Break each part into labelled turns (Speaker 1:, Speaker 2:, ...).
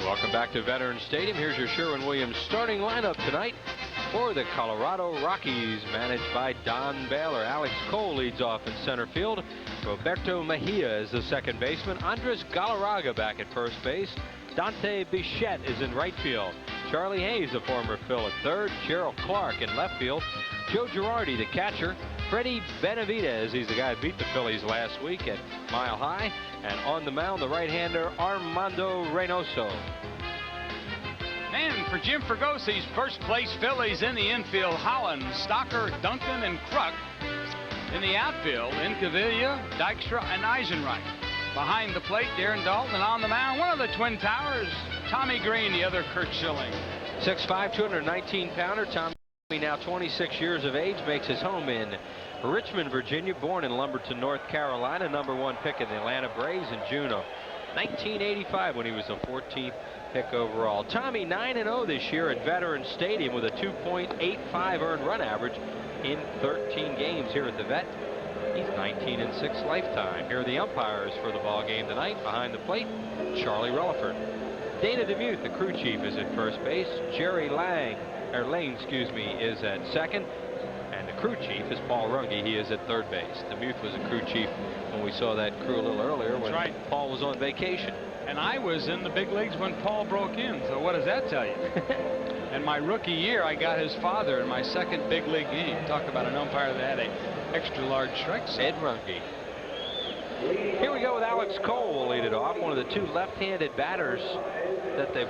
Speaker 1: Welcome back to Veterans Stadium. Here's your Sherwin-Williams starting lineup tonight for the Colorado Rockies, managed by Don Baylor. Alex Cole leads off in center field. Roberto Mejia is the second baseman. Andres Galarraga back at first base. Dante Bichette is in right field. Charlie Hayes, a former Phil, at third. Gerald Clark in left field. Joe Girardi, the catcher. Freddie Benavidez, he's the guy who beat the Phillies last week at Mile High. And on the mound, the right-hander Armando Reynoso.
Speaker 2: And for Jim Fergosi's first place Phillies in the infield, Holland, Stocker, Duncan, and Kruk. In the outfield, Incaviglia, Dykstra, and Eisenreich. Behind the plate, Darren Dalton, and on the mound, one of the Twin Towers, Tommy Green, the other Kurt Schilling.
Speaker 1: 6'5", 219-pounder. Tommy, now 26 years of age, makes his home in Richmond, Virginia. Born in Lumberton, North Carolina. #1 pick of the Atlanta Braves in June of 1985 when he was the 14th pick overall. Tommy 9-0 this year at Veterans Stadium with a 2.85 earned run average in 13 games here at the Vet. He's 19-6 lifetime. Here are the umpires for the ball game tonight. Behind the plate, Charlie Relaford. Dana DeMuth, the crew chief, is at first base. Jerry Lane, is at second. And the crew chief is Paul Runge. He is at third base. DeMuth was a crew chief when we saw that crew a little earlier when Paul was on vacation.
Speaker 2: And I was in the big leagues when Paul broke in. So what does that tell you? And my rookie year, I got his father in my second big league game. Talk about an umpire that had a extra large strike zone.
Speaker 1: Ed Runge. Here we go with Alex Cole. Will lead it off. One of the two left-handed batters that the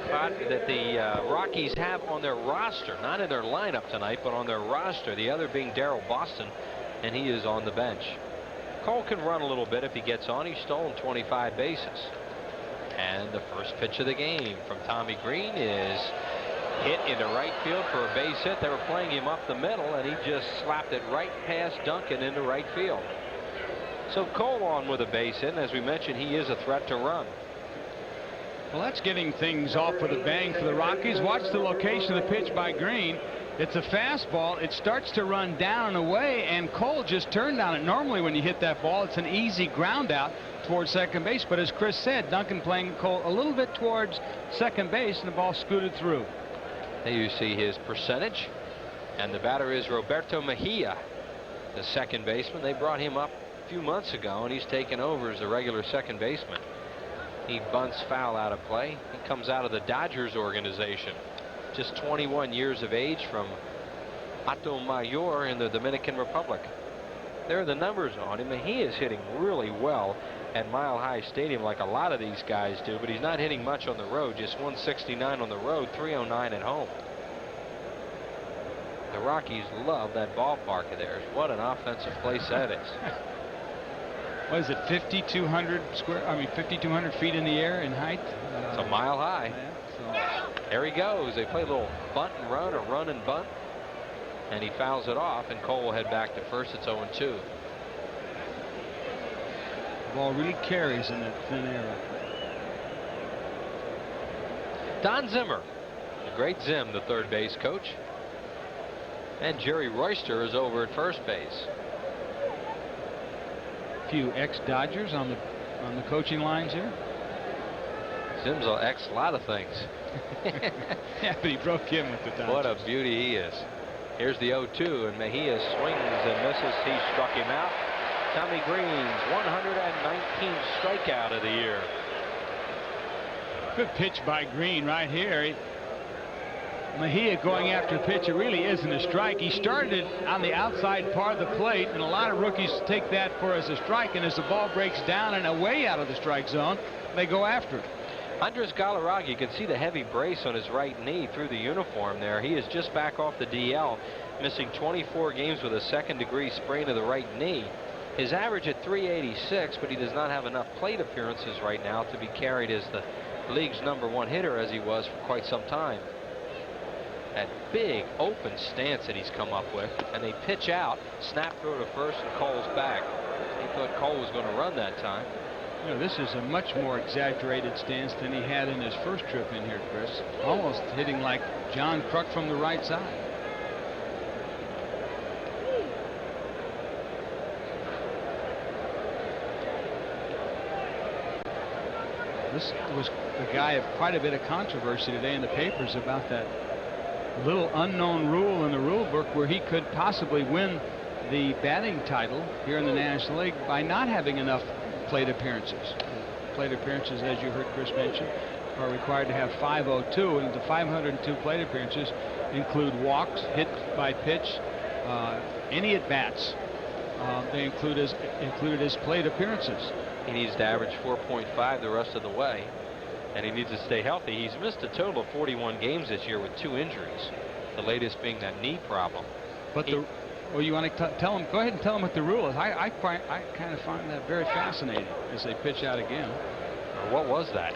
Speaker 1: Rockies have on their roster, not in their lineup tonight, but on their roster. The other being Darrell Boston, and he is on the bench. Cole can run a little bit if he gets on. He's stolen 25 bases. And the first pitch of the game from Tommy Green is hit into right field for a base hit. They were playing him up the middle, and he just slapped it right past Duncan into right field. So Cole on with a base hit, and as we mentioned, he is a threat to run.
Speaker 2: Well, that's getting things off with a bang for the Rockies. Watch the location of the pitch by Green. It's a fastball. It starts to run down and away, and Cole just turned on it. Normally when you hit that ball, it's an easy ground out towards second base, but as Chris said, Duncan playing Cole a little bit towards second base, and the ball scooted through.
Speaker 1: There you see his percentage, and the batter is Roberto Mejia, the second baseman. They brought him up a few months ago, and he's taken over as the regular second baseman. He bunts foul out of play. He comes out of the Dodgers organization. Just 21 years of age from Mayor in the Dominican Republic. There are the numbers on him, and he is hitting really well at Mile High Stadium like a lot of these guys do, but he's not hitting much on the road. Just 169 on the road, 309 at home. The Rockies love that ballpark of theirs. What an offensive place that is.
Speaker 2: What is it, 5,200 feet in the air in height?
Speaker 1: It's a mile high.
Speaker 2: Yeah, so.
Speaker 1: There he goes. They play a little bunt and run or run and bunt, and he fouls it off, and Cole will head back to first. It's 0-2.
Speaker 2: The ball really carries in that thin air.
Speaker 1: Don Zimmer, the great Zim, the third base coach, and Jerry Royster is over at first base.
Speaker 2: A few ex-Dodgers on the coaching lines here.
Speaker 1: Zim's an ex a lot of things.
Speaker 2: Yeah, but he broke in with the Dodgers.
Speaker 1: What a beauty he is. Here's the 0-2, and Mejia swings and misses. He struck him out. Tommy Green's 119th strikeout of the year.
Speaker 2: Good pitch by Green right here. Mejia going after a pitch. It really isn't a strike. He started on the outside part of the plate, and a lot of rookies take that for as a strike, and as the ball breaks down and away out of the strike zone, they go after it.
Speaker 1: Andres Galarraga, you can see the heavy brace on his right knee through the uniform there. He is just back off the DL, missing 24 games with a second-degree sprain of the right knee. His average at 386, but he does not have enough plate appearances right now to be carried as the league's #1 hitter as he was for quite some time. That big open stance that he's come up with, and they pitch out, snap throw to first, and Cole's back. He thought Cole was going to run that time.
Speaker 2: You know, this is a much more exaggerated stance than he had in his first trip in here, Chris. Almost hitting like John Kruk from the right side. This was the guy of quite a bit of controversy today in the papers about that little unknown rule in the rule book where he could possibly win the batting title here in the National League by not having enough plate appearances. Plate appearances, as you heard Chris mention, are required to have 502, and the 502 plate appearances include walks, hit by pitch, any at bats. They included as plate appearances.
Speaker 1: He needs to average 4.5 the rest of the way, and he needs to stay healthy. He's missed a total of 41 games this year with 2 injuries, the latest being that knee problem.
Speaker 2: But well, you want to tell him? Go ahead and tell him what the rule is. I kind of find that very fascinating as they pitch out again.
Speaker 1: What was that?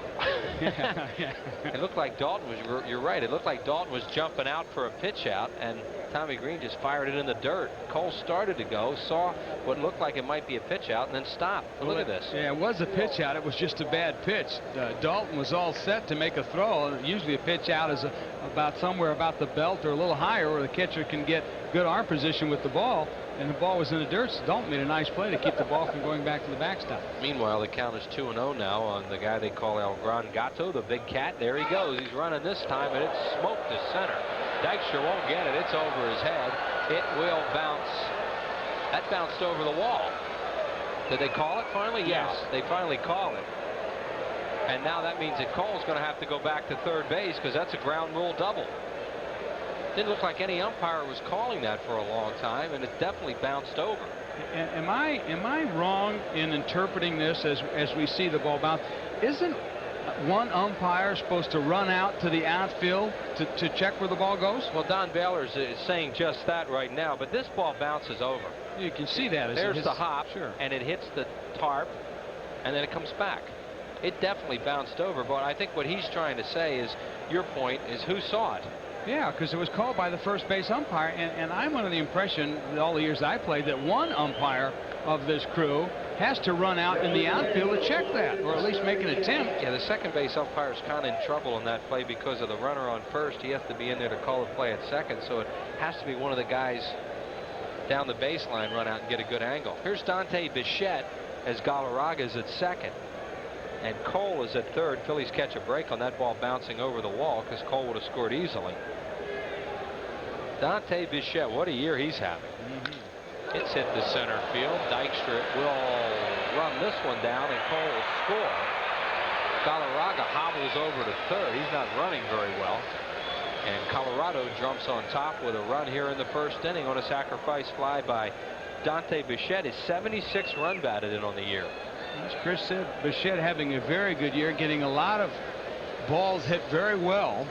Speaker 2: Yeah.
Speaker 1: It looked like Dalton was. You're right. It looked like Dalton was jumping out for a pitch out, and Tommy Green just fired it in the dirt. Cole started to go, saw what looked like it might be a pitch out, and then stopped. Look at this.
Speaker 2: Yeah, it was a pitch out. It was just a bad pitch. Dalton was all set to make a throw. Usually a pitch out is about somewhere about the belt or a little higher where the catcher can get good arm position with the ball. And the ball was in the dirt, so Dalton made a nice play to keep the ball from going back to the backstop.
Speaker 1: Meanwhile, the count is 2-0 now on the guy they call El Gran Gato, the big cat. There he goes. He's running this time, and it's smoked to center. Dykstra won't get it. It's over his head. It will bounce. That bounced over the wall. Did they call it finally? Yes, they finally call it. And now that means that Cole's going to have to go back to third base because that's a ground rule double. Didn't look like any umpire was calling that for a long time, and it definitely bounced over.
Speaker 2: Am I wrong in interpreting this as we see the ball bounce? Isn't one umpire supposed to run out to the outfield to check where the ball goes?
Speaker 1: Well, Don Baylor is saying just that right now, but this ball bounces over.
Speaker 2: You can see that.
Speaker 1: There's the hop,
Speaker 2: sure,
Speaker 1: and it hits the tarp, and then it comes back. It definitely bounced over, but I think what he's trying to say is, your point is, who saw it?
Speaker 2: Yeah, because it was called by the first base umpire, and I'm under the impression that all the years I played that one umpire of this crew has to run out in the outfield to check that, or at least make an attempt.
Speaker 1: Yeah, the second base umpire is kind of in trouble in that play because of the runner on first. He has to be in there to call the play at second, so it has to be one of the guys down the baseline run out and get a good angle. Here's Dante Bichette as Galarraga is at second. And Cole is at third. Phillies catch a break on that ball bouncing over the wall because Cole would have scored easily. Dante Bichette, what a year he's having. It's hit the center field. Dykstra will run this one down, and Cole will score. Galarraga hobbles over to third. He's not running very well. And Colorado jumps on top with a run here in the first inning on a sacrifice fly by Dante Bichette. His 76th run batted in on the year.
Speaker 2: As Chris said, Bichette having a very good year, getting a lot of balls hit very well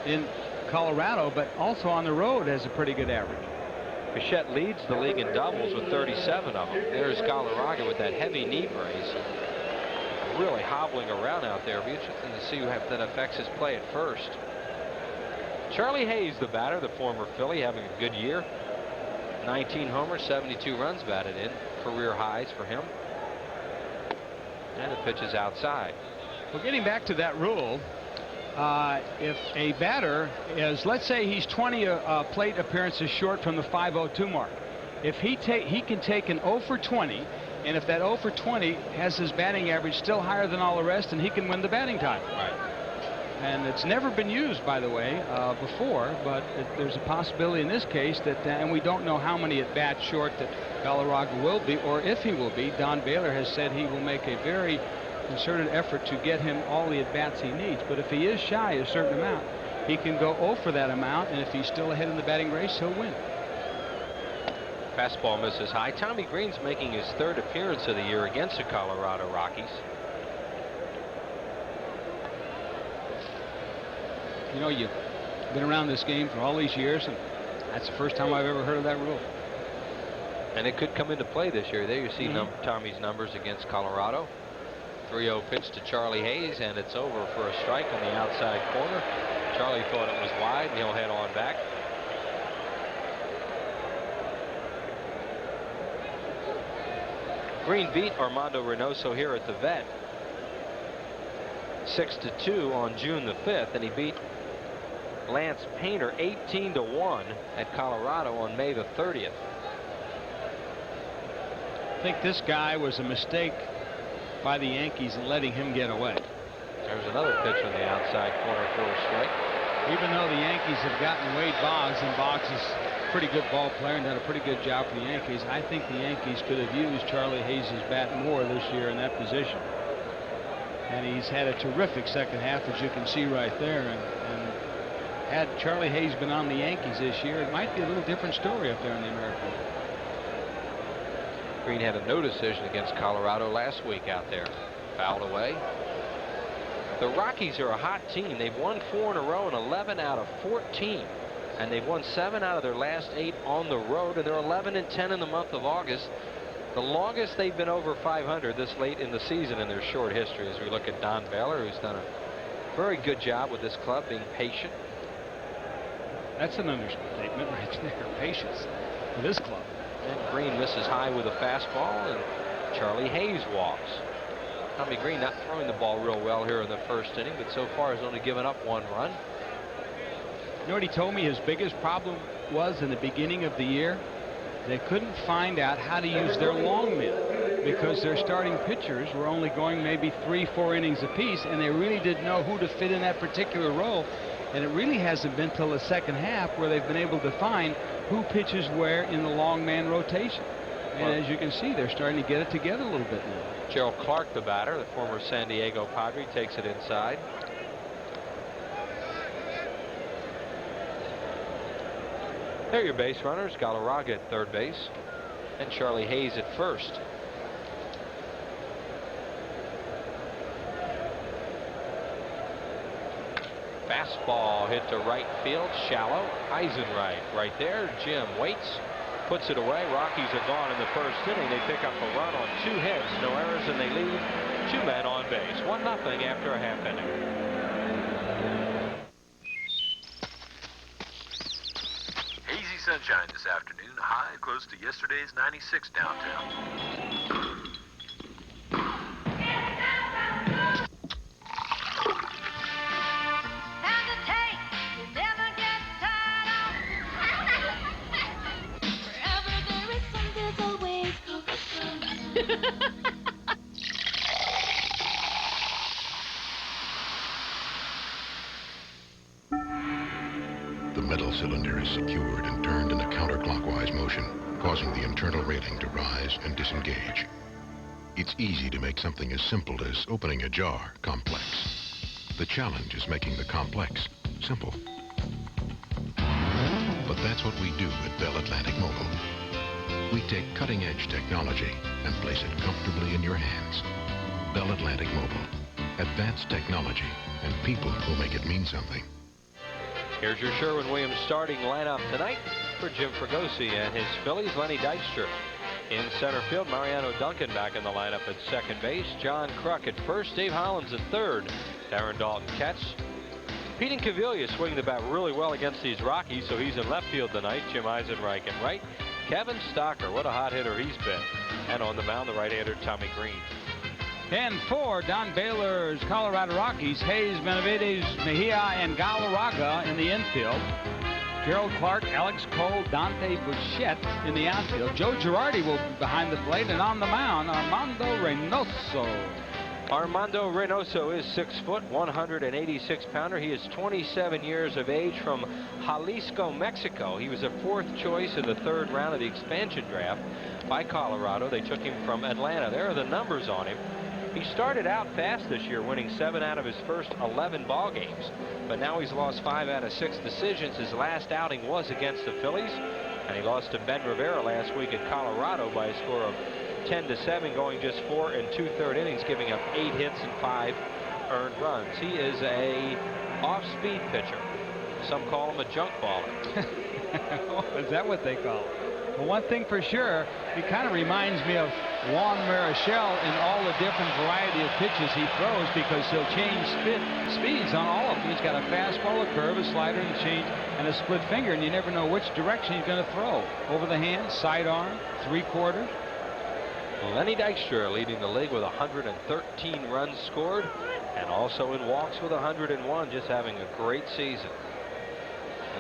Speaker 2: in Colorado, but also on the road has a pretty good average.
Speaker 1: Bichette leads the league in doubles with 37 of them. There's Galarraga with that heavy knee brace, really hobbling around out there. It'll be interesting to see how that affects his play at first. Charlie Hayes, the batter, the former Philly, having a good year. 19 homers, 72 runs batted in, career highs for him. And the pitch is outside.
Speaker 2: Well, getting back to that rule, if a batter is, let's say he's 20 plate appearances short from the 502 mark, if he can take an 0 for 20, and if that 0 for 20 has his batting average still higher than all the rest, and he can win the batting title.
Speaker 1: Right.
Speaker 2: And it's never been used, by the way, before, but there's a possibility in this case that, and we don't know how many at bats short that Galarraga will be, or if he will be. Don Baylor has said he will make a very concerted effort to get him all the at bats he needs. But if he is shy a certain amount, he can go 0 for that amount, and if he's still ahead in the batting race, he'll win.
Speaker 1: Fastball misses high. Tommy Green's making his third appearance of the year against the Colorado Rockies.
Speaker 2: You know, you've been around this game for all these years, and that's the first time I've ever heard of that rule.
Speaker 1: And it could come into play this year. There you see Tommy's numbers against Colorado. 3-0 pitch to Charlie Hayes, and it's over for a strike on the outside corner. Charlie thought it was wide, and he'll head on back. Green beat Armando Reynoso here at the Vet 6-2 on June the 5th, and he beat Lance Painter 18-1 at Colorado on May the 30th.
Speaker 2: I think this guy was a mistake by the Yankees and letting him get away.
Speaker 1: There's another pitch on the outside corner for a strike.
Speaker 2: Even though the Yankees have gotten Wade Boggs, and Boggs is a pretty good ball player and done a pretty good job for the Yankees, I think the Yankees could have used Charlie Hayes' bat more this year in that position. And he's had a terrific second half, as you can see right there. And had Charlie Hayes been on the Yankees this year, it might be a little different story up there in the American League.
Speaker 1: Green had a no decision against Colorado last week out there. Fouled away. The Rockies are a hot team. They've won 4 in a row and 11 out of 14. And they've won 7 out of their last 8 on the road. And they're 11-10 in the month of August. The longest they've been over 500 this late in the season in their short history, as we look at Don Baylor, who's done a very good job with this club, being patient.
Speaker 2: That's an understatement right there. Patience for this club.
Speaker 1: And Green misses high with a fastball, and Charlie Hayes walks. Tommy Green not throwing the ball real well here in the first inning, but so far has only given up 1 run.
Speaker 2: You know what he told me his biggest problem was in the beginning of the year? They couldn't find out how to use their long men, because their starting pitchers were only going maybe 3-4 innings apiece, and they really didn't know who to fit in that particular role. And it really hasn't been till the second half where they've been able to find who pitches where in the long man rotation. And as you can see, they're starting to get it together a little bit now.
Speaker 1: Gerald Clark, the batter, the former San Diego Padre, takes it inside. There are your base runners. Galarraga at third base and Charlie Hayes at first. Fastball hit to right field, shallow. Eisenreich right there. Jim waits, puts it away. Rockies are gone in the first inning. They pick up a run on 2 hits, no errors, and they leave 2 men on base. 1-0 after a half inning.
Speaker 3: Hazy sunshine this afternoon. High close to yesterday's 96 downtown.
Speaker 4: The metal cylinder is secured and turned in a counterclockwise motion, causing the internal railing to rise and disengage. It's easy to make something as simple as opening a jar complex. The challenge is making the complex simple. But that's what we do at Bell Atlantic Mobile. We take cutting-edge technology and place it comfortably in your hands. Bell Atlantic Mobile. Advanced technology and people who make it mean something.
Speaker 1: Here's your Sherwin-Williams starting lineup tonight for Jim Fregosi and his Phillies. Lenny Dykstra in center field. Mariano Duncan back in the lineup at second base. John Kruk at first. Dave Hollins at third. Darren Dalton catch. Pete Incaviglia swinging the bat really well against these Rockies, so he's in left field tonight. Jim Eisenreich in right. Kevin Stocker, what a hot hitter he's been. And on the mound, the right-hander Tommy Green.
Speaker 2: And for Don Baylor's Colorado Rockies, Hayes, Benavides, Mejia, and Galarraga in the infield. Gerald Clark, Alex Cole, Dante Bichette in the outfield. Joe Girardi will be behind the plate, and on the mound, Armando Reynoso.
Speaker 1: Armando Reynoso is 6 foot, 186 pounder. He is 27 years of age from Jalisco, Mexico. He was a 4th choice in the 3rd round of the expansion draft by Colorado. They took him from Atlanta. There are the numbers on him. He started out fast this year, winning 7 out of his first 11 ball games, but now he's lost 5 out of 6 decisions. His last outing was against the Phillies, and he lost to Ben Rivera last week at Colorado by a score of 10-7, going just 4 2/3 innings, giving up 8 hits and 5 earned runs. He is a off-speed pitcher. Some call him a junk baller.
Speaker 2: Is that what they call it? Well, one thing for sure, he kind of reminds me of Juan Marichal in all the different variety of pitches he throws, because he'll change speeds on all of them. He's got a fastball, a curve, a slider, and a change, and a split finger, and you never know which direction he's going to throw. Over the hand, sidearm, 3/4.
Speaker 1: Lenny Dykstra leading the league with 113 runs scored, and also in walks with 101, just having a great season.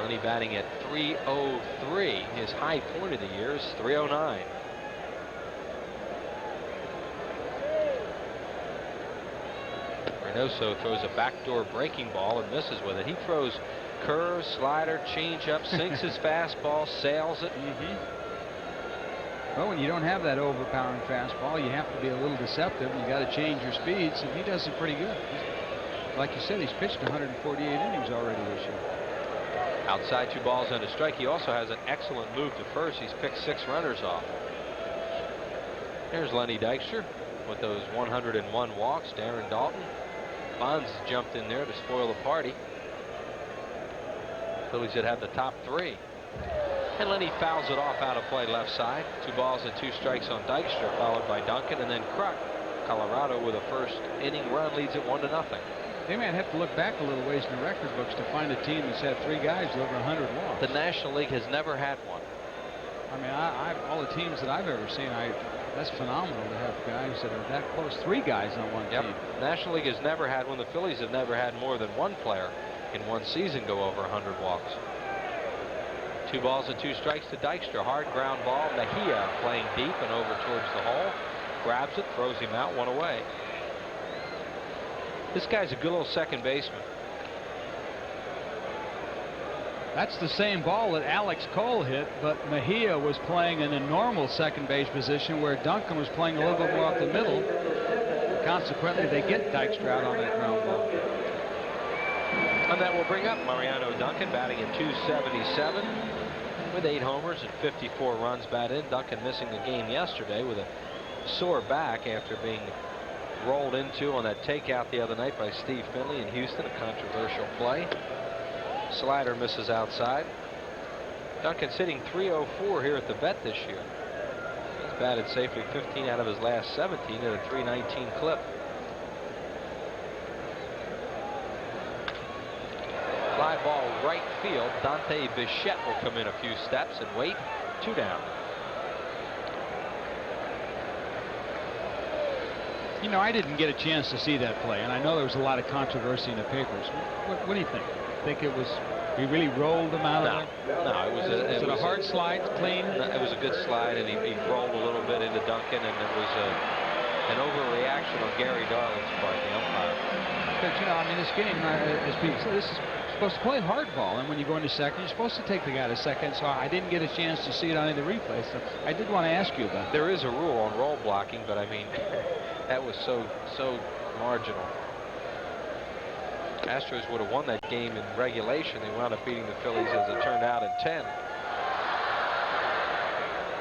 Speaker 1: Lenny batting at .303. His high point of the year is .309. Reynoso throws a backdoor breaking ball and misses with it. He throws curve, slider, changeup, sinks his fastball, sails it.
Speaker 2: Well, when you don't have that overpowering fastball, you have to be a little deceptive. You got to change your speeds, and he does it pretty good. Like you said, he's pitched 148 innings already this year.
Speaker 1: Outside, 2 balls and a strike. He also has an excellent move to first. He's picked 6 runners off. Here's Lenny Dykstra with those 101 walks. Darren Dalton. Bonds jumped in there to spoil the party. Phillies would have the top 3. And Lenny fouls it off out of play left side. 2 balls and 2 strikes on Dykstra, followed by Duncan, and then Kruk. Colorado with a first inning run leads it 1-0.
Speaker 2: They might have to look back a little ways in the record books to find a team that's had 3 guys over 100 walks.
Speaker 1: The National League has never had one.
Speaker 2: I mean, all the teams that I've ever seen, that's phenomenal to have guys that are that close. 3 guys on one team.
Speaker 1: National League has never had one. The Phillies have never had more than 1 player in one season go over 100 walks. 2 balls and 2 strikes to Dykstra. Hard ground ball. Mejia playing deep and over towards the hole. Grabs it, throws him out, 1 away. This guy's a good little second baseman.
Speaker 2: That's the same ball that Alex Cole hit, but Mejia was playing in a normal second base position where Duncan was playing a little bit more off the middle. Consequently, they get Dykstra out on that ground ball.
Speaker 1: And that will bring up Mariano Duncan, batting at .277 with 8 homers and 54 runs batted. Duncan missing the game yesterday with a sore back after being rolled into on that takeout the other night by Steve Finley in Houston, a controversial play. Slider misses outside. Duncan's hitting .304 here at the vet this year. He's batted safely 15 out of his last 17 at a .319 clip. Fly ball right field. Dante Bichette will come in a few steps and wait. 2 down.
Speaker 2: You know, I didn't get a chance to see that play, and I know there was a lot of controversy in the papers. What do you think? Think it was, he really rolled him out of it?
Speaker 1: No, it was
Speaker 2: a hard slide, clean?
Speaker 1: It was a good slide, and he rolled a little bit into Duncan, and it was an overreaction on Gary Darling's part, the umpire.
Speaker 2: Because, you know, I mean, this game, as people say, this is supposed to play hardball, and when you go into second, you're supposed to take the guy to second, so I didn't get a chance to see it on any of the replays. So I did want to ask you about that.
Speaker 1: There is a rule on roll blocking, but I mean, that was so marginal. Astros would have won that game in regulation. They wound up beating the Phillies as it turned out in 10.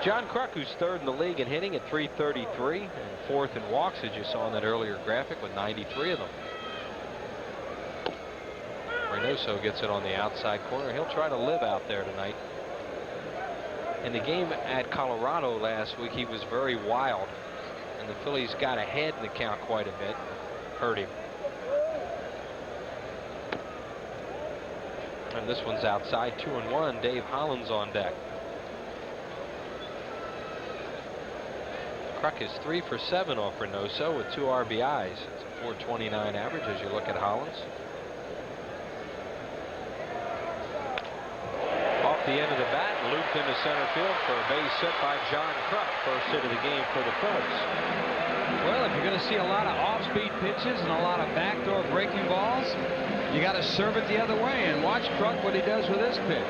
Speaker 1: John Kruk, who's 3rd in the league in hitting at .333 and 4th in walks, as you saw in that earlier graphic, with 93 of them. Reynoso gets it on the outside corner. He'll try to live out there tonight. In the game at Colorado last week, he was very wild, and the Phillies got ahead in the count quite a bit. Hurt him. And this one's outside, 2-1. Dave Hollins on deck. Kruk is 3 for 7 off Reynoso with 2 RBIs. It's a .429 average as you look at Hollins. Off the end of the bat, looped into center field for a base hit by John Kruk. First hit of the game for the Phillies.
Speaker 2: Well, if you're going to see a lot of off-speed pitches and a lot of backdoor breaking balls, you got to serve it the other way. And watch Kruk what he does with this pitch.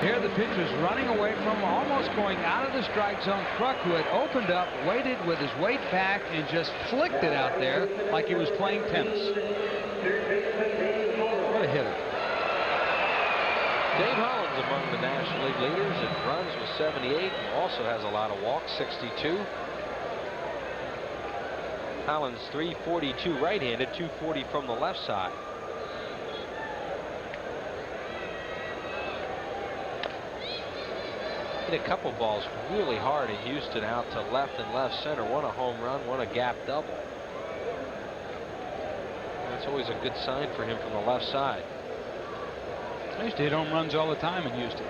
Speaker 2: Here the pitch was running away from him, almost going out of the strike zone. Kruk, who had opened up, waited with his weight back and just flicked it out there like he was playing tennis. What a hitter.
Speaker 1: Dave Hollins among the National League leaders in runs with 78. Also has a lot of walks, 62. Hollins 342 right-handed, 240 from the left side. Hit a couple balls really hard in Houston out to left and left center. One a home run, one a gap double. That's always a good sign for him from the left side.
Speaker 2: I used to hit home runs all the time in Houston.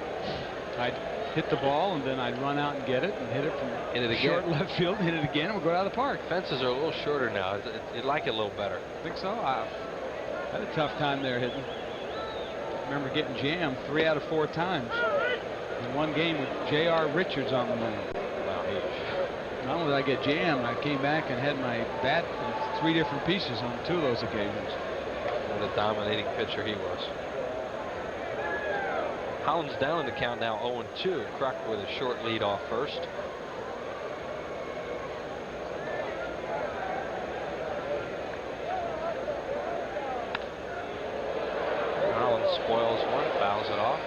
Speaker 2: I'd hit the ball and then I'd run out and get it and hit it from short left field, hit it again, and we'll go out of the park.
Speaker 1: Fences are a little shorter now. You'd like it a little better.
Speaker 2: I think so. I had a tough time there hitting. I remember getting jammed 3 out of 4 times in one game with J.R. Richards on the mound.
Speaker 1: Wow,
Speaker 2: Not only did I get jammed, I came back and had my bat in 3 different pieces on 2 of those occasions.
Speaker 1: What a dominating pitcher he was. Holland's down in the count now, 0-2. Kruk with a short lead off first. Holland spoils one, fouls it off.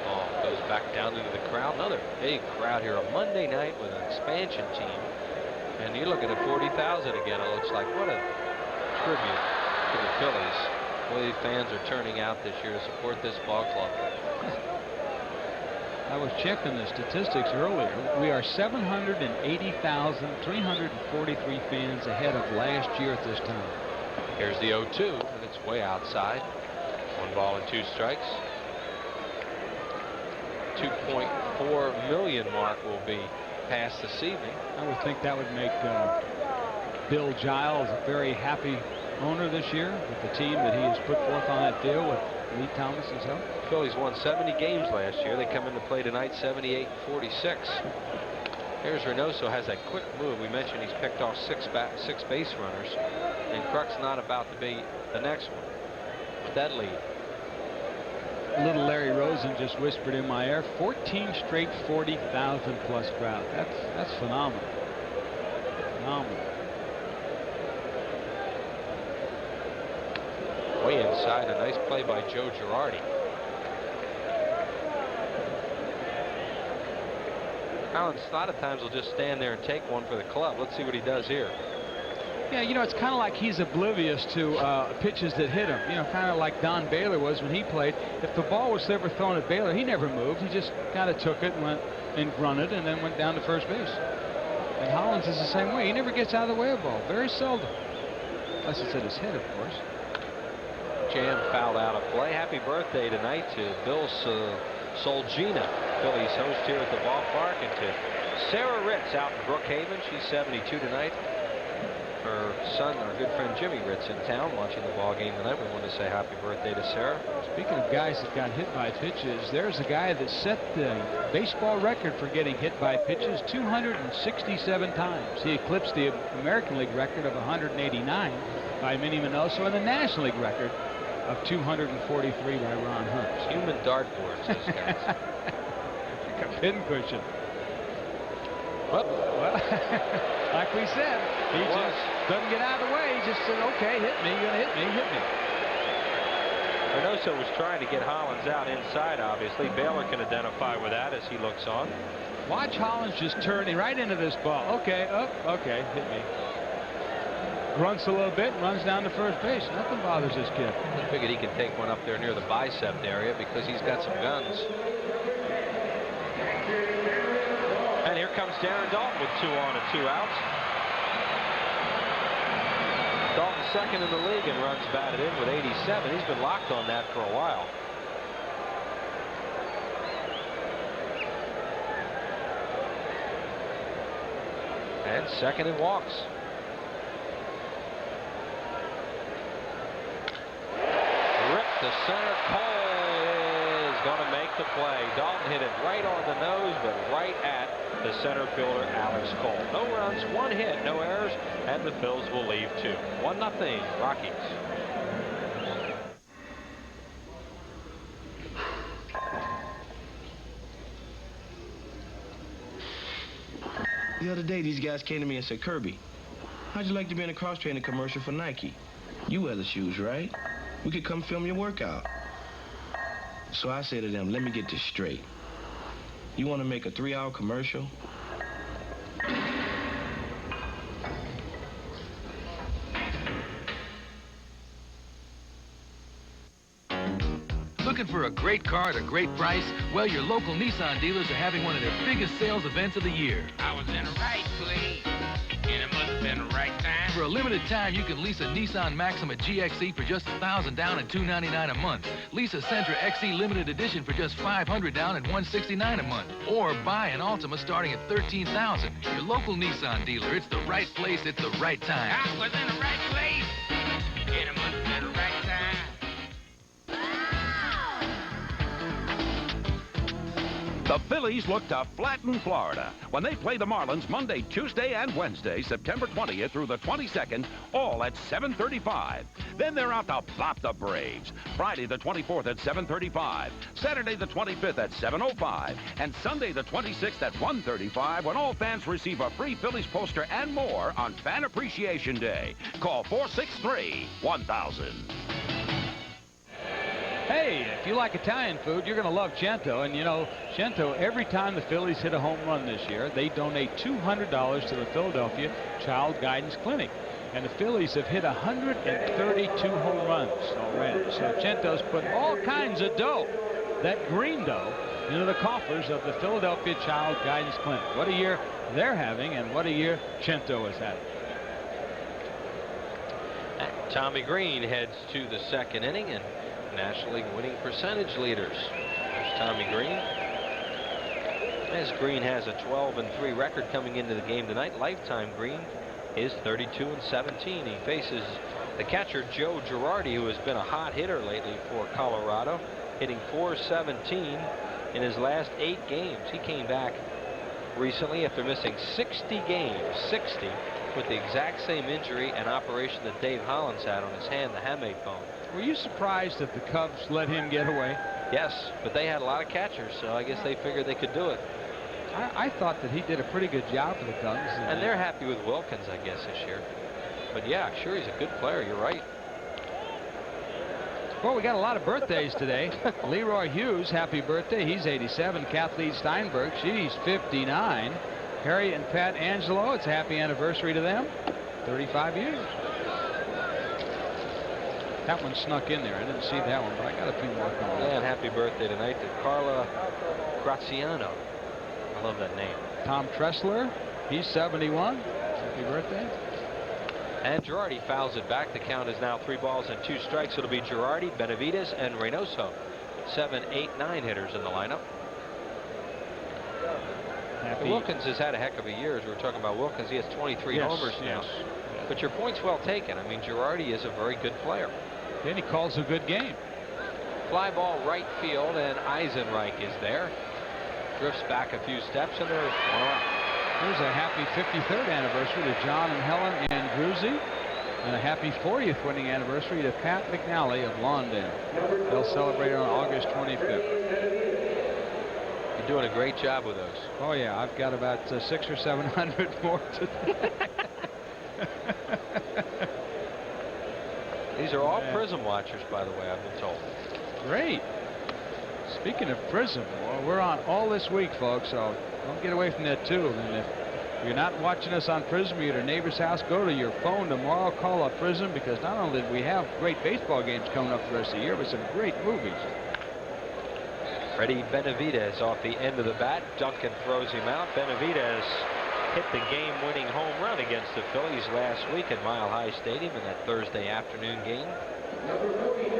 Speaker 1: Ball goes back down into the crowd. Another big crowd here, a Monday night with an expansion team. And you're looking at 40,000 again, it looks like. What a tribute to the Phillies. The way fans are turning out this year to support this ball club.
Speaker 2: I was checking the statistics earlier. We are 780,343 fans ahead of last year at this time.
Speaker 1: Here's the 0-2, and it's way outside. 1 ball and 2 strikes. 2.4 million mark will be passed this evening.
Speaker 2: I would think that would make Bill Giles a very happy owner this year with the team that he has put forth on that deal with Lee Thomas's help.
Speaker 1: Phillies won 70 games last year. They come into play tonight 78-46. Here's Reynoso, has that quick move. We mentioned he's picked off 6 base runners, and Kruk's not about to be the next one. With that lead.
Speaker 2: Little Larry Rosen just whispered in my ear, 14 straight 40,000 plus crowd. That's phenomenal. Phenomenal.
Speaker 1: Way inside, a nice play by Joe Girardi. Collins a lot of times will just stand there and take one for the club. Let's see what he does here.
Speaker 2: Yeah, you know, it's kind of like he's oblivious to pitches that hit him. You know, kind of like Don Baylor was when he played. If the ball was ever thrown at Baylor, he never moved. He just kind of took it and went and grunted and then went down to first base. And Hollins is the same way. He never gets out of the way of the ball. Very seldom. Unless it's at his head, of course.
Speaker 1: Jam fouled out of play. Happy birthday tonight to Bill Solgina, Phillies host here at the ballpark, and to Sarah Ritz out in Brookhaven. She's 72 tonight. Her son, our good friend Jimmy Ritz, in town watching the ball game tonight. We want to say happy birthday to Sarah.
Speaker 2: Speaking of guys that got hit by pitches, there's a guy that set the baseball record for getting hit by pitches 267 times. He eclipsed the American League record of 189 by Minnie Minoso and the National League record of 243 by Ron Hunt.
Speaker 1: Human dartboards, those guys.
Speaker 2: Like a pincushion. Well, like we said, he just doesn't get out of the way. He just said, okay, hit me, you're going to hit me, hit me.
Speaker 1: Reynoso was trying to get Hollins out inside, obviously. Baylor can identify with that as he looks on.
Speaker 2: Watch Hollins just turning right into this ball. Okay, okay, hit me. Grunts a little bit and runs down to first base. Nothing bothers this kid.
Speaker 1: I figured he can take one up there near the bicep area because he's got some guns. And here comes Darren Dalton with 2 on and 2 outs. Dalton second in the league and runs batted in with 87. He's been locked on that for a while. And second in walks. Ripped to center. Cole is going to make the play. Dalton hit it right on the nose, but right at the center fielder, Alex Cole. No runs, 1 hit, no errors, and the Phils will leave 2. 1-0 Rockies.
Speaker 5: The other day, these guys came to me and said, Kirby, how'd you like to be in a cross-training commercial for Nike? You wear the shoes, right? We could come film your workout. So I said to them, let me get this straight. You want to make a 3-hour commercial?
Speaker 6: Looking for a great car at a great price? Well, your local Nissan dealers are having one of their biggest sales events of the year.
Speaker 7: I was in the right place, and it must have been the right time.
Speaker 6: For a limited time, you can lease a Nissan Maxima GXE for just $1,000 down and $299 a month. Lease a Sentra XE Limited Edition for just $500 down and $169 a month. Or buy an Altima starting at $13,000. Your local Nissan dealer. It's the right place at the right time.
Speaker 7: I was in the right place, and it must have been the right time.
Speaker 8: The The Phillies look to flatten Florida when they play the Marlins Monday, Tuesday, and Wednesday, September 20th through the 22nd, all at 7:35. Then they're out to plop the Braves. Friday the 24th at 7:35, Saturday the 25th at 7:05, and Sunday the 26th at 1:35 when all fans receive a free Phillies poster and more on Fan Appreciation Day. Call 463-1000.
Speaker 2: Hey, if you like Italian food, you're going to love Cento. And, you know, Cento, every time the Phillies hit a home run this year, they donate $200 to the Philadelphia Child Guidance Clinic. And the Phillies have hit 132 home runs already. So Cento's put all kinds of dough, that green dough, into the coffers of the Philadelphia Child Guidance Clinic. What a year they're having, and what a year Cento has had.
Speaker 1: Tommy Green heads to the second inning, and National League winning percentage leaders. There's Tommy Green. As Green has a 12-3 record coming into the game tonight, lifetime Green is 32-17. He faces the catcher Joe Girardi, who has been a hot hitter lately for Colorado, hitting .417 in his last 8 games. He came back recently after missing 60 games, 60, with the exact same injury and operation that Dave Hollins had on his hand, the hamate bone.
Speaker 2: Were you surprised that the Cubs let him get away?
Speaker 1: Yes, but they had a lot of catchers, so I guess they figured they could do it.
Speaker 2: I thought that he did a pretty good job for the Cubs.
Speaker 1: And they're happy with Wilkins, I guess, this year. But yeah, sure, he's a good player. You're right.
Speaker 2: Well, we got a lot of birthdays today. Leroy Hughes, happy birthday. He's 87. Kathleen Steinberg, she's 59. Harry and Pat Angelo, it's a happy anniversary to them. 35 years. That one snuck in there. I didn't see that one, but I got a few more coming.
Speaker 1: Yeah, and happy birthday tonight to Carla Graziano. I love that name.
Speaker 2: Tom Tressler, he's 71. Happy birthday.
Speaker 1: And Girardi fouls it back. The count is now 3 balls and 2 strikes. It'll be Girardi, Benavidez, and Reynoso. 7, 8, 9 hitters in the lineup. Wilkins has had a heck of a year. As we were talking about Wilkins, he has 23 homers now.
Speaker 2: Yes.
Speaker 1: But your point's well taken. I mean, Girardi is a very good player.
Speaker 2: Then he calls a good game.
Speaker 1: Fly ball right field, and Eisenreich is there. Drifts back a few steps, and there's one out.
Speaker 2: Here's a happy 53rd anniversary to John and Helen Andruzzi, and a happy 40th winning anniversary to Pat McNally of Lawndale. They'll celebrate on August 25th.
Speaker 1: You're doing a great job with those.
Speaker 2: Oh yeah, I've got about 600 or 700 more today.
Speaker 1: These are all Prism watchers, by the way, I've been told.
Speaker 2: Great. Speaking of Prism, well, we're on all this week, folks, so don't get away from that too. And if you're not watching us on Prism, you're at a neighbor's house, go to your phone tomorrow, call up Prism, because not only do we have great baseball games coming up the rest of the year, but some great movies.
Speaker 1: Freddie Benavidez off the end of the bat. Duncan throws him out. Benavidez hit the game-winning home run against the Phillies last week at Mile High Stadium in that Thursday afternoon game.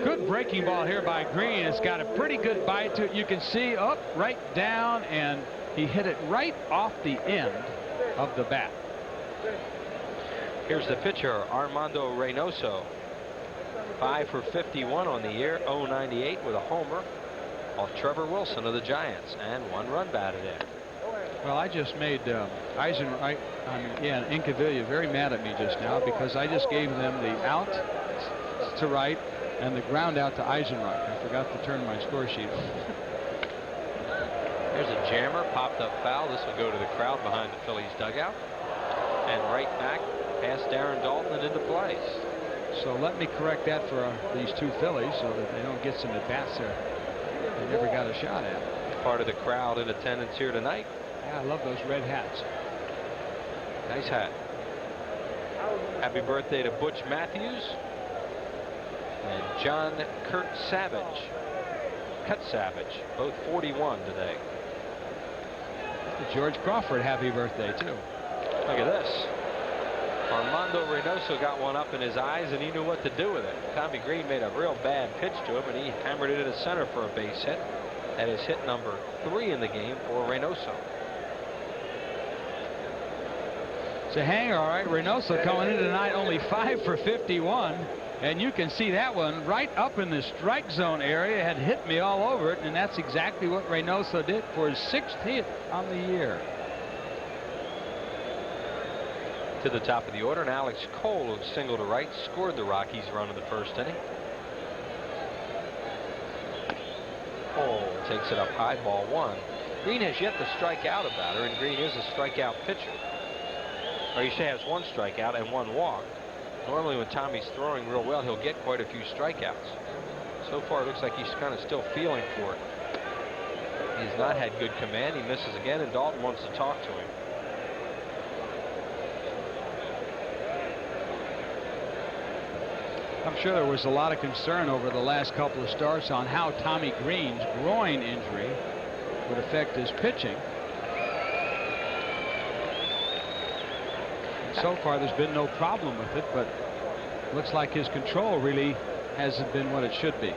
Speaker 2: Good breaking ball here by Green. It's got a pretty good bite to it. You can see up, right down, and he hit it right off the end of the bat.
Speaker 1: Here's the pitcher, Armando Reynoso. 5 for 51 on the year, 0.98 with a homer off Trevor Wilson of the Giants, and 1 run batted in.
Speaker 2: Well, I just made Eisenreich, and Incaviglia very mad at me just now because I just gave them the out to right and the ground out to Eisenreich. I forgot to turn my score sheet over.
Speaker 1: There's a jammer, popped up foul. This will go to the crowd behind the Phillies dugout. And right back past Darren Dalton and into play.
Speaker 2: So let me correct that for these 2 Phillies so that they don't get some at-bats there they never got a shot at.
Speaker 1: Part of the crowd in attendance here tonight.
Speaker 2: Yeah, I love those red hats.
Speaker 1: Nice hat. Happy birthday to Butch Matthews and John Kurt Savage. Cut Savage, both 41 today.
Speaker 2: George Crawford, happy birthday too.
Speaker 1: Look at this. Armando Reynoso got one up in his eyes, and he knew what to do with it. Tommy Green made a real bad pitch to him, and he hammered it into center for a base hit. That is hit number 3 in the game for Reynoso.
Speaker 2: It's a hanger, all right. Reynoso coming in tonight only 5 for 51. And you can see that one right up in the strike zone area, had hit me all over it, and that's exactly what Reynoso did for his 6th hit on the year.
Speaker 1: To the top of the order, and Alex Cole, who singled to right, scored the Rockies run in the 1st inning. Cole takes it up high, ball 1. Green has yet to strike out a batter, and Green is a strikeout pitcher. Or you say has 1 strikeout and 1 walk. Normally when Tommy's throwing real well, he'll get quite a few strikeouts. So far it looks like he's kind of still feeling for it. He's not had good command. He misses again, and Dalton wants to talk to him.
Speaker 2: I'm sure there was a lot of concern over the last couple of starts on how Tommy Green's groin injury would affect his pitching. So far there's been no problem with it, but looks like his control really hasn't been what it should be.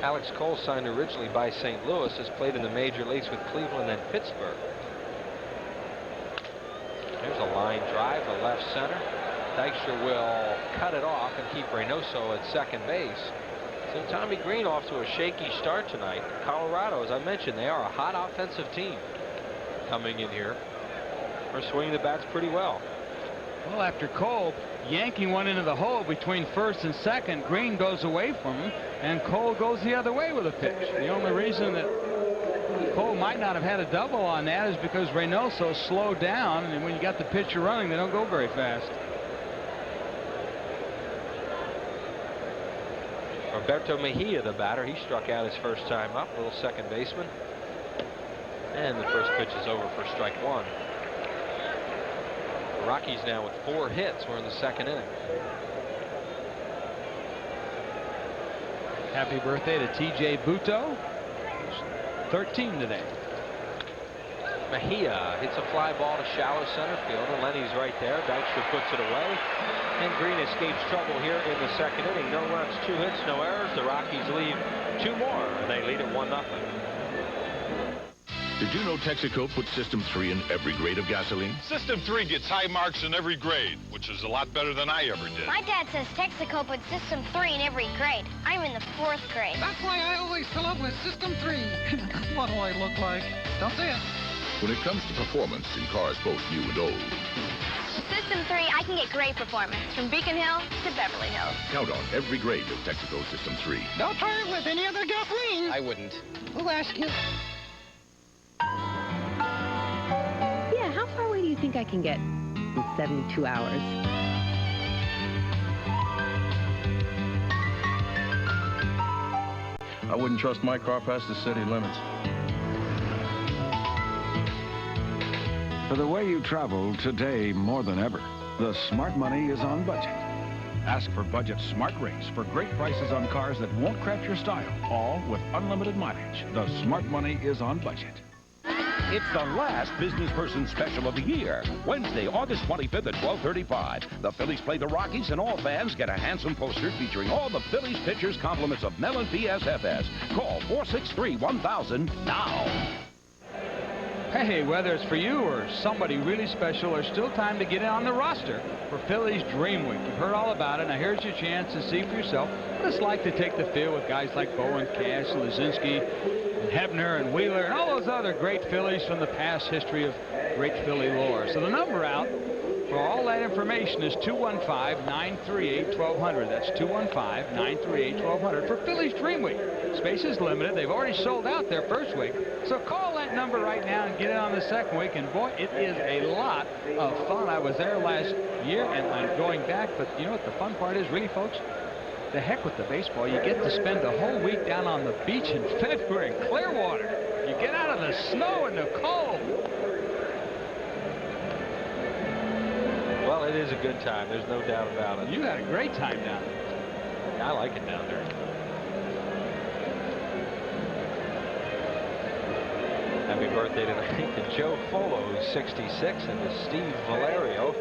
Speaker 1: Alex Cole, signed originally by St. Louis, has played in the major leagues with Cleveland and Pittsburgh. There's a line drive to left center. Dykstra will cut it off and keep Reynoso at 2nd base. So Tommy Green off to a shaky start tonight. Colorado, as I mentioned, they are a hot offensive team coming in here. They're swinging the bats pretty well.
Speaker 2: Well, after Cole yanking one into the hole between 1st and 2nd, Green goes away from him, and Cole goes the other way with a pitch. The only reason that Cole might not have had a double on that is because Reynoso slowed down, and when you got the pitcher running, they don't go very fast.
Speaker 1: Roberto Mejia, the batter, he struck out his 1st time up, little 2nd baseman. And the first pitch is over for strike 1. The Rockies now with 4 hits. We're in the 2nd inning.
Speaker 2: Happy birthday to TJ Buto. 13 today.
Speaker 1: Mejia hits a fly ball to shallow center field, and Lenny's right there. Dykstra puts it away, and Green escapes trouble here in the 2nd inning. No runs, 2 hits, no errors. The Rockies lead 2 more, and they lead at 1-0.
Speaker 4: Did you know Texaco puts System 3 in every grade of gasoline?
Speaker 9: System 3 gets high marks in every grade, which is a lot better than I ever did.
Speaker 10: My dad says Texaco puts System 3 in every grade. I'm in the 4th grade.
Speaker 11: That's why I always fill up with System 3. What do I look like? Don't say it.
Speaker 4: When it comes to performance in cars both new and old,
Speaker 10: System 3, I can get great performance from Beacon Hill to Beverly Hills.
Speaker 4: count on every grade of Texaco System 3.
Speaker 11: Don't try it with any other gasoline.
Speaker 7: I wouldn't.
Speaker 11: Who asked you?
Speaker 12: Yeah, how far away do you think I can get in 72 hours?
Speaker 5: I wouldn't trust my car past the city limits.
Speaker 13: For the way you travel today more than ever, the smart money is on budget. Ask for budget smart rates for great prices on cars that won't crash your style, all with unlimited mileage. The smart money is on budget.
Speaker 8: It's the last business person special of the year. Wednesday, August 25th at 12:35. The Phillies play the Rockies, and all fans get a handsome poster featuring all the Phillies pitchers' compliments of Mel and PSFS. Call 463-1000 now.
Speaker 2: Hey, whether it's for you or somebody really special, there's still time to get in on the roster for Phillies Dream Week. You've heard all about it. Now here's your chance to see for yourself what it's like to take the field with guys like Bowen, Cash, Lazinski, and Hebner, and Wheeler, and all those other great Phillies from the past history of great Philly lore. So the number out for all that information is 215-938-1200. That's 215-938-1200 for Phillies Dream Week. Space is limited. They've already sold out their first week. So call that number right now and get in on the second week. And boy, it is a lot of fun. I was there last year and I'm going back. But you know what the fun part is, really, folks? The heck with the baseball. You get to spend the whole week down on the beach in February in Clearwater. You get out of the snow and the cold.
Speaker 1: Well, it is a good time. There's no doubt about it.
Speaker 2: You had a great time down there.
Speaker 1: I like it down there. Happy birthday tonight to Joe Folo, who's 66, and to Steve Valerio,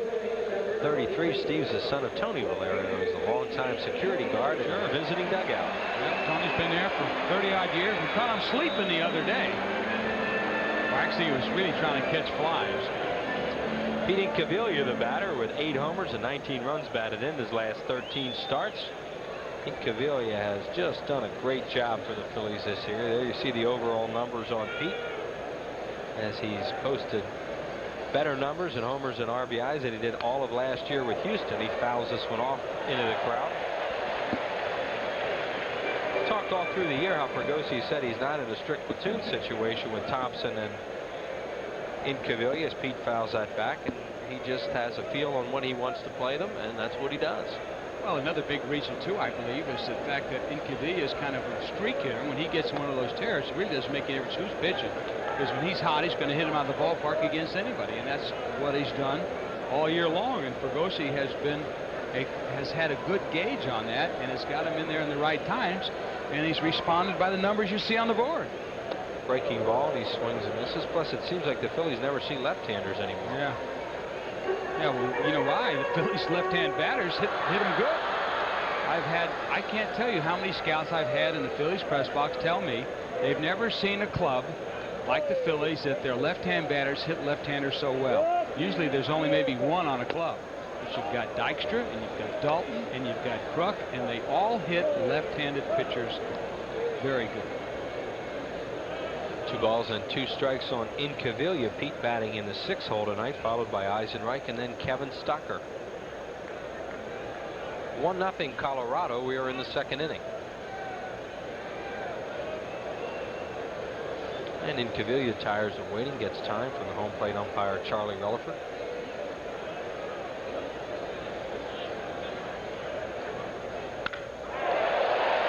Speaker 1: 33. Steve's the son of Tony Valerio, who's a longtime security guard and a visiting dugout.
Speaker 2: Yep, Tony's been there for 30-odd years. We caught him sleeping the other day. Well, actually, he was really trying to catch flies.
Speaker 1: Pete Incaviglia, the batter, with 8 homers and 19 runs batted in his last 13 starts. Incaviglia has just done a great job for the Phillies this year. There you see the overall numbers on Pete, as he's posted better numbers in homers and RBIs than he did all of last year with Houston. He fouls this one off into the crowd. Talked all through the year how Fregosi said he's not in a strict platoon situation with Thompson and Incaviglia, as Pete fouls that back, and he just has a feel on when he wants to play them, and that's what he does.
Speaker 2: Well, another big reason, too, I believe, is the fact that Incaviglia is kind of a streak hitter. When he gets in one of those tears, it really doesn't make any difference who's pitching, because when he's hot, he's going to hit him out of the ballpark against anybody, and that's what he's done all year long. And Fregosi has had a good gauge on that, and has got him in there in the right times, and he's responded by the numbers you see on the board.
Speaker 1: Breaking ball, and he swings and misses. Plus, it seems like the Phillies never see left-handers anymore.
Speaker 2: Yeah. Yeah, well, you know why? The Phillies left-hand batters hit him good. I can't tell you how many scouts I've had in the Phillies press box tell me they've never seen a club like the Phillies that their left-hand batters hit left-handers so well. Usually there's only maybe one on a club. But you've got Dykstra, and you've got Dalton, and you've got Kruk, and they all hit left-handed pitchers very good.
Speaker 1: 2 balls and 2 strikes on Incaviglia. Pete batting in the 6th hole tonight, followed by Eisenreich and then Kevin Stocker. 1-0 Colorado. We are in the 2nd inning. And Incaviglia tires of waiting, gets time from the home plate umpire Charlie Relaford.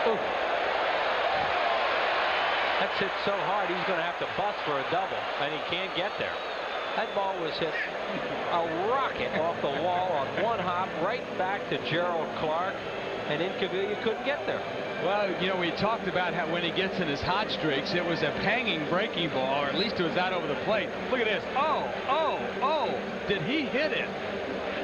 Speaker 1: Oof. That's hit so hard he's going to have to bust for a double, and he can't get there. That ball was hit a rocket off the wall on one hop right back to Gerald Clark, and Incaviglia couldn't get there.
Speaker 2: Well, you know, we talked about how when he gets in his hot streaks, it was a hanging breaking ball, or at least it was out over the plate. Look at this. Oh, did he hit it?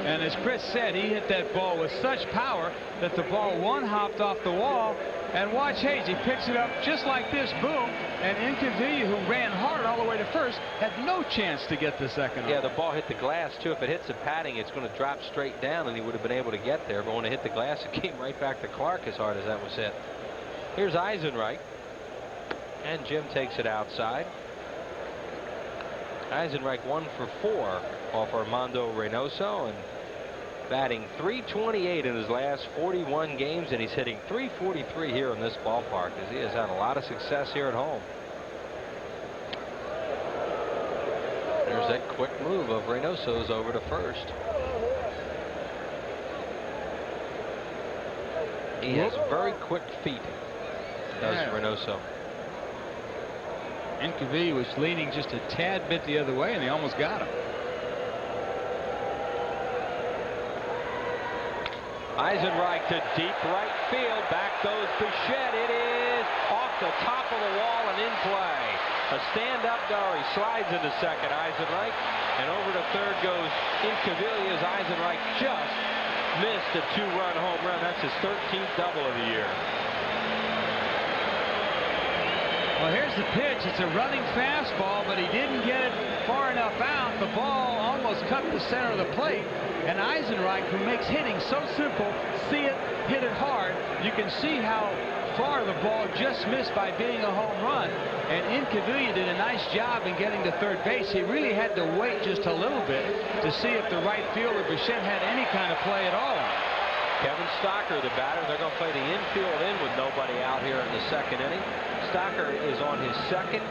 Speaker 2: And as Chris said, he hit that ball with such power that the ball one-hopped off the wall. And watch Hayes, he picks it up just like this, boom, and Incaviglia, who ran hard all the way to first, had no chance to get the second.
Speaker 1: Yeah, the ball hit the glass, too. If it hits the padding, it's going to drop straight down, and he would have been able to get there. But when it hit the glass, it came right back to Clark as hard as that was hit. Here's Eisenreich, and Jim takes it outside. Eisenreich 1 for 4 off Armando Reynoso, and batting .328 in his last 41 games, and he's hitting .343 here in this ballpark, as he has had a lot of success here at home. There's that quick move of Reynoso's over to first. He has very quick feet, does Reynoso.
Speaker 2: Incaviglia was leaning just a tad bit the other way, and they almost got him.
Speaker 1: Eisenreich to deep right field. Back goes Bichette. It is off the top of the wall and in play. A stand-up goer. He slides into second, Eisenreich. And over to third goes Incaviglia, as Eisenreich just missed a 2-run home run. That's his 13th double of the year.
Speaker 2: Well, here's the pitch. It's a running fastball, but he didn't get it far enough out. The ball almost cut the center of the plate. And Eisenreich, who makes hitting so simple, see it, hit it hard. You can see how far the ball just missed by being a home run. And Incaviglia did a nice job in getting to third base. He really had to wait just a little bit to see if the right fielder, Bichette, had any kind of play at all.
Speaker 1: Kevin Stocker, the batter. They're going to play the infield in with nobody out here in the 2nd inning. Stocker is on his 2nd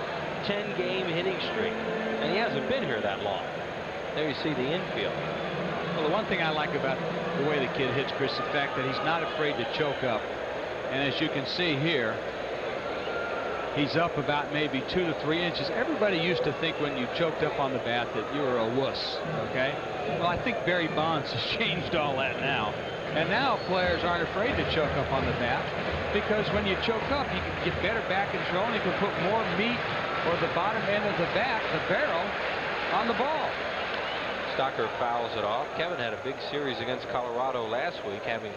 Speaker 1: 10-game hitting streak, and he hasn't been here that long. There you see the infield.
Speaker 2: Well, the one thing I like about the way the kid hits, Chris, the fact that he's not afraid to choke up. And as you can see here, he's up about maybe 2 to 3 inches. Everybody used to think when you choked up on the bat that you were a wuss, okay? Well, I think Barry Bonds has changed all that now. And now players aren't afraid to choke up on the bat, because when you choke up, you can get better back control, and you can put more meat, or the bottom end of the bat, the barrel, on the ball.
Speaker 1: Stocker fouls it off. Kevin had a big series against Colorado last week, having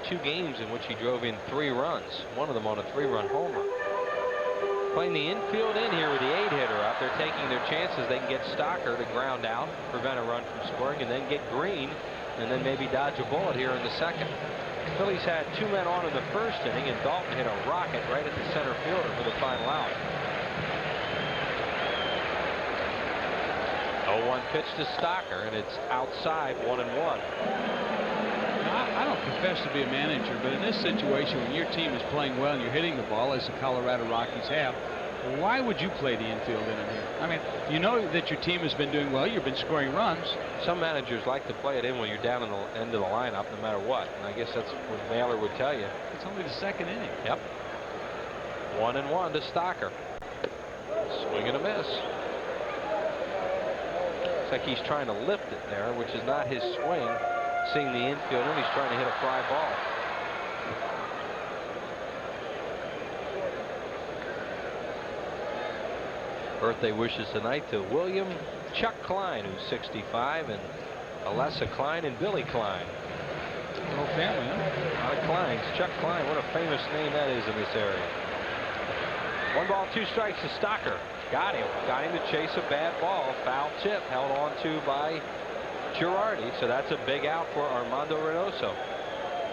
Speaker 1: 2 games in which he drove in 3 runs, one of them on a 3-run homer. Playing the infield in here with the 8-hitter up. They're taking their chances. They can get Stocker to ground out, prevent a run from scoring, and then get Green, and then maybe dodge a bullet here in the 2nd. Phillies had 2 men on in the first inning, and Dalton hit a rocket right at the center fielder for the final out. 0-1 pitch to Stocker, and it's outside 1-1.
Speaker 2: I don't profess to be a manager, but in this situation, when your team is playing well and you're hitting the ball, as the Colorado Rockies have, why would you play the infield in here? I mean, you know that your team has been doing well. You've been scoring runs.
Speaker 1: Some managers like to play it in when you're down in the end of the lineup, no matter what. And I guess that's what Mailer would tell you.
Speaker 2: It's only the second inning.
Speaker 1: Yep. 1-1 to Stocker. Swing and a miss. Looks like he's trying to lift it there, which is not his swing. Seeing the infield, and he's trying to hit a fly ball. Birthday wishes tonight to William Chuck Klein, who's 65, and Alessa Klein and Billy Klein.
Speaker 2: The whole family, huh?
Speaker 1: A lot of Kleins. Chuck Klein, what a famous name that is in this area. 1 ball, 2 strikes to Stocker. Got him. Got him to chase a bad ball. Foul tip held on to by Girardi, so that's a big out for Armando Reynoso.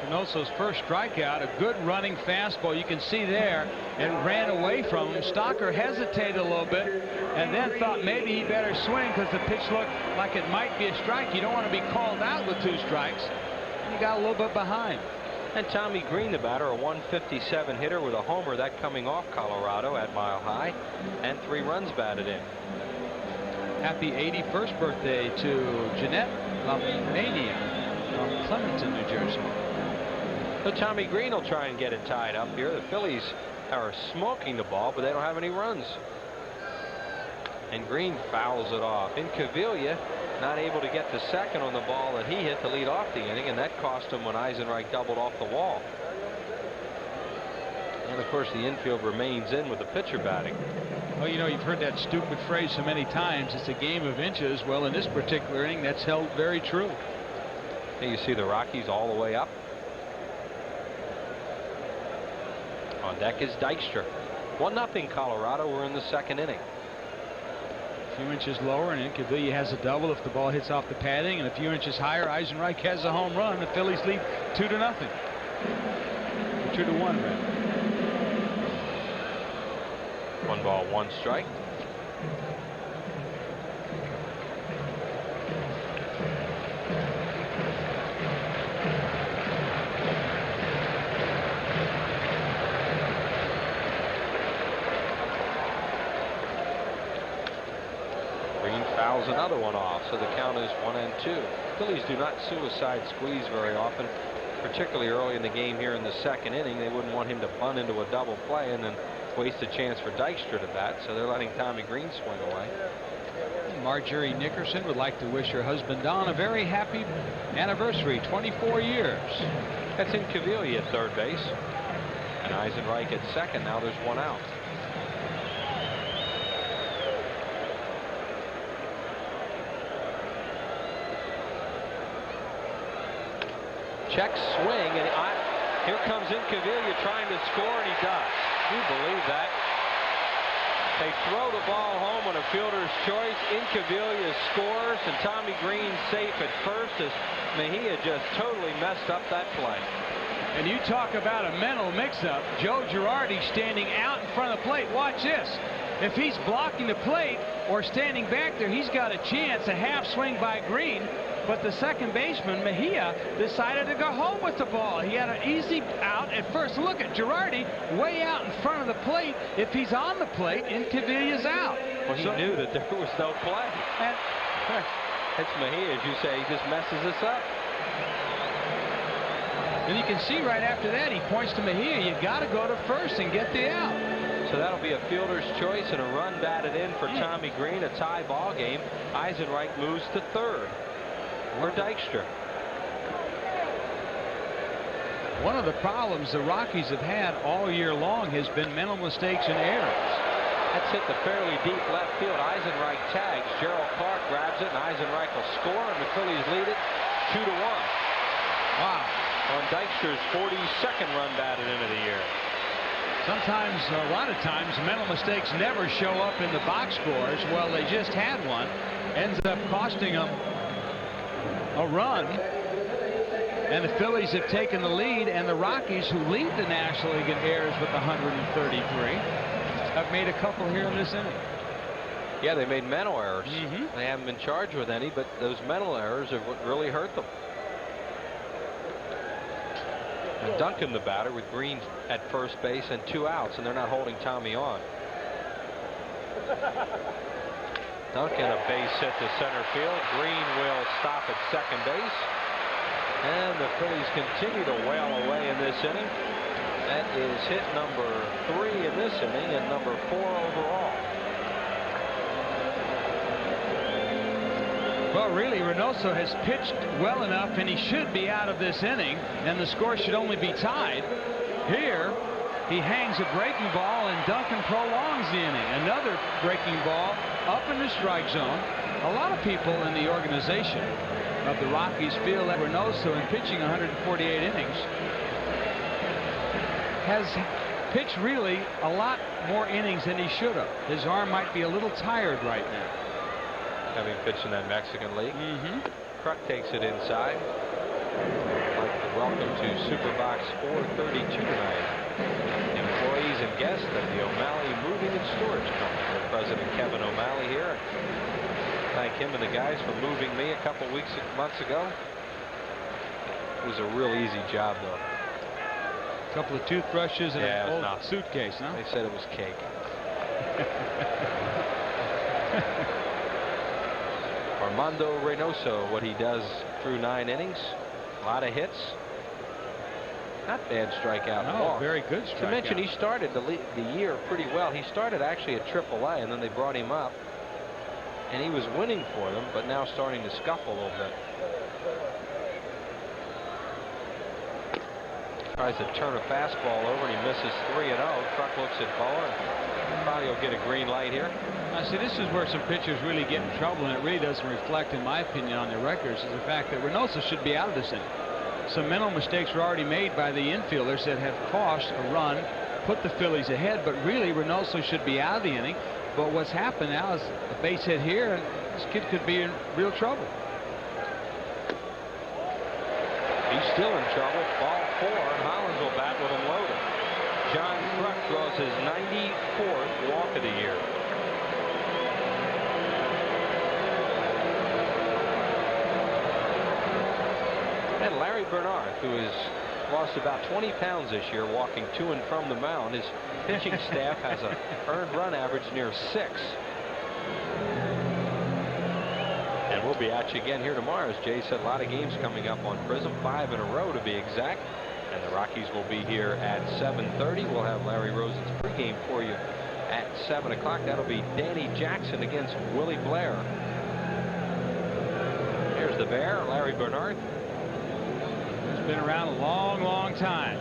Speaker 2: Reynoso's first strikeout, a good running fastball. You can see there, and ran away from him. Stocker hesitated a little bit and then thought maybe he better swing because the pitch looked like it might be a strike. You don't want to be called out with 2 strikes. And he got a little bit behind.
Speaker 1: And Tommy Green, the batter, a 157 hitter with a homer, that coming off Colorado at Mile High, and 3 runs batted in.
Speaker 2: Happy 81st birthday to Jeanette Mania from Clementon, New Jersey.
Speaker 1: So Tommy Green will try and get it tied up here. The Phillies are smoking the ball, but they don't have any runs. And Green fouls it off. Incaviglia not able to get the second on the ball that he hit to lead off the inning, and that cost him when Eisenreich doubled off the wall. And of course the infield remains in with the pitcher batting.
Speaker 2: Well, you know, you've heard that stupid phrase so many times, it's a game of inches. Well, in this particular inning, that's held very true.
Speaker 1: And you see the Rockies all the way up. On deck is Dykstra. 1-0 Colorado. We're in the second inning.
Speaker 2: A few inches lower, and Incaviglia has a double if the ball hits off the padding, and a few inches higher, Eisenreich has a home run. The Phillies lead 2-0. 2-1, rather.
Speaker 1: 1 ball, 1 strike. Green fouls another one off, so the count is 1-2. Phillies do not suicide squeeze very often, particularly early in the game here in the second inning. They wouldn't want him to bunt into a double play and then waste a chance for Dykstra to bat, so they're letting Tommy Green swing away.
Speaker 2: Marjorie Nickerson would like to wish her husband Don a very happy anniversary, 24 years.
Speaker 1: That's Incaviglia at third base, and Eisenreich at second. Now there's 1 out. Check swing, and here comes Incaviglia trying to score, and he does. Can you believe that? They throw the ball home on a fielder's choice. Incaviglia scores, and Tommy Green safe at first as Mejia just totally messed up that play.
Speaker 2: And you talk about a mental mix-up. Joe Girardi standing out in front of the plate. Watch this. If he's blocking the plate or standing back there, he's got a chance, a half swing by Green. But the second baseman, Mejia, decided to go home with the ball. He had an easy out at first. Look at Girardi way out in front of the plate. If he's on the plate, Incaviglia's out.
Speaker 1: Well, he knew that there was no play.
Speaker 2: And
Speaker 1: it's Mejia, as you say, he just messes us up.
Speaker 2: And you can see right after that, he points to Mejia. You got to go to first and get the out.
Speaker 1: So that'll be a fielder's choice and a run batted in for Tommy Green. A tie ball game. Eisenreich moves to third. Or Dykstra.
Speaker 2: One of the problems the Rockies have had all year long has been mental mistakes and errors.
Speaker 1: That's hit the fairly deep left field. Eisenreich tags. Gerald Clark grabs it, and Eisenreich will score, and the Phillies lead it 2-1.
Speaker 2: Wow.
Speaker 1: On Dykstra's 42nd run batted into the year.
Speaker 2: Sometimes, a lot of times, mental mistakes never show up in the box scores. Well, they just had one. Ends up costing them a run. And the Phillies have taken the lead, and the Rockies, who lead the National League in errors with 133, have made a couple here in this inning.
Speaker 1: Yeah, they made mental errors. They haven't been charged with any, but those mental errors are what really hurt them. And Duncan, the batter, with Green at first base and 2 outs, and they're not holding Tommy on. Duncan, a base hit to center field. Green will stop at second base. And the Phillies continue to wail away in this inning. That is hit number 3 in this inning and number 4 overall.
Speaker 2: Well, really, Reynoso has pitched well enough, and he should be out of this inning, and the score should only be tied. Here, he hangs a breaking ball, and Duncan prolongs the inning. Another breaking ball up in the strike zone. A lot of people in the organization of the Rockies feel that Reynoso, in pitching 148 innings, has pitched really a lot more innings than he should have. His arm might be a little tired right now.
Speaker 1: Having pitched in that Mexican League. Kruk takes it inside. Welcome to Superbox 432 tonight. Employees and guests of the O'Malley Moving and Storage Company. President Kevin O'Malley here. Thank him and the guys for moving me a couple months ago. It was a real easy job, though.
Speaker 2: A couple of toothbrushes and an old suitcase, huh?
Speaker 1: They said it was cake. Armando Reynoso, what he does through 9 innings. A lot of hits. Not bad strikeout.
Speaker 2: No, very good strikeout.
Speaker 1: To mention, he started the year pretty well. He started actually at AAA, and then they brought him up. And he was winning for them, but now starting to scuffle a little bit. Tries to turn a fastball over, and he misses 3-0. Kruk looks at Boa, and probably will get a green light here.
Speaker 2: Now, see, this is where some pitchers really get in trouble, and it really doesn't reflect, in my opinion, on their records, is the fact that Reynoso should be out of this inning. Some mental mistakes were already made by the infielders that have cost a run, put the Phillies ahead, but really Reynoso should be out of the inning. But what's happened now is a base hit here, and this kid could be in real trouble.
Speaker 1: He's still in trouble. Ball 4, and Hollins will bat with him loaded. John Kruk draws his 94th walk of the year. And Larry Bernard, who has lost about 20 pounds this year walking to and from the mound. His pitching staff has an earned run average near 6. And we'll be at you again here tomorrow. As Jay said, a lot of games coming up on Prism, 5 in a row to be exact. And the Rockies will be here at 7:30. We'll have Larry Rosen's pregame for you at 7 o'clock. That'll be Danny Jackson against Willie Blair. Here's the Bear, Larry Bernard.
Speaker 2: He's been around a long, long time.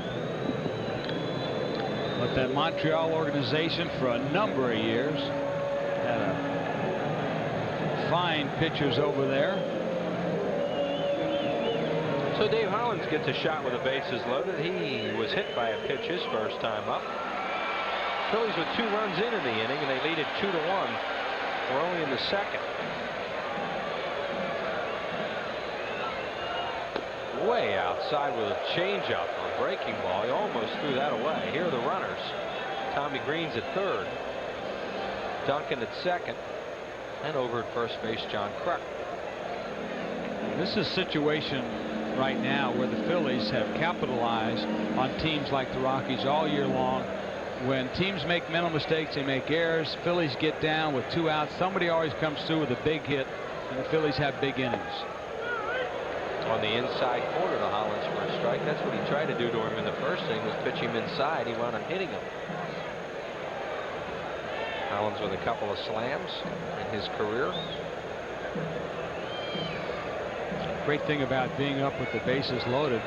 Speaker 2: With that Montreal organization for a number of years. Had fine pitchers over there.
Speaker 1: So Dave Hollins gets a shot with the bases loaded. He was hit by a pitch his first time up. Phillies with 2 runs in the inning, and they lead it 2-1. We're only in the second. Way outside with a changeup or a breaking ball. He almost threw that away. Here are the runners. Tommy Green's at third. Duncan at second. And over at first base, John Kruk.
Speaker 2: This is a situation right now where the Phillies have capitalized on teams like the Rockies all year long. When teams make mental mistakes, they make errors. Phillies get down with 2 outs. Somebody always comes through with a big hit, and the Phillies have big innings.
Speaker 1: On the inside corner to Hollins for a strike. That's what he tried to do to him in the first inning, was pitch him inside. He wound up hitting him. Hollins with a couple of slams in his career.
Speaker 2: Great thing about being up with the bases loaded,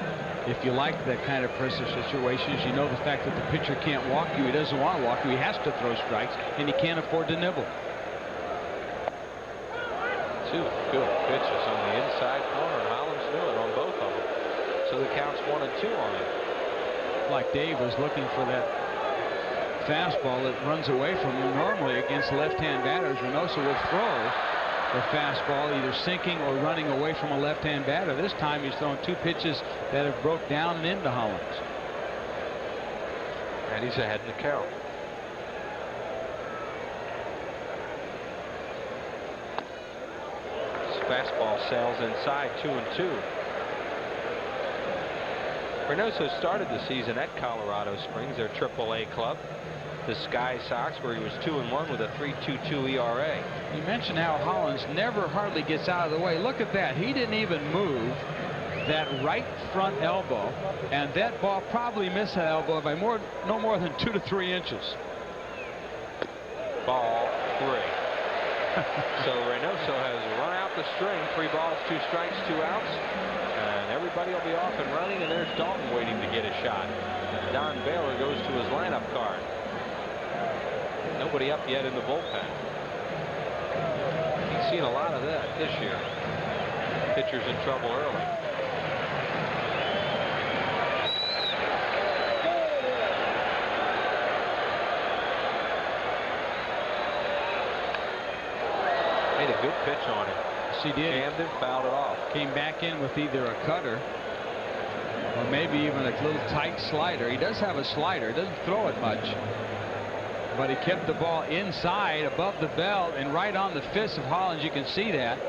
Speaker 2: if you like that kind of pressure situations, you know the fact that the pitcher can't walk you. He doesn't want to walk you. He has to throw strikes, and he can't afford to nibble.
Speaker 1: 2 good pitches on the inside corner, and Hollins knew it on both of them. So the count's 1-2 on him.
Speaker 2: Like Dave was looking for that fastball that runs away from him. Normally against left-hand batters, Reynoso will throw the fastball, either sinking or running away from a left-hand batter. This time he's thrown 2 pitches that have broke down and into Hollins.
Speaker 1: And he's ahead in the count. His fastball sails inside, 2-2. Reynoso started the season at Colorado Springs, their AAA club, the Sky Sox, where he was 2-1 with a 3.22 ERA.
Speaker 2: You mentioned how Hollins never hardly gets out of the way. Look at that. He didn't even move that right front elbow, and that ball probably missed that elbow by no more than 2 to 3 inches.
Speaker 1: Ball 3. So Reynoso has run out the string. 3 balls, 2 strikes, 2 outs. And everybody will be off and running, and there's Dalton waiting to get a shot. Don Baylor goes to his lineup card. Nobody up yet in the bullpen. He's seen a lot of that this year. Pitchers in trouble early. Made a good pitch on him.
Speaker 2: Yes, he did.
Speaker 1: Jammed him, fouled it off.
Speaker 2: Came back in with either a cutter or maybe even a little tight slider. He does have a slider. Doesn't throw it much. But he kept the ball inside above the belt and right on the fist of Hollins. You can see that.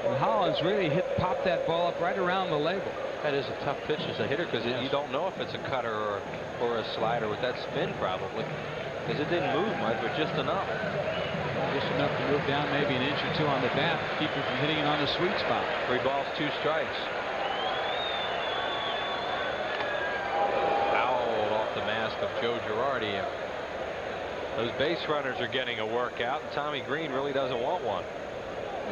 Speaker 2: And Hollins really popped that ball up right around the label.
Speaker 1: That is a tough pitch as a hitter because you don't know if it's a cutter or a slider with that spin probably, because it didn't move much, but just enough.
Speaker 2: Just enough to move down maybe an inch or 2 on the bat to keep you from hitting it on the sweet spot.
Speaker 1: 3 balls, 2 strikes. Fouled off the mask of Joe Girardi. Those base runners are getting a workout, and Tommy Green really doesn't want one.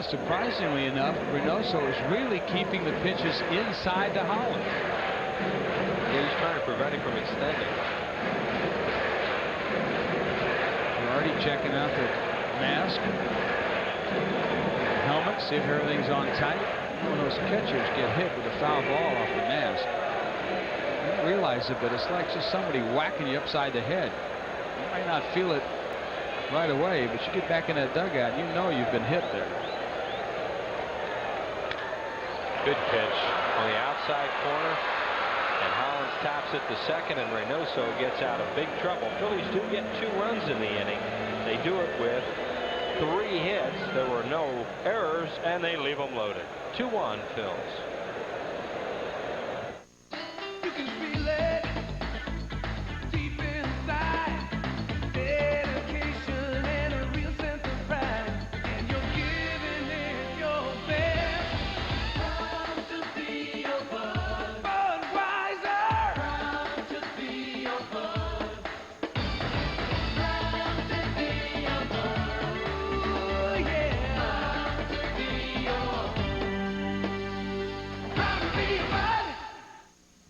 Speaker 2: Surprisingly enough, Reynoso is really keeping the pitches inside to Hollins.
Speaker 1: Yeah, he's trying to prevent him from extending.
Speaker 2: Girardi checking out the mask, helmet, see if everything's on tight. When those catchers get hit with a foul ball off the mask, you don't realize it, but it's like just somebody whacking you upside the head. You might not feel it right away, but you get back in that dugout, you know you've been hit there.
Speaker 1: Good pitch on the outside corner, and Hollins taps it to second, and Reynoso gets out of big trouble. Phillies do get 2 runs in the inning. They do it with 3 hits. There were no errors, and they leave them loaded. 2-1 Phils.
Speaker 14: You can feel it deep inside. Dedication and a real sense of pride, and you're giving it your best. Proud to be your bud. Budweiser. Proud to be your bud. Proud to be your bud. Ooh, yeah. Proud to be your bud. Proud to be your bud.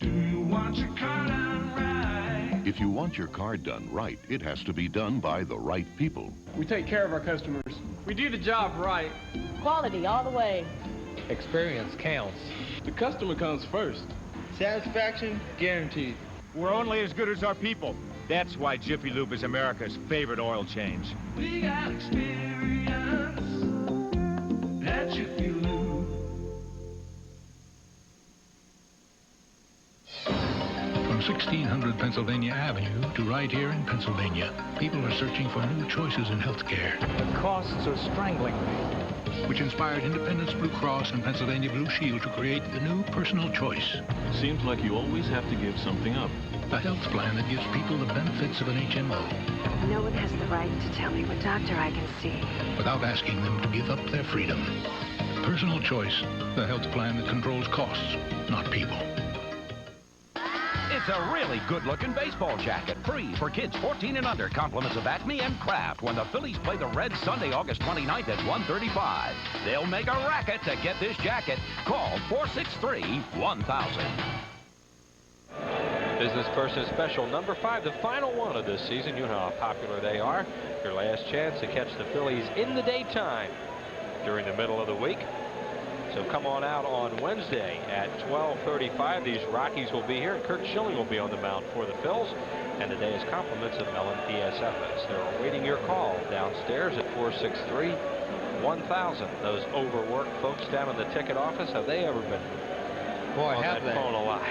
Speaker 14: Do you want your car done right?
Speaker 4: If you want your car done right, it has to be done by the right people.
Speaker 15: We take care of our customers. We do the job right.
Speaker 16: Quality all the way.
Speaker 15: Experience counts. The customer comes first.
Speaker 17: Satisfaction guaranteed.
Speaker 18: We're only as good as our people. That's why Jiffy Lube is America's favorite oil change.
Speaker 14: We got experience at Jiffy Lube.
Speaker 19: From 1600 Pennsylvania Avenue to right here in Pennsylvania, people are searching for new choices in healthcare.
Speaker 15: The costs are strangling me.
Speaker 19: Which inspired Independence Blue Cross and Pennsylvania Blue Shield to create the new personal choice.
Speaker 20: Seems like you always have to give something up.
Speaker 19: A health plan that gives people the benefits of an HMO.
Speaker 21: No one has the right to tell me what doctor I can see.
Speaker 19: Without asking them to give up their freedom. Personal choice, the health plan that controls costs, not people.
Speaker 8: It's a really good-looking baseball jacket, free for kids 14 and under. Compliments of Acme and Kraft when the Phillies play the Reds Sunday, August 29th at 1:35. They'll make a racket to get this jacket. Call 463-1000.
Speaker 1: Business Person Special number 5, the final one of this season. You know how popular they are. Your last chance to catch the Phillies in the daytime during the middle of the week. So come on out on Wednesday at 12:35. These Rockies will be here, and Kurt Schilling will be on the mound for the Phils. And today is compliments of Mellon PSFS. They're awaiting your call downstairs at 463-1000. Those overworked folks down in the ticket office, have they ever been on that phone a lot?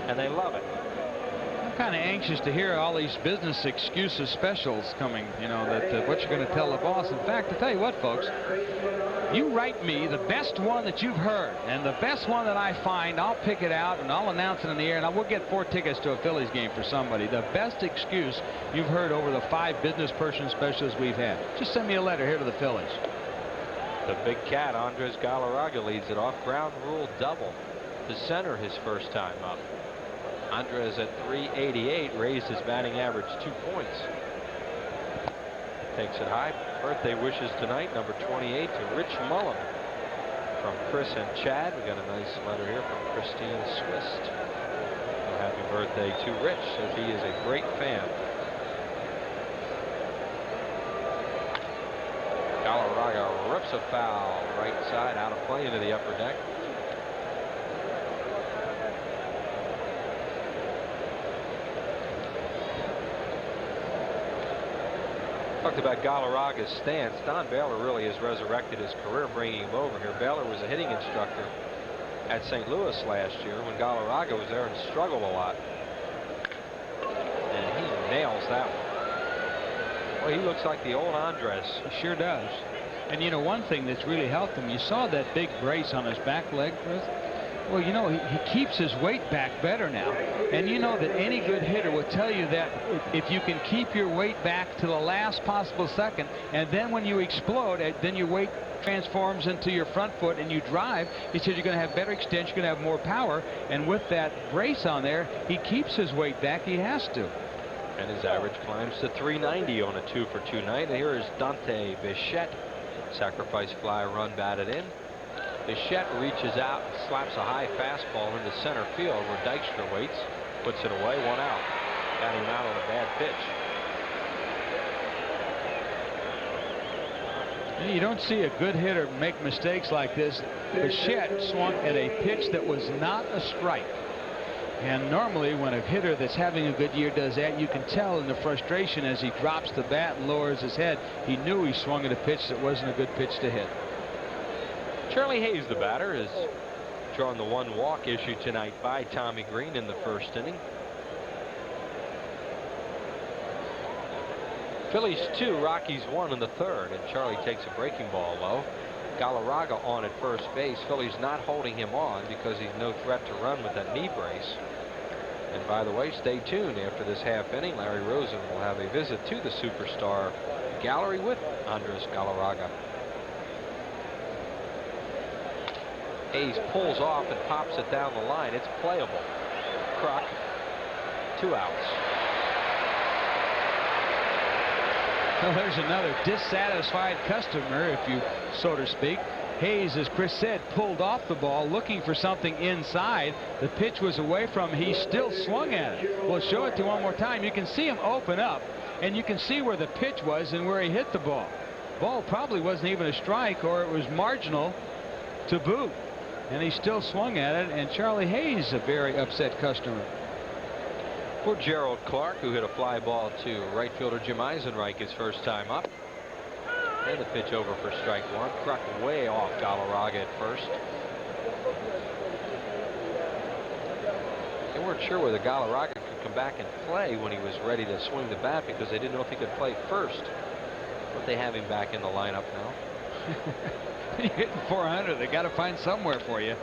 Speaker 1: And they love it.
Speaker 2: I'm kind of anxious to hear all these business excuses specials coming, you know, that what you're going to tell the boss. In fact, to tell you what, folks, you write me the best one that you've heard, and the best one that I find, I'll pick it out and I'll announce it in the air, and I will get 4 tickets to a Phillies game for somebody. The best excuse you've heard over the 5 business person specials we've had. Just send me a letter here to the Phillies.
Speaker 1: The big cat, Andres Galarraga, leads it off. Ground rule double to center his first time up. Andres at .388 raised his batting average 2 points. Takes it high. Birthday wishes tonight, number 28 to Rich Mullen from Chris and Chad. We got a nice letter here from Christine Swist. So happy birthday to Rich, says he is a great fan. Galarraga rips a foul right side out of play into the upper deck. Talked about Galarraga's stance. Don Baylor really has resurrected his career, bringing him over here. Baylor was a hitting instructor at St. Louis last year when Galarraga was there and struggled a lot. And he nails that one. Well, he looks like the old Andres.
Speaker 2: He sure does. And you know, one thing that's really helped him, you saw that big brace on his back leg, Chris? Well, you know, he keeps his weight back better now. And you know that any good hitter will tell you that if you can keep your weight back to the last possible second, and then when you explode, then your weight transforms into your front foot and you drive, he said you're going to have better extension, you're going to have more power. And with that brace on there, he keeps his weight back. He has to.
Speaker 1: And his average climbs to .390 on a 2-for-2 night. And here is Dante Bichette. Sacrifice fly run batted in. Bichette reaches out and slaps a high fastball into center field where Dykstra waits, puts it away, 1 out. Got him out on a bad
Speaker 2: pitch. You don't see a good hitter make mistakes like this. Bichette swung at a pitch that was not a strike. And normally when a hitter that's having a good year does that, you can tell in the frustration as he drops the bat and lowers his head. He knew he swung at a pitch that wasn't a good pitch to hit.
Speaker 1: Charlie Hayes, the batter, is drawing the 1 walk issued tonight by Tommy Green in the first inning. Phillies 2, Rockies 1 in the third, and Charlie takes a breaking ball low. Galarraga on at first base. Phillies not holding him on because he's no threat to run with that knee brace. And by the way, stay tuned. After this half inning, Larry Rosen will have a visit to the Superstar Gallery with Andres Galarraga. Hayes pulls off and pops it down the line. It's playable. Kruk, 2 outs.
Speaker 2: Well, there's another dissatisfied customer, if you so to speak. Hayes, as Chris said, pulled off the ball looking for something inside. The pitch was away from him. He still swung at it. We'll show it to you one more time. You can see him open up, and you can see where the pitch was and where he hit the ball. Ball probably wasn't even a strike, or it was marginal to boot. And he still swung at it, and Charlie Hayes, a very upset customer.
Speaker 1: For Gerald Clark, who hit a fly ball to right fielder Jim Eisenreich his first time up. And the pitch over for strike 1. Kruk way off Galarraga at first. They weren't sure whether Galarraga could come back and play when he was ready to swing the bat because they didn't know if he could play first. But they have him back in the lineup now.
Speaker 2: You're hitting 400. They got to find somewhere for you.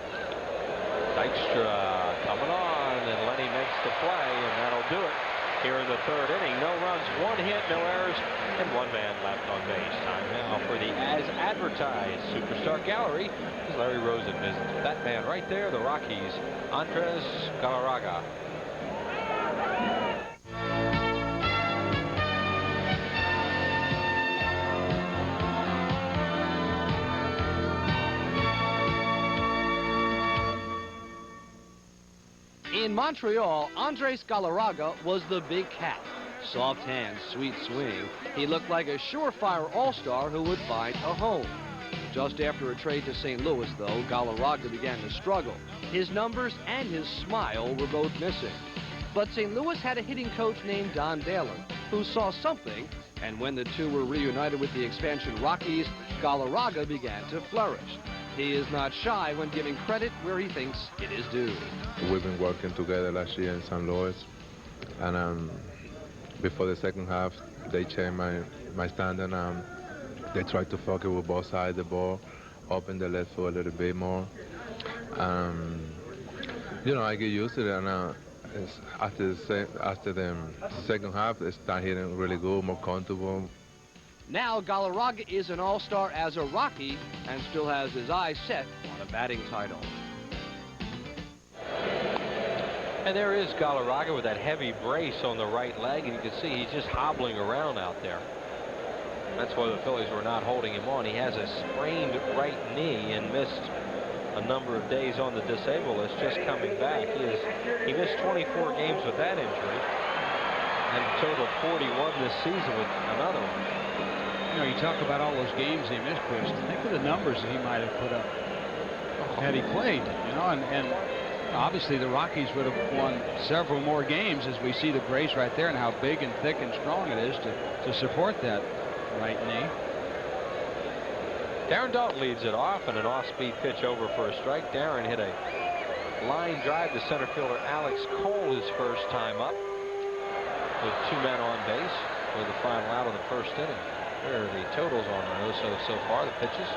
Speaker 1: Dykstra coming on, and Lenny makes the play, and that'll do it here in the third inning. No runs, 1 hit, no errors, and 1 man left on base. Time now for the as advertised Superstar Gallery as Larry Rosen visits that man right there, the Rockies, Andres Galarraga.
Speaker 3: In Montreal, Andres Galarraga was the big cat. Soft hands, sweet swing. He looked like a surefire all-star who would find a home. Just after a trade to St. Louis, though, Galarraga began to struggle. His numbers and his smile were both missing. But St. Louis had a hitting coach named Don Dalen, who saw something, and when the two were reunited with the expansion Rockies, Galarraga began to flourish. He is not shy when giving credit where he thinks it is due.
Speaker 6: We've been working together last year in St. Louis, and before the second half, they changed my stand, and they tried to focus with both sides of the ball, open the left foot a little bit more. You know, I get used to it, and after the second half, they start hitting really good, more comfortable.
Speaker 3: Now Galarraga is an all-star as a Rocky and still has his eyes set on a batting title.
Speaker 1: And there is Galarraga with that heavy brace on the right leg, and you can see he's just hobbling around out there. That's why the Phillies were not holding him on. He has a sprained right knee and missed a number of days on the disabled list, just coming back. He missed 24 games with that injury and total 41 this season with another one.
Speaker 2: You know, you talk about all those games he missed, Chris. Think of the numbers that he might have put up had he played, you know, and obviously the Rockies would have won several more games, as we see the brace right there and how big and thick and strong it is to support that right knee.
Speaker 1: Darren Dalton leads it off, and an off-speed pitch over for a strike. Darren hit a line drive to center fielder Alex Cole his first time up, with 2 men on base for the final out of the first inning. There are the totals on those so far, the pitches.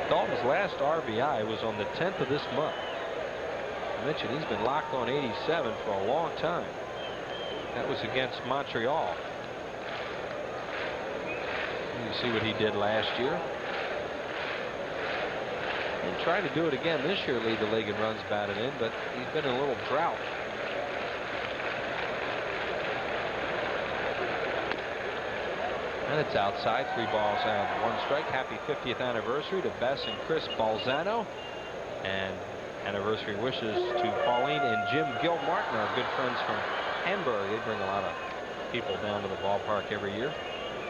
Speaker 1: Dalton's last RBI was on the 10th of this month. I mentioned he's been locked on 87 for a long time. That was against Montreal. You see what he did last year. And trying to do it again this year, lead the league in runs batted in, but he's been in a little drought. And it's outside, 3 balls and 1 strike. Happy 50th anniversary to Bess and Chris Balzano. And anniversary wishes to Pauline and Jim Gilmartin, our good friends from Hamburg. They bring a lot of people down to the ballpark every year.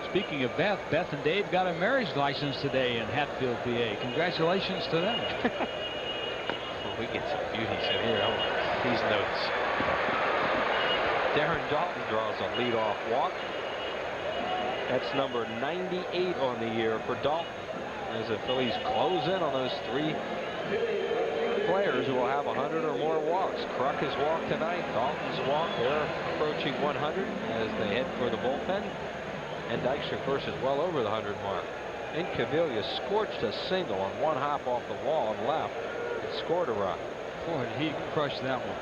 Speaker 2: Speaking of Beth, Beth and Dave got a marriage license today in Hatfield, PA. Congratulations to them.
Speaker 1: Well, we get some beauties in here. I want these notes. Darren Dalton draws a leadoff walk. That's number 98 on the year for Dalton, as the Phillies close in on those 3 players who will have 100 or more walks. Kruk has walked tonight. Dalton's walked. They're approaching 100 as they head for the bullpen. And Dykstra, of course, is well over the 100 mark. Incaviglia scorched a single on 1 hop off the wall and left and scored a run.
Speaker 2: Boy, he crushed that one.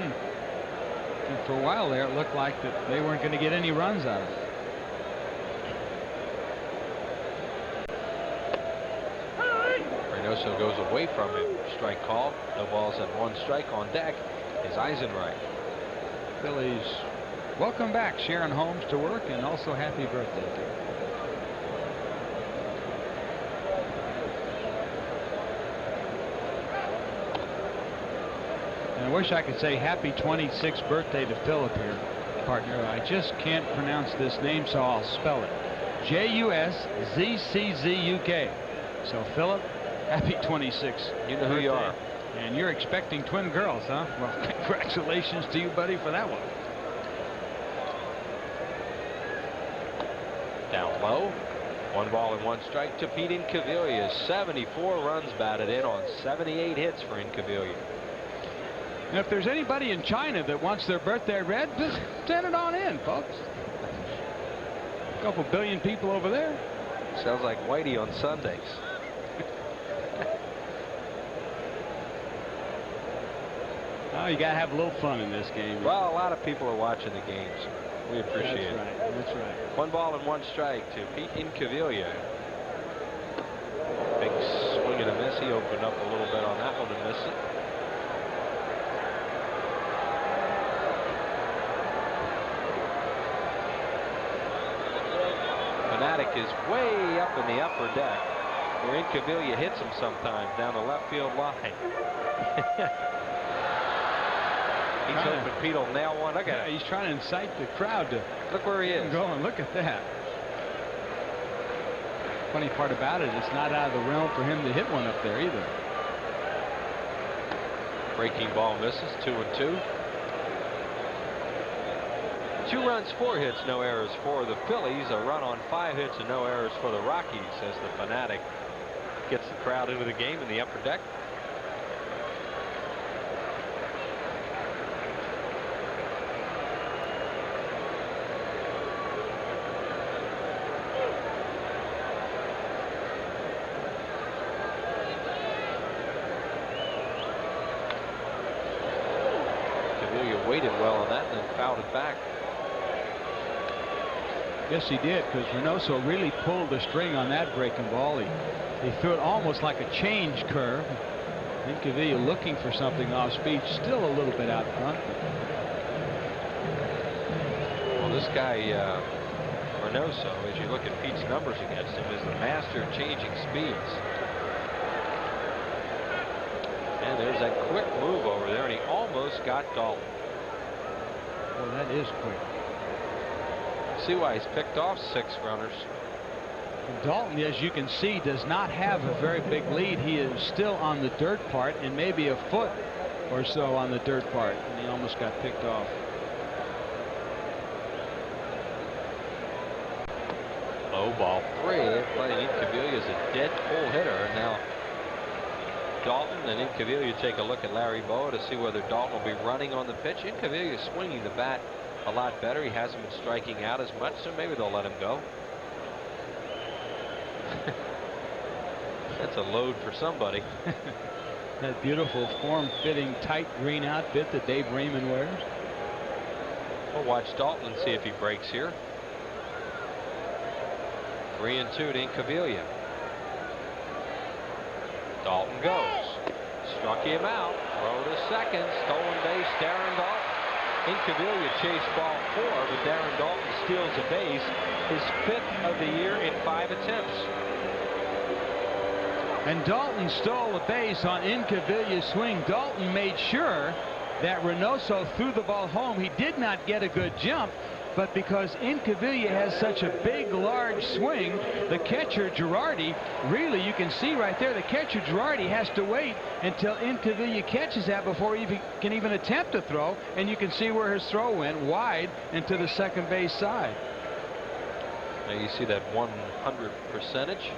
Speaker 2: And for a while there, it looked like that they weren't going to get any runs out of it.
Speaker 1: Reynoso goes away from him. Strike called. No balls and 1 strike. On deck is Eisenreich.
Speaker 2: Phillies welcome back Sharon Holmes to work, and also happy birthday to her. And I wish I could say happy 26th birthday to Philip here, partner. I just can't pronounce this name, so I'll spell it. J-U-S-Z-C-Z-U-K. So Philip, happy 26th.
Speaker 1: You know who you are.
Speaker 2: And you're expecting twin girls, huh? Well, congratulations to you, buddy, for that one.
Speaker 1: Down low. 1 ball and 1 strike to Pete Incaviglia. 74 runs batted in on 78 hits for Incaviglia.
Speaker 2: And if there's anybody in China that wants their birthday read, just send it on in, folks. A couple billion people over there.
Speaker 1: Sounds like Whitey on Sundays.
Speaker 2: Oh, you gotta have a little fun in this game.
Speaker 1: Well, a lot of people are watching the games. We appreciate it.
Speaker 2: That's right. That's right.
Speaker 1: 1 ball and 1 strike to Pete Incaviglia. Big swing and a miss. He opened up a little bit on that one and missed it. Fanatic is way up in the upper deck, where Incaviglia hits him sometimes down the left field line. He's hoping Pete will nail one. Look at it.
Speaker 2: He's trying to incite the crowd to
Speaker 1: look where he is.
Speaker 2: Go and look at that. Funny part about it, it's not out of the realm for him to hit one up there either.
Speaker 1: Breaking ball misses. 2-2. 2 runs, 4 hits, no errors for the Phillies. A run on 5 hits and no errors for the Rockies as the Fanatic gets the crowd into the game in the upper deck. Cavilla waited well on that and then fouled it back.
Speaker 2: Yes, he did, because Reynoso really pulled the string on that breaking ball. He threw it almost like a change curve. Cavilla looking for something off speed, still a little bit out front.
Speaker 1: Well, this guy, Reynoso, as you look at Pete's numbers against him, is the master of changing speeds. And there's that quick move over there, and he almost got Dalton.
Speaker 2: Well, that is quick.
Speaker 1: See why he's picked off 6 runners.
Speaker 2: Dalton, as you can see, does not have a very big lead. He is still on the dirt part and maybe a foot or so on the dirt part, and he almost got picked off.
Speaker 1: Low ball 3. Everybody in Cavilla is a dead pull hitter. Now Dalton and Incaviglia take a look at Larry Boa to see whether Dalton will be running on the pitch. Incaviglia swinging the bat a lot better. He hasn't been striking out as much, so maybe they'll let him go. That's a load for somebody.
Speaker 2: That beautiful form-fitting tight green outfit that Dave Raymond wears.
Speaker 1: We'll watch Dalton and see if he breaks here. 3-2 to Incaviglia. Dalton goes. Struck him out. Throw to second. Stolen base. Darren Dalton. Incaviglia chased ball 4, but Darren Dalton steals a base. His 5th of the year in 5 attempts.
Speaker 2: And Dalton stole a base on Incaviglia's swing. Dalton made sure that Reynoso threw the ball home. He did not get a good jump, but because Incaviglia has such a big, large swing, the catcher, Girardi, really, you can see right there, the catcher, Girardi, has to wait until Incaviglia catches that before he can even attempt to throw, and you can see where his throw went, wide and to the second base side.
Speaker 1: Now you see that 100 percentage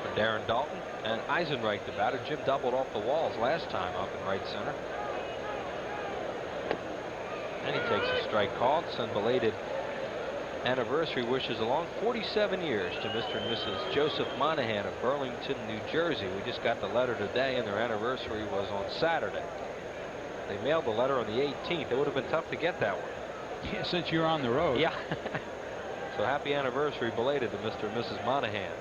Speaker 1: for Darren Dalton. And Eisenreich, the batter. Jim doubled off the walls last time up in right center. And he takes a strike call. Send belated anniversary wishes along. 47 years to Mr. and Mrs. Joseph Monahan of Burlington, New Jersey. We just got the letter today, and their anniversary was on Saturday. They mailed the letter on the 18th. It would have been tough to get that one.
Speaker 2: Yeah, since you're on the road.
Speaker 1: Yeah. So happy anniversary belated to Mr. and Mrs. Monahan.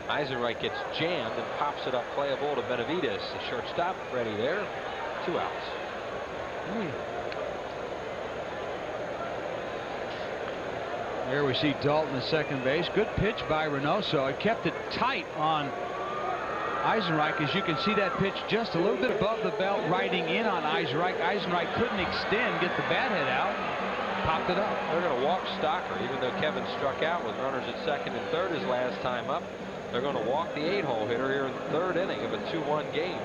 Speaker 1: Eisenreich gets jammed and pops it up playable to Benavides. The shortstop ready there. 2 outs.
Speaker 2: There we see Dalton at second base. Good pitch by Reynoso. It kept it tight on Eisenreich. As you can see, that pitch just a little bit above the belt, riding in on Eisenreich. Eisenreich couldn't extend, get the bat head out, popped it up.
Speaker 1: They're going to walk Stocker, even though Kevin struck out with runners at second and third his last time up. They're going to walk the 8-hole hitter here in the 3rd inning of a 2-1 game.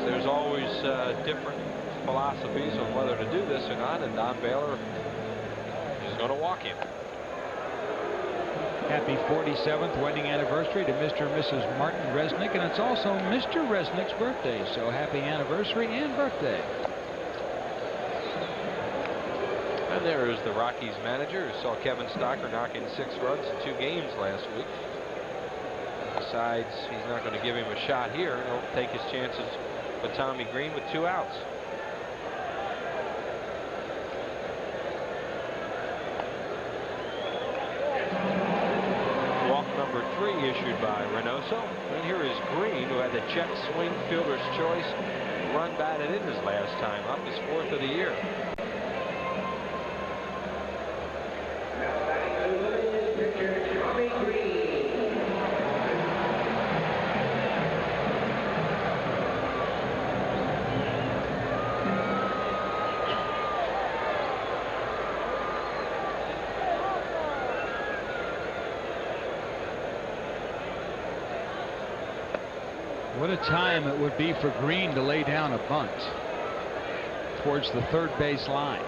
Speaker 1: There's always different philosophies on whether to do this or not, and Don Baylor is going to walk him.
Speaker 2: Happy 47th wedding anniversary to Mr. and Mrs. Martin Resnick, and it's also Mr. Resnick's birthday, so happy anniversary and birthday.
Speaker 1: And there is the Rockies manager who saw Kevin Stocker knock in 6 runs in 2 games last week. Decides he's not going to give him a shot here. He'll take his chances with Tommy Green with 2 outs. Walk number 3 issued by Reynoso. And here is Green, who had the check swing, fielder's choice, run batted in his last time up, his 4th of the year.
Speaker 2: What a time it would be for Green to lay down a bunt towards the third base line.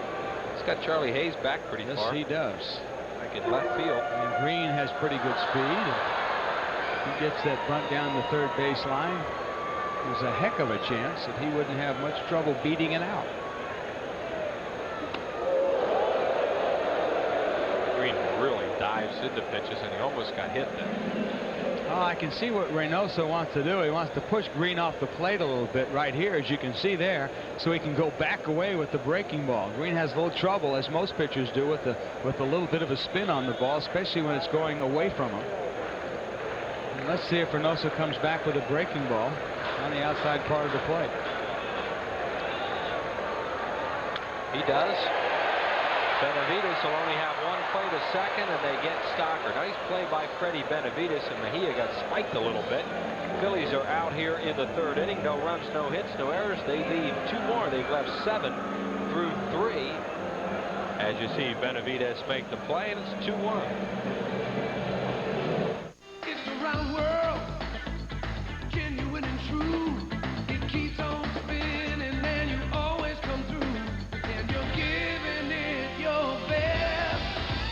Speaker 1: He's got Charlie Hayes back pretty far.
Speaker 2: Yes, he does.
Speaker 1: Back in left field.
Speaker 2: And Green has pretty good speed. He gets that bunt down the third base line. There's a heck of a chance that he wouldn't have much trouble beating it out.
Speaker 1: Green really dives into pitches, and he almost got hit then.
Speaker 2: Oh, I can see what Reynoso wants to do. He wants to push Green off the plate a little bit right here, as you can see there, so he can go back away with the breaking ball. Green has a little trouble, as most pitchers do, with a little bit of a spin on the ball, especially when it's going away from him. And let's see if Reynoso comes back with a breaking ball on the outside part of the plate.
Speaker 1: He does. Benavides will only have one play to second, and they get Stocker. Nice play by Freddie Benavides, and Mejia got spiked a little bit. Phillies are out here in the third inning. No runs, no hits, no errors. They lead 2 more. They've left 7 through 3. As you see Benavides make the play, and it's 2-1.
Speaker 14: It's the round world, genuine and true. It keeps on spinning, and you always come through. And you're giving it your best.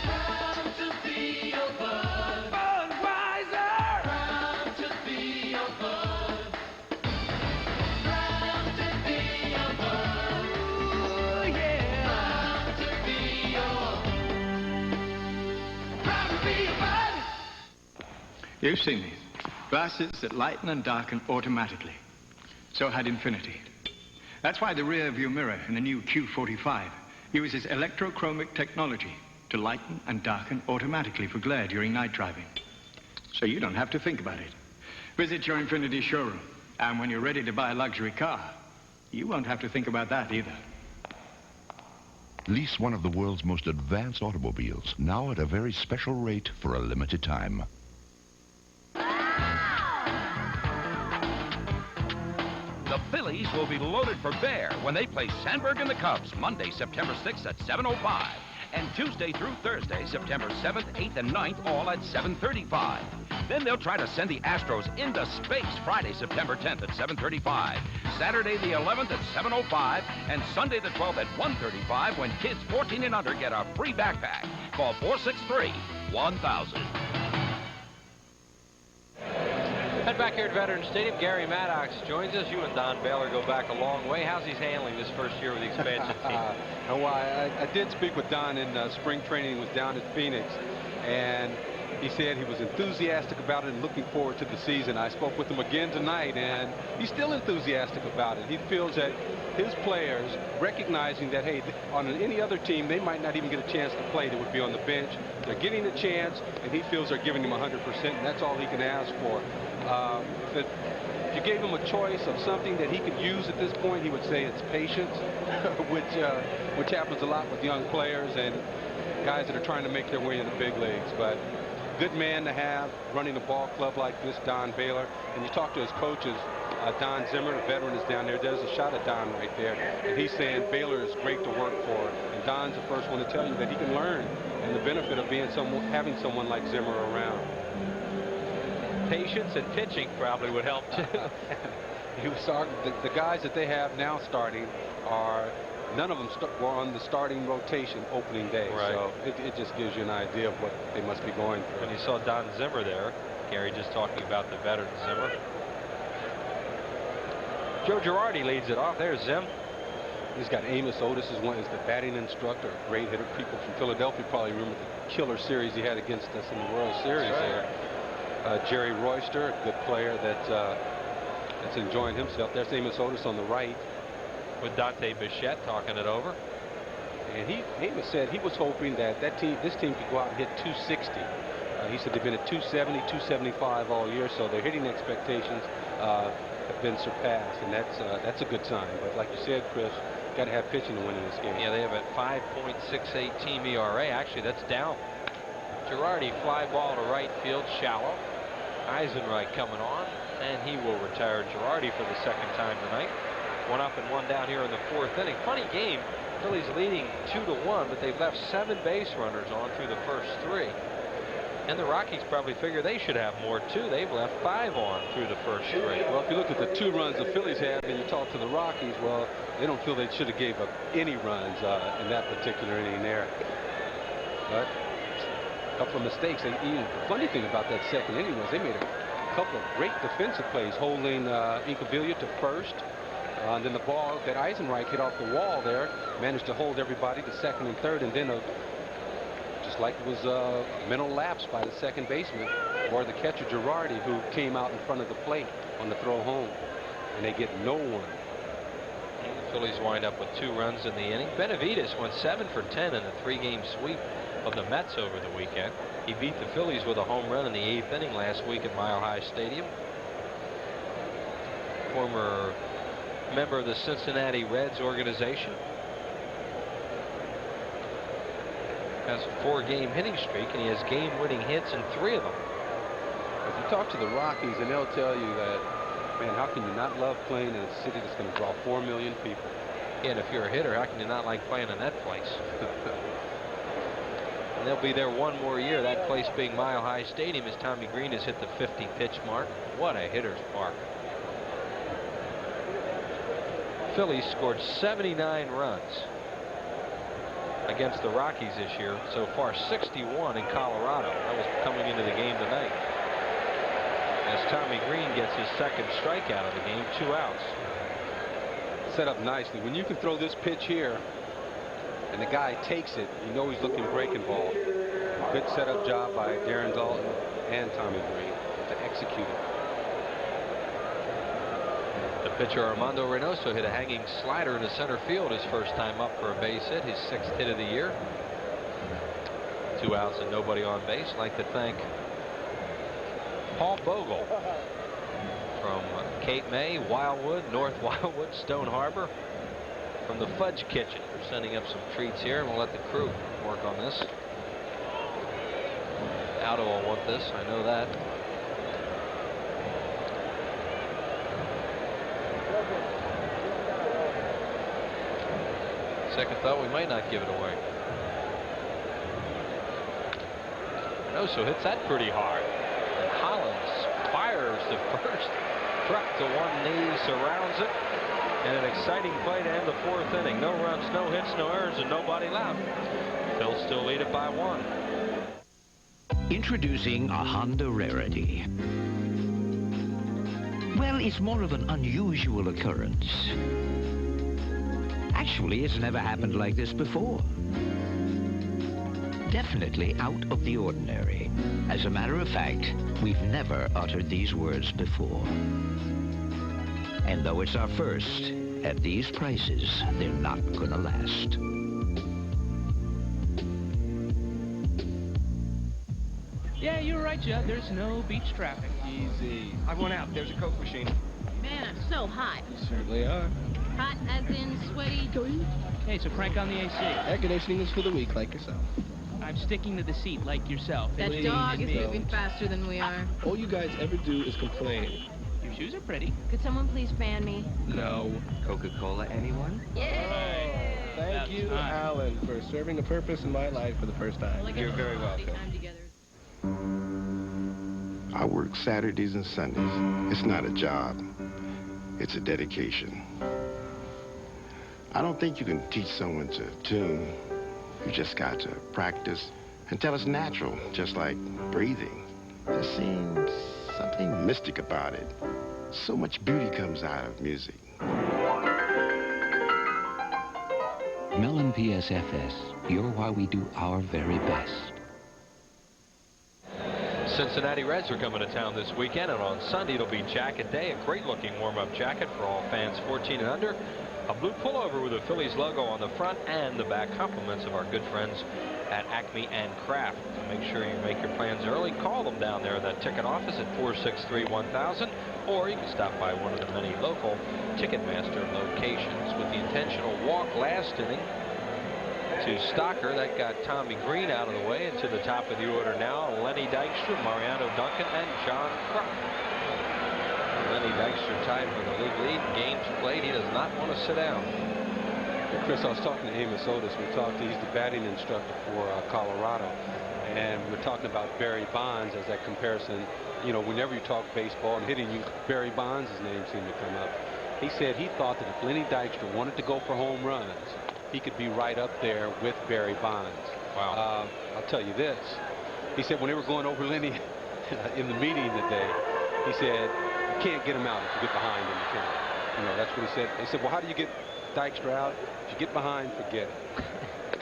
Speaker 14: Proud to be your bud. Budweiser. Proud to be your bud. Proud to be your bud. Ooh, yeah. Proud to be your. Proud to be your bud.
Speaker 9: You've seen these. Glasses that lighten and darken automatically. So had Infinity. That's why the rear view mirror in the new Q45 uses electrochromic technology to lighten and darken automatically for glare during night driving. So you don't have to think about it. Visit your Infinity showroom, and when you're ready to buy a luxury car, you won't have to think about that either.
Speaker 4: Lease one of the world's most advanced automobiles, now at a very special rate for a limited time.
Speaker 8: The Phillies will be loaded for bear when they play Sandberg and the Cubs Monday, September 6th at 7:05. And Tuesday through Thursday, September 7th, 8th, and 9th, all at 7:35. Then they'll try to send the Astros into space Friday, September 10th at 7:35. Saturday the 11th at 7:05. And Sunday the 12th at 1:35 when kids 14 and under get a free backpack. Call 463-1000.
Speaker 1: Head back here at Veterans Stadium. Gary Maddox joins us. You and Don Baylor go back a long way. How's he handling this first year with the expansion team?
Speaker 22: Well, I did speak with Don in spring training. He was down at Phoenix, and he said he was enthusiastic about it and looking forward to the season. I spoke with him again tonight, and he's still enthusiastic about it. He feels that his players, recognizing that, hey, on any other team, they might not even get a chance to play. They would be on the bench. They're getting a chance, and he feels they're giving him 100%, and that's all he can ask for. If you gave him a choice of something that he could use at this point, he would say it's patience, which happens a lot with young players and guys that are trying to make their way in the big leagues. But good man to have running a ball club like this, Don Baylor. And you talk to his coaches, Don Zimmer, a veteran, is down there. There's a shot of Don right there. And he's saying Baylor is great to work for. And Don's the first one to tell you that he can learn and the benefit of being having someone like Zimmer around.
Speaker 1: Patience and pitching probably would help too.
Speaker 22: The guys that they have now starting are, none of them were on the starting rotation opening day.
Speaker 1: Right.
Speaker 22: So it just gives you an idea of what they must be going through.
Speaker 1: When you saw Don Zimmer there, Gary just talking about the veteran Zimmer. Joe Girardi leads it off. There's Zim.
Speaker 22: He's got Amos Otis is the batting instructor, a great hitter. People from Philadelphia probably remember the killer series he had against us in the World Series there. Jerry Royster, a good player that's enjoying himself. There's Amos Otis on the right.
Speaker 1: With Dante Bichette talking it over.
Speaker 22: And Amos said he was hoping that this team could go out and hit 260. He said they've been at 270, 275 all year, so their hitting expectations have been surpassed, and that's a good sign. But like you said, Chris, got to have pitching to win in this game.
Speaker 1: Yeah, they have a 5.68 team ERA. Actually, that's down. Girardi fly ball to right field, shallow. Eisenreich coming on, and he will retire Girardi for the second time tonight. 1 up and 1 down here in the 4th inning. Funny game. Phillies leading 2-1, but they've left 7 base runners on through the first 3. And the Rockies probably figure they should have more, too. They've left 5 on through the first straight.
Speaker 22: Well, if you look at the 2 runs the Phillies had and you talk to the Rockies, well, they don't feel they should have gave up any runs in that particular inning there. But a couple of mistakes. And the funny thing about that second inning was they made a couple of great defensive plays, holding Incaviglia to first. And then the ball that Eisenreich hit off the wall there managed to hold everybody to second and third, and then just like it was a mental lapse by the second baseman or the catcher Girardi, who came out in front of the plate on the throw home, and they get no one.
Speaker 1: The Phillies wind up with 2 runs in the inning. Benavides went 7 for 10 in a 3-game sweep of the Mets over the weekend. He beat the Phillies with a home run in the 8th inning last week at Mile High Stadium. Former member of the Cincinnati Reds organization. Has a 4-game hitting streak, and he has game-winning hits in 3 of them.
Speaker 22: If you talk to the Rockies, and they'll tell you that, man, how can you not love playing in a city that's going to draw 4 million people?
Speaker 1: Yeah, and if you're a hitter, how can you not like playing in that place? And they'll be there 1 more year, that place being Mile High Stadium, as Tommy Green has hit the 50-pitch mark. What a hitter's park. Phillies scored 79 runs against the Rockies this year. So far, 61 in Colorado. That was coming into the game tonight. As Tommy Green gets his 2nd strikeout of the game, 2 outs.
Speaker 22: Set up nicely. When you can throw this pitch here and the guy takes it, you know he's looking breaking ball. Good setup job by Darren Dalton and Tommy Green to execute it.
Speaker 1: The pitcher Armando Reynoso hit a hanging slider into center field his first time up for a base hit, his 6th hit of the year. 2 outs and nobody on base. I'd like to thank Paul Bogle from Cape May, Wildwood, North Wildwood, Stone Harbor, from the Fudge Kitchen for sending up some treats here, and we'll let the crew work on this. Aldo will want this, I know that. Second thought, we might not give it away. Reynoso hits that pretty hard. And Hollins fires to first. Truck to one knee, surrounds it. And an exciting play to end the 4th inning. No runs, no hits, no errors, and nobody left. Phil's still lead it by 1.
Speaker 7: Introducing a Honda rarity. Well, it's more of an unusual occurrence. Actually, it's never happened like this before. Definitely out of the ordinary. As a matter of fact, we've never uttered these words before. And though it's our first, at these prices, they're not gonna last.
Speaker 10: Yeah, you're right, Judd. There's no beach traffic.
Speaker 17: Easy. I went out. There's a Coke machine.
Speaker 23: Man, I'm so hot.
Speaker 17: You certainly are.
Speaker 23: Hot as in sweaty.
Speaker 10: Okay, so crank on the AC.
Speaker 17: Air conditioning is for the weak, like yourself.
Speaker 10: I'm sticking to the seat like yourself.
Speaker 23: That
Speaker 10: Please.
Speaker 23: dog is moving faster than we are.
Speaker 17: All you guys ever do is complain.
Speaker 10: Your shoes are pretty.
Speaker 23: Could someone please fan me?
Speaker 17: No.
Speaker 24: Coca-Cola, anyone?
Speaker 23: Yay!
Speaker 17: Thank you, Alan, for serving a purpose in my life for the first time.
Speaker 23: Well,
Speaker 17: You're very welcome.
Speaker 25: I work Saturdays and Sundays. It's not a job. It's a dedication. I don't think you can teach someone to tune. You just got to practice until it's natural, just like breathing. There seems something mystic about it. So much beauty comes out of music.
Speaker 7: Mellon PSFS, you're why we do our very best.
Speaker 1: Cincinnati Reds are coming to town this weekend, and on Sunday it'll be Jacket Day, a great-looking warm-up jacket for all fans 14 and under. A blue pullover with a Phillies logo on the front and the back, compliments of our good friends at Acme and Craft. So make sure you make your plans early. Call them down there at that ticket office at 463-1000, or you can stop by one of the many local Ticketmaster locations. With the intentional walk last inning to Stocker, that got Tommy Green out of the way. And to the top of the order now, Lenny Dykstra, Mariano Duncan, and John Kruk. Lenny Dykstra tied for the league lead. Games played. He does not want to sit down.
Speaker 25: The
Speaker 22: Chris, I was talking to Amos Otis. He's the batting instructor for Colorado. And we're talking about Barry Bonds as that comparison. You know, whenever you talk baseball and hitting, Barry Bonds' name seemed to come up. He said he thought that if Lenny Dykstra wanted to go for home runs, he could be right up there with Barry Bonds.
Speaker 1: Wow.
Speaker 22: I'll tell you this. He said when they were going over Lenny in the meeting today, he said, you can't get him out if you get behind in the count. You know, that's what he said. They said, well, how do you get Dykstra out? If you get behind, forget it.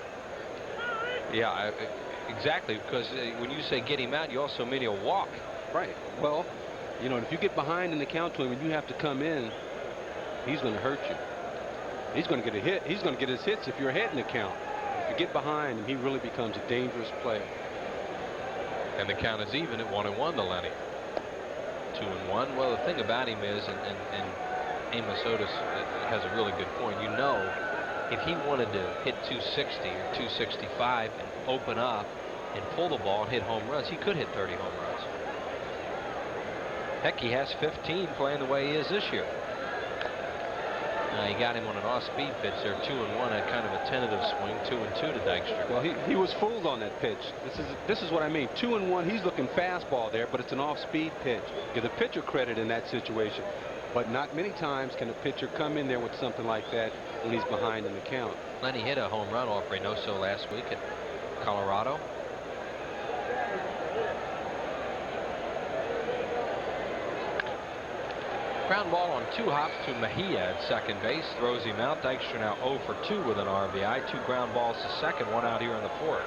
Speaker 1: Yeah, exactly, because when you say get him out, you also mean he'll walk.
Speaker 22: Right. Well, you know, if you get behind in the count to him and you have to come in, he's going to hurt you. He's going to get a hit. He's going to get his hits if you're ahead in the count. If you get behind him, he really becomes a dangerous player.
Speaker 1: And the count is even at 1-1 to Lenny. 2-1. Well, the thing about him is, and Amos Otis has a really good point. You know, if he wanted to hit 260 or 265 and open up and pull the ball and hit home runs, he could hit 30 home runs. Heck, he has 15 playing the way he is this year. He got him on an off-speed pitch there, 2-1, at kind of a tentative swing, 2-2 to Dykstra.
Speaker 22: Well, he was fooled on that pitch. This is what I mean. 2-1. He's looking fastball there, but it's an off-speed pitch. Give the pitcher credit in that situation, but not many times can a pitcher come in there with something like that when he's behind in the count.
Speaker 1: Lenny hit a home run off Reynoso last week at Colorado. Ground ball on 2 hops to Mejia at second base. Throws him out. Dykstra now 0 for 2 with an RBI. 2 ground balls to second. 1 out here in the 4th.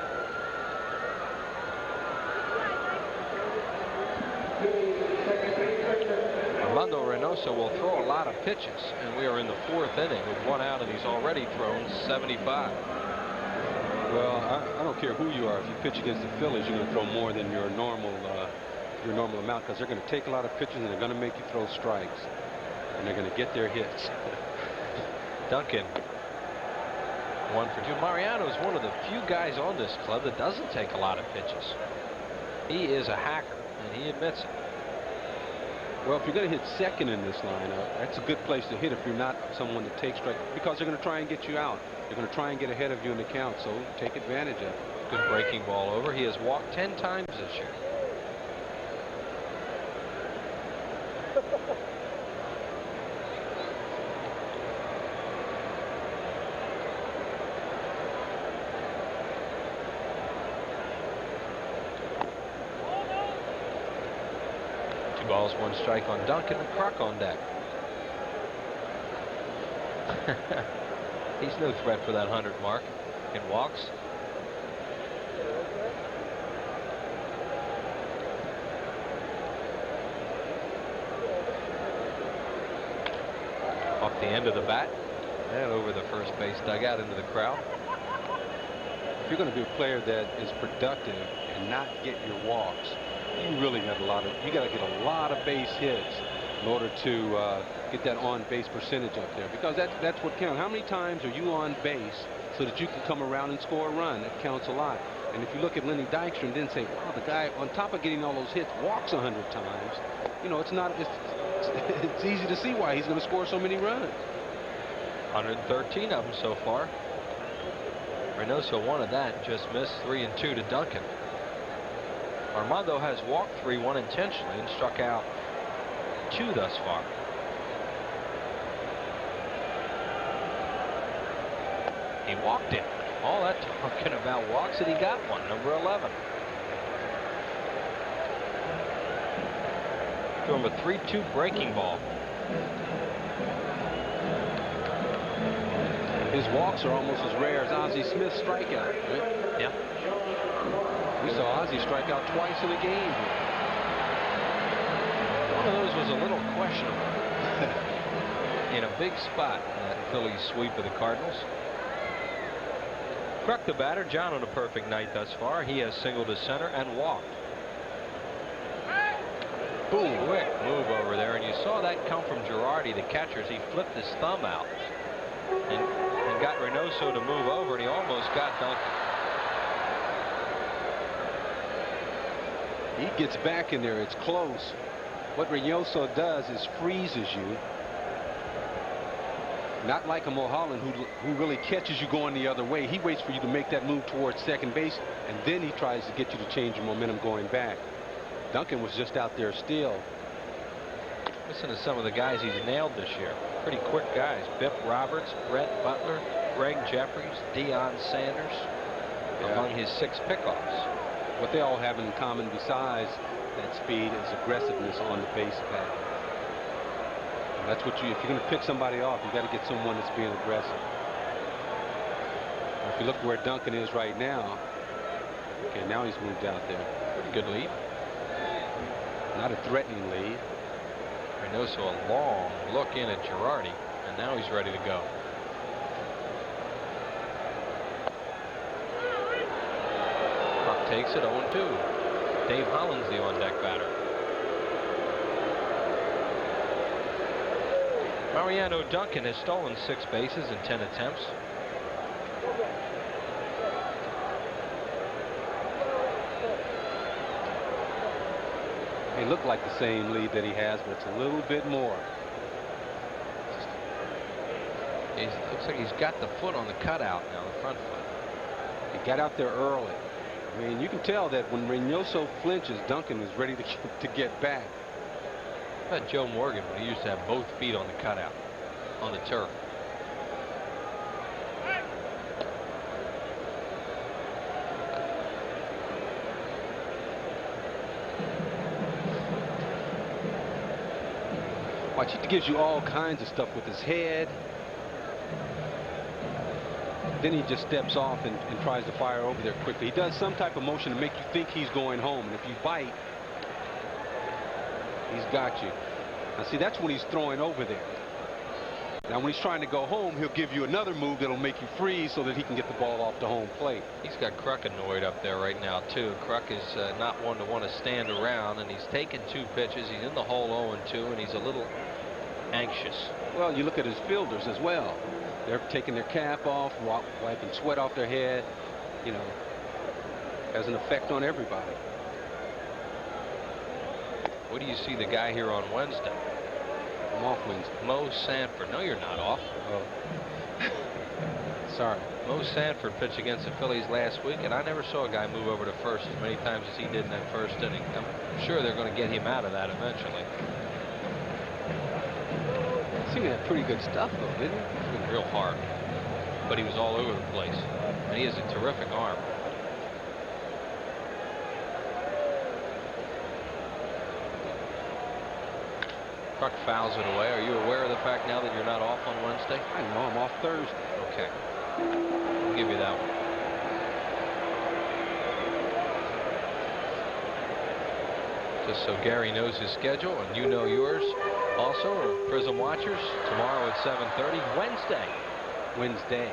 Speaker 1: Armando Reynoso will throw a lot of pitches, and we are in the 4th inning with 1 out, and he's already thrown 75.
Speaker 22: Well, I don't care who you are. If you pitch against the Phillies, you're going to throw more than your normal amount, because they're going to take a lot of pitches and they're going to make you throw strikes, and they're going to get their hits.
Speaker 1: Duncan 1 for 2. Mariano is one of the few guys on this club that doesn't take a lot of pitches. He is a hacker, and he admits it.
Speaker 22: Well, if you're going to hit second in this lineup, that's a good place to hit if you're not someone that takes strike, because they're going to try and get you out. They're going to try and get ahead of you in the count, so take advantage of it.
Speaker 1: Good breaking ball over. He has walked 10 times this year. Balls, 1 strike on Duncan, and Kruk on deck. He's no threat for that 100 mark. It walks. Off the end of the bat and over the first base dugout into the crowd.
Speaker 22: If you're going to be a player that is productive and not get your walks, you really got you got to get a lot of base hits in order to get that on base percentage up there, because that's what counts. How many times are you on base so that you can come around and score a run? That counts a lot. And if you look at Lenny Dykstra and then say, wow, the guy on top of getting all those hits walks 100 times, you know, it's easy to see why he's going to score so many runs.
Speaker 1: 113 of them so far. Reynoso wanted that, just missed. 3-2 to Duncan. Armando has walked 3, 1 intentionally, and struck out 2 thus far. He walked him. All that talking about walks, and he got one, number 11. Threw him a 3-2 breaking ball.
Speaker 22: His walks are almost as rare as Ozzie Smith's strikeout. Right?
Speaker 1: Yeah.
Speaker 22: We saw Ozzie strike out twice in a game.
Speaker 1: One of those was a little questionable in a big spot in that Phillies sweep of the Cardinals. Kruk the batter. John on a perfect night thus far. He has singled to center and walked. Boom. Quick move over there, and you saw that come from Girardi, the catcher, as he flipped his thumb out and got Reynoso to move over, and he almost got Duncan.
Speaker 22: He gets back in there. It's close. What Reynoso does is freezes you. Not like a Mulholland who really catches you going the other way. He waits for you to make that move towards second base, and then he tries to get you to change your momentum going back. Duncan was just out there still.
Speaker 1: Listen to some of the guys he's nailed this year. Pretty quick guys. Biff Roberts, Brett Butler, Greg Jeffries, Deion Sanders, among his 6 pickoffs.
Speaker 22: What they all have in common besides that speed is aggressiveness on the base path. And that's what if you're going to pick somebody off, you got to get someone that's being aggressive. If you look where Duncan is right now, okay, now he's moved out there.
Speaker 1: Pretty good lead.
Speaker 22: Not a threatening lead.
Speaker 1: Reynoso a long look in at Girardi, and now he's ready to go. Buck takes it 0-2. Dave Holland's the on-deck batter. Mariano Duncan has stolen 6 bases in 10 attempts.
Speaker 22: They look like the same lead that he has, but it's a little bit more.
Speaker 1: Looks like he's got the foot on the cutout now, the front foot.
Speaker 22: He got out there early. I mean, you can tell that when Reynoso flinches, Duncan is ready to get back.
Speaker 1: How about Joe Morgan when he used to have both feet on the cutout, on the turf?
Speaker 22: Watch, he gives you all kinds of stuff with his head. Then he just steps off and tries to fire over there quickly. He does some type of motion to make you think he's going home. And if you bite, he's got you. Now, see, that's when he's throwing over there. Now, when he's trying to go home, he'll give you another move that'll make you freeze so that he can get the ball off the home plate.
Speaker 1: He's got Kruk annoyed up there right now, too. Kruk is not one to want to stand around, and he's taken 2 pitches. He's in the hole 0-2, and he's a little anxious.
Speaker 22: Well, you look at his fielders as well. They're taking their cap off, wiping sweat off their head. You know, has an effect on everybody.
Speaker 1: What do you see the guy here on Wednesday?
Speaker 22: I'm off Wednesday.
Speaker 1: Mo Sanford. No, you're not off.
Speaker 22: Oh. Sorry.
Speaker 1: Mo Sanford pitched against the Phillies last week, and I never saw a guy move over to first as many times as he did in that first inning. I'm sure they're going to get him out of that eventually.
Speaker 22: He had pretty good stuff, though, didn't he?
Speaker 1: He was real hard, but he was all over the place, and he has a terrific arm. Kruk fouls it away. Are you aware of the fact now that you're not off on Wednesday?
Speaker 22: I know, I'm off Thursday.
Speaker 1: Okay. I'll give you that one. Just so Gary knows his schedule and you know yours also, or Prism watchers, tomorrow at 7:30, Wednesday.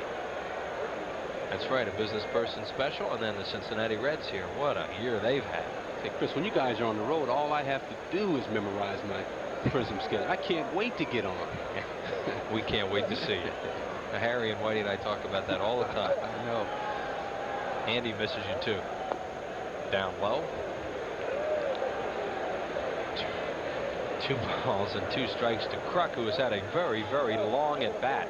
Speaker 1: That's right, a business person special, and then the Cincinnati Reds here. What a year they've had.
Speaker 22: Hey, Chris, when you guys are on the road, all I have to do is memorize my Prism schedule. I can't wait to get on.
Speaker 1: We can't wait to see you. Harry and Whitey and I talk about that all the time.
Speaker 22: I know.
Speaker 1: Andy misses you too. Down low. 2 balls and 2 strikes to Kruk, who has had a very, very long at bat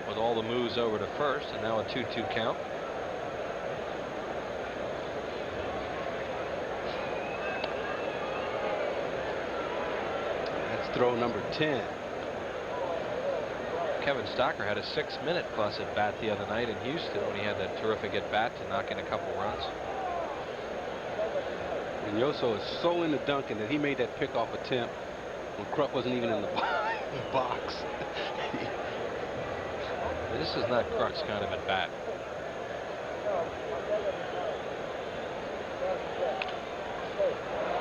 Speaker 1: with all the moves over to first, and now a 2-2 count.
Speaker 22: That's throw number 10.
Speaker 1: Kevin Stocker had a 6-minute plus at bat the other night in Houston when he had that terrific at bat to knock in a couple runs.
Speaker 22: Reynoso is so into Duncan that he made that pickoff attempt when Kruk wasn't even in the box.
Speaker 1: This is not Kruk's kind of at bat.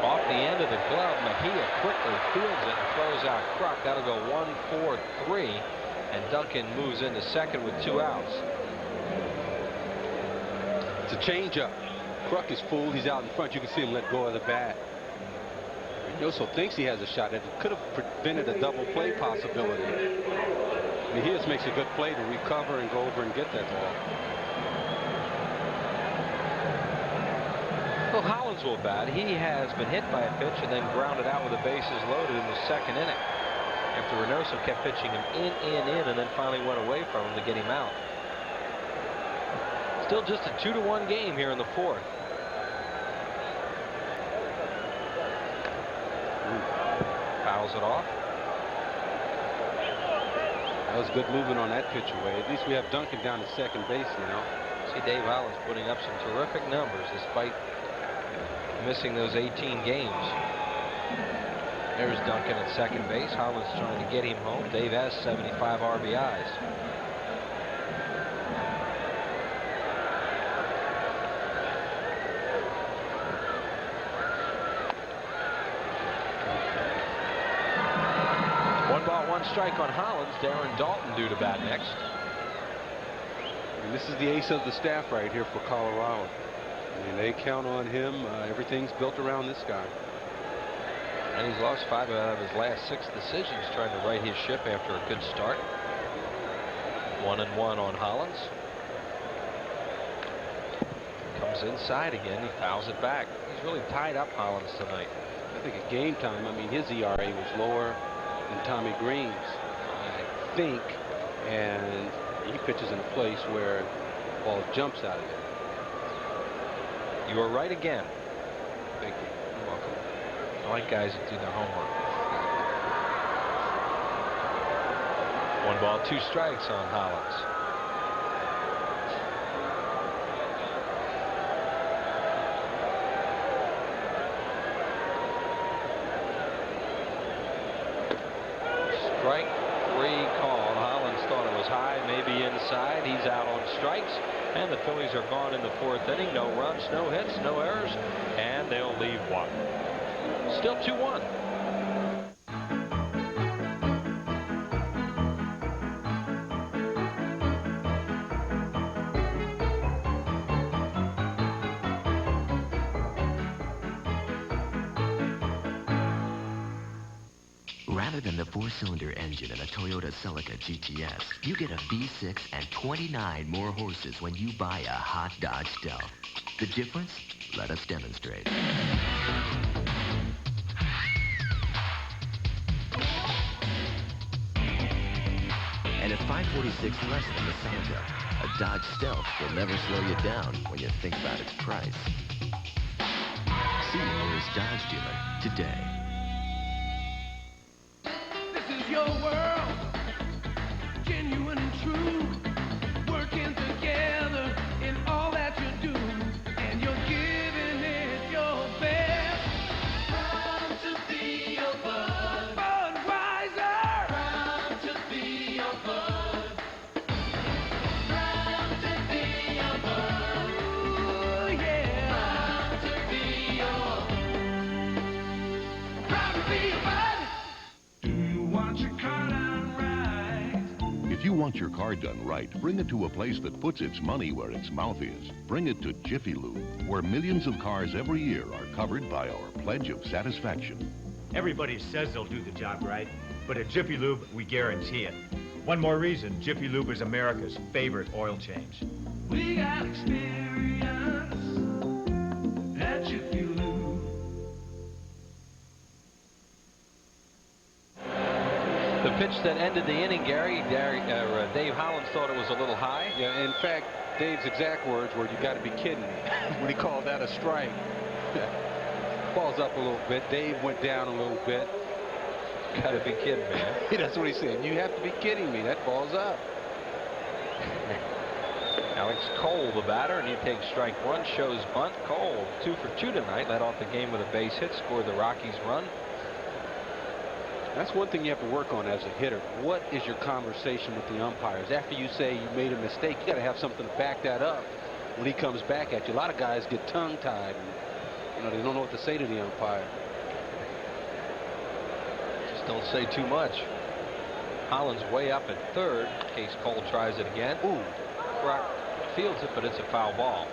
Speaker 1: Off the end of the glove, Mejia quickly fields it and throws out Kruk. That'll go 1-4-3, and Duncan moves into second with 2 outs.
Speaker 22: It's a changeup. Kruk is fooled. He's out in front. You can see him let go of the bat. Reynoso thinks he has a shot. It could have prevented a double play possibility. Mejia makes a good play to recover and go over and get that ball.
Speaker 1: Well, Hollins will bat. He has been hit by a pitch and then grounded out with the bases loaded in the 2nd inning. after Reynoso kept pitching him in, and then finally went away from him to get him out. Still just a 2-1 game here in the fourth. Fouls it off.
Speaker 22: That was good movement on that pitch away. At least we have Duncan down at second base now.
Speaker 1: See Dave Hollins putting up some terrific numbers despite missing those 18 games. There's Duncan at second base. Hollins trying to get him home. Dave has 75 RBIs. One strike on Hollins. Darren Dalton due to bat next.
Speaker 22: And this is the ace of the staff right here for Colorado. I mean, they count on him. Everything's built around this guy.
Speaker 1: And he's lost 5 out of his last 6 decisions trying to right his ship after a good start. 1-1 on Hollins. Comes inside again. He fouls it back. He's really tied up Hollins tonight.
Speaker 22: I think at game time, I mean, his ERA was lower than Tommy Green's, I think, and he pitches in a place where the ball jumps out of it.
Speaker 1: You are right again.
Speaker 22: Thank you.
Speaker 1: You're welcome. I like guys that do their homework. 1 ball, 2 strikes on Hollins. Strike 3 called. Hollins thought it was high, maybe inside. He's out on strikes, and the Phillies are gone in the 4th inning. No runs, no hits, no errors, and they'll leave 1. Still 2-1.
Speaker 5: Rather than the 4-cylinder engine in a Toyota Celica GTS, you get a V6 and 29 more horses when you buy a hot Dodge Stealth. The difference? Let us demonstrate. And at $546 less than the Santa, a Dodge Stealth will never slow you down when you think about its price. See your nearest Dodge dealer today.
Speaker 14: This is your world, genuine and true, working together in all that you do, and you're giving it your best. Proud to be your bud, Budweiser. Proud to be your bud. Proud to be your bud. Ooh, yeah. Proud to be your. Proud to be your bud.
Speaker 11: If you want your car done right, bring it to a place that puts its money where its mouth is. Bring it to Jiffy Lube, where millions of cars every year are covered by our pledge of satisfaction.
Speaker 18: Everybody says they'll do the job right, but at Jiffy Lube, we guarantee it. One more reason Jiffy Lube is America's favorite oil change.
Speaker 14: We got experience at Jiffy Lube.
Speaker 1: The pitch that ended the inning, Gary, Dave Hollins thought it was a little high.
Speaker 22: Yeah, in fact, Dave's exact words were, "You got to be kidding me," when he called that a strike. Ball's up a little bit. Dave went down a little bit.
Speaker 1: Got to be kidding me.
Speaker 22: That's what he said. You have to be kidding me. That ball's up.
Speaker 1: Alex Cole, the batter, and he takes strike 1. Shows bunt. Cole 2 for 2 tonight. Led off the game with a base hit. Scored the Rockies run.
Speaker 22: That's one thing you have to work on as a hitter. What is your conversation with the umpires? After you say you made a mistake, you got to have something to back that up when he comes back at you. A lot of guys get tongue-tied. They don't know what to say to the umpire.
Speaker 1: Just don't say too much. Hollins way up at third in case Cole tries it again. Ooh, Brock fields it, but it's a foul ball.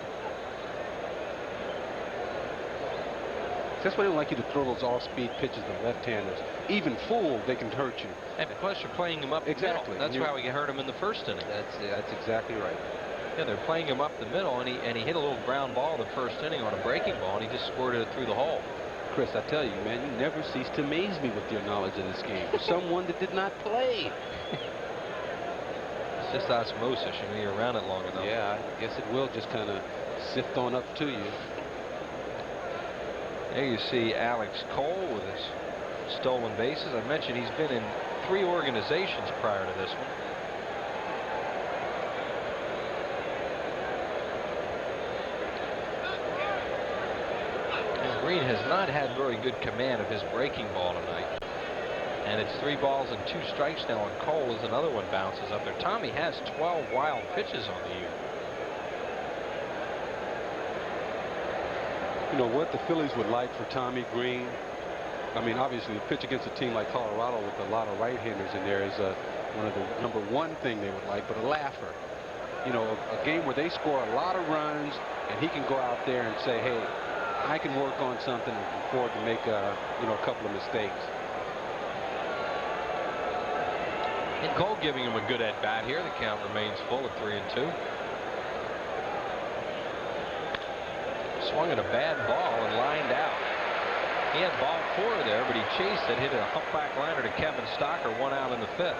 Speaker 22: That's why they don't like you to throw those off-speed pitches to left-handers. Even fooled, they can hurt you.
Speaker 1: And plus, you're playing him up
Speaker 22: exactly.
Speaker 1: the middle. That's why we hurt him in the first inning.
Speaker 22: That's exactly right.
Speaker 1: Yeah, they're playing him up the middle, and he hit a little ground ball in the first inning on a breaking ball, and he just squirted it through the hole.
Speaker 22: Chris, I tell you, man, you never cease to amaze me with your knowledge of this game. For someone that did not play.
Speaker 1: It's just osmosis. You know, you're around it long enough.
Speaker 22: Yeah, I guess it will just kind of sift on up to you.
Speaker 1: There you see Alex Cole with his stolen bases. I mentioned he's been in 3 organizations prior to this one. And Green has not had very good command of his breaking ball tonight. And it's 3 balls and 2 strikes now, and Cole as another one bounces up there. Tommy has 12 wild pitches on the year.
Speaker 22: You know what the Phillies would like for Tommy Green? I mean, obviously, to pitch against a team like Colorado with a lot of right-handers in there is one of the #1 thing they would like, but a laugher. You know, a game where they score a lot of runs, and he can go out there and say, hey, I can work on something and afford to make, a couple of mistakes.
Speaker 1: And Cole giving him a good at-bat here. The count remains full at 3-2. Swung at a bad ball and lined out. He had ball 4 there, but he chased it, hit a humpback liner to Kevin Stocker, 1 out in the 5th.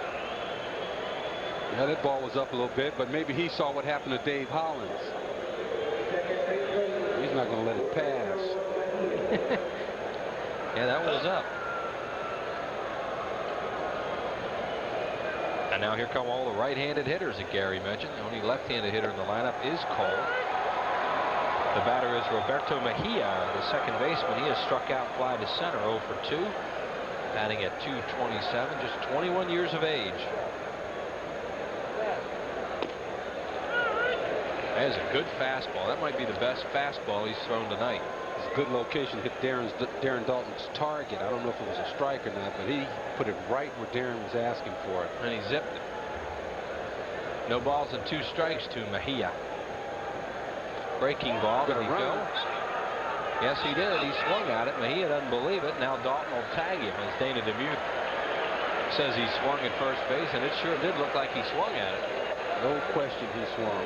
Speaker 22: Yeah, that ball was up a little bit, but maybe he saw what happened to Dave Hollins. He's not going to let it pass.
Speaker 1: Yeah, that one was up. And now here come all the right-handed hitters that Gary mentioned. The only left-handed hitter in the lineup is Cole. The batter is Roberto Mejia, the second baseman. He has struck out fly to center, 0 for 2. Batting at .227, just 21 years of age. That is a good fastball. That might be the best fastball he's thrown tonight.
Speaker 22: It's a good location. Hit Darren Dalton's target. I don't know if it was a strike or not, but he put it right where Darren was asking for it.
Speaker 1: And he zipped it. No balls and 2 strikes to Mejia. Breaking ball. Did he go? Yes, he did. He swung at it. Mejia doesn't believe it. Now Dalton will tag him as Dana Demuth says he swung at first base, and it sure did look like he swung at it.
Speaker 22: No question he swung.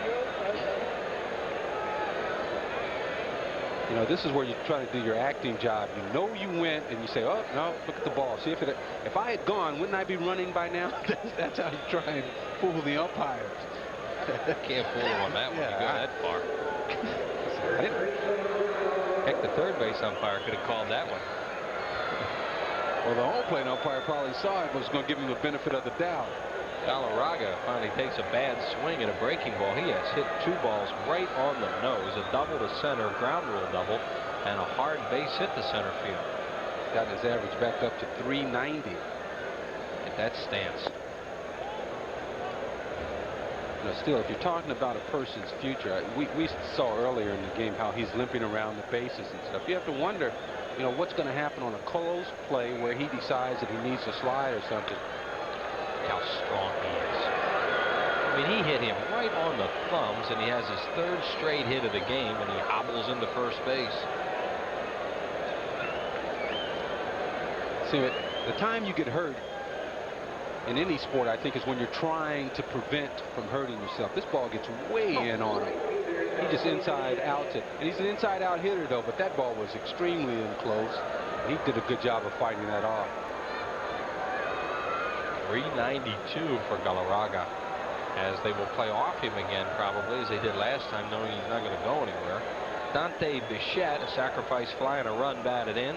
Speaker 22: You know, this is where you try to do your acting job. You know you went, and you say, oh, no, look at the ball. See, if I had gone, wouldn't I be running by now? That's how you try and fool the umpires.
Speaker 1: Can't fool him on that one. You go that far. Heck, the third base umpire could have called that one.
Speaker 22: Well, the home plate umpire probably saw it, was going to give him the benefit of the doubt.
Speaker 1: Galarraga finally takes a bad swing at a breaking ball. He has hit 2 balls right on the nose. A double to center, ground rule double, and a hard base hit to center field.
Speaker 22: He's got his average back up to 390.
Speaker 1: At that stance.
Speaker 22: Now, still, if you're talking about a person's future, we saw earlier in the game how he's limping around the bases and stuff. You have to wonder, you know, what's going to happen on a close play where he decides that he needs to slide or something.
Speaker 1: Look how strong he is. I mean, he hit him right on the thumbs, and he has his 3rd straight hit of the game, and he hobbles into first base.
Speaker 22: See, the time you get hurt in any sport, I think, is when you're trying to prevent from hurting yourself. This ball gets way in on him. He just inside outs it. And he's an inside out hitter, though, but that ball was extremely in close. He did a good job of fighting that off.
Speaker 1: 392 for Galarraga, as they will play off him again, probably, as they did last time, knowing he's not going to go anywhere. Dante Bichette, a sacrifice fly and a run batted in.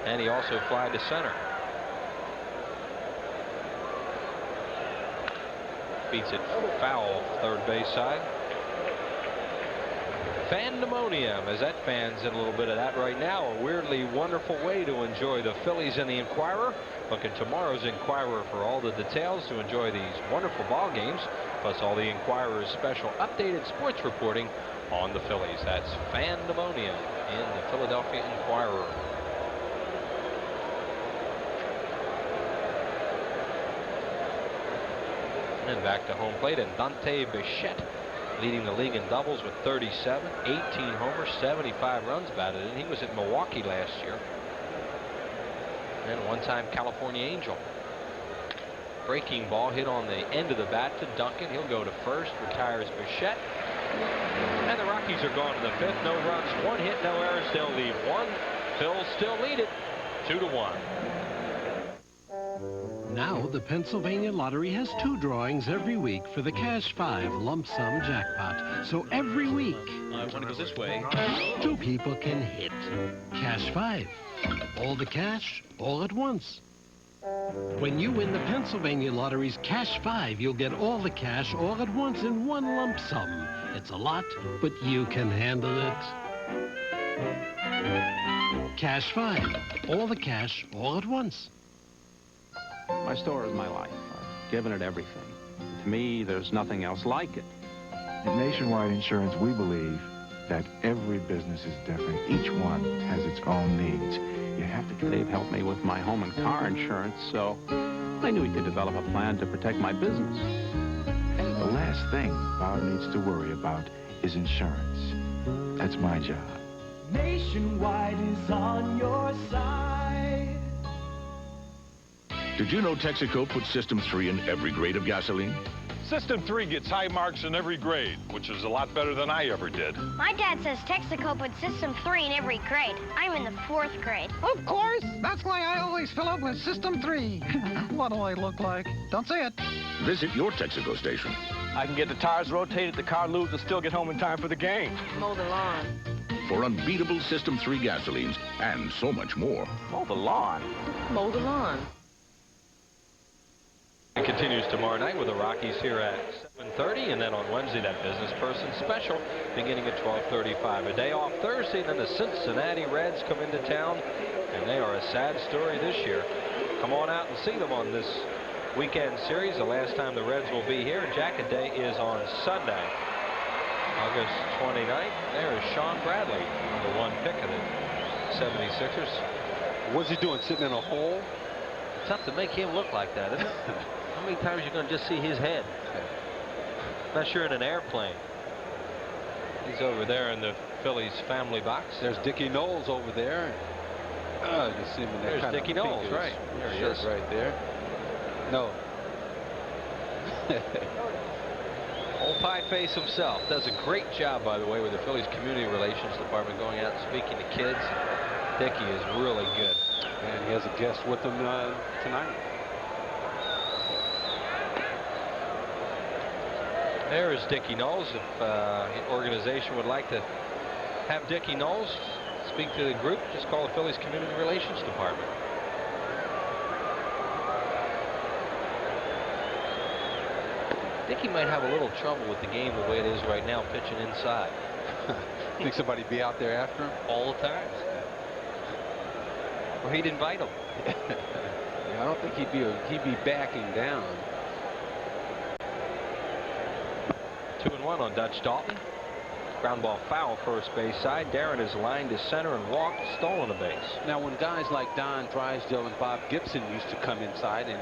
Speaker 1: And he also flied to center. Beats it foul, third base side. Fandemonium, as that fan's in a little bit of that right now. A weirdly wonderful way to enjoy the Phillies and the Inquirer. Look at tomorrow's Inquirer for all the details to enjoy these wonderful ball games, plus all the Inquirer's special updated sports reporting on the Phillies. That's Fandemonium in the Philadelphia Inquirer. And back to home plate, and Dante Bichette leading the league in doubles with 37, 18 homers, 75 runs batted in. He was at Milwaukee last year. And one-time California Angel. Breaking ball hit on the end of the bat to Duncan. He'll go to first, retires Bichette. And the Rockies Rockies are gone to the 5th. No runs, 1 hit, no errors. They'll leave 1. Phillies still lead it 2-1.
Speaker 12: Now the Pennsylvania Lottery has 2 drawings every week for the Cash 5 lump sum jackpot. So every week,
Speaker 1: I want to go this way.
Speaker 12: 2 people can hit Cash 5. All the cash, all at once. When you win the Pennsylvania Lottery's Cash 5, you'll get all the cash all at once in 1 lump sum. It's a lot, but you can handle it. Cash 5. All the cash, all at once.
Speaker 13: My store is my life. I've given it everything. To me, there's nothing else like it.
Speaker 15: At Nationwide Insurance, we believe that every business is different. Each one has its own needs. You have to...
Speaker 13: They've helped me with my home and car insurance, so I knew he could develop a plan to protect my business.
Speaker 15: The last thing Bob needs to worry about is insurance. That's my job.
Speaker 14: Nationwide is on your side.
Speaker 11: Did you know Texaco puts System 3 in every grade of gasoline?
Speaker 16: System 3 gets high marks in every grade, which is a lot better than I ever did.
Speaker 20: My dad says Texaco puts System 3 in every grade. I'm in the 4th grade.
Speaker 26: Of course. That's why I always fill up with System 3. What do I look like? Don't say it.
Speaker 11: Visit your Texaco station.
Speaker 27: I can get the tires rotated, the car lubed, and still get home in time for the game.
Speaker 20: Mow the lawn.
Speaker 11: For unbeatable System 3 gasolines and so much more.
Speaker 27: Mow the lawn.
Speaker 20: Mow the lawn.
Speaker 1: It continues tomorrow night with the Rockies here at 7:30, and then on Wednesday that business person special beginning at 12:35. A day off Thursday, then the Cincinnati Reds come into town, and they are a sad story this year. Come on out and see them on this weekend series. The last time the Reds will be here. Jacket Day is on Sunday, August 29th. There is Sean Bradley, number 1 pick of the 76ers.
Speaker 22: What's he doing, sitting in a hole?
Speaker 1: Tough to make him look like that, isn't it? How many times are you going to just see his head? Not sure in an airplane. He's over there in the Phillies family box.
Speaker 22: There's Dickie Knowles over there. You can see him in that
Speaker 1: There's
Speaker 22: kind
Speaker 1: Dickie
Speaker 22: of
Speaker 1: Knowles,
Speaker 22: figures.
Speaker 1: right. There he
Speaker 22: Shirt
Speaker 1: is.
Speaker 22: right there. No.
Speaker 1: Old pie face himself does a great job, by the way, with the Phillies community relations department, going out and speaking to kids. Dickie is really good.
Speaker 22: And he has a guest with him tonight.
Speaker 1: There is Dickie Knowles. If the organization would like to have Dickie Knowles speak to the group, just call the Phillies Community Relations Department. Dickie might have a little trouble with the game the way it is right now, pitching inside.
Speaker 22: Think somebody be out there after him?
Speaker 1: All the time. Or he'd invite him.
Speaker 22: Yeah, I don't think he'd be backing down.
Speaker 1: 2-1 on Dutch Dalton. Ground ball foul first base side. Darren is lined to center and walked, stolen a base.
Speaker 22: Now, when guys like Don Drysdale and Bob Gibson used to come inside and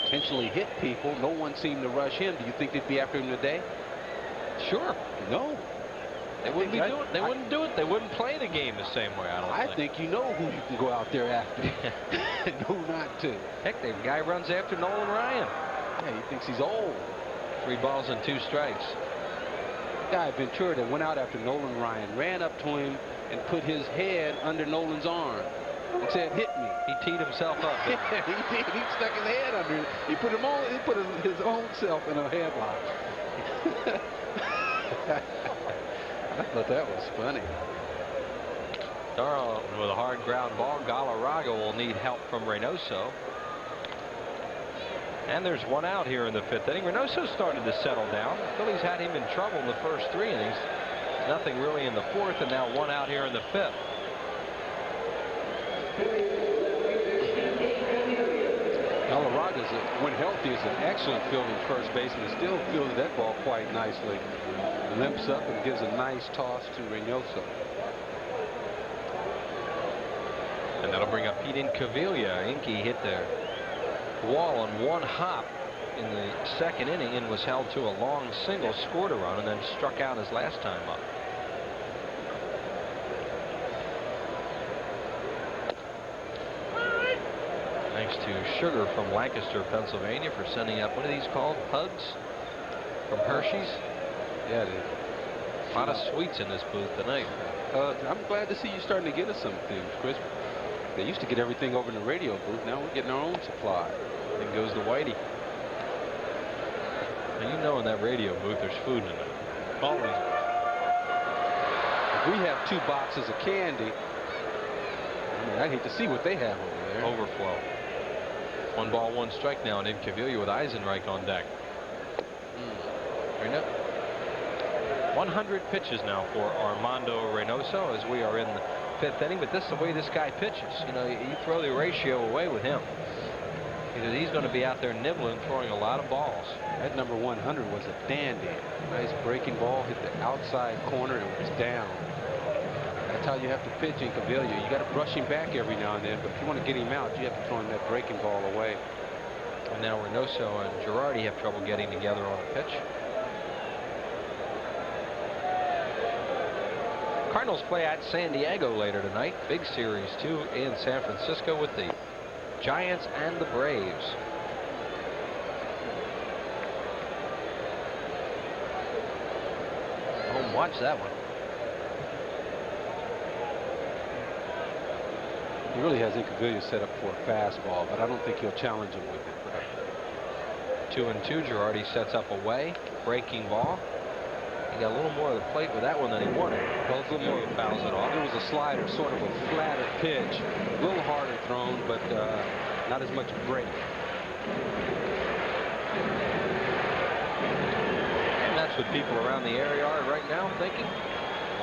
Speaker 22: intentionally hit people, no one seemed to rush him. Do you think they'd be after him today?
Speaker 1: Sure.
Speaker 22: No.
Speaker 1: They wouldn't be doing it. They wouldn't do it. They wouldn't play the game the same way, I
Speaker 22: think you know who you can go out there after and who not to.
Speaker 1: Heck, the guy runs after Nolan Ryan.
Speaker 22: Yeah, he thinks he's old.
Speaker 1: 3 balls and 2 strikes.
Speaker 22: Guy Ventura that went out after Nolan Ryan ran up to him and put his head under Nolan's arm and said, "Hit me."
Speaker 1: He teed himself up.
Speaker 22: He did. He stuck his head under it. He put him on. He put his own self in a headlock. I thought that was funny.
Speaker 1: Darlington with a hard ground ball. Galarraga will need help from Reynoso. And there's 1 out here in the 5th inning. Reynoso started to settle down. The Phillies had him in trouble in the first 3 innings. Nothing really in the 4th, and now 1 out here in the 5th.
Speaker 22: Galarraga, when healthy, is an excellent fielding first baseman. He still fielded that ball quite nicely. Limps up and gives a nice toss to Reynoso.
Speaker 1: And that'll bring up Pete Incaviglia. Inky hit the wall on 1 hop in the 2nd inning and was held to a long single, scored a run, and then struck out his last time up. Thanks to Sugar from Lancaster, Pennsylvania, for sending up, what are these called? Pugs from Hershey's?
Speaker 22: Yeah, the
Speaker 1: A lot of sweets in this booth tonight.
Speaker 22: I'm glad to see you starting to get us some things, Chris. They used to get everything over in the radio booth. Now we're getting our own supply.
Speaker 1: Then goes to Whitey. Now you know in that radio booth there's food in it. Always.
Speaker 22: If we have 2 boxes of candy, I mean, I'd hate to see what they have over there.
Speaker 1: Overflow. 1 ball, 1 strike now, and in Cavilla with Eisenreich on deck. 100 pitches now for Armando Reynoso as we are in the 5th inning, but this is the way this guy pitches. You know, you throw the ratio away with him because he's going to be out there nibbling, throwing a lot of balls.
Speaker 22: That number 100 was a dandy. Nice breaking ball, hit the outside corner and was down. That's how you have to pitch in Cavilla. You got to brush him back every now and then, but if you want to get him out, you have to throw him that breaking ball away.
Speaker 1: And now Reynoso and Girardi have trouble getting together on a pitch. Cardinals play at San Diego later tonight. Big series too in San Francisco with the Giants and the Braves. Home watch that one.
Speaker 22: He really has Incaviglia set up for a fastball, but I don't think he'll challenge him with it.
Speaker 1: 2-2. Girardi sets up away. Breaking ball. He got a little more of the plate with that one than he wanted.
Speaker 22: Well, it's a little more fouls it off. It was a slider, sort of a flatter pitch. A little harder thrown, but not as much break.
Speaker 1: And that's what people around the area are right now thinking.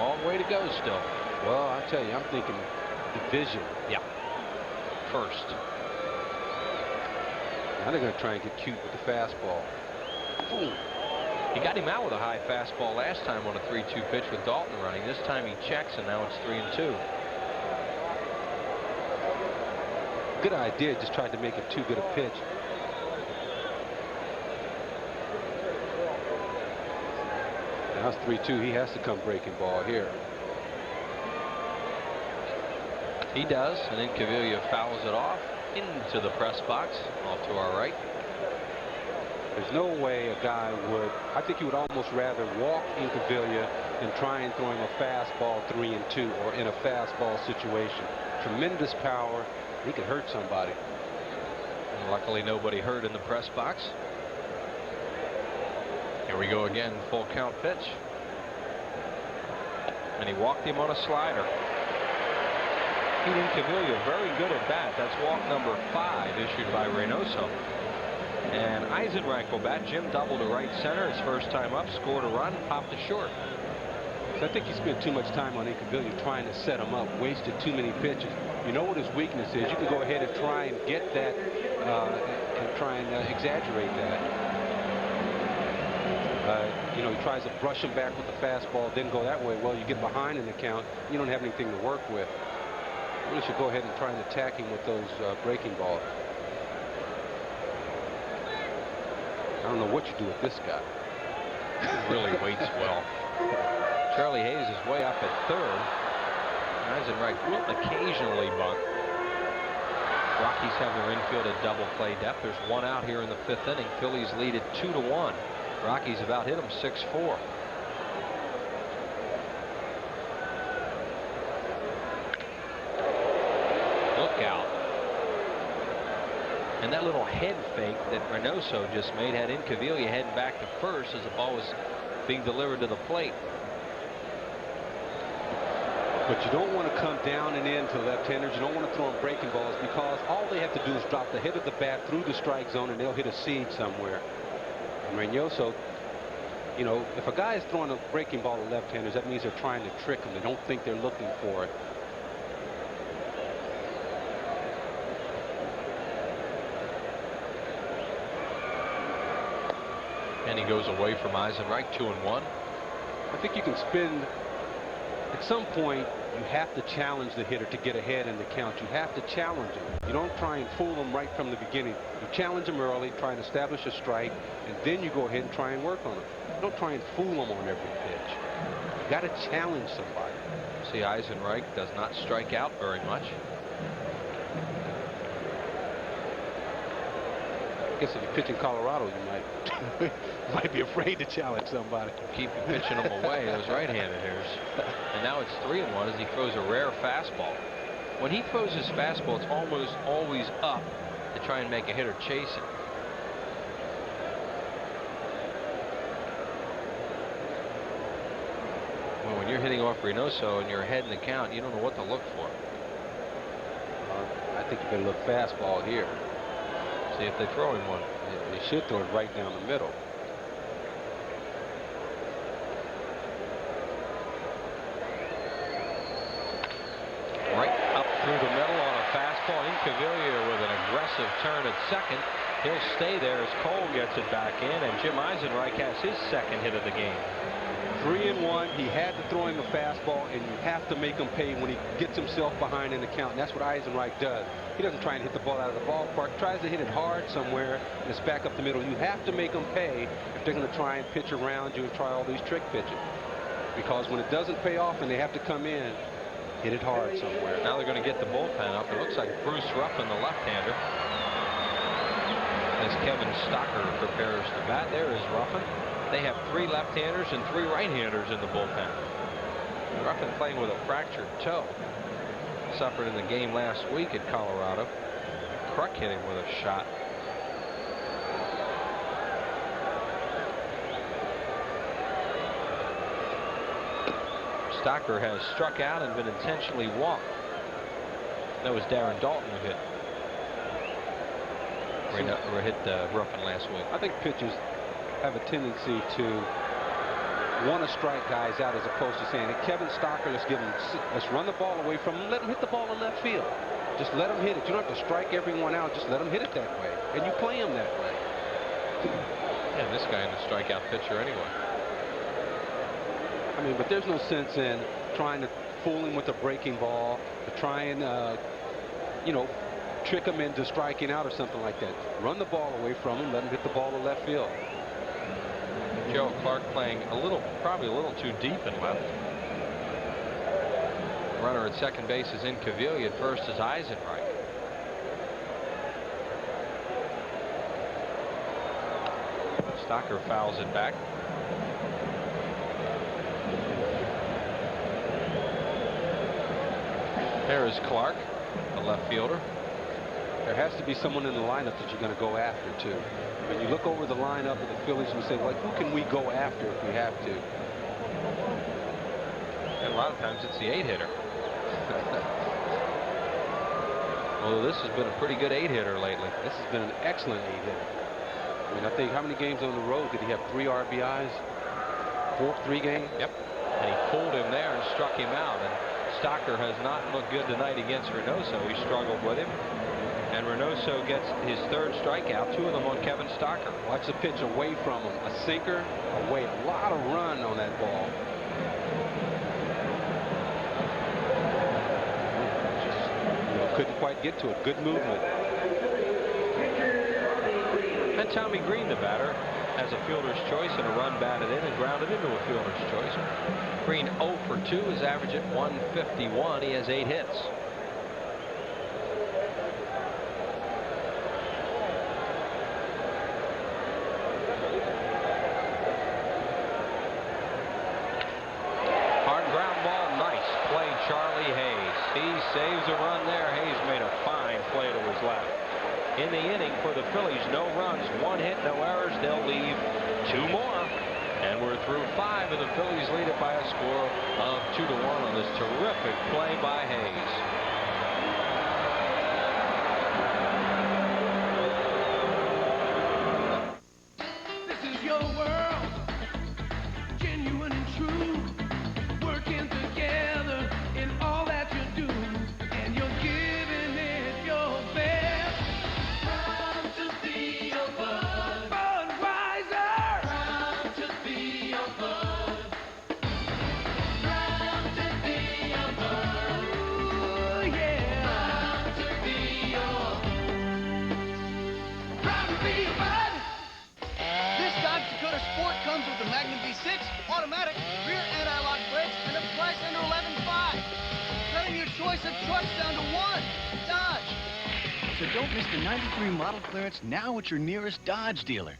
Speaker 1: Long way to go still.
Speaker 22: Well, I tell you, I'm thinking division.
Speaker 1: Yeah. First.
Speaker 22: Now they're going to try and get cute with the fastball. Boom.
Speaker 1: He got him out with a high fastball last time on a 3-2 pitch with Dalton running. This time he checks, and now it's 3-2.
Speaker 22: Good idea. Just tried to make it too good a pitch. Now it's 3-2. He has to come breaking ball here.
Speaker 1: He does, and then Cavilla fouls it off into the press box, off to our right.
Speaker 22: There's no way a guy would. I think he would almost rather walk in Cavilla than try and throw him a fastball 3-2 or in a fastball situation. Tremendous power. He could hurt somebody.
Speaker 1: And luckily nobody hurt in the press box. Here we go again. Full count pitch. And he walked him on a slider. Pete Cavilla, very good at bat. That's walk number 5 issued by Reynoso. And Eisenreich will bat. Jim double to right center. His first time up, scored a run, popped to short.
Speaker 22: So I think he spent too much time on Incavilla trying to set him up, wasted too many pitches. You know what his weakness is. You can go ahead and try and get that and try and exaggerate that. You know, he tries to brush him back with the fastball, then go that way. Well, you get behind in the count, you don't have anything to work with. You really should go ahead and try and attack him with those breaking balls. I don't know what you do with this guy.
Speaker 1: He really waits well. Charlie Hayes is way up at third. Eisenreich will occasionally bunt. Rockies have their infield at double play depth. There's 1 out here in the 5th inning. Phillies lead it 2-1. Rockies about hit them 6-4. Look out. And that little head fake that Reynoso just made had Incavilla heading back to first as the ball was being delivered to the plate.
Speaker 22: But you don't want to come down and in to left-handers. You don't want to throw them breaking balls because all they have to do is drop the head of the bat through the strike zone and they'll hit a seed somewhere. And Reynoso, you know, if a guy is throwing a breaking ball to left-handers, that means they're trying to trick them. They don't think they're looking for it.
Speaker 1: And he goes away from Eisenreich, 2-1.
Speaker 22: I think you can spend, at some point, you have to challenge the hitter to get ahead in the count. You have to challenge him. You don't try and fool him right from the beginning. You challenge him early, try and establish a strike, and then you go ahead and try and work on him. You don't try and fool him on every pitch. You got to challenge somebody.
Speaker 1: See, Eisenreich does not strike out very much.
Speaker 22: guess if you pitch in Colorado, you might be afraid to challenge somebody.
Speaker 1: Keep pitching them away, those right-handed hitters. And now it's 3-1 as he throws a rare fastball. When he throws his fastball, it's almost always up to try and make a hitter chase it. Well, when you're hitting off Reynoso and you're ahead in the count, you don't know what to look for.
Speaker 22: I think you better look fastball here.
Speaker 1: See if they throw him one.
Speaker 22: They should throw it right down the middle.
Speaker 1: Right up through the middle on a fastball. Incaviglia with an aggressive turn at second. He'll stay there as Cole gets it back in, and Jim Eisenreich has his second hit of the game.
Speaker 22: 3-1. He had to throw him a fastball, and you have to make him pay when he gets himself behind in the count. And that's what Eisenreich does. He doesn't try and hit the ball out of the ballpark. Tries to hit it hard somewhere, and it's back up the middle. You have to make them pay if they're going to try and pitch around you and try all these trick pitches. Because when it doesn't pay off and they have to come in, hit it hard somewhere.
Speaker 1: Now they're going to get the bullpen up. It looks like Bruce Ruffin, the left-hander, as Kevin Stocker prepares to bat. There is Ruffin. They have 3 left-handers and 3 right-handers in the bullpen. Ruffin playing with a fractured toe. Suffered in the game last week at Colorado. Kruk hit him with a shot. Stocker has struck out and been intentionally walked. That was Darren Dalton who hit Ruffin last week.
Speaker 22: I think pitchers have a tendency to want to strike guys out as opposed to saying, hey, Kevin Stocker, let's run the ball away from him. Let him hit the ball in left field. Just let him hit it. You don't have to strike everyone out. Just let him hit it that way. And you play him that way.
Speaker 1: And this guy is a strikeout pitcher anyway.
Speaker 22: I mean, but there's no sense in trying to fool him with a breaking ball, to try and, trick him into striking out or something like that. Run the ball away from him, let him hit the ball to left field.
Speaker 1: Joe Clark playing probably a little too deep in left. Runner at second base is Incaviglia. At first is Eisenreich. Stocker fouls it back. There is Clark, the left fielder.
Speaker 22: There has to be someone in the lineup that you're going to go after, too. When you look over the lineup of the Phillies and say, well, who can we go after if we have to?
Speaker 1: And a lot of times it's the 8-hitter. Well, this has been a pretty good 8-hitter lately.
Speaker 22: This has been an excellent 8-hitter. I mean, I think how many games on the road did he have? 3 RBIs? 3 games?
Speaker 1: Yep. And he pulled him there and struck him out. And Stocker has not looked good tonight against Reynoso. He struggled with him. And Reynoso gets his 3rd strikeout, 2 of them on Kevin Stocker.
Speaker 22: Watch the pitch away from him. A sinker away. A lot of run on that ball. Just, couldn't quite get to it. Good movement.
Speaker 1: And Tommy Green, the batter, has a fielder's choice and a run batted in and grounded into a fielder's choice. Green 0 for 2, his average at 151. He has 8 hits. Charlie Hayes. He saves a run there. Hayes made a fine play to his left. In the inning for the Phillies, no runs, 1 hit, no errors. They'll leave 2 more. And we're through 5, and the Phillies lead it by a score of 2-1 on this terrific play by Hayes.
Speaker 14: This is your world, genuine and true. Working together in all that you do, and you're giving it your best. Proud to be your bud, Budweiser. Proud to be your bud. Proud to be your bud. Ooh, yeah. Proud to be your. Proud to be your bud.
Speaker 2: This Dodge Dakota Sport comes with the Magnum V6, automatic, rear anti-lock brakes, and a price under $11,500. Cutting your choice of trucks down to 1. Dodge. So don't miss the 93 model clearance now at your nearest Dodge dealer.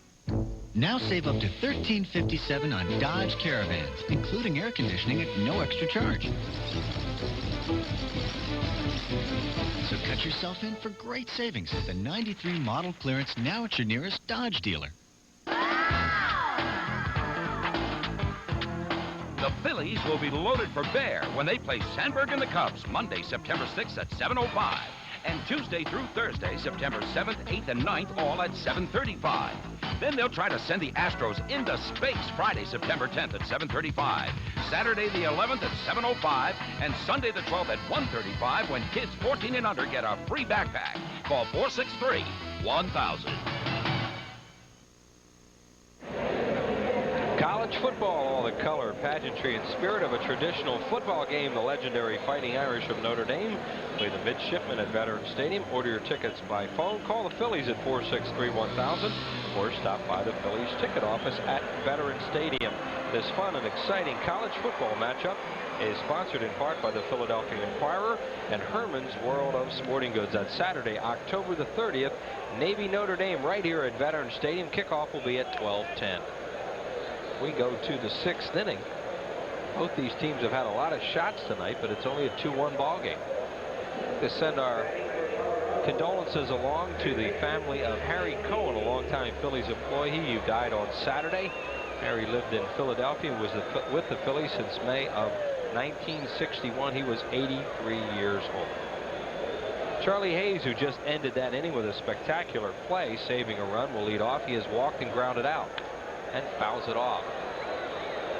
Speaker 3: Now save up to $13.57 on Dodge Caravans, including air conditioning at no extra charge. So cut yourself in for great savings at the 93 model clearance now at your nearest Dodge dealer.
Speaker 4: The Phillies will be loaded for bear when they play Sandberg and the Cubs Monday, September 6th at 7:05. And Tuesday through Thursday, September 7th, 8th, and 9th, all at 7:35. Then they'll try to send the Astros into space Friday, September 10th at 7:35. Saturday the 11th at 7:05. And Sunday the 12th at 1:35 when kids 14 and under get a free backpack. Call 463-1000.
Speaker 1: College football, all the color, pageantry, and spirit of a traditional football game. The legendary Fighting Irish of Notre Dame play the Midshipmen at Veterans Stadium. Order your tickets by phone. Call the Phillies at 463-1000 or stop by the Phillies ticket office at Veterans Stadium. This fun and exciting college football matchup is sponsored in part by the Philadelphia Inquirer and Herman's World of Sporting Goods. That's Saturday, October the 30th, Navy Notre Dame right here at Veterans Stadium. Kickoff will be at 12:10. We go to the 6th inning. Both these teams have had a lot of shots tonight, but it's only a 2-1 ball game. To send our condolences along to the family of Harry Cohen, a longtime Phillies employee who died on Saturday. Harry lived in Philadelphia and was with the Phillies since May of 1961. He was 83 years old. Charlie Hayes, who just ended that inning with a spectacular play, saving a run, will lead off. He has walked and grounded out and fouls it off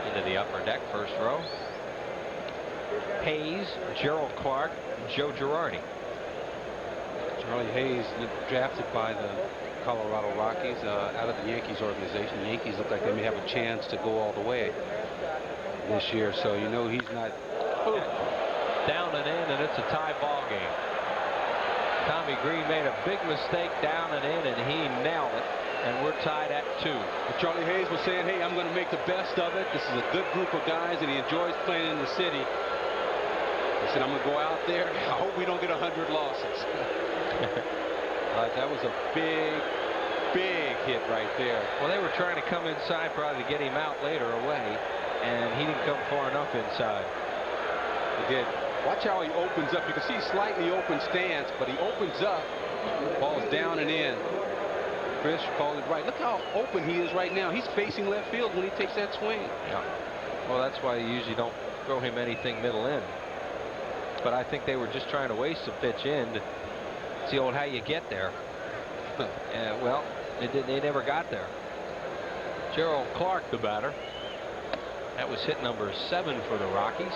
Speaker 1: into the upper deck, first row. Hayes, Gerald Clark, Joe Girardi.
Speaker 22: Charlie Hayes, drafted by the Colorado Rockies out of the Yankees organization. The Yankees look like they may have a chance to go all the way this year, so you know he's not.
Speaker 1: Down and in, and it's a tie ball game. Tommy Green made a big mistake down and in, and he nailed it. And we're tied at 2.
Speaker 22: Charlie Hayes was saying, hey, I'm going to make the best of it. This is a good group of guys, and he enjoys playing in the city. He said, I'm going to go out there. I hope we don't get 100 losses. That was a big, big hit right there.
Speaker 1: Well, they were trying to come inside probably to get him out later away, and he didn't come far enough inside.
Speaker 22: He did. Watch how he opens up. You can see slightly open stance, but he opens up. Ball's down and in. Chris called it right. Look how open he is right now. He's facing left field when he takes that swing.
Speaker 1: Yeah. Well, that's why you usually don't throw him anything middle in. But I think they were just trying to waste a pitch in to see how you get there. Well, they never got there. Gerald Clark, the batter. That was hit number 7 for the Rockies.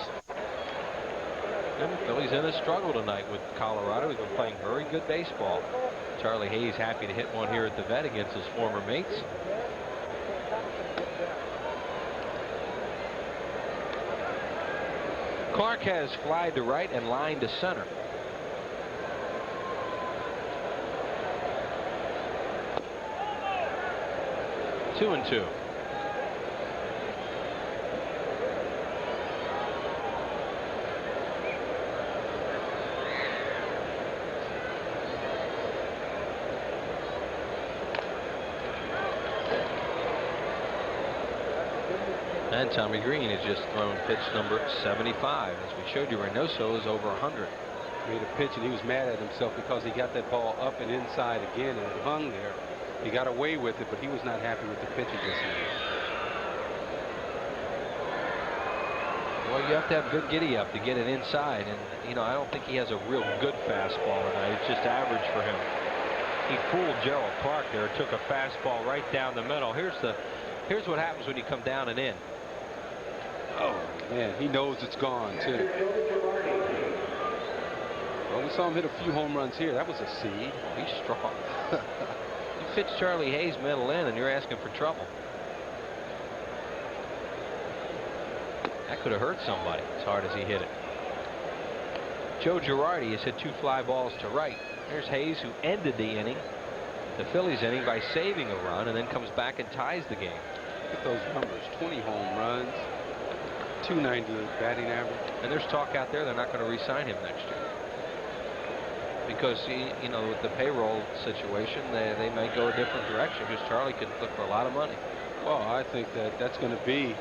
Speaker 1: And the Phillies in a struggle tonight with Colorado. He's been playing very good baseball. Charlie Hayes happy to hit one here at the vet against his former mates. Clark has flied to right and lined to center. Two and two. And Tommy Green has just thrown pitch number 75. As we showed you, Reynoso is over 100.
Speaker 22: Made a pitch, and he was mad at himself because he got that ball up and inside again, and it hung there. He got away with it, but he was not happy with the pitch he just made.
Speaker 1: Well, you have to have good giddy up to get it inside, and I don't think he has a real good fastball tonight. It's just average for him. He fooled Gerald Clark there. Took a fastball right down the middle. Here's what happens when you come down and in.
Speaker 22: Oh, man, he knows it's gone, too. Well, we saw him hit a few home runs here. That was a seed.
Speaker 1: He's strong. You pitch Charlie Hayes middle in, and you're asking for trouble. That could have hurt somebody as hard as he hit it. Joe Girardi has hit 2 fly balls to right. There's Hayes, who ended the inning, the Phillies inning, by saving a run, and then comes back and ties the game.
Speaker 22: Look at those numbers. 20 home runs. 298 batting average.
Speaker 1: And there's talk out there they're not going to re-sign him next year. because you know, with the payroll situation, they may go a different direction because Charlie could look for a lot of money.
Speaker 22: Well, I think it's going to be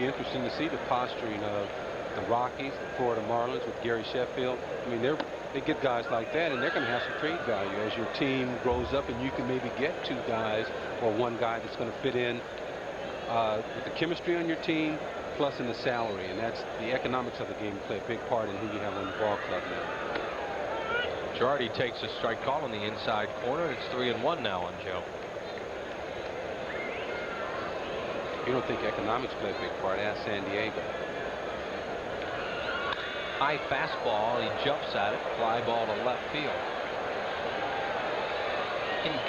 Speaker 22: interesting to see the posturing of the Rockies, the Florida Marlins with Gary Sheffield. I mean, they get guys like that, and they're going to have some trade value as your team grows up, and you can maybe get 2 guys or 1 guy that's going to fit in with the chemistry on your team, plus in the salary, and that's the economics of the game play a big part in who you have on the ball club now.
Speaker 1: Girardi takes a strike call on the inside corner. It's 3-1 now on Joe.
Speaker 22: You don't think economics play a big part? Ask San Diego.
Speaker 1: High fastball. He jumps at it. Fly ball to left field.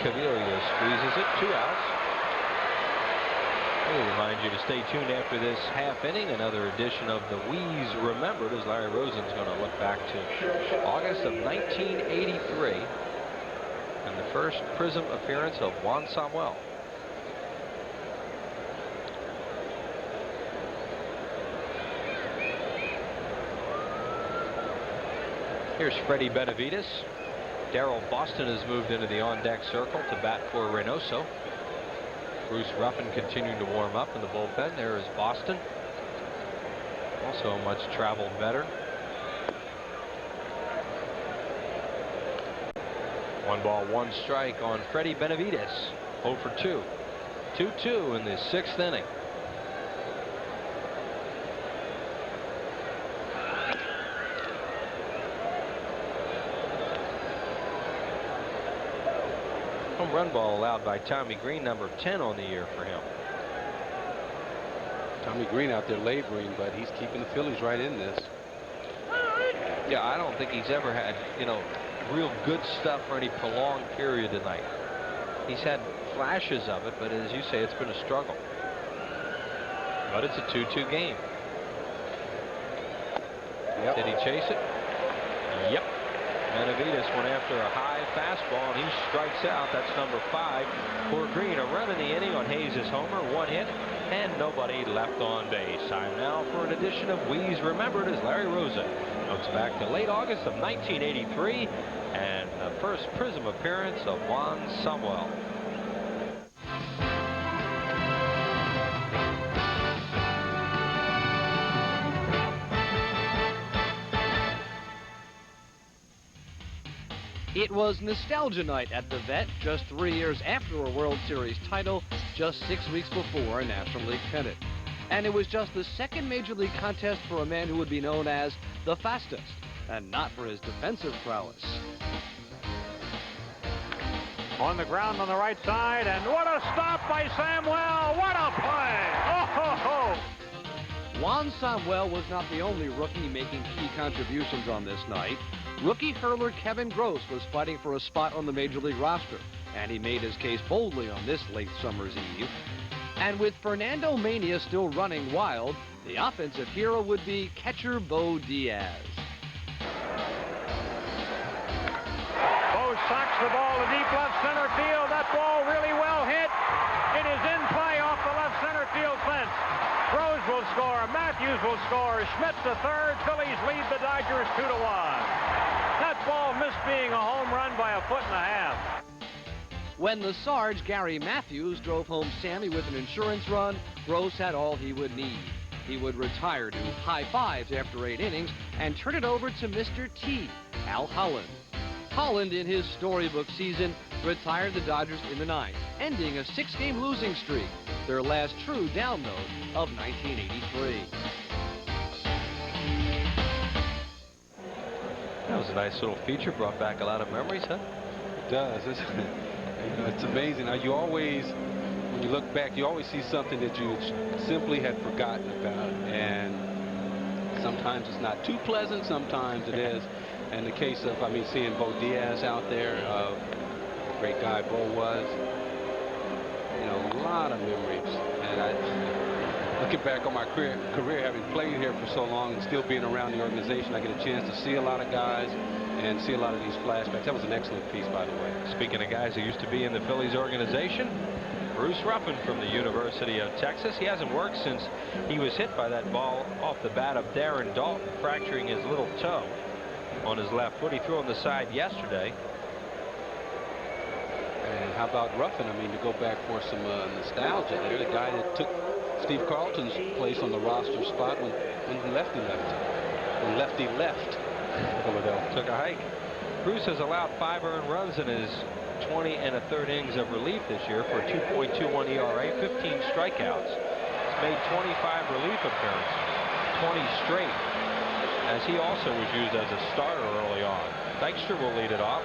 Speaker 1: Cavillario squeezes it. 2 outs. We'll remind you to stay tuned after this half inning. Another edition of the Wees Remembered, as Larry Rosen's going to look back to August of 1983 and the first Prism appearance of Juan Samuel. Here's Freddie Benavides. Darrell Boston has moved into the on-deck circle to bat for Reynoso. Bruce Ruffin continuing to warm up in the bullpen. There is Boston, also a much traveled veteran. 1 ball, 1 strike on Freddie Benavides. 0 for 2. 2-2 in the 6th inning. Home run ball allowed by Tommy Green, number 10 on the year for him.
Speaker 22: Tommy Green out there laboring, but he's keeping the Phillies right in this.
Speaker 1: Yeah, I don't think he's ever had, you know, real good stuff for any prolonged period tonight. He's had flashes of it, but as you say, it's been a struggle. But it's a 2-2 game.
Speaker 22: Yep.
Speaker 1: Did he chase it? Yep. Benavides went after a high fastball, and he strikes out. That's number 5 for Green. A run in the inning on Hayes' homer, 1 hit, and nobody left on base. Time now for an edition of Wees Remembered, as Larry Rosen looks back to late August of 1983 and the first Prism appearance of Juan Samuel.
Speaker 6: It was nostalgia night at the Vet, just 3 years after a World Series title, just 6 weeks before a National League pennant. And it was just the 2nd Major League contest for a man who would be known as the fastest, and not for his defensive prowess.
Speaker 8: On the ground on the right side, and what a stop by Samuel! What a play! Oh, ho, ho!
Speaker 6: Juan Samuel was not the only rookie making key contributions on this night. Rookie hurler Kevin Gross was fighting for a spot on the Major League roster, and he made his case boldly on this late summer's eve. And with Fernando Mania still running wild, the offensive hero would be catcher Bo Diaz.
Speaker 8: Bo socks the ball to deep left center field. That ball really well hit. It is in play off the left center field fence. Rose will score. Matthews will score. Schmidt to third. Phillies lead the Dodgers 2-1. That ball missed being a home run by 1.5 feet.
Speaker 6: When the Sarge, Gary Matthews, drove home Sammy with an insurance run, Gross had all he would need. He would retire to high fives after 8 innings and turn it over to Mr. T, Al Holland. Holland, in his storybook season, retired the Dodgers in the 9th, ending a 6-game losing streak, their last true down note of 1983.
Speaker 1: That was a nice little feature, brought back a lot of memories, huh?
Speaker 22: It does. It's amazing. Now, you always, when you look back, you always see something that you simply had forgotten about, and sometimes it's not too pleasant, sometimes it is. And the case of, I mean, seeing Bo Diaz out there, great guy Bo was, you know, a lot of memories. And looking back on my career, having played here for so long and still being around the organization, I get a chance to see a lot of guys and see a lot of these flashbacks. That was an excellent piece, by the way.
Speaker 1: Speaking of guys who used to be in the Phillies organization, Bruce Ruffin from the University of Texas. He hasn't worked since he was hit by that ball off the bat of Darren Dalton, fracturing his little toe. on his left foot. He threw on the side yesterday.
Speaker 22: And how about Ruffin? I mean, to go back for some nostalgia there, the guy that took Steve Carlton's place on the roster spot when Lefty left. When Lefty left Philadelphia.
Speaker 1: Took a hike. Bruce has allowed 5 earned runs in his 20 1/3 innings of relief this year for a 2.21 ERA, 15 strikeouts. He's made 25 relief appearances, 20 straight, as he also was used as a starter early on. Dykstra will lead it off.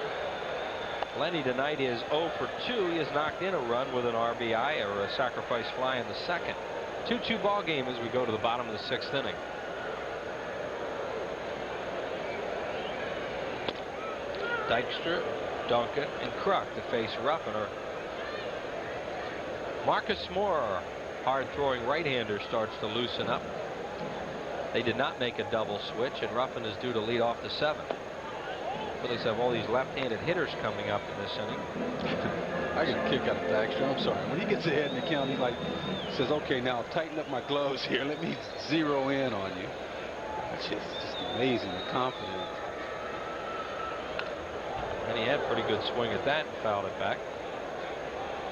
Speaker 1: Lenny tonight is 0 for 2. He has knocked in a run with an RBI or a sacrifice fly in the second. 2-2 ball game as we go to the bottom of the 6th inning. Dykstra, Duncan, and Kruk to face Ruffin. Marcus Moore, hard-throwing right-hander, starts to loosen up. They did not make a double switch, and Ruffin is due to lead off the 7th. Phillies have all these left-handed hitters coming up in this inning.
Speaker 22: I get a kick out of Dykstra. I'm sorry. When he gets ahead in the count, he says, "Okay, now tighten up my gloves here. Let me zero in on you." It's just amazing, the confidence.
Speaker 1: And he had a pretty good swing at that and fouled it back.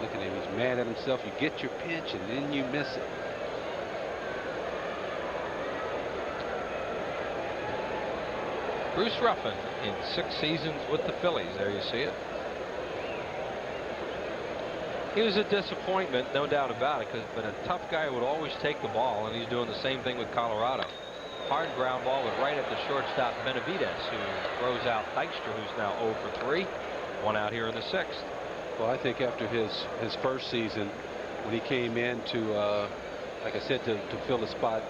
Speaker 22: Look at him. He's mad at himself. You get your pitch and then you miss it.
Speaker 1: Bruce Ruffin in 6 seasons with the Phillies. There you see it. He was a disappointment, no doubt about it, but a tough guy would always take the ball, and he's doing the same thing with Colorado. Hard ground ball was right at the shortstop Benavidez, who throws out Dykstra, who's now 0 for 3. 1 out here in the 6th.
Speaker 22: Well, I think after his first season, when he came in to, like I said, to fill the spot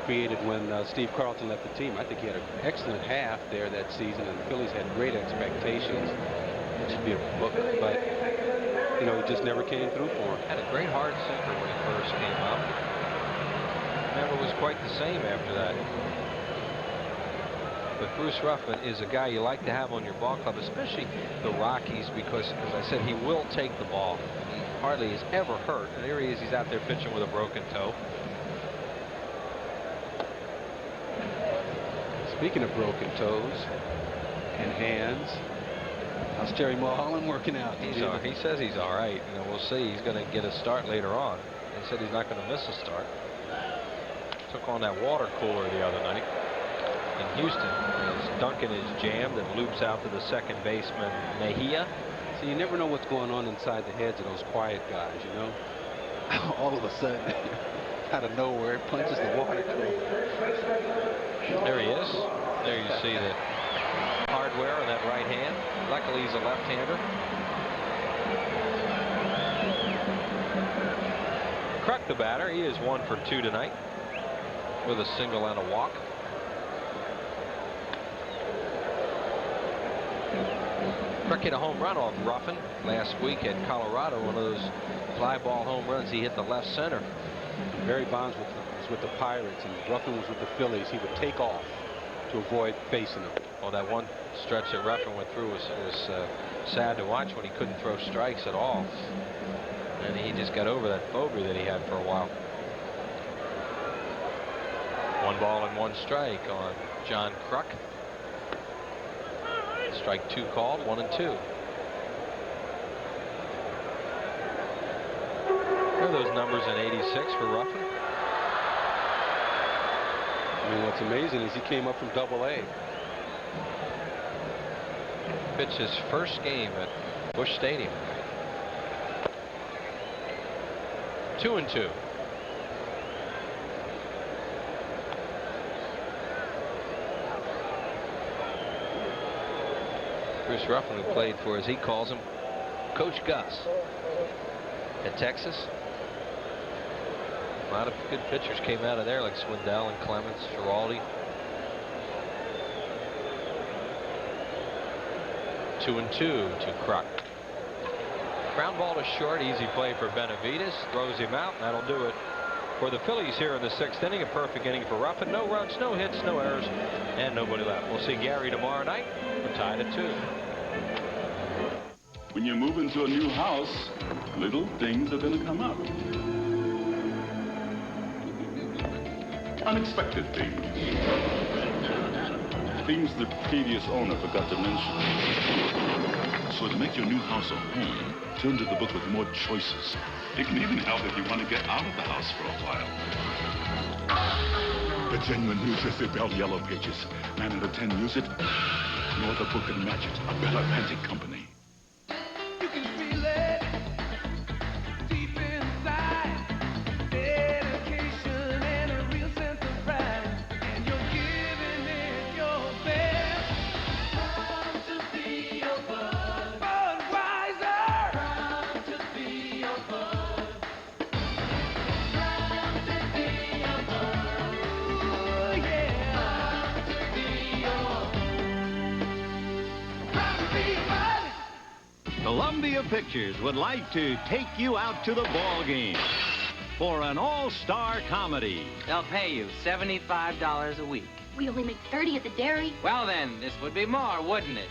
Speaker 22: created when Steve Carlton left the team, I think he had an excellent half there that season, and the Phillies had great expectations. It should be a book, but you know, he just never came through for him.
Speaker 1: Had a great hard sinker when he first came up. Never was quite the same after that. But Bruce Ruffin is a guy you like to have on your ball club, especially the Rockies, because, as I said, he will take the ball. He hardly is ever hurt. And there he is. He's out there pitching with a broken toe.
Speaker 22: Speaking of broken toes and hands, how's Terry Mulholland working out?
Speaker 1: He says he's all right. You know, we'll see. He's going to get a start later on. He said he's not going to miss a start. Took on that water cooler the other night in Houston, as Duncan is jammed and loops out to the second baseman Mejia.
Speaker 22: So you never know what's going on inside the heads of those quiet guys, you know. All of a sudden, out of nowhere, punches the water cooler.
Speaker 1: There he is. There you see the hardware on that right hand. Luckily, he's a left-hander. Kruk, the batter, he is 1 for 2 tonight with a single and a walk. Kruk hit a home run off Ruffin last week at Colorado. One of those fly ball home runs. He hit the left center.
Speaker 22: Barry Bonds was with the Pirates, and Ruffin was with the Phillies. He would take off to avoid facing them.
Speaker 1: Well, that one stretch that Ruffin went through was sad to watch when he couldn't throw strikes at all. And he just got over that phobia that he had for a while. 1 ball and 1 strike on John Kruk. Strike 2 called, 1 and 2. There are those numbers in '86 for Ruffin.
Speaker 22: I mean, what's amazing is he came up from Double-A.
Speaker 1: Pitched his first game at Busch Stadium. 2 and 2. Bruce Ruffin, who played for, as he calls him, Coach Gus at Texas. A lot of good pitchers came out of there, like Swindell and Clemens, Giraldi. 2 and 2 to Kruk. Ground ball to short, easy play for Benavidez. Throws him out, and that'll do it for the Phillies here in the 6th inning. A perfect inning for Ruffin. No runs, no hits, no errors, and nobody left. We'll see Gary tomorrow night. We're tied at 2.
Speaker 9: When you move into a new house, little things are going to come up. Unexpected things. things the previous owner forgot to mention. So to make your new house a home, turn to the book with more choices. It can even help if you want to get out of the house for a while. The genuine new Jiffy Bell Yellow Pages. 9 out of 10 use it. No other book can match it. A Bell Atlantic company.
Speaker 14: You can feel it deep inside. Dedication and a real sense of pride. And you're giving it your best. Proud to be your bud. Budweiser. Proud to be your bud. Proud to be your bud. Ooh, yeah. Proud to be your proud to be bud.
Speaker 7: Columbia Pictures would like to take you out to the ball game for an all-star comedy.
Speaker 10: They'll pay you $75 a week.
Speaker 17: We only make 30 at the dairy.
Speaker 10: Well then, this would be more, wouldn't it?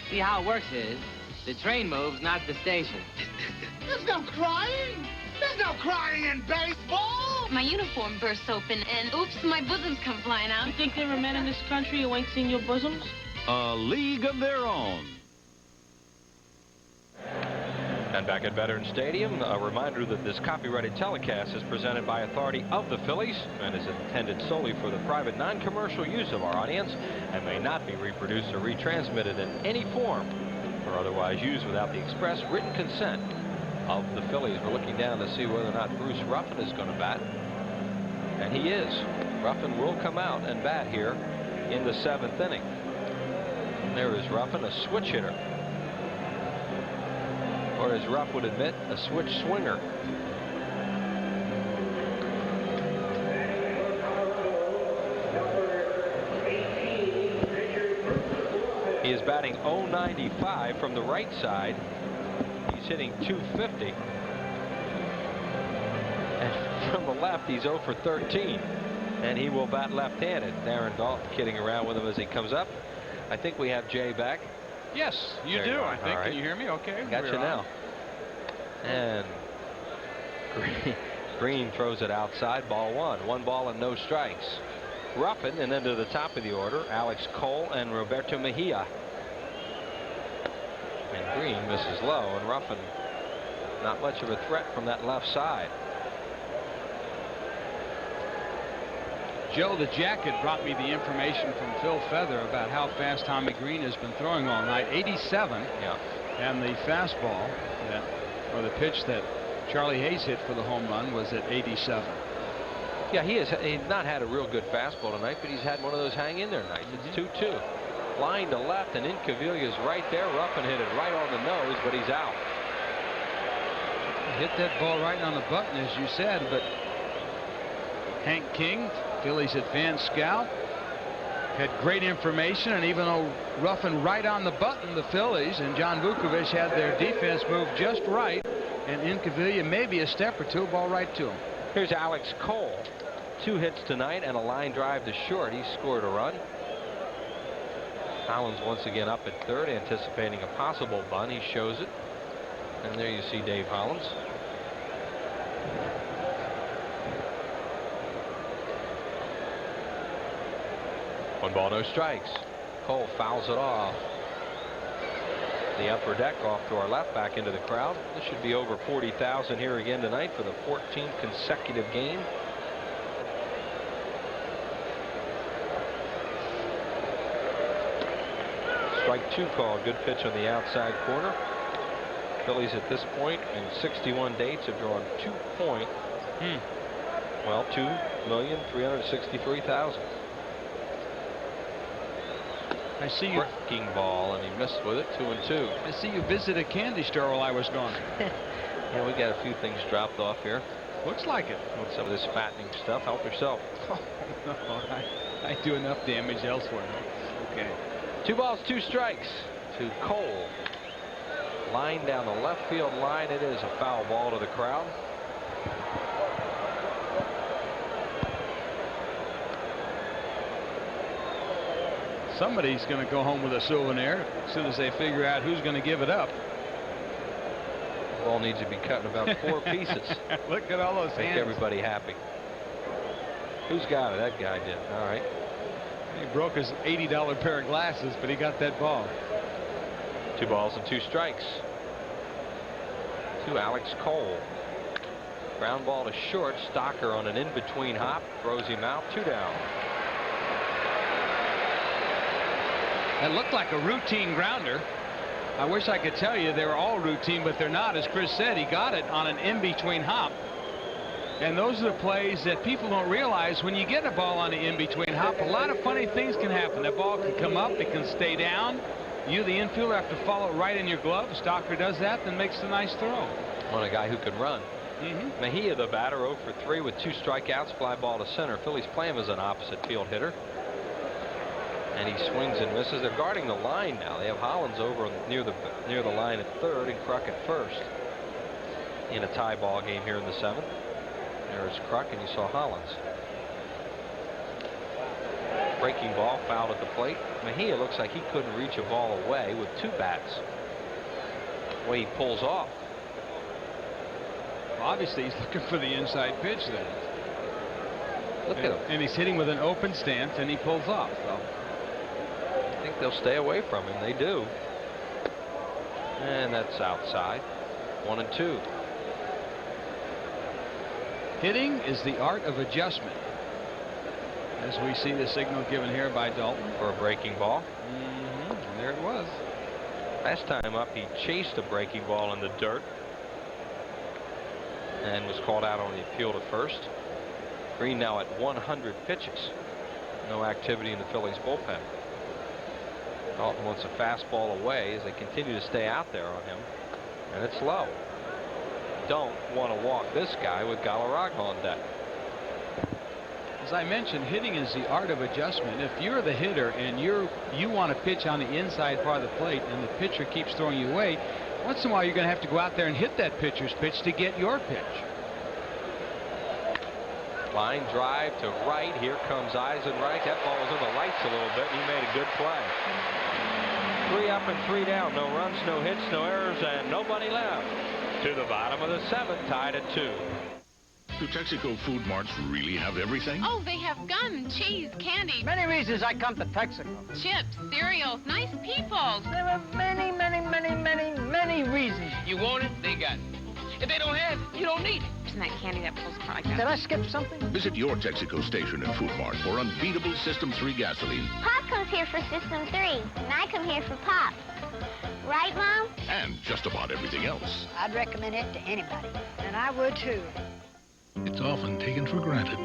Speaker 10: See how it works is, the train moves, not the station.
Speaker 2: There's no crying. There's no crying in baseball.
Speaker 17: My uniform bursts open, and oops, my bosoms come flying out.
Speaker 19: You think there are men in this country who ain't seen your bosoms?
Speaker 7: A league of their own.
Speaker 1: And back at Veterans Stadium, a reminder that this copyrighted telecast is presented by authority of the Phillies and is intended solely for the private, non-commercial use of our audience and may not be reproduced or retransmitted in any form or otherwise used without the express written consent of the Phillies. We're looking down to see whether or not Bruce Ruffin is going to bat. And he is. Ruffin will come out and bat here in the 7th inning. And there is Ruffin, a switch hitter. Or as Ruff would admit, a switch swinger. He is batting .095 from the right side. He's hitting .250. And from the left, he's 0 for 13. And he will bat left-handed. Darren Dalton kidding around with him as he comes up. I think we have Jay back.
Speaker 13: Yes, you
Speaker 1: There
Speaker 13: do,
Speaker 1: you are.
Speaker 13: I think.
Speaker 1: All right.
Speaker 13: Can you hear me? Okay.
Speaker 1: Got
Speaker 13: we're
Speaker 1: you
Speaker 13: on.
Speaker 1: now. And Green throws it outside. Ball 1. 1 ball and no strikes. Ruffin, and then to the top of the order, Alex Cole and Roberto Mejia. And Green misses low, and Ruffin not much of a threat from that left side.
Speaker 13: Joe, the jacket brought me the information from Phil Feather about how fast Tommy Green has been throwing all night. 87.
Speaker 1: Yeah.
Speaker 13: And the fastball, or the pitch that Charlie Hayes hit for the home run, was at 87.
Speaker 1: Yeah, he's not had a real good fastball tonight, but he's had one of those hang-in-there nights. It's 2-2. Line to left, and Incaviglia's right there. Ruffin hit it right on the nose, but he's out.
Speaker 13: Hit that ball right on the button, as you said, but Hank King, Phillies advanced scout, had great information, and even though Ruffin right on the button, the Phillies and John Vukovich had their defense move just right, and Incaviglia maybe a step or two, ball right to him.
Speaker 1: Here's Alex Cole. 2 hits tonight and a line drive to short. He scored a run. Collins once again up at third, anticipating a possible bunt. He shows it. And there you see Dave Hollins. One ball, no strikes. Cole fouls it off the upper deck off to our left, back into the crowd. This should be over 40,000 here again tonight for the 14th consecutive game. Strike 2 call. Good pitch on the outside corner. Phillies at this point in 61 dates have drawn 2,363,000.
Speaker 13: I see you.
Speaker 1: Breaking ball, and he missed with it. 2-2.
Speaker 13: I see you visit a candy store while I was gone.
Speaker 1: Yeah, we got a few things dropped off here.
Speaker 13: Looks like it.
Speaker 1: With some of this fattening stuff. Help yourself.
Speaker 13: Oh, no, I do enough damage elsewhere. Okay.
Speaker 1: 2 balls, 2 strikes to Cole. Line down the left field line. It is a foul ball to the crowd.
Speaker 13: Somebody's going to go home with a souvenir as soon as they figure out who's going to give it up.
Speaker 1: The ball needs to be cut in about 4 pieces.
Speaker 13: Look at all those
Speaker 1: Make
Speaker 13: hands.
Speaker 1: everybody happy. Who's got it? That guy did. All right.
Speaker 13: He broke his $80 pair of glasses, but he got that ball.
Speaker 1: 2 balls and 2 strikes to Alex Cole. Ground ball to short. Stocker on an in-between hop throws him out. 2 down.
Speaker 13: That looked like a routine grounder. I wish I could tell you they were all routine, but they're not. As Chris said, he got it on an in-between hop. And those are the plays that people don't realize. When you get a ball on the in-between hop, a lot of funny things can happen. That ball can come up, it can stay down. You, the infielder, have to follow it right in your glove. Stocker does that, then makes a nice throw.
Speaker 1: On a guy who can run. Mejia, the batter, 0 for 3 with 2 strikeouts, fly ball to center. Phillies play him as an opposite field hitter. And he swings and misses. They're guarding the line now. They have Hollins over near the line at third and Kruk at first. In a tie ball game here in the 7th. There's Kruk, and you saw Hollins. Breaking ball, fouled at the plate. Mejia looks like he couldn't reach a ball away with 2 bats. The way he pulls off.
Speaker 13: Obviously, he's looking for the inside pitch then.
Speaker 1: Look at him.
Speaker 13: And he's hitting with an open stance, and he pulls off. So
Speaker 1: I think they'll stay away from him. They do. And that's outside. 1 and 2.
Speaker 13: Hitting is the art of adjustment. As we see the signal given here by Dalton.
Speaker 1: For a breaking ball.
Speaker 13: And there it was.
Speaker 1: Last time up, he chased a breaking ball in the dirt. And was called out on the appeal to first. Green now at 100 pitches. No activity in the Phillies bullpen. Dalton wants a fastball away as they continue to stay out there on him. And it's low. Don't want to walk this guy with Galarraga on deck.
Speaker 13: As I mentioned, hitting is the art of adjustment. If you're the hitter and you want to pitch on the inside part of the plate and the pitcher keeps throwing you away, once in a while you're going to have to go out there and hit that pitcher's pitch to get your pitch.
Speaker 1: Line drive to right. Here comes Eisenreich. That ball was in the lights a little bit. He made a good play. 3 up and 3 down. No runs, no hits, no errors, and nobody left. To the bottom of the 7th, tied at 2.
Speaker 11: Do Texaco food marts really have everything?
Speaker 17: Oh, they have gum, cheese, candy.
Speaker 2: Many reasons I come to Texaco.
Speaker 17: Chips, cereals, nice people.
Speaker 2: There are many reasons.
Speaker 10: You want it, they got it. If they don't have it, you don't need it.
Speaker 17: Isn't that candy that pulls apart like that?
Speaker 2: Did I skip something?
Speaker 11: Visit your Texaco station and food mart for unbeatable System 3 gasoline.
Speaker 20: Pop comes here for System 3, and I come here for Pop. Right, Mom?
Speaker 11: And just about everything else.
Speaker 5: I'd recommend it to anybody. And I would, too.
Speaker 12: It's often taken for granted,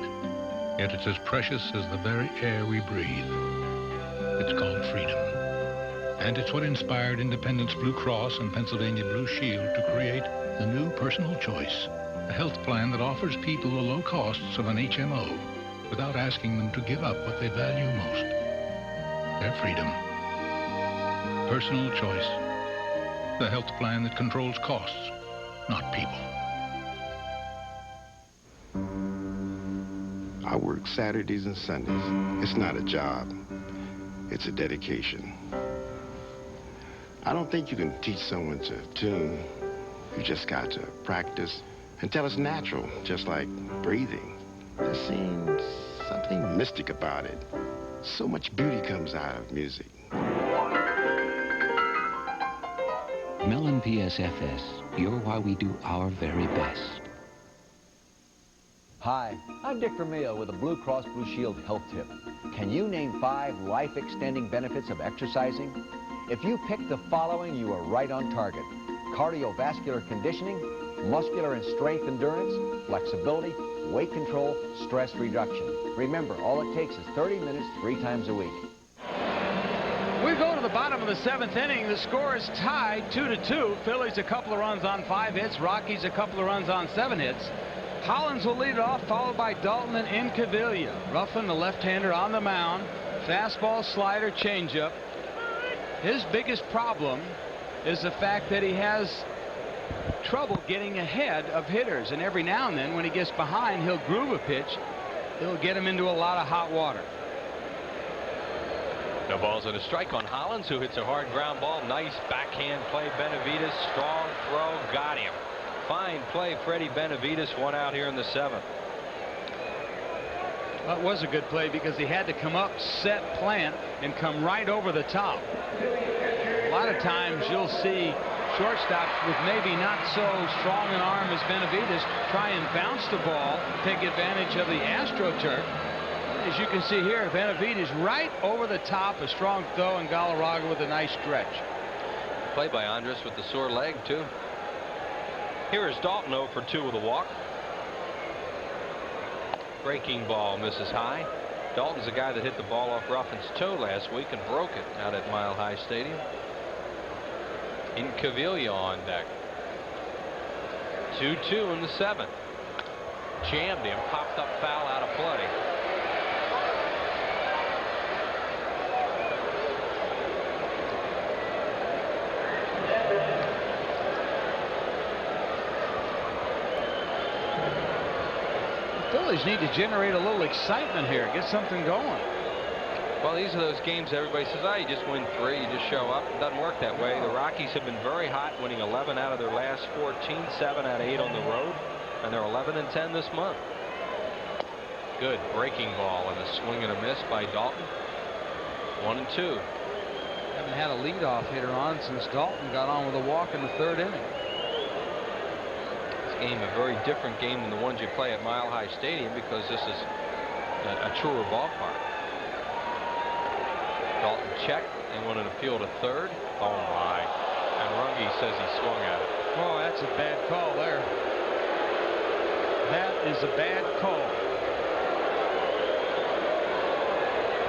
Speaker 12: yet it's as precious as the very air we breathe. It's called freedom. And it's what inspired Independence Blue Cross and Pennsylvania Blue Shield to create the new Personal Choice, a health plan that offers people the low costs of an HMO without asking them to give up what they value most, their freedom. Personal Choice, the health plan that controls costs, not people.
Speaker 18: I work Saturdays and Sundays. It's not a job. It's a dedication. I don't think you can teach someone to tune. You just got to practice until it's natural, just like breathing. There seems something mystic about it. So much beauty comes out of music.
Speaker 21: Mellon PSFS, you're why we do our very best.
Speaker 23: Hi, I'm Dick Vermeil with a Blue Cross Blue Shield health tip. Can you name 5 life-extending benefits of exercising? If you pick the following, you are right on target. Cardiovascular conditioning, muscular and strength endurance, flexibility, weight control, stress reduction. Remember, all it takes is 30 minutes 3 times a week.
Speaker 13: We go to the bottom of the 7th inning. The score is tied 2-2. Phillies a couple of runs on 5 hits. Rockies a couple of runs on 7 hits. Hollins will lead it off, followed by Dalton and Incaviglia. Ruffin, the left-hander, on the mound. Fastball, slider, changeup. His biggest problem is the fact that he has trouble getting ahead of hitters. And every now and then, when he gets behind, he'll groove a pitch. It'll get him into a lot of hot water.
Speaker 1: No balls and a strike on Hollins, who hits a hard ground ball. Nice backhand play. Benavides, strong throw, got him. Fine play, Freddie Benavides. 1 out here in the 7th.
Speaker 13: Well, it was a good play because he had to come up, set, plant, and come right over the top. A lot of times you'll see shortstops with maybe not so strong an arm as Benavidez try and bounce the ball, take advantage of the AstroTurf. As you can see here, Benavidez right over the top, a strong throw, and Galarraga with a nice stretch.
Speaker 1: Play by Andres with the sore leg, too. Here is Dalton 0 for 2 with a walk. Breaking ball misses high. Dalton's the guy that hit the ball off Ruffin's toe last week and broke it out at Mile High Stadium. Incaviglia on deck. 2-2 in the 7th. Jammed him, popped up foul out of play.
Speaker 13: Phillies need to generate a little excitement here, get something going.
Speaker 1: Well, these are those games everybody says, oh, you just win 3, you just show up. It doesn't work that way. The Rockies have been very hot, winning 11 out of their last 14, 7 out of 8 on the road, and they're 11-10 this month. Good breaking ball and a swing and a miss by Dalton. 1-2.
Speaker 13: Haven't had a leadoff hitter on since Dalton got on with a walk in the 3rd inning.
Speaker 1: Game a very different game than the ones you play at Mile High Stadium because this is a truer ballpark. Dalton checked. They want an appeal to 3rd. Oh my! And Runge says he swung at it.
Speaker 13: Oh, that's a bad call there. That is a bad call.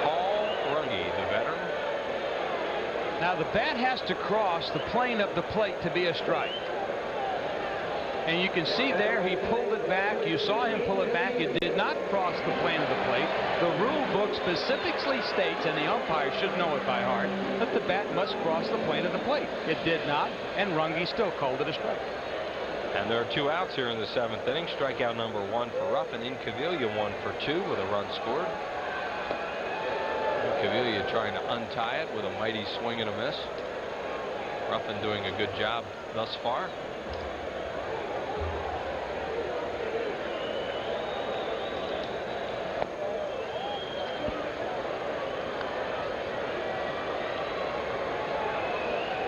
Speaker 1: Paul Runge, the veteran.
Speaker 13: Now the bat has to cross the plane of the plate to be a strike. And you can see there he pulled it back. You saw him pull it back. It did not cross the plane of the plate. The rule book specifically states, and the umpire should know it by heart, that the bat must cross the plane of the plate. It did not, and Runge still called it a strike.
Speaker 1: And there are 2 outs here in the 7th inning. Strikeout number 1 for Ruffin. Incaviglia 1 for 2 with a run scored. Incaviglia trying to untie it with a mighty swing and a miss. Ruffin doing a good job thus far.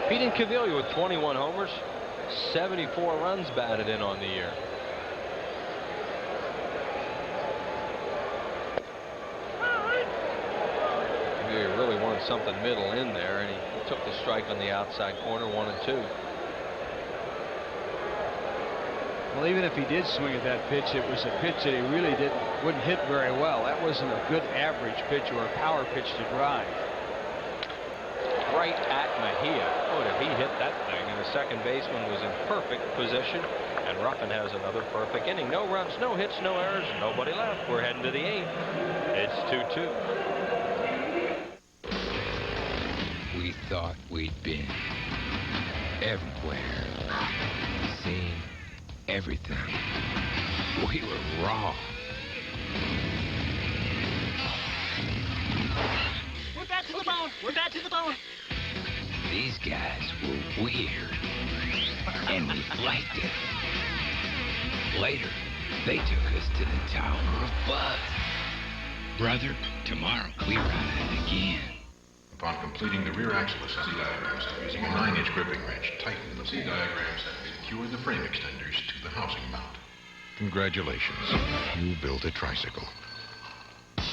Speaker 1: Pete Incaviglia with 21 homers, 74 runs batted in on the year. Incaviglia really wanted something middle in there, and he took the strike on the outside corner, 1-2.
Speaker 13: Well, even if he did swing at that pitch, it was a pitch that he really wouldn't hit very well. That wasn't a good average pitch or a power pitch to drive.
Speaker 1: Right at Mejia. Oh, did he hit that thing? And the second baseman was in perfect position. And Ruffin has another perfect inning. No runs, no hits, no errors, nobody left. We're heading to the 8th. It's 2-2.
Speaker 21: We thought we'd been everywhere, seen everything. We were wrong.
Speaker 2: Put that to the bone. Put that to the bone.
Speaker 21: These guys were weird, and we liked it. Later, they took us to the Tower of Bud. Brother, tomorrow we ride again.
Speaker 11: Upon completing the rear axle assembly diagram set using a 9-inch gripping wrench, tighten the diagram set and secure the frame extenders to the housing mount. Congratulations, you built a tricycle.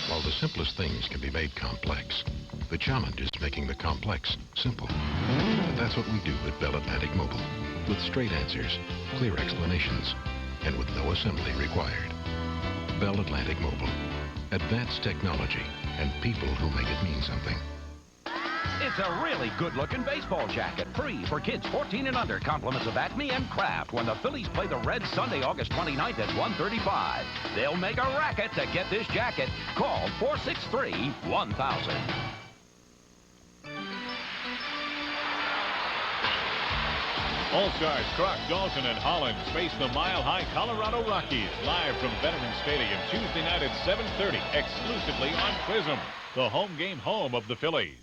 Speaker 11: While the simplest things can be made complex, the challenge is making the complex simple. But that's what we do at Bell Atlantic Mobile, with straight answers, clear explanations, and with no assembly required. Bell Atlantic Mobile, advanced technology and people who make it mean something.
Speaker 4: It's a really good-looking baseball jacket, free for kids 14 and under. Compliments of Acme and Kraft when the Phillies play the Reds Sunday, August 29th at 1:35. They'll make a racket to get this jacket. Call 463-1000.
Speaker 3: All-Stars Clark, Dalton, and Hollins face the Mile High Colorado Rockies live from Veterans Stadium Tuesday night at 7:30, exclusively on Prism, the home game home of the Phillies.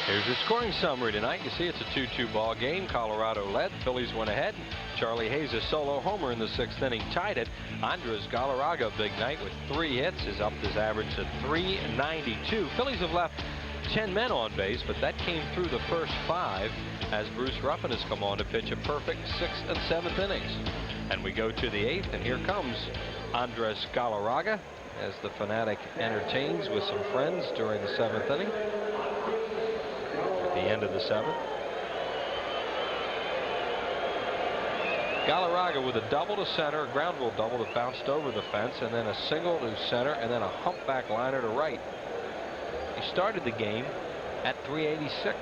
Speaker 1: Here's your scoring summary tonight. You see it's a 2-2 ball game. Colorado led. Phillies went ahead. Charlie Hayes, a solo homer in the 6th inning, tied it. Andres Galarraga, big night with 3 hits, is up his average to .392. Phillies have left 10 men on base, but that came through the first 5 as Bruce Ruffin has come on to pitch a perfect 6th and 7th innings. And we go to the 8th, and here comes Andres Galarraga as the Fanatic entertains with some friends during the 7th inning. At the end of the 7th. Galarraga with a double to center, a ground rule double that bounced over the fence, and then a single to center, and then a humpback liner to right. He started the game at .386.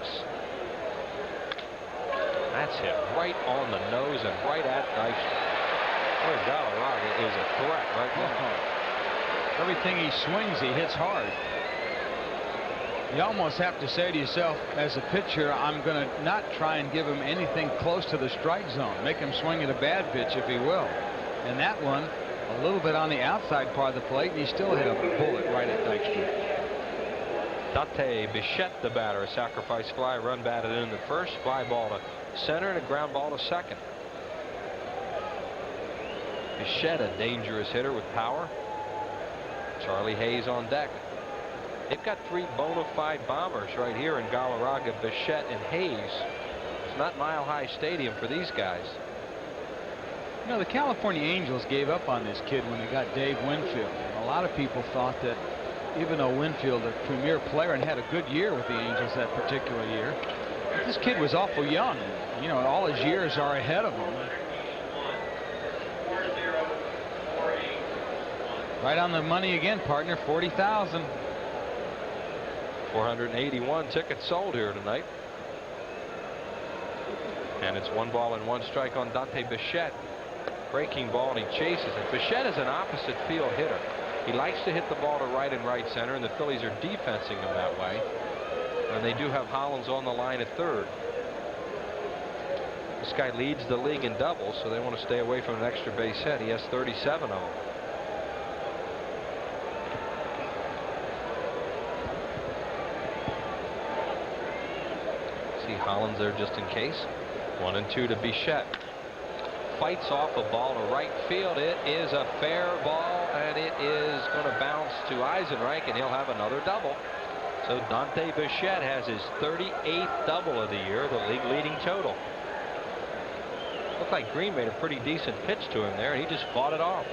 Speaker 1: That's hit right on the nose and right at Dykstra. Boy, Galarraga is a threat right now.
Speaker 13: Everything he swings, he hits hard. You almost have to say to yourself, as a pitcher, I'm going to not try and give him anything close to the strike zone. Make him swing at a bad pitch if he will. And that one, a little bit on the outside part of the plate, and he still hit a bullet right at Dykstra.
Speaker 1: Dante Bichette, the batter, a sacrifice fly, run batted in the first, fly ball to center, and a ground ball to second. Bichette, a dangerous hitter with power. Charlie Hayes on deck. They've got 3 bona fide bombers right here in Galarraga, Bichette, and Hayes. It's not Mile High Stadium for these guys.
Speaker 13: You know, the California Angels gave up on this kid when they got Dave Winfield. A lot of people thought that even though Winfield, a premier player and had a good year with the Angels that particular year, this kid was awful young. You know, all his years are ahead of him. Right on the money again, partner. 40,000.
Speaker 1: 481 tickets sold here tonight. And it's 1 ball and 1 strike on Dante Bichette. Breaking ball, and he chases it. Bichette is an opposite field hitter. He likes to hit the ball to right and right center, and the Phillies are defensing him that way. And they do have Hollins on the line at third. This guy leads the league in doubles, so they want to stay away from an extra base hit. He has 37 of them. Hollins there just in case. 1 and 2 to Bichette. Fights off a ball to right field. It is a fair ball, and it is going to bounce to Eisenreich, and he'll have another double. So Dante Bichette has his 38th double of the year, the league leading total. Looked like Green made a pretty decent pitch to him there, and he just fought it off.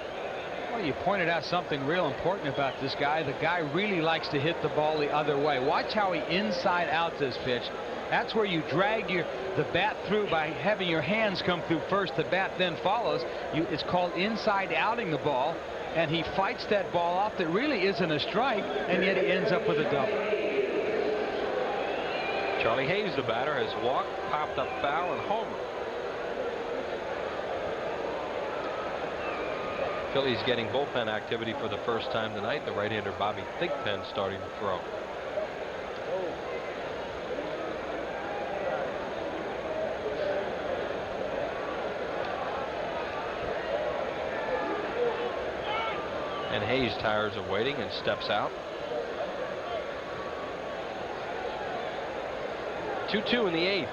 Speaker 13: Well, you pointed out something real important about this guy. The guy really likes to hit the ball the other way. Watch how he inside out this pitch. That's where you drag the bat through by having your hands come through first. The bat then follows. It's called inside outing the ball, and he fights that ball off that really isn't a strike, and yet he ends up with a double.
Speaker 1: Charlie Hayes, the batter, has walked, popped up foul, and homer. Phillies getting bullpen activity for the first time tonight. The right-hander Bobby Thigpen starting to throw. And Hayes tires of waiting and steps out. 2-2 in the 8th.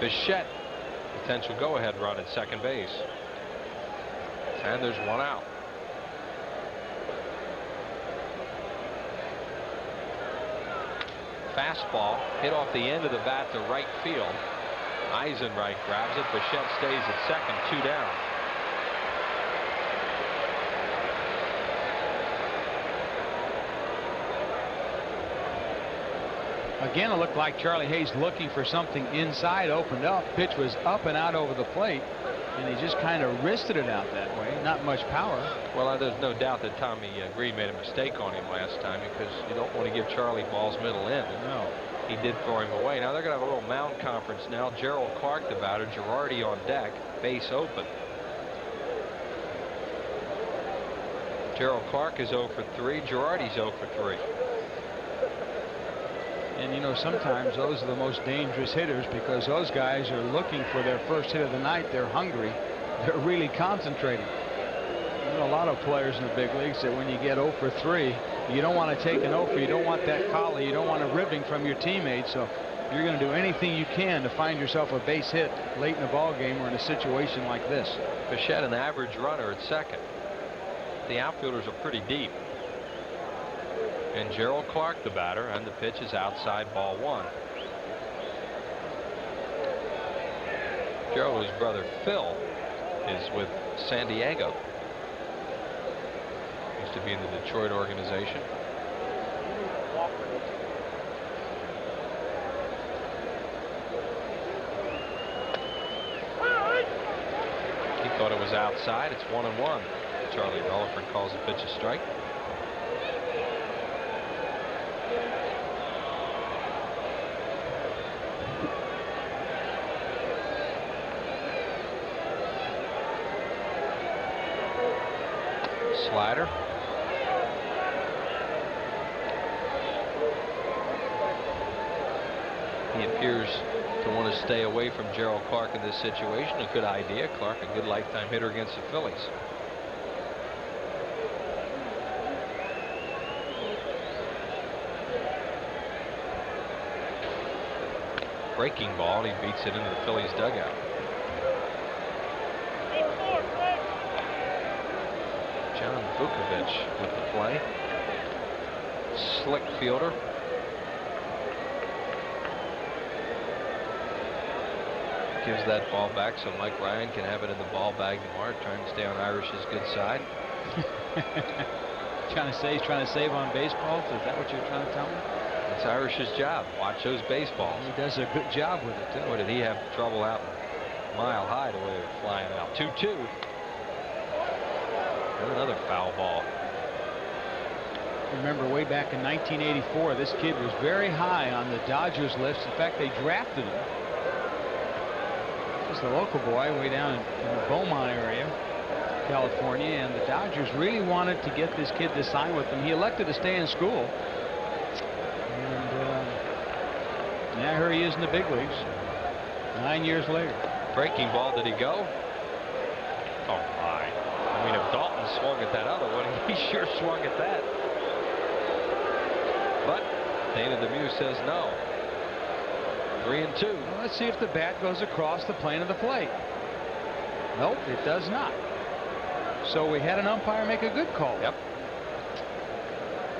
Speaker 1: Bichette, potential go-ahead run at second base. And there's 1 out. Fastball hit off the end of the bat to right field. Eisenreich grabs it. Bichette stays at second, 2 down.
Speaker 13: Again, it looked like Charlie Hayes looking for something inside, opened up. Pitch was up and out over the plate, and he just kind of wristed it out that way. Not much power.
Speaker 1: Well, there's no doubt that Tommy Green made a mistake on him last time, because you don't want to give Charlie balls middle in.
Speaker 13: No.
Speaker 1: He did throw him away. Now they're going to have a little mound conference now. Gerald Clark, the batter, Girardi on deck, base open. Gerald Clark is 0 for 3. Girardi's 0 for 3.
Speaker 13: And you know, sometimes those are the most dangerous hitters, because those guys are looking for their first hit of the night. They're hungry. They're really concentrating. You know, a lot of players in the big leagues that when you get 0 for 3, You don't want to take an offer. You don't want that collie. You don't want a ribbing from your teammates. So you're going to do anything you can to find yourself a base hit late in the ball game or in a situation like this.
Speaker 1: Bichette, an average runner at second. The outfielders are pretty deep. And Gerald Clark, the batter, and the pitch is outside, ball one. Gerald, his brother Phil, is with San Diego. Used to be in the Detroit organization. He thought it was outside. It's 1-1. Charlie Relaford calls the pitch a strike. Slider. He appears to want to stay away from Gerald Clark in this situation. A good idea. Clark, a good lifetime hitter against the Phillies. Breaking ball, and he beats it into the Phillies dugout. John Vukovich with the play. Slick fielder. Gives that ball back so Mike Ryan can have it in the ball bag tomorrow, trying to stay on Irish's good side.
Speaker 13: Trying to say he's trying to save on baseballs? Is that what you're trying to tell me?
Speaker 1: It's Irish's job. Watch those baseballs.
Speaker 13: He does a good job with it, too.
Speaker 1: Boy, did he have trouble out Mile High the way they were flying out. 2-2. And another foul ball.
Speaker 13: Remember way back in 1984, this kid was very high on the Dodgers list. In fact, they drafted him. He's a local boy way down in the Beaumont area, California, and the Dodgers really wanted to get this kid to sign with them. He elected to stay in school. Now here he is in the big leagues 9 years later.
Speaker 1: Breaking ball, did he go? Oh my. I mean, if Dalton swung at that other one, he sure swung at that. But Dana Demuth says no. 3-2.
Speaker 13: Well, let's see if the bat goes across the plane of the plate. Nope, it does not. So we had an umpire make a good call.
Speaker 1: Yep.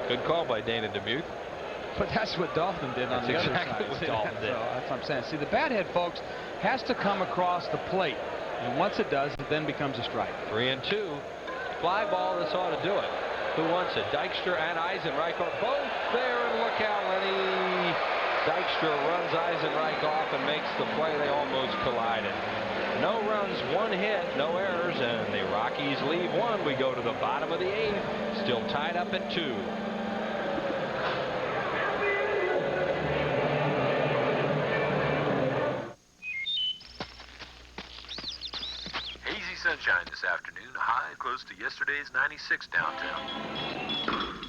Speaker 1: Good call by Dana Demuth.
Speaker 13: But that's what Dalton did on the other side.
Speaker 1: What Dalton did.
Speaker 13: So that's what I'm saying. See, the bat head, folks, has to come across the plate. And once it does, it then becomes a strike.
Speaker 1: 3-2. Fly ball, this ought to do it. Who wants it? Dykstra and Eisenreich are both there, and look out, Lenny. Dykstra runs Eisenreich off and makes the play. They almost collided. No runs, one hit, no errors, and the Rockies leave one. We go to the bottom of the 8th, still tied up at 2.
Speaker 8: Hazy sunshine this afternoon, high close to yesterday's 96 downtown.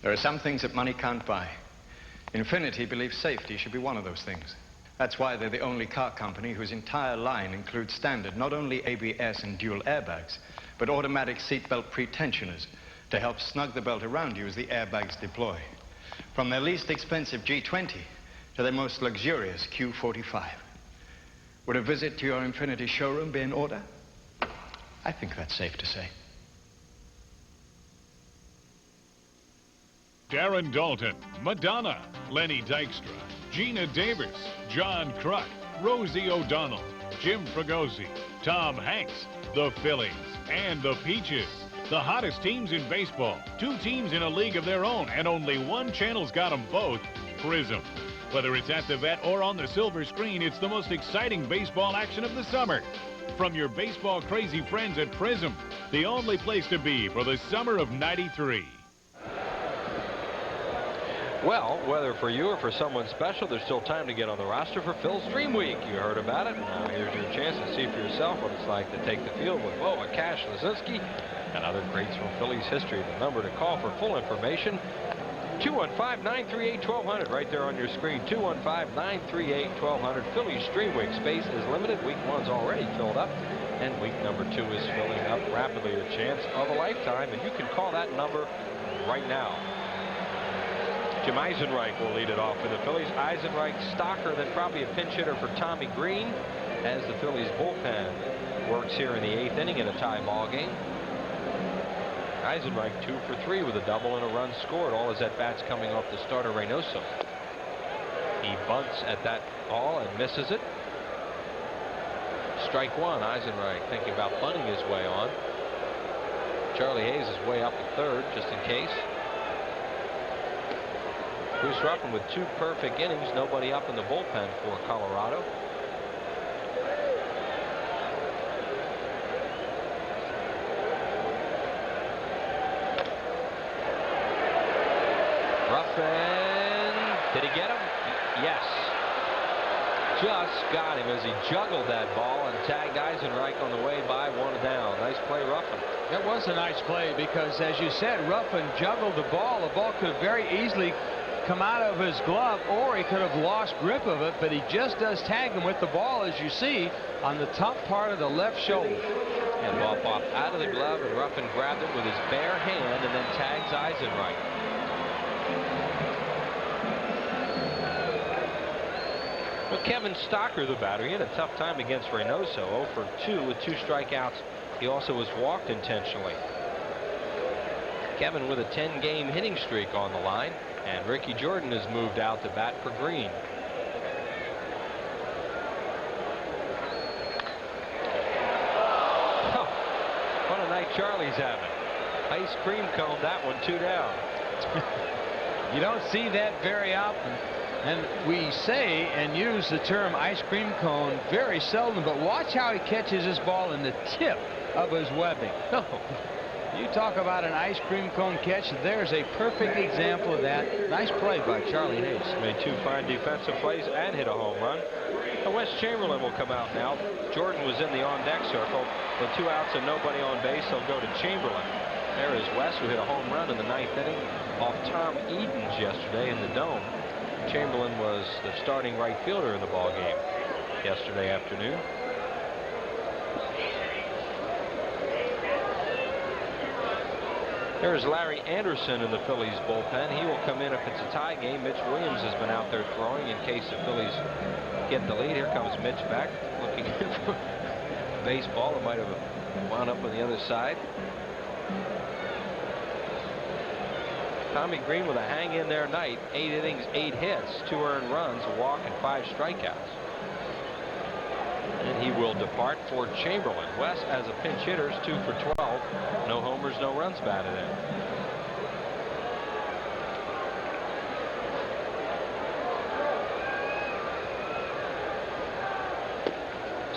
Speaker 15: There are some things that money can't buy. Infiniti believes safety should be one of those things. That's why they're the only car company whose entire line includes standard not only ABS and dual airbags, but automatic seatbelt pretensioners to help snug the belt around you as the airbags deploy. From their least expensive G20 to their most luxurious Q45. Would a visit to your Infiniti showroom be in order? I think that's safe to say.
Speaker 3: Darren Dalton, Madonna, Lenny Dykstra, Gina Davis, John Kruk, Rosie O'Donnell, Jim Fregosi, Tom Hanks, the Phillies, and the Peaches. The hottest teams in baseball. 2 teams in a league of their own, and only one channel's got them both, Prism. Whether it's at the vet or on the silver screen, it's the most exciting baseball action of the summer. From your baseball crazy friends at Prism, the only place to be for the summer of '93.
Speaker 1: Well, whether for you or for someone special, there's still time to get on the roster for Phil's Dream Week. You heard about it. Now here's your chance to see for yourself what it's like to take the field with Loa, Cash, Lazinski, and other greats from Phillies history. The number to call for full information, 215-938-1200, right there on your screen, 215-938-1200. Phillies Dream Week space is limited. Week 1's already filled up, and week number 2 is filling up rapidly. A chance of a lifetime, and you can call that number right now. Jim Eisenreich will lead it off for the Phillies. Eisenreich, Stocker, then probably a pinch hitter for Tommy Green as the Phillies bullpen works here in the 8th inning in a tie ball game. Eisenreich 2 for 3 with a double and a run scored. All his at-bats coming off the starter Reynoso. He bunts at that ball and misses it. Strike 1. Eisenreich thinking about bunting his way on. Charlie Hayes is way up at third just in case. Bruce Ruffin with 2 perfect innings, nobody up in the bullpen for Colorado. Ruffin, did he get him? Yes. Just got him as he juggled that ball and tagged Eisenreich on the way by, 1 down. Nice play, Ruffin.
Speaker 13: That was a nice play because, as you said, Ruffin juggled the ball. The ball could have very easily come out of his glove, or he could have lost grip of it, but he just does tag him with the ball, as you see, on the top part of the left shoulder.
Speaker 1: And ball popped out of the glove, and Ruffin grabbed it with his bare hand and then tags Eisenreich. Well, Kevin Stocker, the batter, he had a tough time against Reynoso, 0 for 2 with 2 strikeouts. He also was walked intentionally. Kevin with a 10-game hitting streak on the line. And Ricky Jordan has moved out to bat for Green. Oh, what a night Charlie's having. Ice cream cone, that one, 2 down.
Speaker 13: You don't see that very often. And we say and use the term ice cream cone very seldom, but watch how he catches this ball in the tip of his webbing. Oh. You talk about an ice cream cone catch. There's a perfect example of that. Nice play by Charlie Hayes.
Speaker 1: Made 2 fine defensive plays and hit a home run. Wes Chamberlain will come out now. Jordan was in the on-deck circle. With 2 outs and nobody on base, he'll go to Chamberlain. There is Wes, who hit a home run in the 9th inning off Tom Edens yesterday in the Dome. Chamberlain was the starting right fielder in the ball game yesterday afternoon. There's Larry Anderson in the Phillies bullpen. He will come in if it's a tie game. Mitch Williams has been out there throwing in case the Phillies get the lead. Here comes Mitch back looking for baseball. It might have wound up on the other side. Tommy Green with a hang in there night. 8 innings, 8 hits, 2 earned runs, a walk, and 5 strikeouts. And he will depart for Chamberlain. Wes, as a pinch hitter, is 2 for 12. No homers, no runs batted in.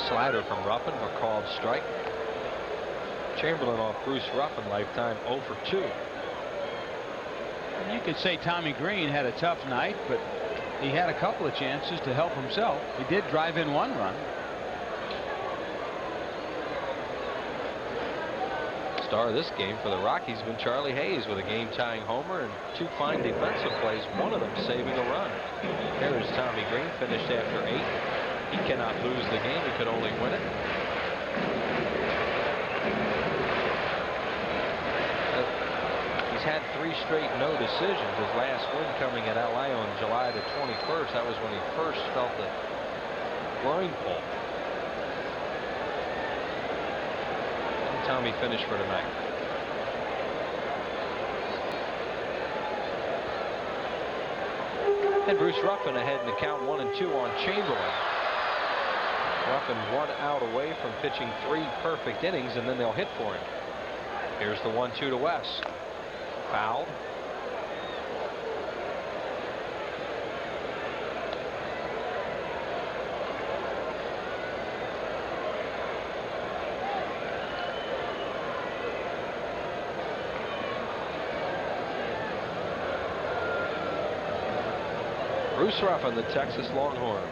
Speaker 1: Slider from Ruffin, a called strike. Chamberlain off Bruce Ruffin, lifetime 0 for 2.
Speaker 13: You could say Tommy Green had a tough night, but he had a couple of chances to help himself. He did drive in 1 run.
Speaker 1: Star of this game for the Rockies has been Charlie Hayes with a game-tying homer and 2 fine defensive plays, one of them saving a run. There is Tommy Green, finished after 8. He cannot lose the game, he could only win it. He's had 3 straight no decisions. His last win coming at LA on July the 21st. That was when he first felt the groin pull. Tommy finished for tonight. And Bruce Ruffin ahead in the count 1-2 on Chamberlain. Ruffin 1 out away from pitching 3 perfect innings, and then they'll hit for him. Here's the 1-2 to Wes. Fouled. Bruce Ruffin, the Texas Longhorn,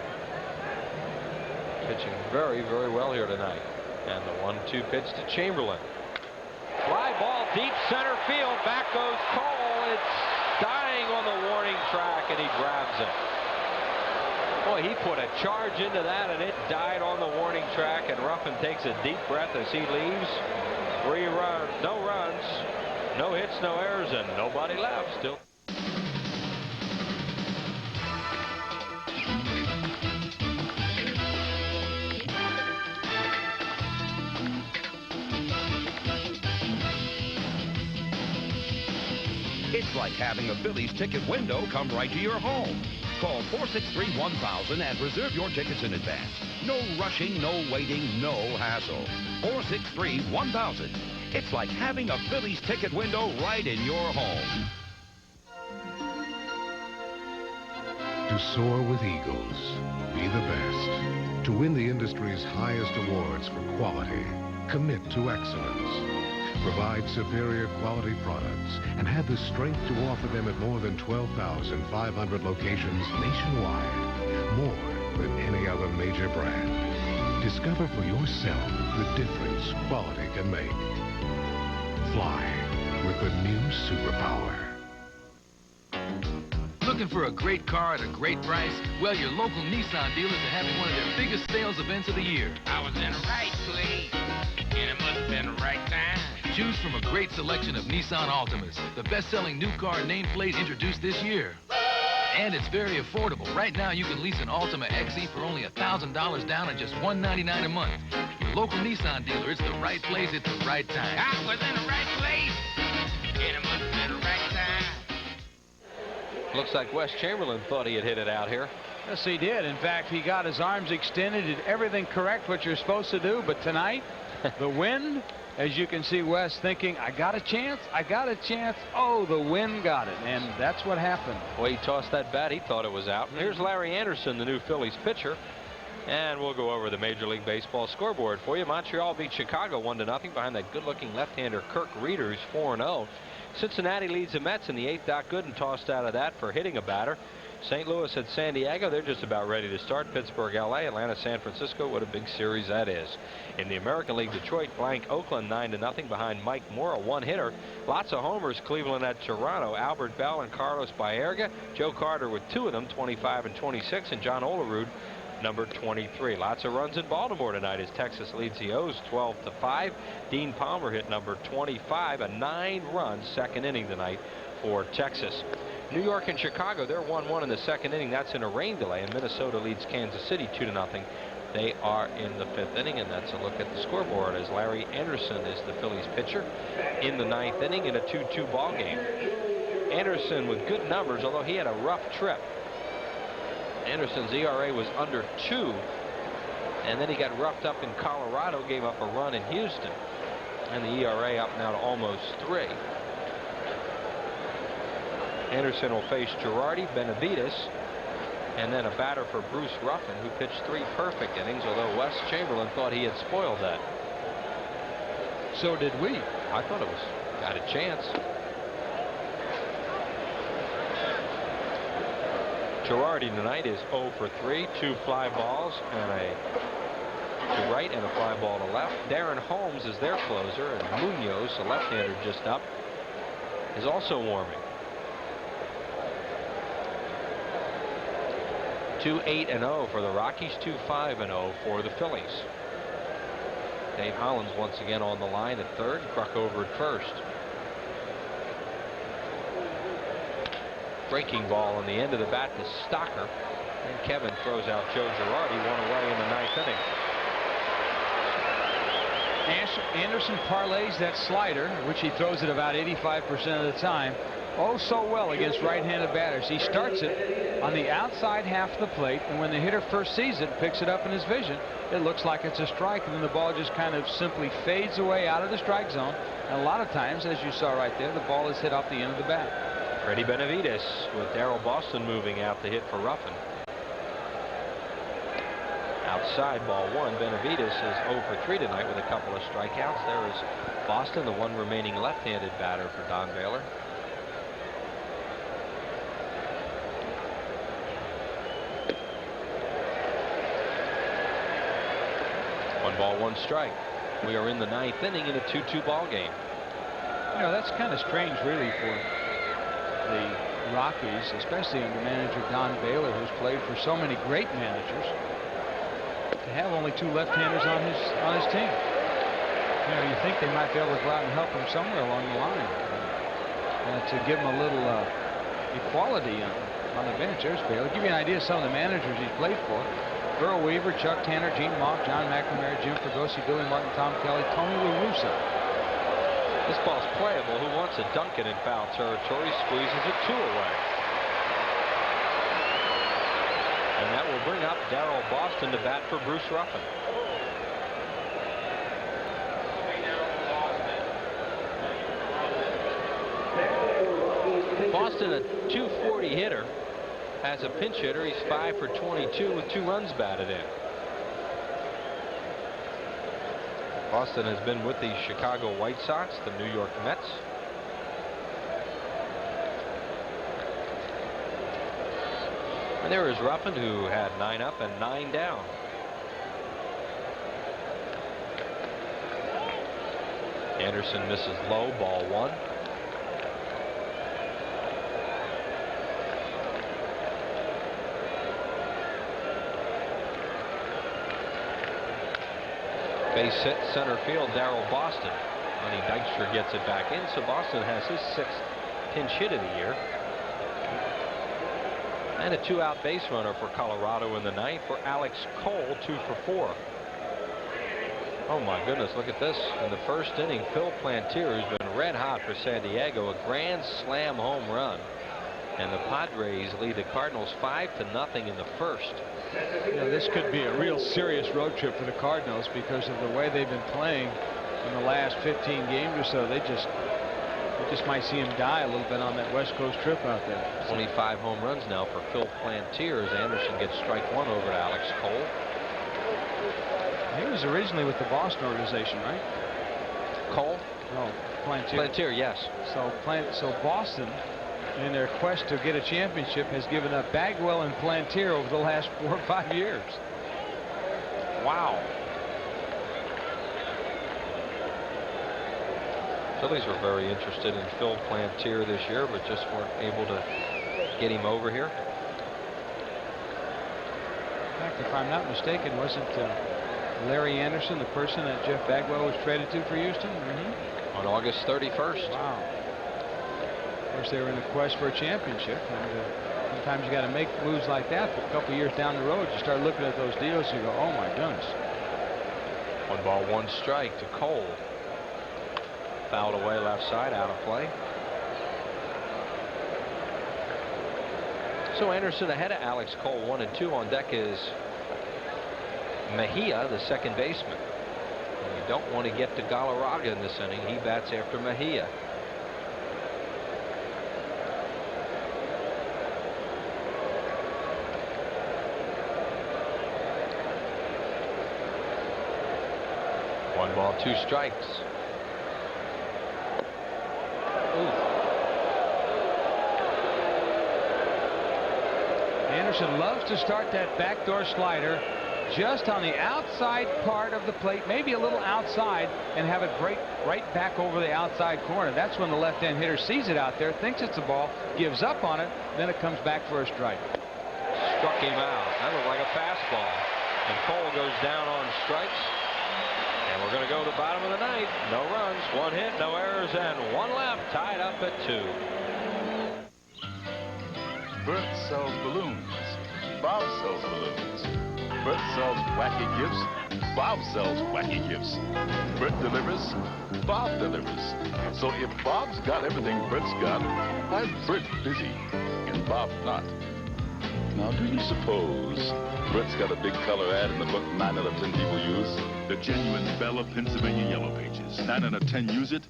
Speaker 1: pitching very, very well here tonight. And the 1-2 pitch to Chamberlain. Fly ball deep center field. Back goes Cole. It's dying on the warning track, and he grabs it. Boy, he put a charge into that, and it died on the warning track. And Ruffin takes a deep breath as he leaves. 3 runs, no runs, no hits, no errors, and nobody left. Still.
Speaker 4: It's like having a Phillies ticket window come right to your home. Call 463-1000 and reserve your tickets in advance. No rushing, no waiting, no hassle. 463-1000. It's like having a Phillies ticket window right in your home.
Speaker 6: To soar with eagles, be the best. To win the industry's highest awards for quality, commit to excellence. Provide superior quality products and have the strength to offer them at more than 12,500 locations nationwide. More than any other major brand. Discover for yourself the difference quality can make. Fly with the new Superpower.
Speaker 16: Looking for a great car at a great price? Well, your local Nissan dealers are having one of their biggest sales events of the year.
Speaker 21: I was in the right place, and it must have been the right time.
Speaker 16: Choose from a great selection of Nissan Altimas, the best-selling new car nameplate introduced this year. And it's very affordable. Right now, you can lease an Altima XE for only $1,000 down and just $199 a month. Your local Nissan dealer, it's the right place at the right time.
Speaker 21: I was in the right place, and it must have been the right time.
Speaker 1: Looks like Wes Chamberlain thought he had hit it out here.
Speaker 13: Yes, he did. In fact, he got his arms extended, did everything correct, what you're supposed to do. But tonight, the wind, as you can see Wes thinking, I got a chance, I got a chance. Oh, the wind got it, and that's what happened.
Speaker 1: Well, he tossed that bat, he thought it was out. And here's Larry Anderson, the new Phillies pitcher. And we'll go over the Major League Baseball scoreboard for you. Montreal beat Chicago 1-0 behind that good-looking left-hander Kirk Reeder, who's 4-0. Cincinnati leads the Mets in the 8th. Gooden tossed out of that for hitting a batter. St. Louis at San Diego, they're just about ready to start. Pittsburgh, LA, Atlanta, San Francisco. What a big series that is. In the American League, Detroit blank Oakland 9-0 behind Mike Moore, a one-hitter. Lots of homers, Cleveland at Toronto. Albert Bell and Carlos Baerga. Joe Carter with 2 of them, 25 and 26, and John Olerud, number 23. Lots of runs in Baltimore tonight as Texas leads the O's 12-5. Dean Palmer hit number 25, a 9-run second inning tonight for Texas. New York and Chicago, they're 1-1 in the second inning. That's in a rain delay, and Minnesota leads Kansas City 2-0. They are in the 5th inning, and that's a look at the scoreboard as Larry Anderson is the Phillies pitcher in the 9th inning in a 2-2 ball game. Anderson with good numbers, although he had a rough trip. Anderson's ERA was under 2, and then he got roughed up in Colorado, gave up a run in Houston, and the ERA up now to almost 3. Anderson will face Girardi, Benavides, and then a batter for Bruce Ruffin, who pitched 3 perfect innings, although Wes Chamberlain thought he had spoiled that.
Speaker 13: So did we.
Speaker 1: I thought it was got a chance. Girardi tonight is 0 for 3, 2 fly balls and a to right and a fly ball to left. Darren Holmes is their closer, and Munoz, a left-hander just up, is also warming. 2-8-0 for the Rockies, 2-5-0 for the Phillies. Dave Hollins once again on the line at third, Kruk over at first. Breaking ball on the end of the bat to Stocker, and Kevin throws out Joe Girardi, 1 away in the 9th inning.
Speaker 13: Anderson parlays that slider, which he throws it about 85% of the time, oh so well against right-handed batters. He starts it on the outside half of the plate, and when the hitter first sees it, picks it up in his vision, it looks like it's a strike, and then the ball just kind of simply fades away out of the strike zone. And a lot of times, as you saw right there, the ball is hit off the end of the bat.
Speaker 1: Freddie Benavides with Darryl Boston moving out to hit for Ruffin. Outside, ball 1. Benavides is 0 for 3 tonight with a couple of strikeouts. There is Boston, the one remaining left-handed batter for Don Baylor. ball, one strike. We are in the 9th inning in a 2-2 ball game.
Speaker 13: You know, that's kind of strange, really, for the Rockies, especially under manager Don Baylor, who's played for so many great managers, to have only 2 left-handers on his team. You know, you think they might be able to go out and help him somewhere along the line, to give him a little equality on the bench. There's Baylor. Give you an idea of some of the managers he's played for: Earl Weaver, Chuck Tanner, Gene Mauch, John McNamara, Jim Fregosi, Billy Martin, Tom Kelly, Tony La Russa.
Speaker 1: This ball's playable. Who wants to dunk it in foul territory? Squeezes it 2 away. And that will bring up Darrell Boston to bat for Bruce Ruffin. Boston, a .240 hitter, has a pinch hitter. He's 5 for 22 with 2 runs batted in. Boston has been with the Chicago White Sox, the New York Mets. And there is Ruffin, who had 9 up and 9 down. Anderson misses low, ball 1. Base hit center field, Darrell Boston. Lenny Dykstra gets it back in, so Boston has his 6th pinch hit of the year. And a 2-out base runner for Colorado in the 9th for Alex Cole, 2 for 4. Oh my goodness, look at this. In the 1st inning, Phil Plantier, who's been red hot for San Diego, a grand slam home run. And the Padres lead the Cardinals 5-0 in the 1st.
Speaker 13: You know, this could be a real serious road trip for the Cardinals because of the way they've been playing in the last 15 games or so. They just might see him die a little bit on that West Coast trip out there.
Speaker 1: 25 home runs now for Phil Plantier as Anderson gets strike 1 over to Alex Cole.
Speaker 13: He was originally with the Boston organization, right?
Speaker 1: Cole?
Speaker 13: No, Plantier.
Speaker 1: Plantier, yes.
Speaker 13: So Boston, in their quest to get a championship, has given up Bagwell and Plantier over the last 4 or 5 years.
Speaker 1: Wow. Phillies were very interested in Phil Plantier this year, but just weren't able to get him over here.
Speaker 13: In fact, if I'm not mistaken, wasn't Larry Anderson the person that Jeff Bagwell was traded to for Houston?
Speaker 1: On August 31st.
Speaker 13: Wow. Of course, they were in the quest for a championship, and sometimes you got to make moves like that. But a couple years down the road, you start looking at those deals, and you go, "Oh my goodness."
Speaker 1: 1 ball, 1 strike to Cole. Fouled away left side, out of play. So Anderson ahead of Alex Cole, 1 and 2. On deck is Mejia, the second baseman. And you don't want to get to Galarraga in this inning. He bats after Mejia. One ball, 2 strikes.
Speaker 13: Anderson loves to start that backdoor slider just on the outside part of the plate, maybe a little outside, and have it break right back over the outside corner. That's when the left-hand hitter sees it out there, thinks it's a ball, gives up on it, then it comes back for a strike.
Speaker 1: Struck him out. That looked like a fastball. And Cole goes down on strikes. And we're going to go to the bottom of the 9th. No runs, 1 hit, no errors, and 1 left. Tied up at 2.
Speaker 9: Bert sells balloons. Bob sells balloons. Bert sells wacky gifts. Bob sells wacky gifts. Bert delivers. Bob delivers. So if Bob's got everything Bert's got, why Bert busy and Bob not? Now, do you suppose Bert's got a big color ad in the book 9 out of 10 people use? The genuine Bella Pennsylvania Yellow Pages. 9 out of 10 use it.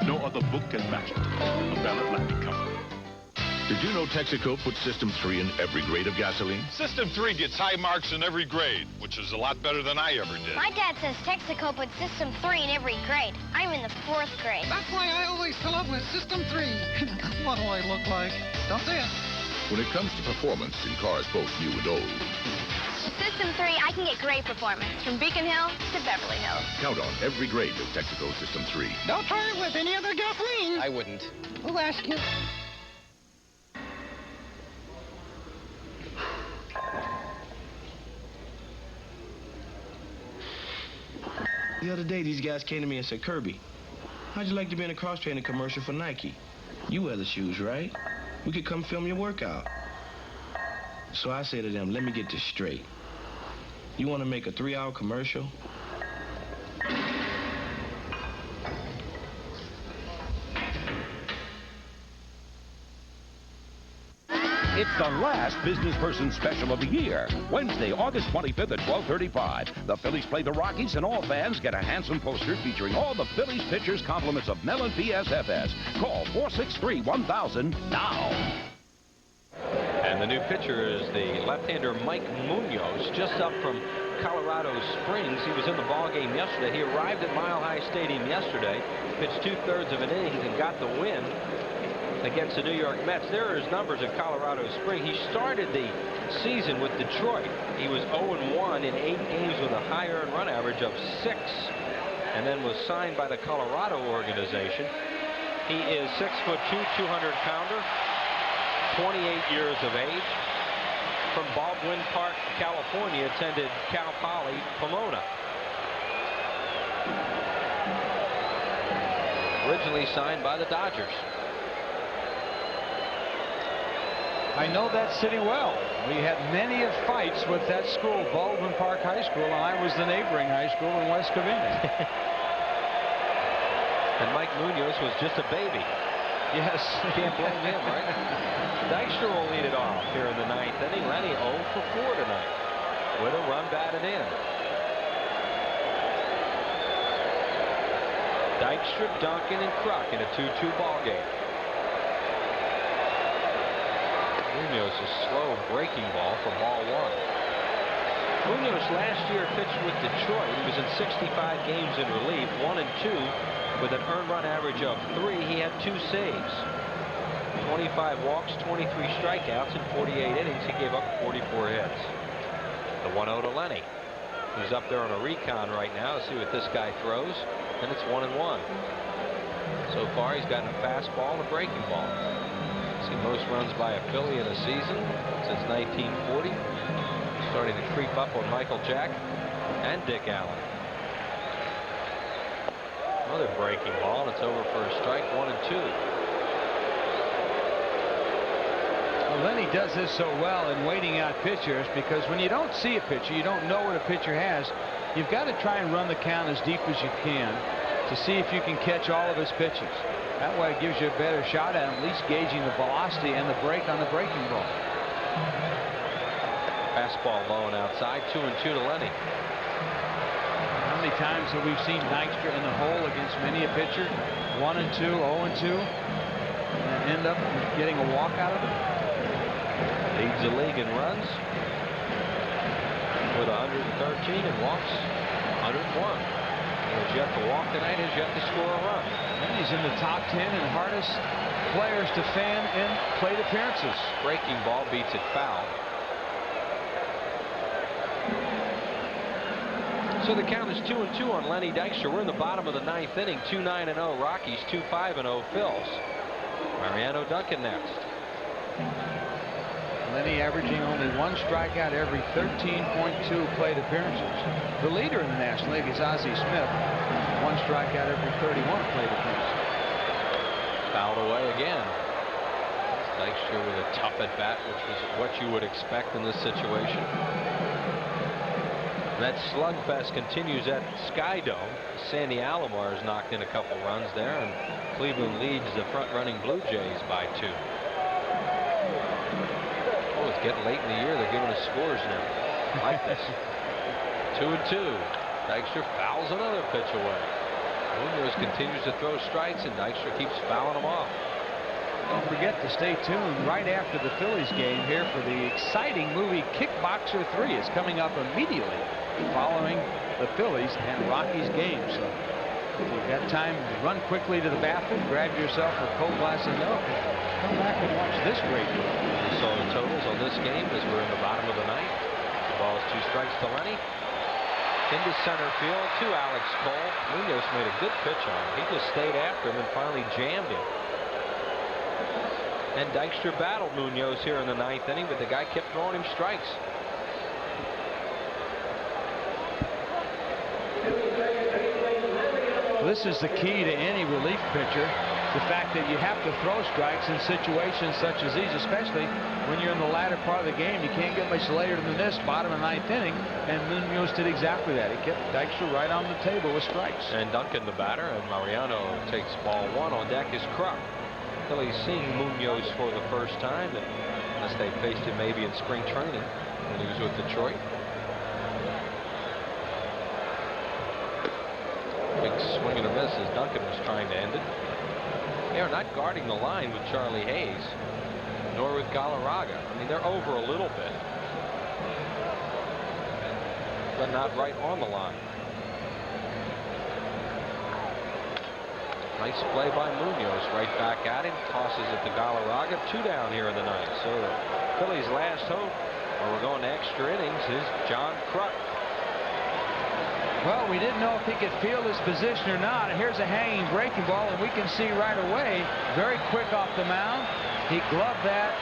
Speaker 9: No other book can match it. The Bell Atlantic Company.
Speaker 11: Did you know Texaco puts System 3 in every grade of gasoline?
Speaker 3: System 3 gets high marks in every grade, which is a lot better than I ever did.
Speaker 20: My dad says Texaco puts System 3 in every grade. I'm in the 4th grade.
Speaker 2: That's why I always fill up with System 3. What do I look like? Don't say it.
Speaker 11: When it comes to performance in cars both new and old,
Speaker 20: System 3, I can get great performance from Beacon Hill to Beverly Hills.
Speaker 11: Count on every grade of Texaco System 3.
Speaker 2: Don't try it with any other gasoline.
Speaker 14: I wouldn't.
Speaker 2: Who asked you?
Speaker 19: The other day, these guys came to me and said, Kirby, how'd you like to be in a cross-training commercial for Nike? You wear the shoes, right? We could come film your workout. So I say to them, let me get this straight. You want to make a 3-hour commercial?
Speaker 4: It's the last business person special of the year. Wednesday, August 25th at 12:35. The Phillies play the Rockies, and all fans get a handsome poster featuring all the Phillies pitchers' compliments of Mellon PSFS. Call 463-1000 now.
Speaker 1: And the new pitcher is the left-hander Mike Munoz, just up from Colorado Springs. He was in the ball game yesterday. He arrived at Mile High Stadium yesterday, pitched 2/3 of an inning, and got the win against the New York Mets. There are his numbers at Colorado Springs. He started the season with Detroit. He was 0-1 in 8 games with a high earned run average of 6, and then was signed by the Colorado organization. He is 6'2", 200-pounder, 28 years of age. From Baldwin Park, California, attended Cal Poly Pomona. Originally signed by the Dodgers.
Speaker 13: I know that city well. We had many of fights with that school, Baldwin Park High School, and I was the neighboring high school in West Covina.
Speaker 1: And Mike Munoz was just a baby.
Speaker 13: Yes.
Speaker 1: Can't blame him, right? Dykstra will lead it off here in the 9th inning. Lenny 0 for 4 tonight with a run batted in. Dykstra, Duncan, and Kruk in a 2-2 ball game. Munoz's slow breaking ball for ball 1. Munoz last year pitched with Detroit. He was in 65 games in relief, 1-2 with an earned run average of 3. He had 2 saves, 25 walks, 23 strikeouts in 48 innings. He gave up 44 hits. The 1-0 to Lenny. He's up there on a recon right now to see what this guy throws, and it's 1-1. So far, he's gotten a fastball and a breaking ball. See most runs by a Philly in a season since 1940. Starting to creep up on Michael Jack and Dick Allen. Another breaking ball, and it's over for a strike. 1-2.
Speaker 13: Well, Lenny does this so well in waiting out pitchers, because when you don't see a pitcher, you don't know what a pitcher has, you've got to try and run the count as deep as you can to see if you can catch all of his pitches. That way it gives you a better shot at least gauging the velocity and the break on the breaking ball.
Speaker 1: Fastball low and outside. 2-2 to Lenny.
Speaker 13: How many times have we seen Dykstra in the hole against many a pitcher? 1-2, 0-2, and end up getting a walk out of it?
Speaker 1: Leads the league in runs with 113 and walks 101. He's yet to walk tonight, he's yet to score a run.
Speaker 13: And he's in the top 10 and hardest players to fan in plate appearances.
Speaker 1: Breaking ball beats it foul. So the count is 2-2 on Lenny Dykstra. We're in the bottom of the 9th inning. 2-9-0 Rockies, 2-5-0 Phils. Mariano Duncan next.
Speaker 13: Lenny averaging only 1 strikeout every 13.2 plate appearances. The leader in the National League is Ozzie Smith. 1 strikeout every 31 plate appearances.
Speaker 1: Fouled away again. Dykstra with a tough at bat, which was what you would expect in this situation. That slugfest continues at Sky Dome. Sandy Alomar has knocked in a couple runs there, and Cleveland leads the front-running Blue Jays by 2. Oh, it's getting late in the year. They're giving us scores now. I like this. 2-2. Dykstra fouls another pitch away. Munoz continues to throw strikes, and Dykstra keeps fouling them off.
Speaker 13: Don't forget to stay tuned right after the Phillies game here for the exciting movie Kickboxer 3. It's coming up immediately following the Phillies and Rockies game. So if you've got time, run quickly to the bathroom, grab yourself a cold glass of milk, and come back and watch this great movie.
Speaker 1: You saw the totals on this game as we're in the bottom of the 9th. balls, 2 strikes to Lenny. Into center field to Alex Cole. Munoz made a good pitch on him. He just stayed after him and finally jammed him. And Dykstra battled Munoz here in the 9th inning, but the guy kept throwing him strikes.
Speaker 13: This is the key to any relief pitcher. The fact that you have to throw strikes in situations such as these, especially when you're in the latter part of the game. You can't get much later than this, bottom of 9th inning, and Munoz did exactly that. He kept Dykstra right on the table with strikes.
Speaker 1: And Duncan, the batter, and Mariano takes ball 1. On deck is Kruk. Phillies seeing Munoz for the first time, unless they faced him maybe in spring training when he was with Detroit. Big swing and a miss as Duncan was trying to end it. They're not guarding the line with Charlie Hayes, nor with Galarraga. I mean, they're over a little bit, but not right on the line. Nice play by Munoz, right back at him, tosses it to Galarraga. 2 down here in the 9th. So the Phillies' last hope, or we're going to extra innings, is John Kruk.
Speaker 13: Well, we didn't know if he could feel his position or not. Here's a hanging breaking ball, and we can see right away, very quick off the mound. He gloved that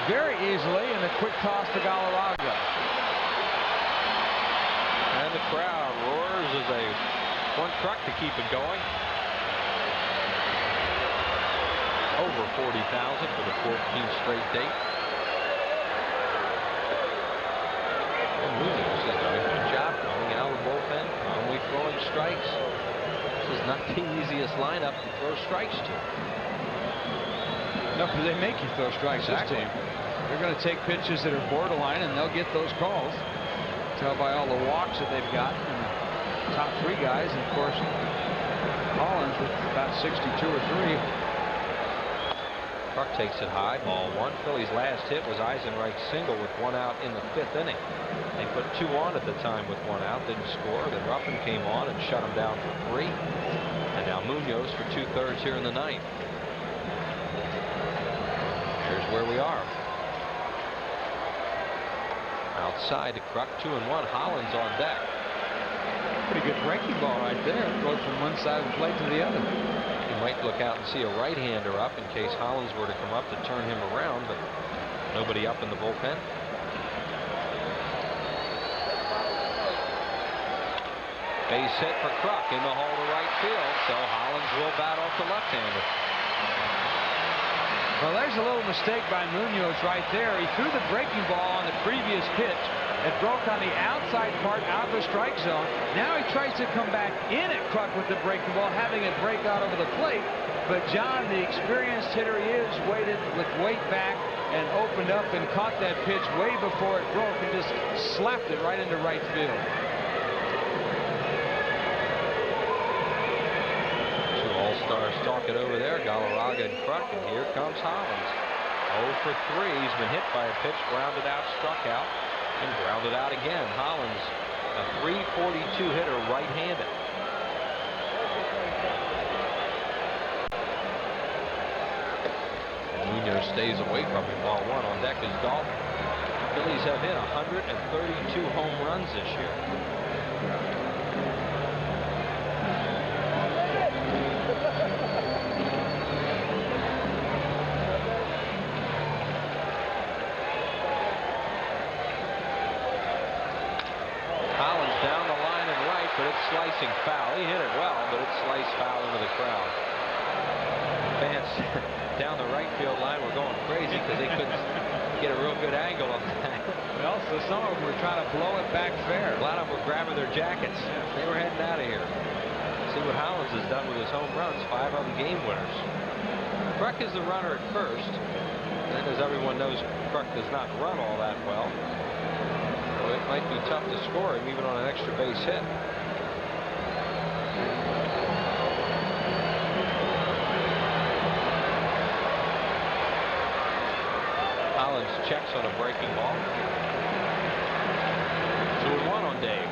Speaker 13: very easily, and a quick toss to Galarraga.
Speaker 1: And the crowd roars as they want Kruk to keep it going. Over 40,000 for the 14th straight date. And Munoz has done a good job coming out of the bullpen, only throwing strikes. This is not the easiest lineup to throw strikes to.
Speaker 13: No, because they make you throw strikes.
Speaker 1: Exactly.
Speaker 13: This team. They're going to take pitches that are borderline, and they'll get those calls. Tell by all the walks that they've got. And the top 3 guys, and of course, Collins with about 62 or 3.
Speaker 1: Kruk takes it high, ball 1. Phillies' last hit was Eisenreich's single with 1 out in the 5th inning. They put 2 on at the time with 1 out, didn't score. Then Ruffin came on and shut him down for 3. And now Munoz for 2/3 here in the 9th. Here's where we are. Outside to Kruk, 2-1. Hollins on deck.
Speaker 13: Pretty good breaking ball right there. Throws from one side of the plate to the other.
Speaker 1: He might look out and see a right-hander up in case Hollins were to come up to turn him around, but nobody up in the bullpen. Base hit for Kruk in the hole to right field, so Hollins will bat off the left-hander.
Speaker 13: Well, there's a little mistake by Munoz right there. He threw the breaking ball on the previous pitch. It broke on the outside part out of the strike zone. Now he tries to come back in at Kruk with the breaking ball, having it break out over the plate. But John, the experienced hitter he is, waited with weight back and opened up and caught that pitch way before it broke and just slapped it right into right field.
Speaker 1: Two all-stars talking over there, Galarraga and Kruk, and here comes Hollins. 0 for 3. He's been hit by a pitch, grounded out, struck out. And grounded out again. Hollins, a .342 hitter, right-handed. And Munoz stays away from him. Ball 1 on deck is Dalton. The Phillies have hit 132 home runs this year. But it's slicing foul. He hit it well, but it sliced foul into the crowd. Fans down the right field line were going crazy because they couldn't get a real good angle on that.
Speaker 13: Well, so some of them were trying to blow it back fair.
Speaker 1: A lot of them were grabbing their jackets. They were heading out of here. See what Hollins has done with his home runs. 5 other game winners. Kruk is the runner at first. And as everyone knows, Kruk does not run all that well. So it might be tough to score him even on an extra base hit. Hollins checks on a breaking ball. 2-1 on Dave.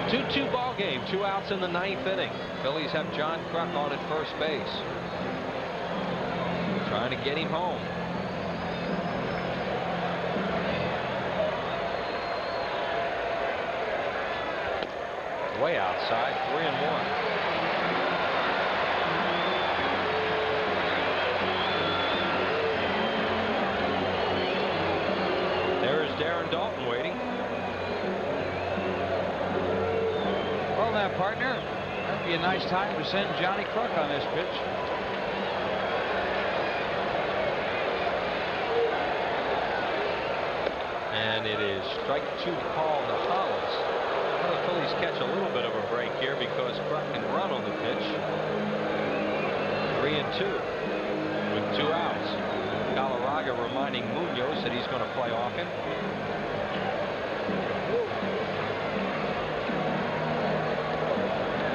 Speaker 1: A 2-2 ball game. 2 outs in the 9th inning. Phillies have John Kruk on at first base. trying to get him home. Way outside, 3-1. There is Darren Dalton waiting.
Speaker 13: Well, now, partner, that'd be a nice time to send Johnny Kruk on this pitch.
Speaker 1: And it is strike 2 call to Hollins. Well, the Phillies catch a little bit of a break here because Kruk can run on the pitch. 3-2 with 2 outs. Galarraga reminding Munoz that he's going to play off him.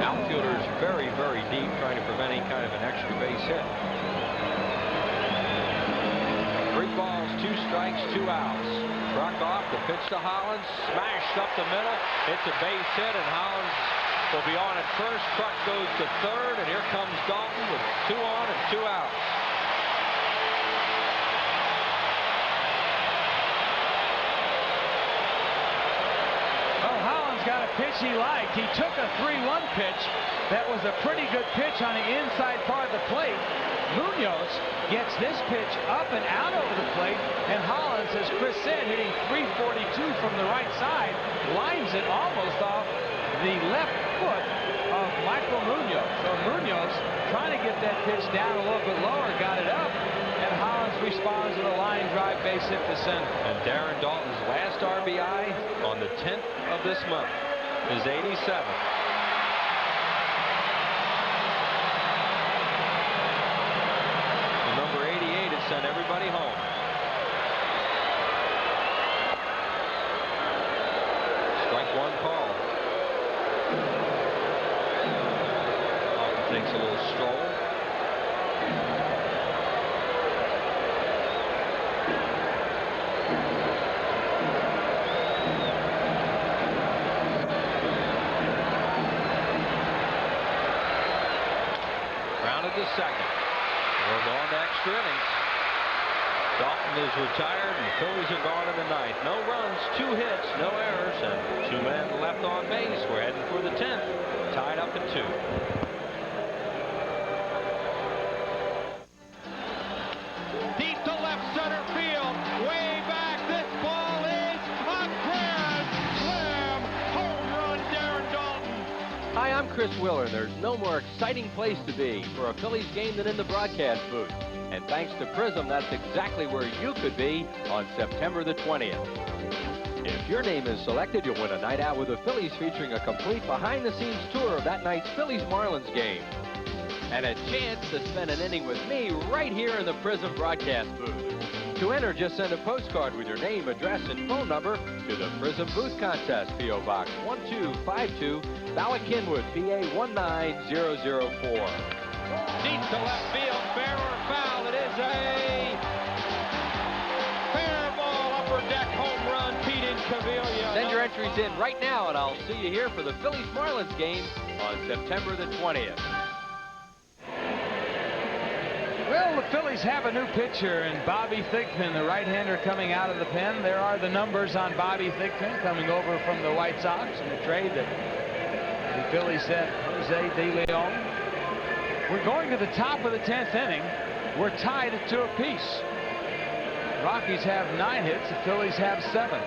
Speaker 1: Outfielders very, very deep, trying to prevent any kind of an extra base hit. 3 balls, 2 strikes, 2 outs. Kruk off, the pitch to Hollins, smashed up the middle. It's a base hit, and Hollins will be on at first. Kruk goes to third, and here comes Dalton with 2 on and 2 out.
Speaker 13: Well, Hollins got a pitch he liked. He took a 3-1 pitch. That was a pretty good pitch on the inside part of the plate. Munoz gets this pitch up and out over the plate, and Hollins, as Chris said, hitting .342 from the right side, lines it almost off the left foot of Michael Munoz. So Munoz, trying to get that pitch down a little bit lower, got it up, and Hollins responds with a line drive base hit to center.
Speaker 1: And Darren Dalton's last RBI on the 10th of this month is 87. Number 88 has sent everybody home. Strike 1 call. Dalton takes a little stroll. Grounded to second. We're going to extra innings. Dalton is retired, and the Phillies are gone in the ninth. No runs, 2 hits, no errors, and 2 men left on base. We're heading for the 10th, tied up at 2.
Speaker 7: Deep to left center field, way back. This ball is a grand slam home run, Darren Dalton.
Speaker 1: Hi, I'm Chris Willer. There's no more exciting place to be for a Phillies game than in the broadcast booth. And thanks to Prism, that's exactly where you could be on September the 20th. If your name is selected, you'll win a night out with the Phillies, featuring a complete behind-the-scenes tour of that night's Phillies-Marlins game. And a chance to spend an inning with me right here in the Prism broadcast booth. To enter, just send a postcard with your name, address, and phone number to the Prism Booth Contest, P.O. Box 1252, Bala Kenwood, PA 19004.
Speaker 7: Deep to left field, fair or foul. It is a fair ball, upper deck home run, Pete Incaviglia.
Speaker 1: Send your entries in right now, and I'll see you here for the Phillies-Marlins game on September the 20th.
Speaker 13: Well, the Phillies have a new pitcher in Bobby Thigpen, the right-hander coming out of the pen. There are the numbers on Bobby Thigpen coming over from the White Sox in a trade that the Phillies sent Jose De Leon. We're going to the top of the 10th inning. We're tied at 2 apiece. Rockies have 9 hits. The Phillies have 7.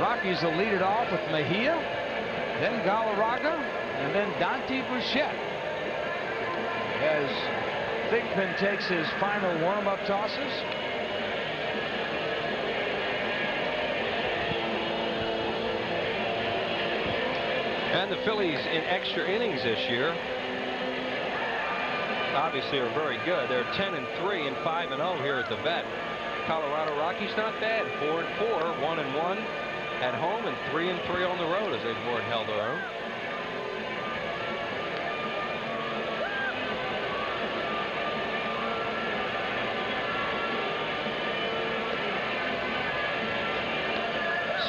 Speaker 13: Rockies will lead it off with Mejia, then Galarraga, and then Dante Bichette. As Thigpen takes his final warm-up tosses.
Speaker 1: And the Phillies in extra innings this year obviously are very good. They're 10-3 and 5-0 here at the Vet. Colorado Rockies not bad, 4-4, 1-1 at home, and 3-3 on the road as they've more than held their own.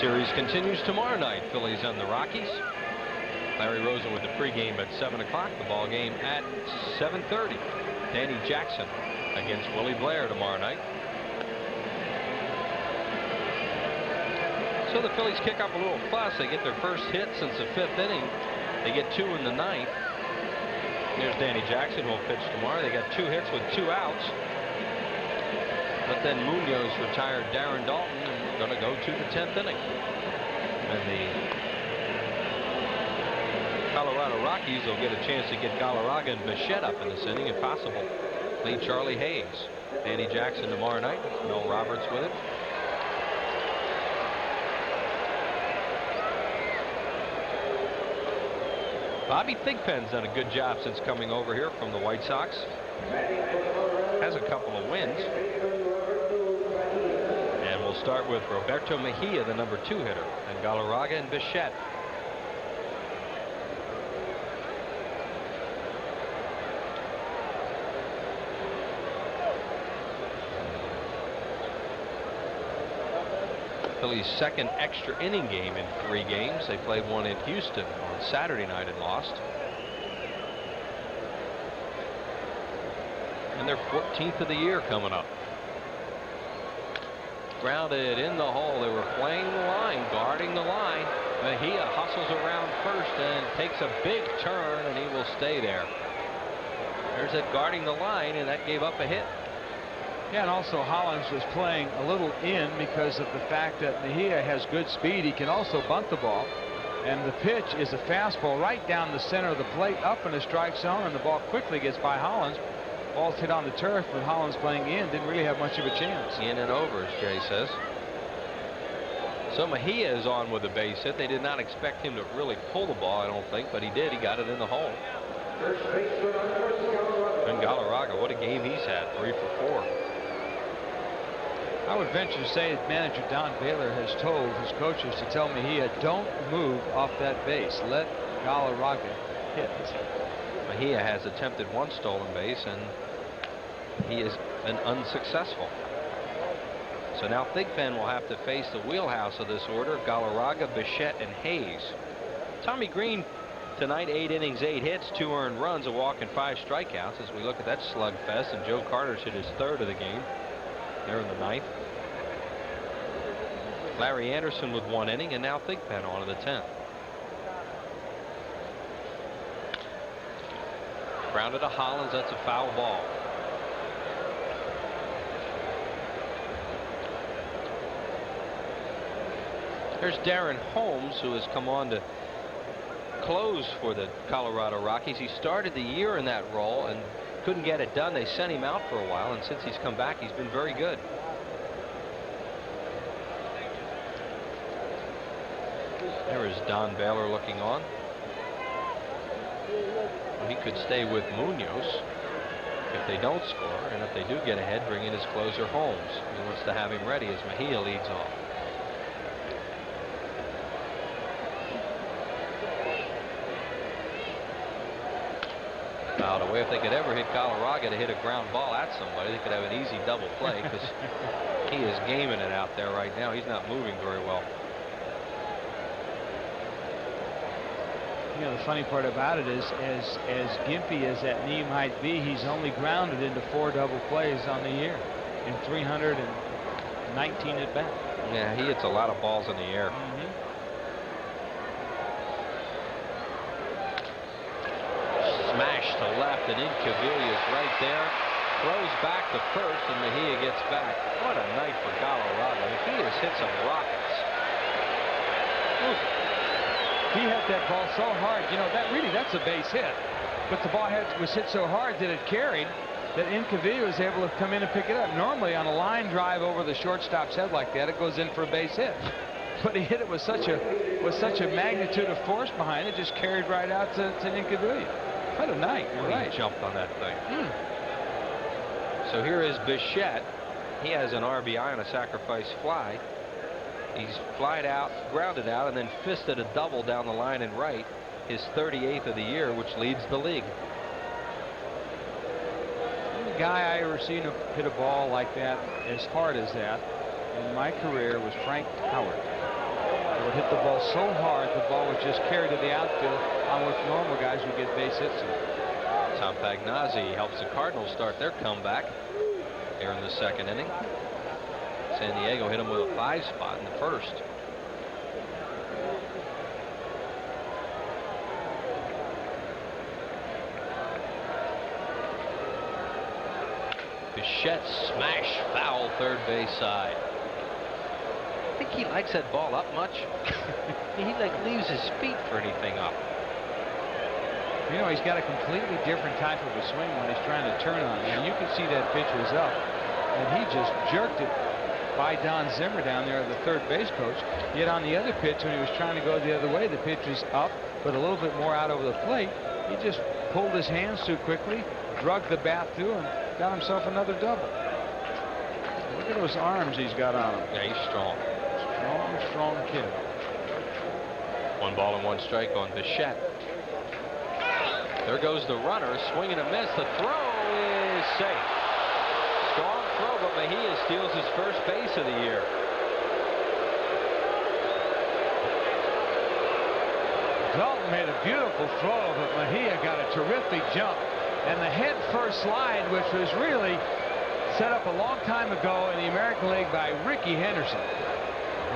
Speaker 1: Series continues tomorrow night. Phillies and the Rockies. Larry Rosen with the pregame at 7 o'clock. The ball game at 7:30. Danny Jackson against Willie Blair tomorrow night. So the Phillies kick up a little fuss. They get their first hit since the 5th inning. They get 2 in the 9th. There's Danny Jackson, who will pitch tomorrow. They got 2 hits with 2 outs. But then Munoz retired Darren Dalton and going to go to the 10th inning. And the Colorado Rockies will get a chance to get Galarraga and Bichette up in this inning if possible. Lead Charlie Hayes. Danny Jackson tomorrow night. Mel Roberts with it. Bobby Thigpen's done a good job since coming over here from the White Sox. Has a couple of wins. And we'll start with Roberto Mejia, the number 2 hitter, and Galarraga and Bichette. Phillies' second extra inning game in 3 games. They played one in Houston on Saturday night and lost. And their 14th of the year coming up. Grounded in the hole. They were playing the line, guarding the line. Mejia hustles around first and takes a big turn, and he will stay there. There's that guarding the line, and that gave up a hit.
Speaker 13: Yeah, and also Hollins was playing a little in because of the fact that Mejia has good speed. He can also bunt the ball. And the pitch is a fastball right down the center of the plate, up in the strike zone, and the ball quickly gets by Hollins. Ball's hit on the turf, but Hollins playing in didn't really have much of a chance.
Speaker 1: In and over, as Jay says. So Mejia is on with a base hit. They did not expect him to really pull the ball, I don't think, but he did. He got it in the hole. And Galarraga, what a game he's had, 3 for 4.
Speaker 13: I would venture to say that manager Don Baylor has told his coaches to tell Mejia, don't move off that base. Let Galarraga hit.
Speaker 1: Mejia has attempted 1 stolen base, and he has been unsuccessful. So now Thigpen will have to face the wheelhouse of this order: Galarraga, Bichette, and Hayes. Tommy Green tonight, 8 innings, 8 hits, 2 earned runs, a walk, and 5 strikeouts as we look at that slugfest. And Joe Carter's hit his 3rd of the game there in the 9th. Larry Anderson with 1 inning, and now Thigpen on in the 10th. Grounded to Hollins. That's a foul ball. There's Darren Holmes, who has come on to close for the Colorado Rockies. He started the year in that role and couldn't get it done. They sent him out for a while, and since he's come back, he's been very good. There is Don Baylor looking on. He could stay with Munoz if they don't score, and if they do get ahead, bring in his closer Holmes. He wants to have him ready as Mejia leads off. Fouled away. If they could ever hit Galarraga to hit a ground ball at somebody, they could have an easy double play, because he is gaming it out there right now. He's not moving very well.
Speaker 13: You know, the funny part about it is, as gimpy as that knee might be, he's only grounded into 4 double plays on the year in 319 at bat.
Speaker 1: Yeah, he hits a lot of balls in the air. Smash to left, and Incaviglia's right there. Throws back to first, and Mejia gets back. What a night for Galarraga. He has hit some rockets.
Speaker 13: He hit that ball so hard. You know, that's a base hit. But the ball was hit so hard that it carried, that Incaviglia was able to come in and pick it up. Normally on a line drive over the shortstop's head like that, it goes in for a base hit. But he hit it with such a magnitude of force behind it, just carried right out to Incaviglia. What a night. You're right.
Speaker 1: He jumped on that thing. So here is Bichette. He has an RBI on a sacrifice fly. He's flied out, grounded out, and then fisted a double down the line and right, his 38th of the year, which leads the league.
Speaker 13: The only guy I ever seen hit a ball like that, as hard as that, in my career was Frank Howard. He would hit the ball so hard, the ball was just carried to the outfield on which normal guys would get base hits.
Speaker 1: Tom Pagnazzi helps the Cardinals start their comeback here in the second inning. San Diego hit him with a 5 spot in the first. Bichette smash foul third base side. I think he likes that ball up much. He like leaves his feet for anything up.
Speaker 13: You know, he's got a completely different type of a swing when he's trying to turn on it. And you can see that pitch was up, and he just jerked it by Don Zimmer down there, the third base coach. Yet on the other pitch, when he was trying to go the other way, the pitch was up, but a little bit more out over the plate. He just pulled his hands too quickly, drug the bat through, and got himself another double. Look at those arms he's got on him.
Speaker 1: Yeah, he's strong.
Speaker 13: Strong kid.
Speaker 1: 1 ball and 1 strike on Bichette. There goes the runner, swing and a miss. The throw is safe. Strong throw, but Mejia steals his first base of the year.
Speaker 13: Dalton made a beautiful throw, but Mejia got a terrific jump. And the head first slide, which was really set up a long time ago in the American League by Ricky Henderson,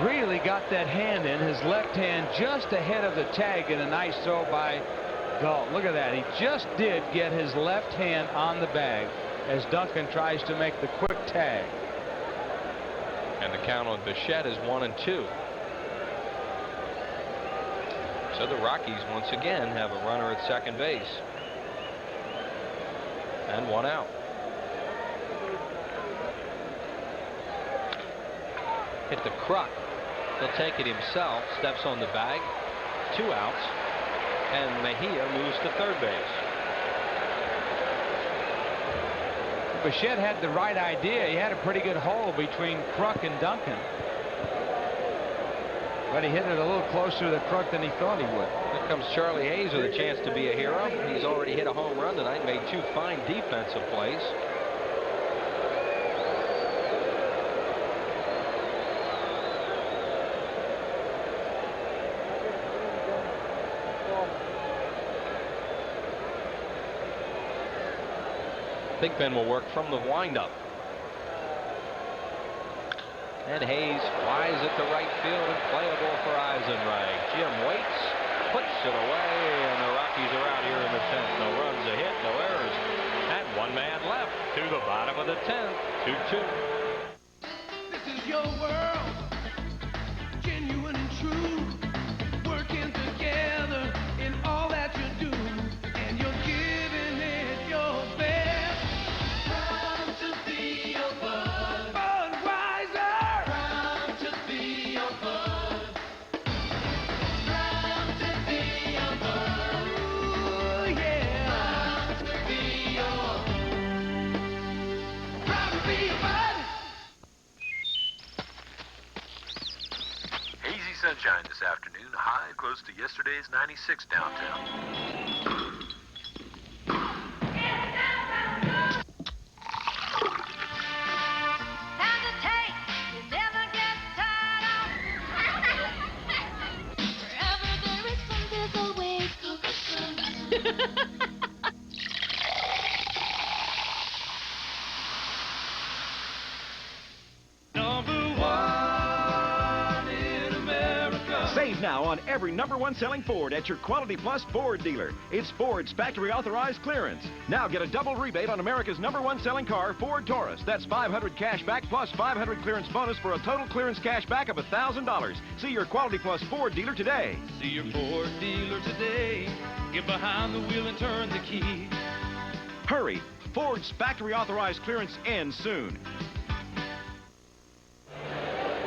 Speaker 13: really got that hand in, his left hand just ahead of the tag, and a nice throw by Dalton. Look at that. He just did get his left hand on the bag as Duncan tries to make the quick tag.
Speaker 1: And the count on Bichette is 1-2. So the Rockies once again have a runner at second base. And 1 out. Hit the Kruk. He'll take it himself. Steps on the bag. 2 outs. And Mejia moves to third base.
Speaker 13: Bichette had the right idea. He had a pretty good hole between Kruk and Duncan. But he hit it a little closer to Kruk than he thought he would.
Speaker 1: Here comes Charlie Hayes with a chance to be a hero. He's already hit a home run tonight, made 2 fine defensive plays. Thigpen will work from the windup. And Hayes flies at the right field and playable for Eisenreich. Jim waits, puts it away, and the Rockies are out here in the 10th. No runs, a hit, no errors, and 1 man left to the bottom of the 10th. 2-2.
Speaker 2: This is your world, genuine and true, working together in all that you do, and you're giving it your best. Proud to be your bud, Budweiser. Proud to be your bud. Proud to be your bud. Ooh, yeah. Proud to be your Proud to be your bud.
Speaker 8: Hazy sunshine this afternoon. High close to yesterday's 96 downtown.
Speaker 10: Save now on every #1 selling Ford at your Quality Plus Ford dealer. It's Ford's factory authorized clearance. Now get a double rebate on America's #1 selling car, Ford Taurus. That's $500 cash back plus $500 clearance bonus for a total clearance cash back of $1,000. See your Quality Plus Ford dealer today.
Speaker 7: See your Ford dealer today. Get behind the wheel and turn the key.
Speaker 10: Hurry! Ford's factory authorized clearance ends soon.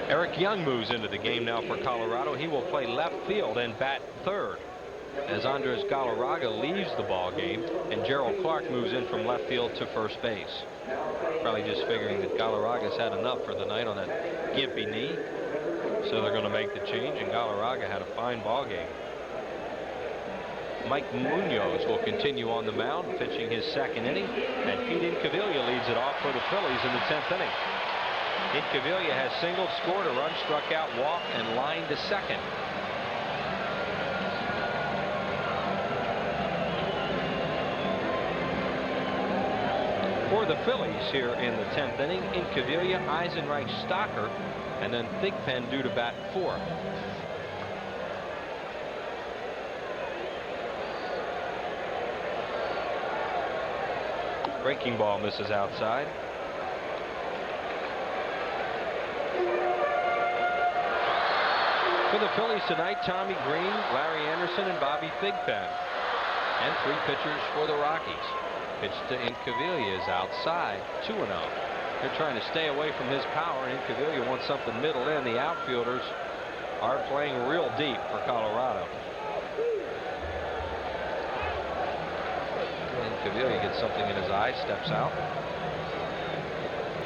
Speaker 1: Eric Young moves into the game now for Colorado. He will play left field and bat third as Andres Galarraga leaves the ball game, and Gerald Clark moves in from left field to first base. Probably just figuring that Galarraga's had enough for the night on that gimpy knee, so they're going to make the change, and Galarraga had a fine ball game. Mike Munoz will continue on the mound, pitching his second inning, and Pete Incaviglia leads it off for the Phillies in the 10th inning. Incaviglia has singled, scored a run, struck out, walked, and lined to second. For the Phillies here in the 10th inning, Incaviglia, Eisenreich, Stocker, and then Thigpen due to bat fourth. Breaking ball misses outside. For the Phillies tonight, Tommy Green, Larry Anderson, and Bobby Thigpen. And 3 pitchers for the Rockies. Pitch to Incaviglia is outside, 2-0. They're trying to stay away from his power, and Incaviglia wants something middle in. The outfielders are playing real deep for Colorado. Incaviglia gets something in his eye, steps out.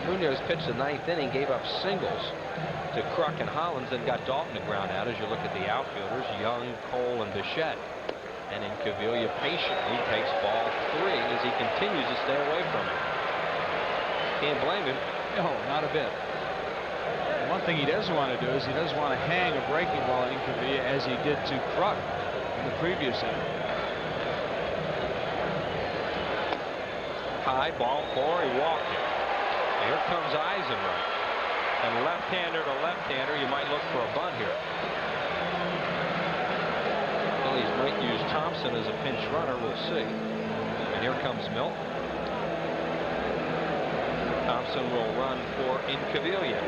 Speaker 1: Munoz pitched the 9th inning, gave up singles to Kruk and Hollins, then got Dalton to ground out. As you look at the outfielders, Young, Cole, and Bichette. And Incaviglia patiently takes ball 3 as he continues to stay away from it. Can't blame him.
Speaker 13: No, not a bit. One thing he doesn't want to do is he doesn't want to hang a breaking ball at Incaviglia as he did to Kruk in the previous inning.
Speaker 1: High ball 4, he walked it. Here comes Eisenreich. And left-hander to left-hander, you might look for a bunt here. Phillies might use Thompson as a pinch runner, we'll see. And here comes Milt. Thompson will run for Incaviglia.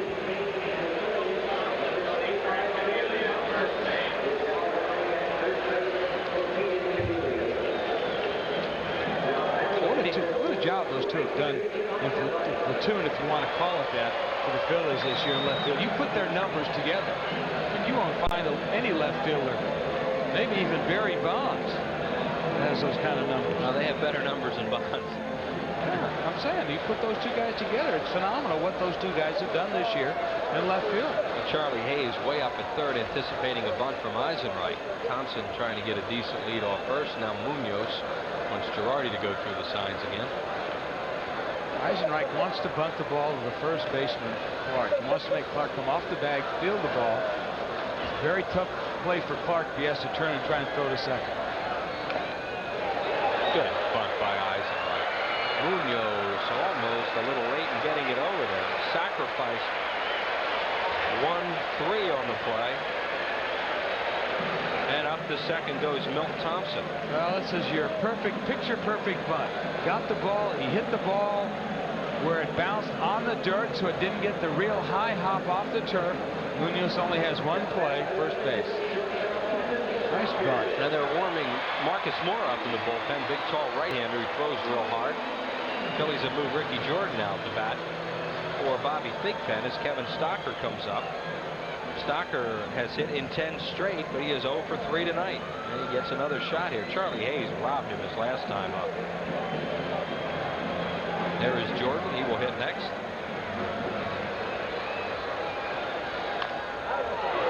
Speaker 13: What a job those two have done in platoon, if you want to call it that, for the Phillies this year in left field. You put their numbers together, and you won't find any left fielder, maybe even Barry Bonds, has those kind of numbers.
Speaker 1: Now they have better numbers than Bonds.
Speaker 13: Yeah, I'm saying, you put those two guys together, it's phenomenal what those two guys have done this year in left field.
Speaker 1: Charlie Hayes way up at third, anticipating a bunt from Eisenreich. Thompson trying to get a decent lead off first. Now Munoz wants Girardi to go through the signs again.
Speaker 13: Eisenreich wants to bunt the ball to the first baseman, Clark. He wants to make Clark come off the bag, field the ball. It's a very tough play for Clark if he has to turn and try and throw to second.
Speaker 1: Good bunt by Eisenreich. Munoz almost a little late in getting it over there. Sacrifice 1-3 on the play. And up to second goes Milt Thompson.
Speaker 13: Well, this is your picture-perfect bunt. Got the ball, he hit the ball where it bounced on the dirt, so it didn't get the real high hop off the turf. Munoz only has one play, first base. Nice bunt.
Speaker 1: Now they're warming Marcus Moore up in the bullpen. Big, tall right-hander. He throws real hard. Phillies have moved Ricky Jordan out to bat for Bobby Thigpen as Kevin Stocker comes up. Stocker has hit in 10 straight, but he is 0 for 3 tonight. And he gets another shot here. Charlie Hayes robbed him his last time up. There is Jordan. He will hit next.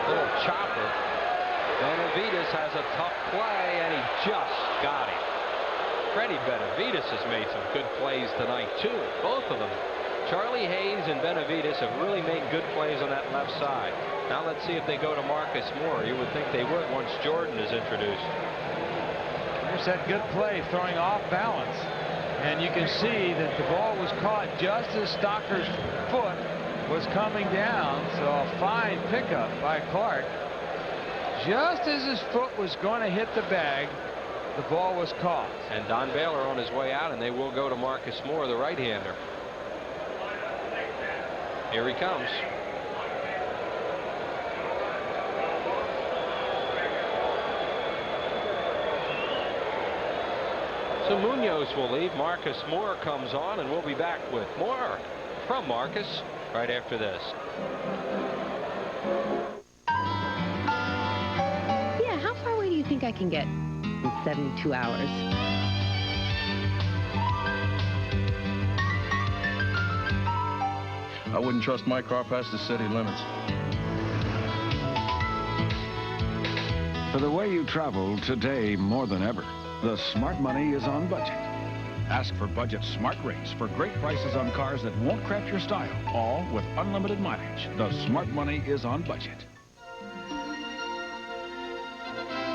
Speaker 1: Little chopper. Benavides has a tough play, and he just got him. Freddie Benavides has made some good plays tonight, too. Both of them. Charlie Hayes and Benavides have really made good plays on that left side. Now let's see if they go to Marcus Moore. You would think they would once Jordan is introduced.
Speaker 13: There's that good play, throwing off balance. And you can see that the ball was caught just as Stocker's foot was coming down. So a fine pickup by Clark. Just as his foot was going to hit the bag, the ball was caught.
Speaker 1: And Don Baylor on his way out, and they will go to Marcus Moore, the right-hander. Here he comes. So Munoz will leave. Marcus Moore comes on, and we'll be back with more from Marcus right after this.
Speaker 14: Yeah, how far away do you think I can get in 72 hours?
Speaker 9: I wouldn't trust my car past the city limits.
Speaker 17: For the way you travel today more than ever, the smart money is on budget.
Speaker 5: Ask for budget smart rates for great prices on cars that won't cramp your style, all with unlimited mileage. The smart money is on budget.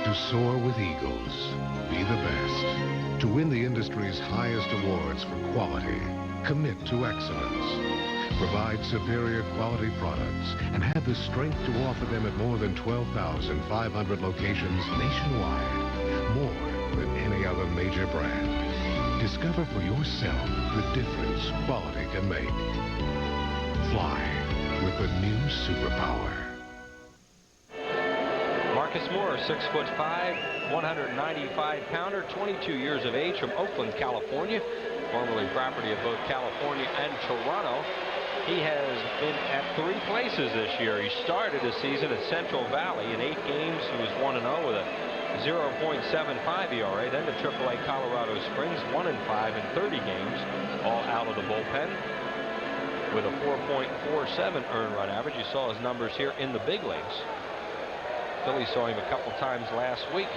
Speaker 6: To soar with eagles, be the best. To win the industry's highest awards for quality, commit to excellence. Provide superior quality products and have the strength to offer them at more than 12,500 locations nationwide. More than any other major brand. Discover for yourself the difference quality can make. Fly with the new superpower.
Speaker 1: Marcus Moore, 6'5", 195-pounder, 22 years of age, from Oakland, California, formerly property of both California and Toronto. He has been at 3 places this year. He started his season at Central Valley. In 8 games, he was 1-0 with a 0.75 ERA. Then to AAA Colorado Springs, 1-5 in 30 games, all out of the bullpen, with a 4.47 earned run average. You saw his numbers here in the big leagues. Phillies saw him a couple times last week.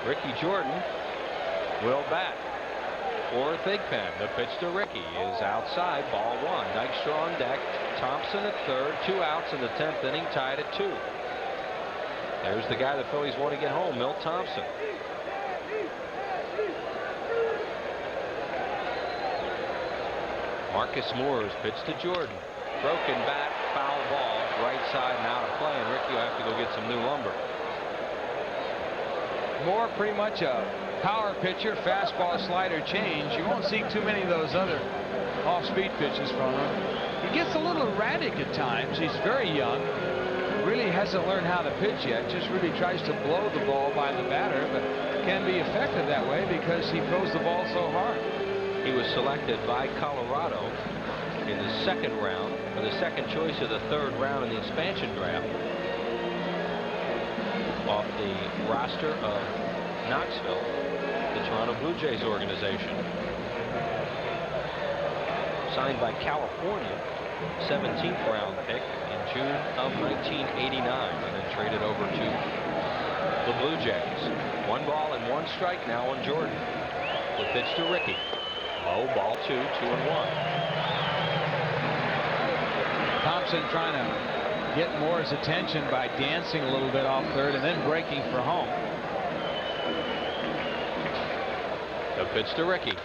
Speaker 1: Ricky Jordan will bat for Thigpen. The pitch to Ricky is outside, ball 1. Dykstra on deck. Thompson at third. 2 outs in the 10th inning, tied at 2. There's the guy the Phillies want to get home, Milt Thompson. Marcus Moore's pitch to Jordan. Broken bat, foul ball, right side and out of play, and Ricky will have to go get some new lumber.
Speaker 13: Moore pretty much a power pitcher, fastball, slider, change. You won't see too many of those other off-speed pitches from him. He gets a little erratic at times. He's very young. Really hasn't learned how to pitch yet. Just really tries to blow the ball by the batter, but can be effective that way because he throws the ball so hard.
Speaker 1: He was selected by Colorado in the 2nd round, or the 2nd choice of the 3rd round in the expansion draft, off the roster of Knoxville, the Toronto Blue Jays organization. Signed by California, 17th round pick in June of 1989, and then traded over to the Blue Jays. 1 ball and 1 strike now on Jordan. The pitch to Ricky. Low, ball 2, 2-1.
Speaker 13: Thompson trying to get Moore's attention by dancing a little bit off third and then breaking for home.
Speaker 1: The pitch to Ricky.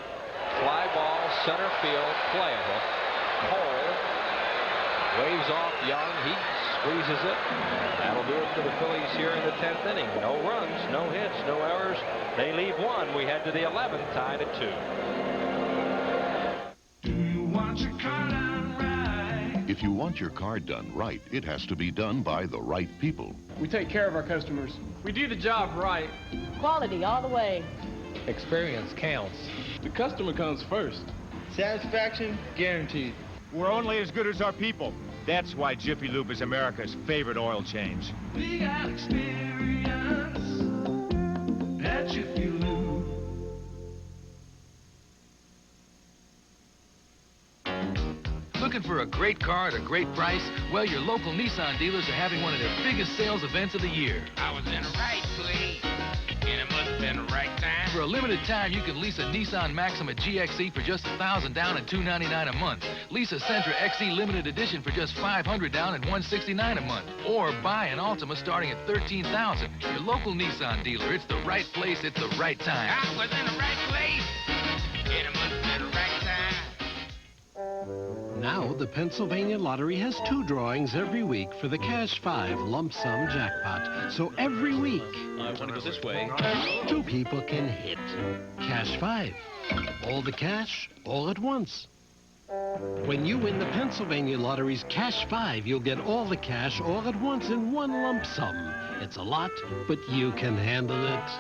Speaker 1: Fly ball, center field, playable. Cole waves off Young. He squeezes it. That'll do it for the Phillies here in the 10th inning. No runs, no hits, no errors. They leave 1. We head to the 11th, tied at 2.
Speaker 17: If you want your car done right, it has to be done by the right people.
Speaker 22: We take care of our customers. We do the job right.
Speaker 24: Quality all the way.
Speaker 22: Experience counts. The customer comes first. Satisfaction guaranteed.
Speaker 25: We're only as good as our people. That's why Jiffy Lube is America's favorite oil change.
Speaker 2: We got experience at Jiffy Lube.
Speaker 16: Looking for a great car at a great price? Well, your local Nissan dealers are having one of their biggest sales events of the year.
Speaker 26: I was in the right place, and it must have been the right time.
Speaker 16: For a limited time, you can lease a Nissan Maxima GXE for just $1,000 down and $299 a month. Lease a Sentra XE Limited Edition for just $500 down and $169 a month. Or buy an Altima starting at $13,000. Your local Nissan dealer. It's the right place, it's the right time.
Speaker 26: I was in the right place, and it must have been the right time.
Speaker 27: Now, the Pennsylvania Lottery has 2 drawings every week for the Cash 5 lump sum jackpot. So every week,
Speaker 1: I want to go this way.
Speaker 27: 2 people can hit Cash 5. All the cash, all at once. When you win the Pennsylvania Lottery's Cash 5, you'll get all the cash all at once in 1 lump sum. It's a lot, but you can handle it.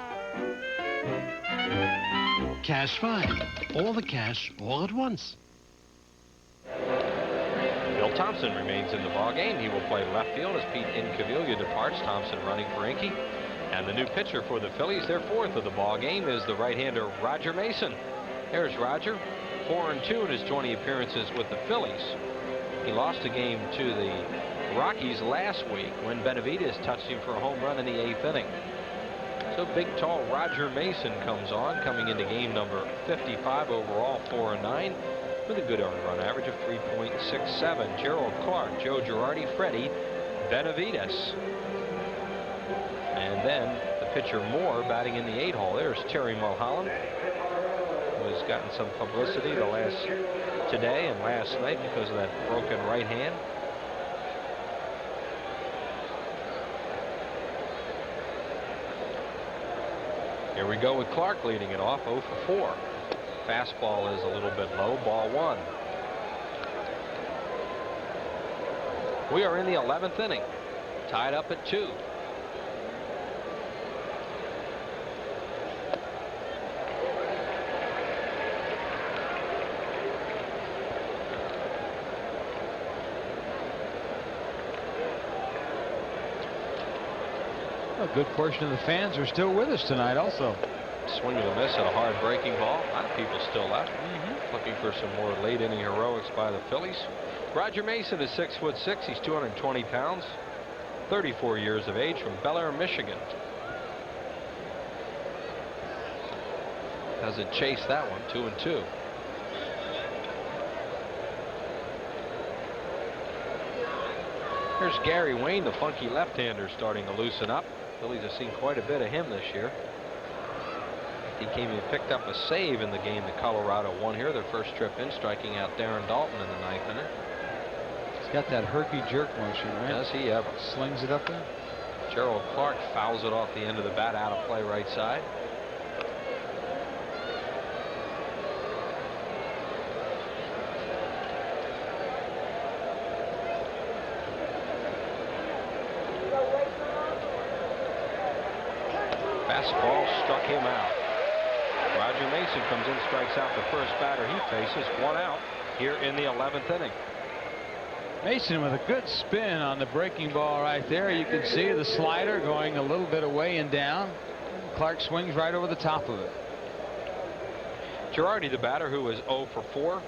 Speaker 27: Cash 5. All the cash, all at once.
Speaker 1: Bill Thompson remains in the ballgame. He will play left field as Pete Incaviglia departs. Thompson running for Inky. And the new pitcher for the Phillies, their 4th of the ballgame, is the right-hander Roger Mason. There's Roger, 4-2 in his 20 appearances with the Phillies. He lost a game to the Rockies last week when Benavidez touched him for a home run in the 8th inning. So big, tall Roger Mason comes on, coming into game number 55 overall, 4-9, with a good earned run average of 3.67. Gerald Clark, Joe Girardi, Freddie Benavides. And then the pitcher Moore batting in the 8 hole. There's Terry Mulholland, who has gotten some publicity today and last night because of that broken right hand. Here we go with Clark leading it off, 0 for 4. Fastball is a little bit low, ball 1. We are in the 11th inning, tied up at 2.
Speaker 13: A good portion of the fans are still with us tonight also.
Speaker 1: Swing and a miss at a hard breaking ball. A lot of people still left. Looking for some more late inning heroics by the Phillies. Roger Mason is 6'6". He's 220 pounds. 34 years of age, from Bel Air, Michigan. Doesn't chase that one. 2-2. Here's Gary Wayne, the funky left-hander, starting to loosen up. Phillies have seen quite a bit of him this year. He came and picked up a save in the game that Colorado won here, their first trip in, striking out Darren Dalton in the 9th inning.
Speaker 13: He's got that herky jerk motion, right?
Speaker 1: Does he ever?
Speaker 13: Slings it up there.
Speaker 1: Gerald Clark fouls it off the end of the bat, out of play right side. Fastball struck him out. Roger Mason comes in, strikes out the first batter he faces. 1 out here in the 11th inning.
Speaker 13: Mason with a good spin on the breaking ball right there. You can see the slider going a little bit away and down. Clark swings right over the top of it.
Speaker 1: Girardi, the batter, who is 0 for 4.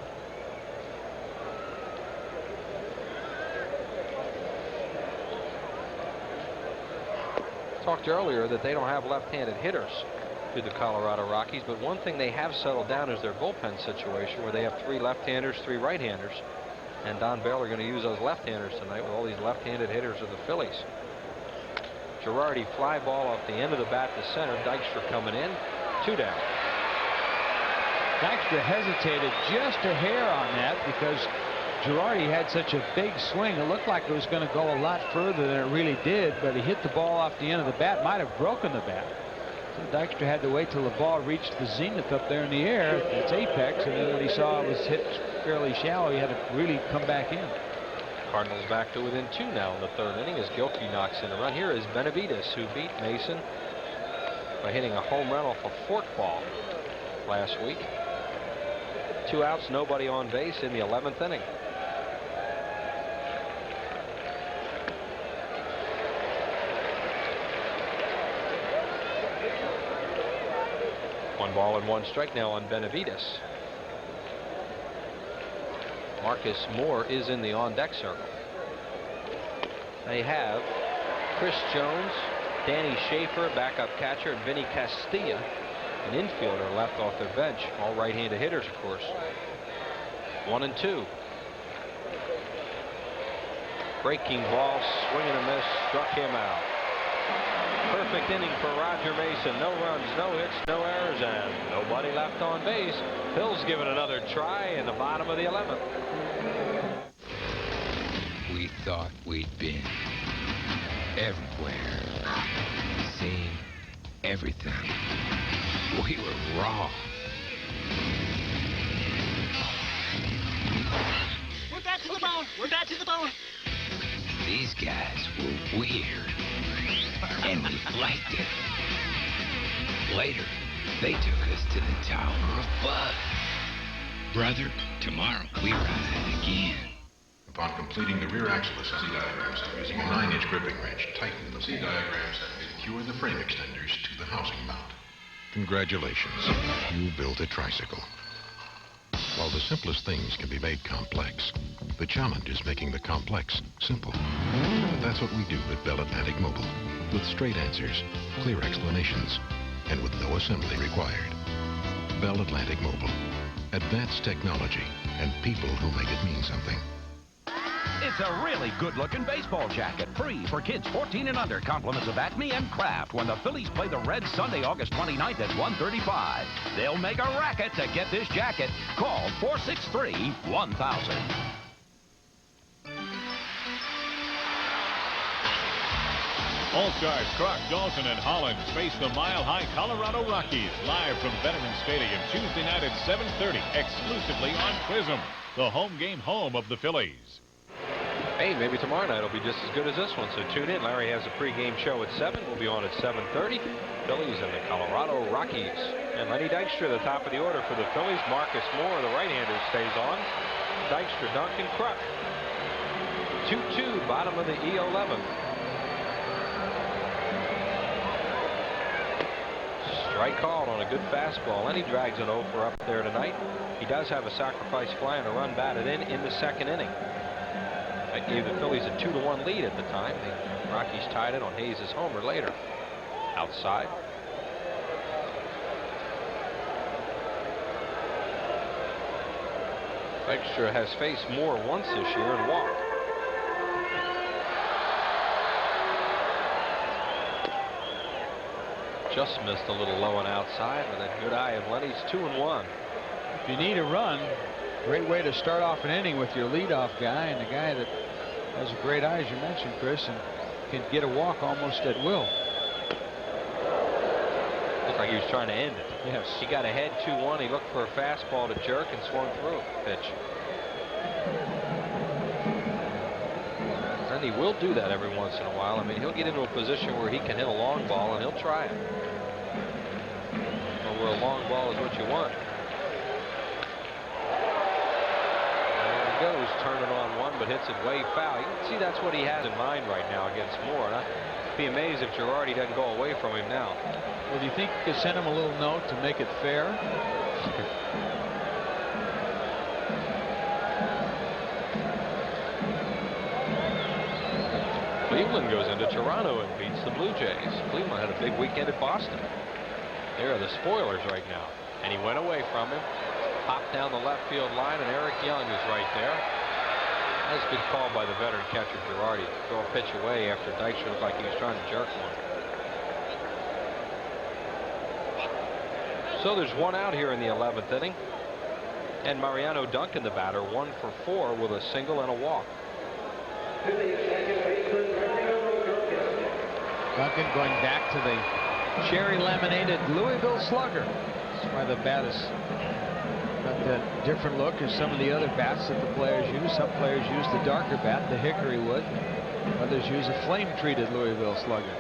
Speaker 1: Talked earlier that they don't have left-handed hitters to the Colorado Rockies, but one thing they have settled down is their bullpen situation, where they have 3 left-handers, 3 right-handers, and Don Bell are going to use those left-handers tonight with all these left-handed hitters of the Phillies. Girardi, fly ball off the end of the bat to center. Dykstra coming in, 2 down.
Speaker 13: Dykstra hesitated just a hair on that because Girardi had such a big swing. It looked like it was going to go a lot further than it really did, but he hit the ball off the end of the bat, might have broken the bat. So Dykstra had to wait till the ball reached the zenith up there in the air, its apex, and then when he saw it was hit fairly shallow, he had to really come back in.
Speaker 1: Cardinals back to within 2 now in the 3rd inning as Gilkey knocks in a run. Here is Benavides, who beat Mason by hitting a home run off a forkball last week. 2 outs, nobody on base in the 11th inning. One ball and 1 strike now on Benavides. Marcus Moore is in the on-deck circle. They have Chris Jones, Danny Schaefer, backup catcher, and Vinny Castilla, an infielder, left off their bench. All right-handed hitters, of course. 1-2. Breaking ball, swing and a miss, struck him out. Perfect inning for Roger Mason. No runs, no hits, no errors, and nobody left on base. Phil's given another try in the bottom of the 11th.
Speaker 3: We thought we'd been everywhere, seen everything. We were wrong.
Speaker 12: We're back to the bone. We're back to the bone.
Speaker 3: These guys were weird, and we liked it. Later, they took us to the Tower of Bud. Brother, tomorrow we ride again.
Speaker 11: Upon completing the rear axle assembly diagram set using a 9-inch gripping wrench, tighten the C diagram set and secure the frame extenders to the housing mount. Congratulations, you built a tricycle. While the simplest things can be made complex, the challenge is making the complex simple. But that's what we do at Bell Atlantic Mobile. with straight answers, clear explanations, and with no assembly required. Bell Atlantic Mobile. Advanced technology and people who make it mean something.
Speaker 4: It's a really good-looking baseball jacket, free for kids 14 and under. Compliments of Acme and Kraft when the Phillies play the Reds Sunday, August 29th at 1:35. They'll make a racket to get this jacket. Call 463-1000.
Speaker 15: All-Stars Clark, Dawson, and Hollins face the Mile High Colorado Rockies live from Veterans Stadium Tuesday night at 7:30 exclusively on Prism, the home game home of the Phillies.
Speaker 1: Hey, maybe tomorrow night will be just as good as this one, so tune in. Larry has a pregame show at 7. We'll be on at 7:30. Phillies and the Colorado Rockies. And Lenny Dykstra, the top of the order for the Phillies. Marcus Moore, the right-hander, stays on. Dykstra, Duncan, Kruk. 2-2, bottom of the E11. Strike called on a good fastball. Lenny drags an 0 for up there tonight. He does have a sacrifice fly and a run batted in the second inning. That gave the Phillies a 2-1 lead at the time. The Rockies tied it on Hayes' homer later. Outside. Dykstra has faced Moore once this year and walked. Just missed a little low and outside with a good eye of Lenny's. 2-1.
Speaker 13: If you need a run, great way to start off an inning with your leadoff guy and the guy that has a great eye, as you mentioned, Chris, and can get a walk almost at will.
Speaker 1: Looked like he was trying to end it.
Speaker 13: Yes.
Speaker 1: He got ahead 2-1. He looked for a fastball to jerk and swung through a pitch. And he will do that every once in a while. I mean, he'll get into a position where he can hit a long ball and he'll try it. Or where a long ball is what you want. There he goes, turning on one, but hits it way foul. You can see that's what he has in mind right now against Moore. And I'd be amazed if Girardi doesn't go away from him now.
Speaker 13: Well, do you think you could send him a little note to make it fair?
Speaker 1: Cleveland goes into Toronto and beats the Blue Jays. Cleveland had a big weekend at Boston. They are the spoilers right now. And he went away from him, popped down the left field line, and Eric Young is right there. That's a good call by the veteran catcher Girardi. Throw a pitch away after Dykstra looked like he was trying to jerk one. So there's one out here in the 11th inning. And Mariano Duncan, the batter, 1 for 4 with a single and a walk.
Speaker 13: Duncan going back to the cherry laminated Louisville Slugger. That's why the bat has got that different look as some of the other bats that the players use. Some players use the darker bat, the hickory wood. Others use a flame-treated Louisville Slugger.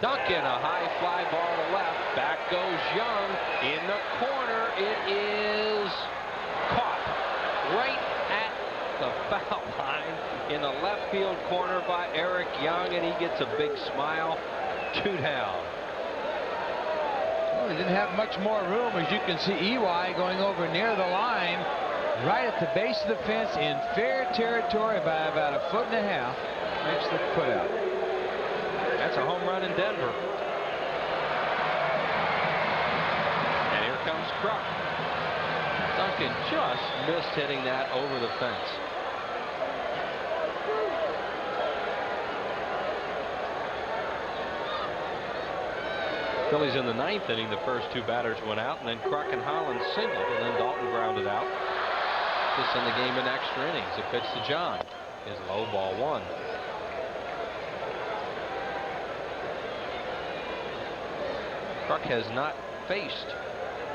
Speaker 1: Duncan, a high fly ball to left. Back goes Young in the corner. It is caught right at the foul line in the left field corner by Eric Young, and he gets a big smile. 2 down.
Speaker 13: Well, he didn't have much more room, as you can see. EY going over near the line, right at the base of the fence in fair territory by about 1.5 feet. Makes the putout.
Speaker 1: That's a home run in Denver. And here comes Kruk. Duncan just missed hitting that over the fence. Phillies in the 9th inning. The first 2 batters went out, and then Kruk and Hollins singled, and then Dalton grounded out. Just in the game in extra innings. A pitch to John is low, ball 1. Kruk has not faced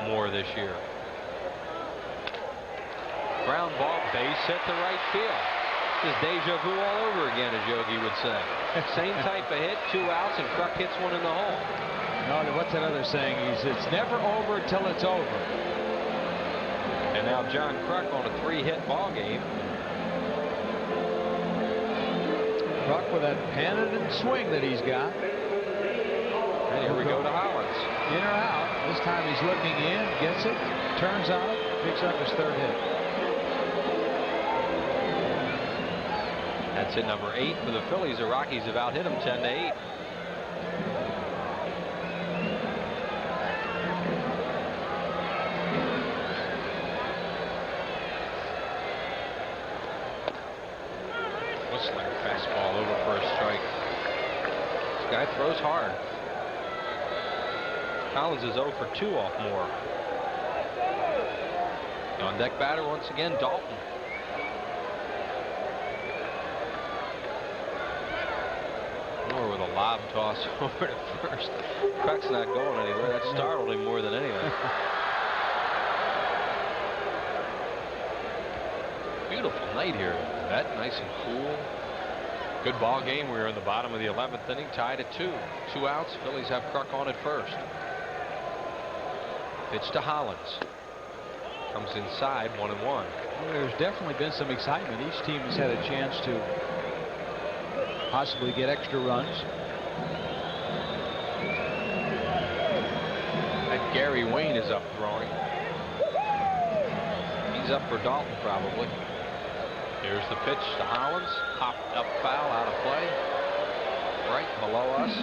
Speaker 1: Moore this year. Ground ball, base hit to right field. This is deja vu all over again, as Yogi would say. Same type of hit, 2 outs, and Kruk hits one in the hole.
Speaker 13: No, what's that other saying? It's never over till it's over.
Speaker 1: And now John Kruk on a 3-hit ball game.
Speaker 13: Kruk with that penitent swing that he's got.
Speaker 1: And here we go to Hollins.
Speaker 13: In or out. This time he's looking in, gets it, turns on it, picks up his 3rd hit.
Speaker 1: That's hit number 8 for the Phillies. The Rockies have out hit him 10-8. Guy throws hard. Collins is 0 for 2 off Moore. The on deck batter once again, Dalton. Moore with a lob toss over to first. Kruk's not going anywhere. That startled him more than anything. Beautiful night here. That nice and cool. Good ball game. We're in the bottom of the 11th inning, tied at 2. 2 outs. Phillies have Kruk on at first. Pitch to Hollins. Comes inside, 1-1.
Speaker 13: Well, there's definitely been some excitement. Each team has had a chance to possibly get extra runs.
Speaker 1: And Gary Wayne is up throwing. He's up for Dalton probably. Here's the pitch to Hollins. Popped up foul, out of play. Right below us.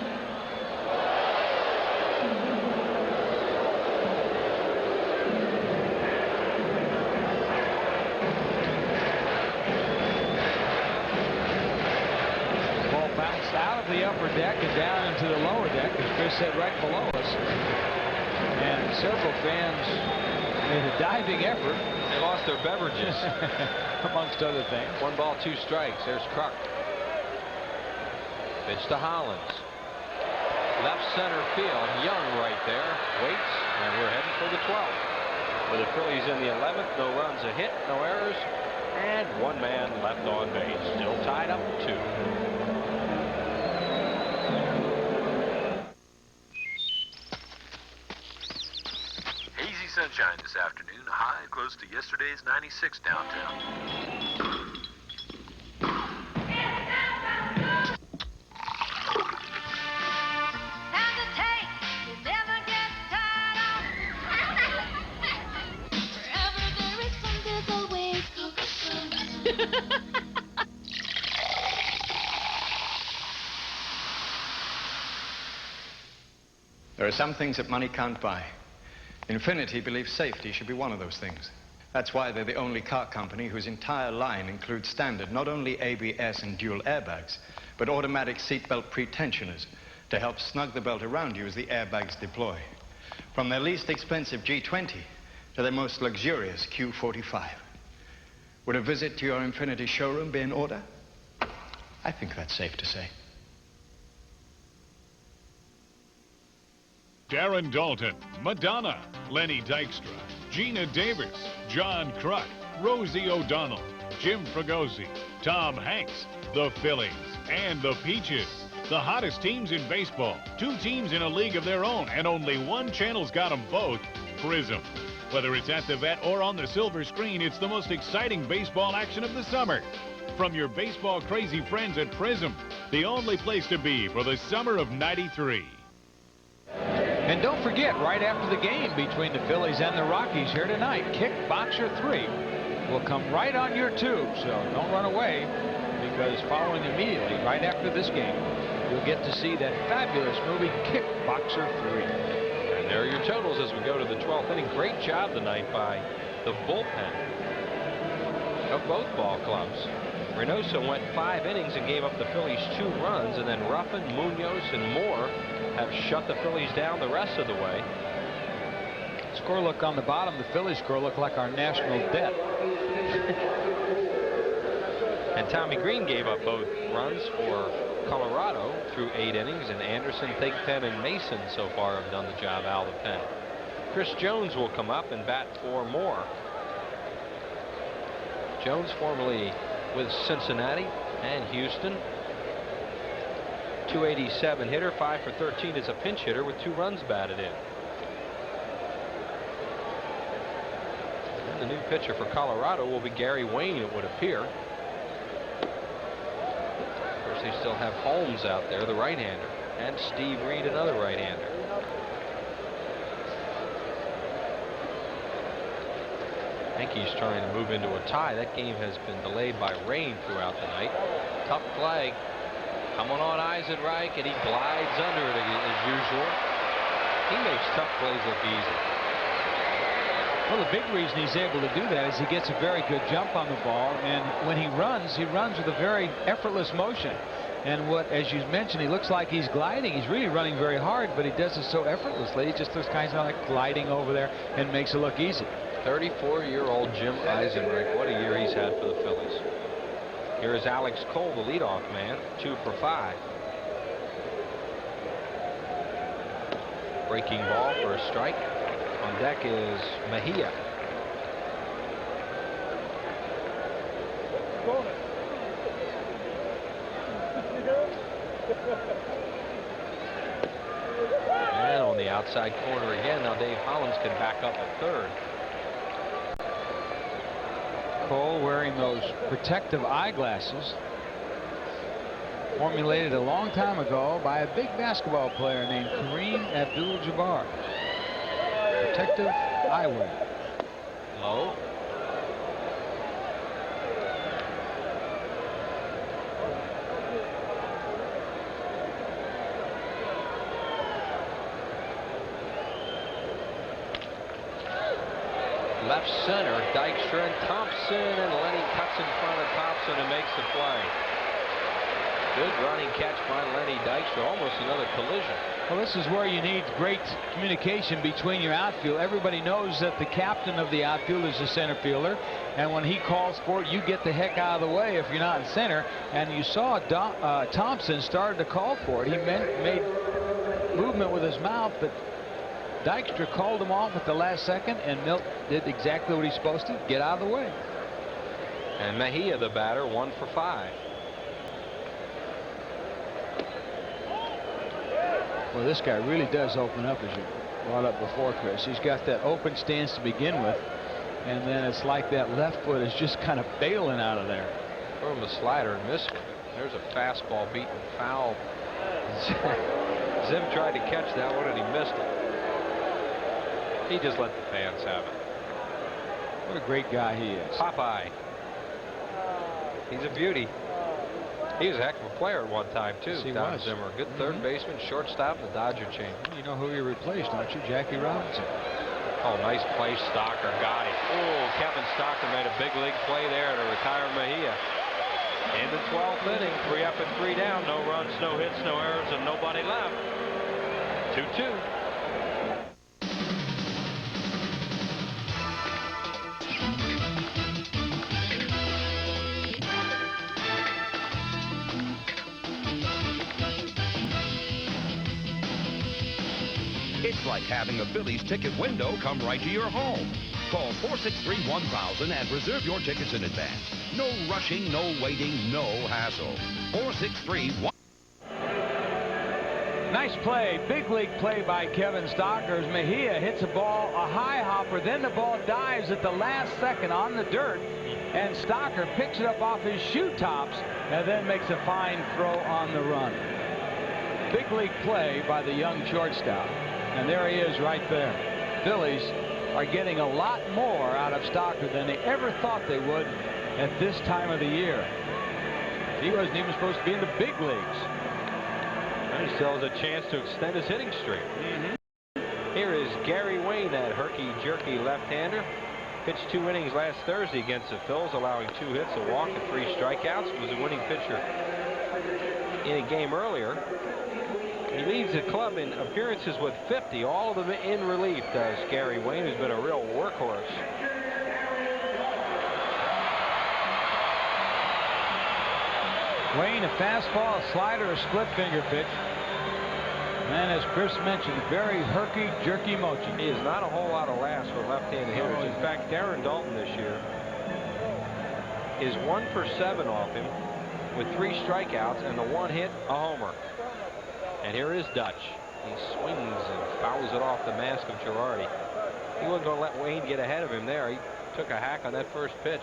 Speaker 13: Ball bounced out of the upper deck and down into the lower deck, as Chris said, right below us. And several fans made a diving effort.
Speaker 1: They lost their beverages.
Speaker 13: Amongst other things.
Speaker 1: 1 ball, 2 strikes. There's Kruk. Pitch to Hollins. Left center field. Young right there. Waits, and we're heading for the 12th. With the Phillies in the 11th. No runs, a hit, no errors, and 1 man left on base. Still tied up at 2.
Speaker 7: Sunshine this afternoon, high close to yesterday's 96 downtown.
Speaker 8: There are some things that money can't buy. Infiniti believes safety should be one of those things. That's why they're the only car company whose entire line includes standard not only ABS and dual airbags, but automatic seatbelt pretensioners to help snug the belt around you as the airbags deploy. From their least expensive G20 to their most luxurious Q45. Would a visit to your Infiniti showroom be in order? I think that's safe to say.
Speaker 15: Darren Dalton, Madonna, Lenny Dykstra, Gina Davis, John Kruk, Rosie O'Donnell, Jim Fregosi, Tom Hanks, the Phillies, and the Peaches. The hottest teams in baseball. 2 teams in a league of their own, and only one channel's got them both, Prism. Whether it's at the vet or on the silver screen, it's the most exciting baseball action of the summer. From your baseball crazy friends at Prism, the only place to be for the summer of '93.
Speaker 13: And don't forget, right after the game between the Phillies and the Rockies here tonight, Kickboxer 3 will come right on your tube. So don't run away, because following immediately, right after this game, you'll get to see that fabulous movie, Kickboxer 3.
Speaker 1: And there are your totals as we go to the 12th inning. Great job tonight by the bullpen of both ball clubs. Reynoso went 5 innings and gave up the Phillies 2 runs, and then Ruffin, Munoz, and Moore have shut the Phillies down the rest of the way.
Speaker 13: Score look on the bottom. The Phillies score look like our national debt.
Speaker 1: And Tommy Green gave up both runs for Colorado through 8 innings, and Anderson, Thigpen, and Mason so far have done the job out of the pen. Chris Jones will come up and bat for Moore. Jones formerly with Cincinnati and Houston. 287 hitter, 5 for 13 as a pinch hitter with 2 runs batted in. And the new pitcher for Colorado will be Gary Wayne, it would appear. Of course, they still have Holmes out there, the right-hander, and Steve Reed, another right-hander. Yankees trying to move into a tie. That game has been delayed by rain throughout the night. Tough play. Coming on Eisenreich, and he glides under it as usual. He makes tough plays look easy.
Speaker 13: Well, the big reason he's able to do that is he gets a very good jump on the ball, and when he runs with a very effortless motion. And what, as you mentioned, he looks like he's gliding. He's really running very hard, but he does it so effortlessly. He just looks kind of like gliding over there and makes it look easy.
Speaker 1: 34-year-old Jim Eisenreich. What a year he's had for the Phillies. Here is Alex Cole, the leadoff man, 2 for 5. Breaking ball for a strike. On deck is Mejia. And on the outside corner again. Now Dave Hollins can back up at third.
Speaker 13: Cole wearing those protective eyeglasses, formulated a long time ago by a big basketball player named Kareem Abdul-Jabbar. Protective eyewear.
Speaker 1: Low. Left center, Dykstra and Thompson, and Lenny cuts in front of Thompson and makes the play. Good running catch by Lenny Dykstra, almost another collision.
Speaker 13: Well, this is where you need great communication between your outfield. Everybody knows that the captain of the outfield is the center fielder, and when he calls for it, you get the heck out of the way if you're not in center. And you saw Thompson started to call for it. He made movement with his mouth, but Dykstra called him off at the last second, and Milt did exactly what he's supposed to, get out of the way.
Speaker 1: And Mejia, the batter, 1 for 5.
Speaker 13: Well, this guy really does open up, as you brought up before, Chris. He's got that open stance to begin with, and then it's like that left foot is just kind of bailing out of there.
Speaker 1: Throw him a slider and missed. There's a fastball beaten foul. Zim tried to catch that one, and he missed it. He just let the fans have it.
Speaker 13: What a great guy he is.
Speaker 1: Popeye. He's a beauty. He was a heck of a player at one time, too.
Speaker 13: Yes,
Speaker 1: Don Zimmer. Good third baseman, shortstop, the Dodger chain.
Speaker 13: You know who he replaced, don't you? Jackie Robinson.
Speaker 1: Oh, nice play. Stocker got it. Oh, Kevin Stocker made a big league play there to retire Mejia. In the 12th inning, 3 up and 3 down. No runs, no hits, no errors, and nobody left. 2-2.
Speaker 4: It's like having a Phillies ticket window come right to your home. Call 463-1000 and reserve your tickets in advance. No rushing, no waiting, no hassle. 463-1000.
Speaker 13: Nice play, big league play by Kevin Stocker. Mejia hits a ball, a high hopper, then the ball dives at the last second on the dirt, and Stocker picks it up off his shoe tops and then makes a fine throw on the run. Big league play by the young shortstop. And there he is right there. Phillies are getting a lot more out of Stocker than they ever thought they would at this time of the year. He wasn't even supposed to be in the big leagues.
Speaker 1: And he still has a chance to extend his hitting streak. Here is Gary Wayne, that herky-jerky left-hander. Pitched 2 innings last Thursday against the Phils, allowing 2 hits, a walk, and 3 strikeouts. Was a winning pitcher in a game earlier. He leads the club in appearances with 50, all of them in relief, does Gary Wayne, who's been a real workhorse.
Speaker 13: Wayne, a fastball, a slider, a split finger pitch. And as Chris mentioned, very herky-jerky motion.
Speaker 1: He is not a whole lot of laughs for left-handed hitters. In fact, Darren Dalton this year is 1 for 7 off him with 3 strikeouts and the 1 hit, a homer. And here is Dutch. He swings and fouls it off the mask of Girardi. He wasn't going to let Wayne get ahead of him there. He took a hack on that first pitch.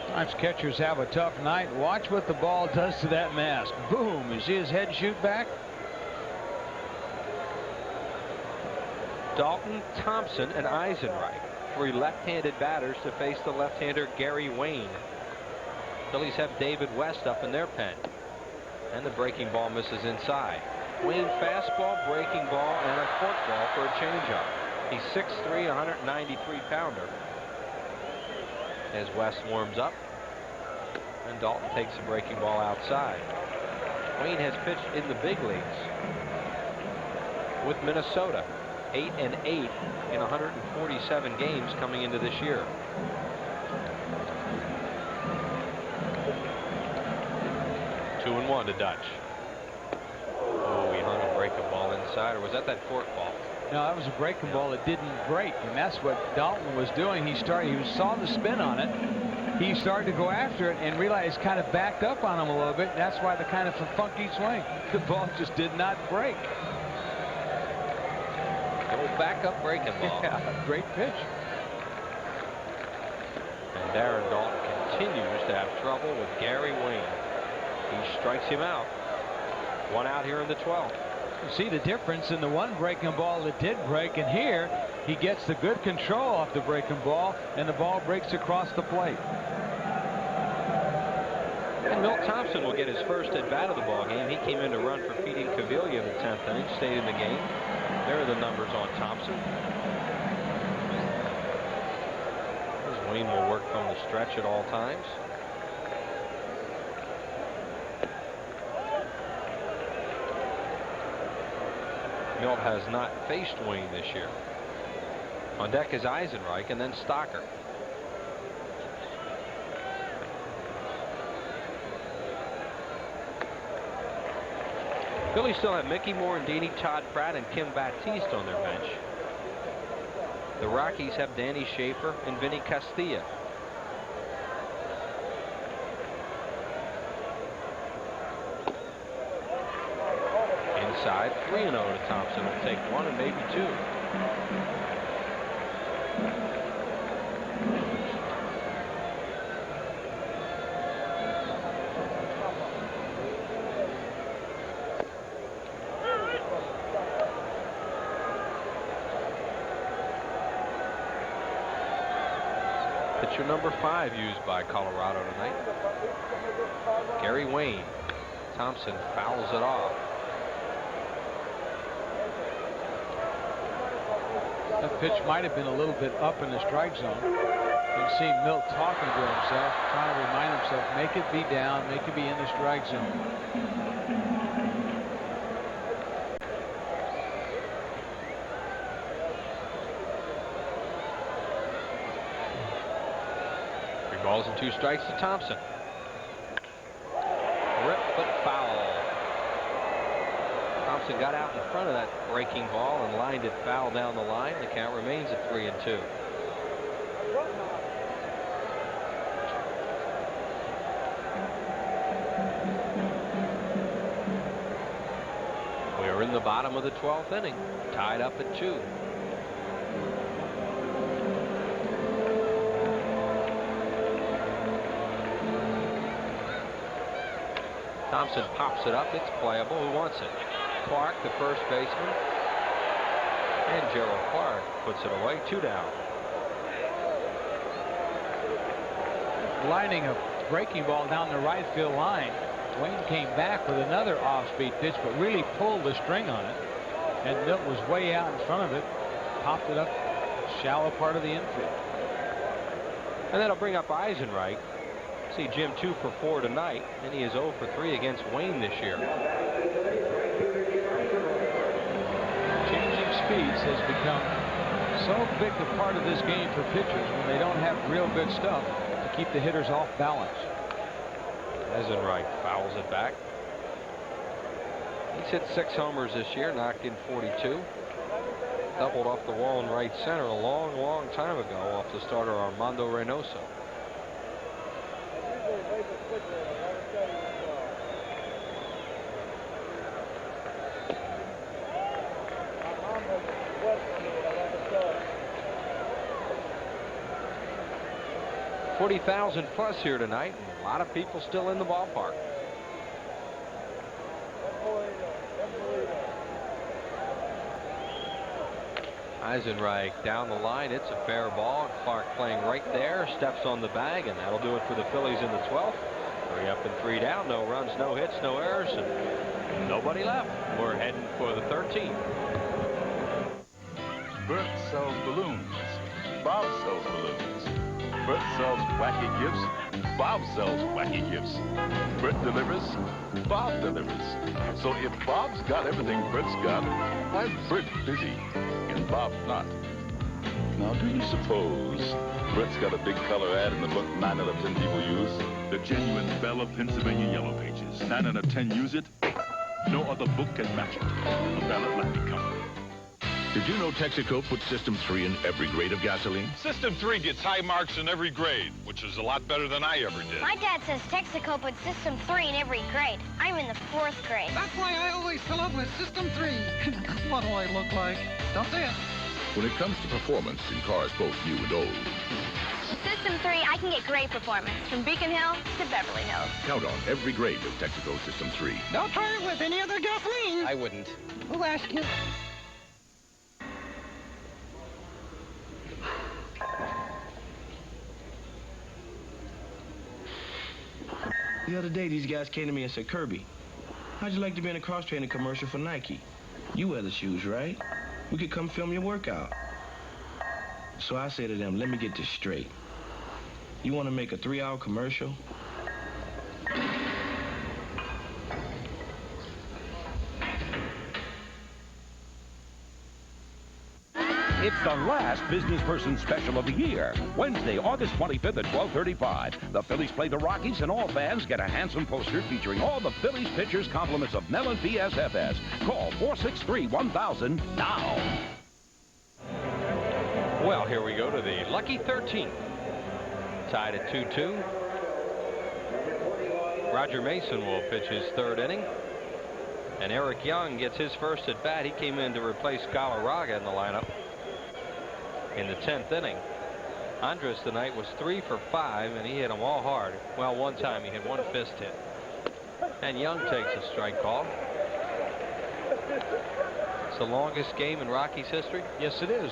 Speaker 13: Sometimes catchers have a tough night. Watch what the ball does to that mask. Boom. You see his head shoot back?
Speaker 1: Dalton, Thompson, and Eisenreich, 3 left-handed batters to face the left-hander Gary Wayne. Phillies have David West up in their pen. And the breaking ball misses inside. Wayne fastball, breaking ball, and a forkball for a changeup. He's 6'3", 193-pounder. As West warms up. And Dalton takes a breaking ball outside. Wayne has pitched in the big leagues with Minnesota, 8-8 in 147 games coming into this year. Two and one to Dutch. Oh, he hung a breaking ball inside, or was that fork ball?
Speaker 13: No, that was a breaking ball that didn't break, and that's what Dalton was doing. He saw the spin on it. He started to go after it and realized kind of backed up on him a little bit. That's why the kind of a funky swing. The ball just did not break.
Speaker 1: Old backup breaking ball.
Speaker 13: Yeah, great pitch.
Speaker 1: And Darren Dalton continues to have trouble with Gary Wayne. He strikes him out. One out here in the 12th.
Speaker 13: You see the difference in the one breaking ball that did break, and here he gets the good control off the breaking ball, and the ball breaks across the plate.
Speaker 1: And Milt Thompson will get his first at bat of the ball game. He came in to run for Pete Incaviglia in the 10th inning, stayed in the game. There are the numbers on Thompson. As Wayne will work from the stretch at all times. Milt has not faced Wayne this year. On deck is Eisenreich and then Stocker. Phillies still have Mickey Morandini, Todd Pratt, and Kim Baptiste on their bench. The Rockies have Danny Schaefer and Vinny Castilla. Inside, 3-0 to Thompson. Will take one and maybe two. Pitcher number 5 used by Colorado tonight. Gary Wayne. Thompson fouls it off.
Speaker 13: That pitch might have been a little bit up in the strike zone. You can see Milt talking to himself, trying to remind himself, make it be down, make it be in the strike zone.
Speaker 1: Three balls and 2 strikes to Thompson. Rip, but foul. Thompson got out in front of that breaking ball and lined it foul down the line. The count remains at 3-2. We are in the bottom of the 12th inning, tied up at 2. Thompson pops it up. It's playable. Who wants it? Clark, the first baseman. And Gerald Clark puts it away. 2 down.
Speaker 13: Lining a breaking ball down the right field line. Wayne came back with another off-speed pitch, but really pulled the string on it. And Milt was way out in front of it. Popped it up shallow part of the infield.
Speaker 1: And that'll bring up Eisenreich. See Jim 2 for 4 tonight, and he is 0 for 3 against Wayne this year.
Speaker 13: Changing speeds has become so big a part of this game for pitchers when they don't have real good stuff to keep the hitters off balance.
Speaker 1: Eisenreich fouls it back. He's hit 6 homers this year, knocked in 42. Doubled off the wall in right center a long time ago off the starter Armando Reynoso. $40,000 plus here tonight, and a lot of people still in the ballpark. Eisenreich down the line. It's a fair ball. Clark playing right there, steps on the bag, and that'll do it for the Phillies in the 12th. 3 up and 3 down. No runs, no hits, no errors, and nobody left. We're heading for the 13th.
Speaker 9: Bert sells balloons. Bob sells balloons. Bert sells wacky gifts. Bob sells wacky gifts. Bert delivers. Bob delivers. So if Bob's got everything Bert's got, why Bert's busy and Bob's not? Now, do you suppose Bert's got a big color ad in the book 9 out of 10 people use? The genuine Bella Pennsylvania Yellow Pages. 9 out of 10 use it. No other book can match it. A Bella Atlantic color.
Speaker 17: Did you know Texaco puts System 3 in every grade of gasoline?
Speaker 10: System 3 gets high marks in every grade, which is a lot better than I ever did.
Speaker 14: My dad says Texaco puts System 3 in every grade. I'm in the 4th grade.
Speaker 12: That's why I always fill up with System 3. What do I look like? Don't say it.
Speaker 17: When it comes to performance in cars both new and old,
Speaker 14: With System 3, I can get great performance from Beacon Hill to Beverly Hills.
Speaker 17: count on every grade of Texaco System 3.
Speaker 12: Don't try it with any other gasoline.
Speaker 18: I wouldn't.
Speaker 12: Who asked you?
Speaker 19: The other day, these guys came to me and said, Kirby, how'd you like to be in a cross-training commercial for Nike? You wear the shoes, right? We could come film your workout. So I say to them, let me get this straight. You want to make a 3-hour commercial?
Speaker 4: It's the last business person special of the year. Wednesday, August 25th at 12:35. The Phillies play the Rockies, and all fans get a handsome poster featuring all the Phillies pitchers' compliments of Mellon PSFS. Call 463-1000 now.
Speaker 1: Well, here we go to the lucky 13th. Tied at 2-2. Roger Mason will pitch his 3rd inning. And Eric Young gets his first at bat. He came in to replace Galarraga in the lineup in the 10th inning. Andres tonight was 3 for 5, and he hit them all hard. Well, one time he had one fist hit. And Young takes a strike call. It's the longest game in Rockies history.
Speaker 13: Yes, it is.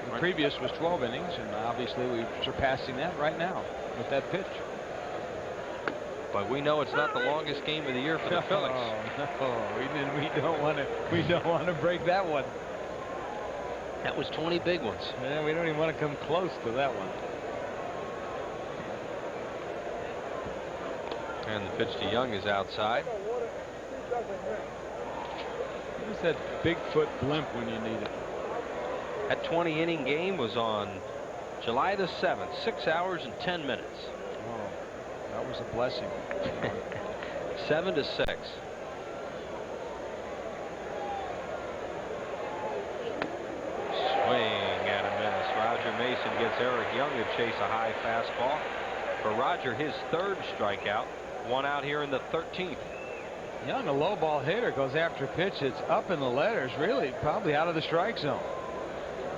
Speaker 13: The previous was 12 innings, and obviously we're surpassing that right now with that pitch.
Speaker 1: But we know it's not the longest game of the year for the Phillies.
Speaker 13: No, we don't want to break that one.
Speaker 1: That was 20 big ones.
Speaker 13: Yeah, we don't even want to come close to that one.
Speaker 1: And the pitch to Young is outside.
Speaker 13: Where's that Bigfoot blimp when you need it?
Speaker 1: That 20-inning game was on July the 7th, 6 hours and 10 minutes.
Speaker 13: Oh, that was a blessing.
Speaker 1: 7-6. Swing and a miss. Roger Mason gets Eric Young to chase a high fastball. For Roger, his 3rd strikeout. 1 out here in the 13th.
Speaker 13: Young, a low ball hitter, goes after a pitch that's up in the letters, really probably out of the strike zone.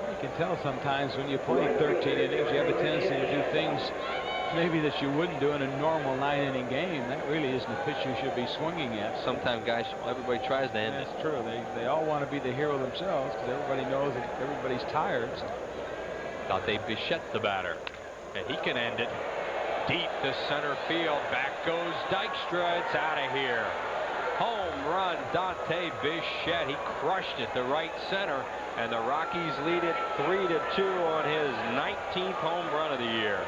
Speaker 13: You can tell sometimes when you play 13 innings, you have a tendency to do things maybe that you wouldn't do in a normal 9-inning game. That really isn't a pitch you should be swinging at.
Speaker 1: Sometimes guys, everybody tries to end it.
Speaker 13: That's true. They all want to be the hero themselves because everybody knows that everybody's tired.
Speaker 1: Thought they Bichette the batter, and he can end it. Deep to center field. Back goes Dykstra. It's out of here. Home run, Dante Bichette. He crushed it to right center, and the Rockies lead it 3-2 on his 19th home run of the year.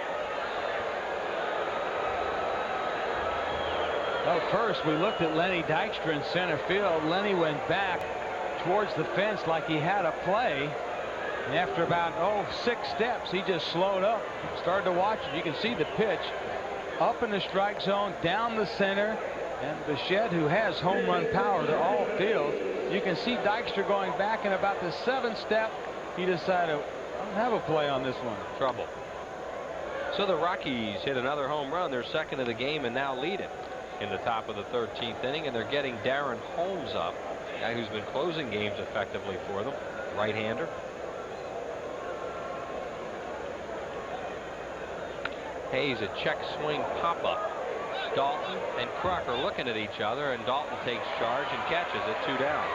Speaker 13: Well, first we looked at Lenny Dykstra in center field. Lenny went back towards the fence like he had a play. And after about 6 steps, he just slowed up, started to watch it. You can see the pitch up in the strike zone, down the center, and Bichette, who has home run power to all field. You can see Dykstra going back, in about the 7th step, he decided, I don't have a play on this one.
Speaker 1: Trouble. So the Rockies hit another home run, their 2nd of the game, and now lead it in the top of the 13th inning, and they're getting Darren Holmes up, a guy who's been closing games effectively for them, right-hander. Hayes, a check swing pop-up. Dalton and Kruk are looking at each other, and Dalton takes charge and catches it, 2 down.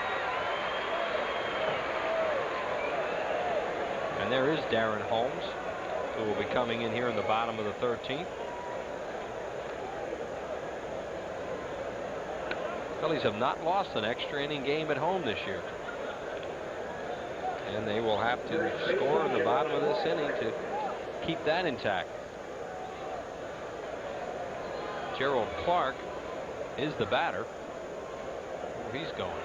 Speaker 1: And there is Darren Holmes, who will be coming in here in the bottom of the 13th. Phillies have not lost an extra inning game at home this year. And they will have to score in the bottom of this inning to keep that intact. Gerald Clark is the batter. Where he's going.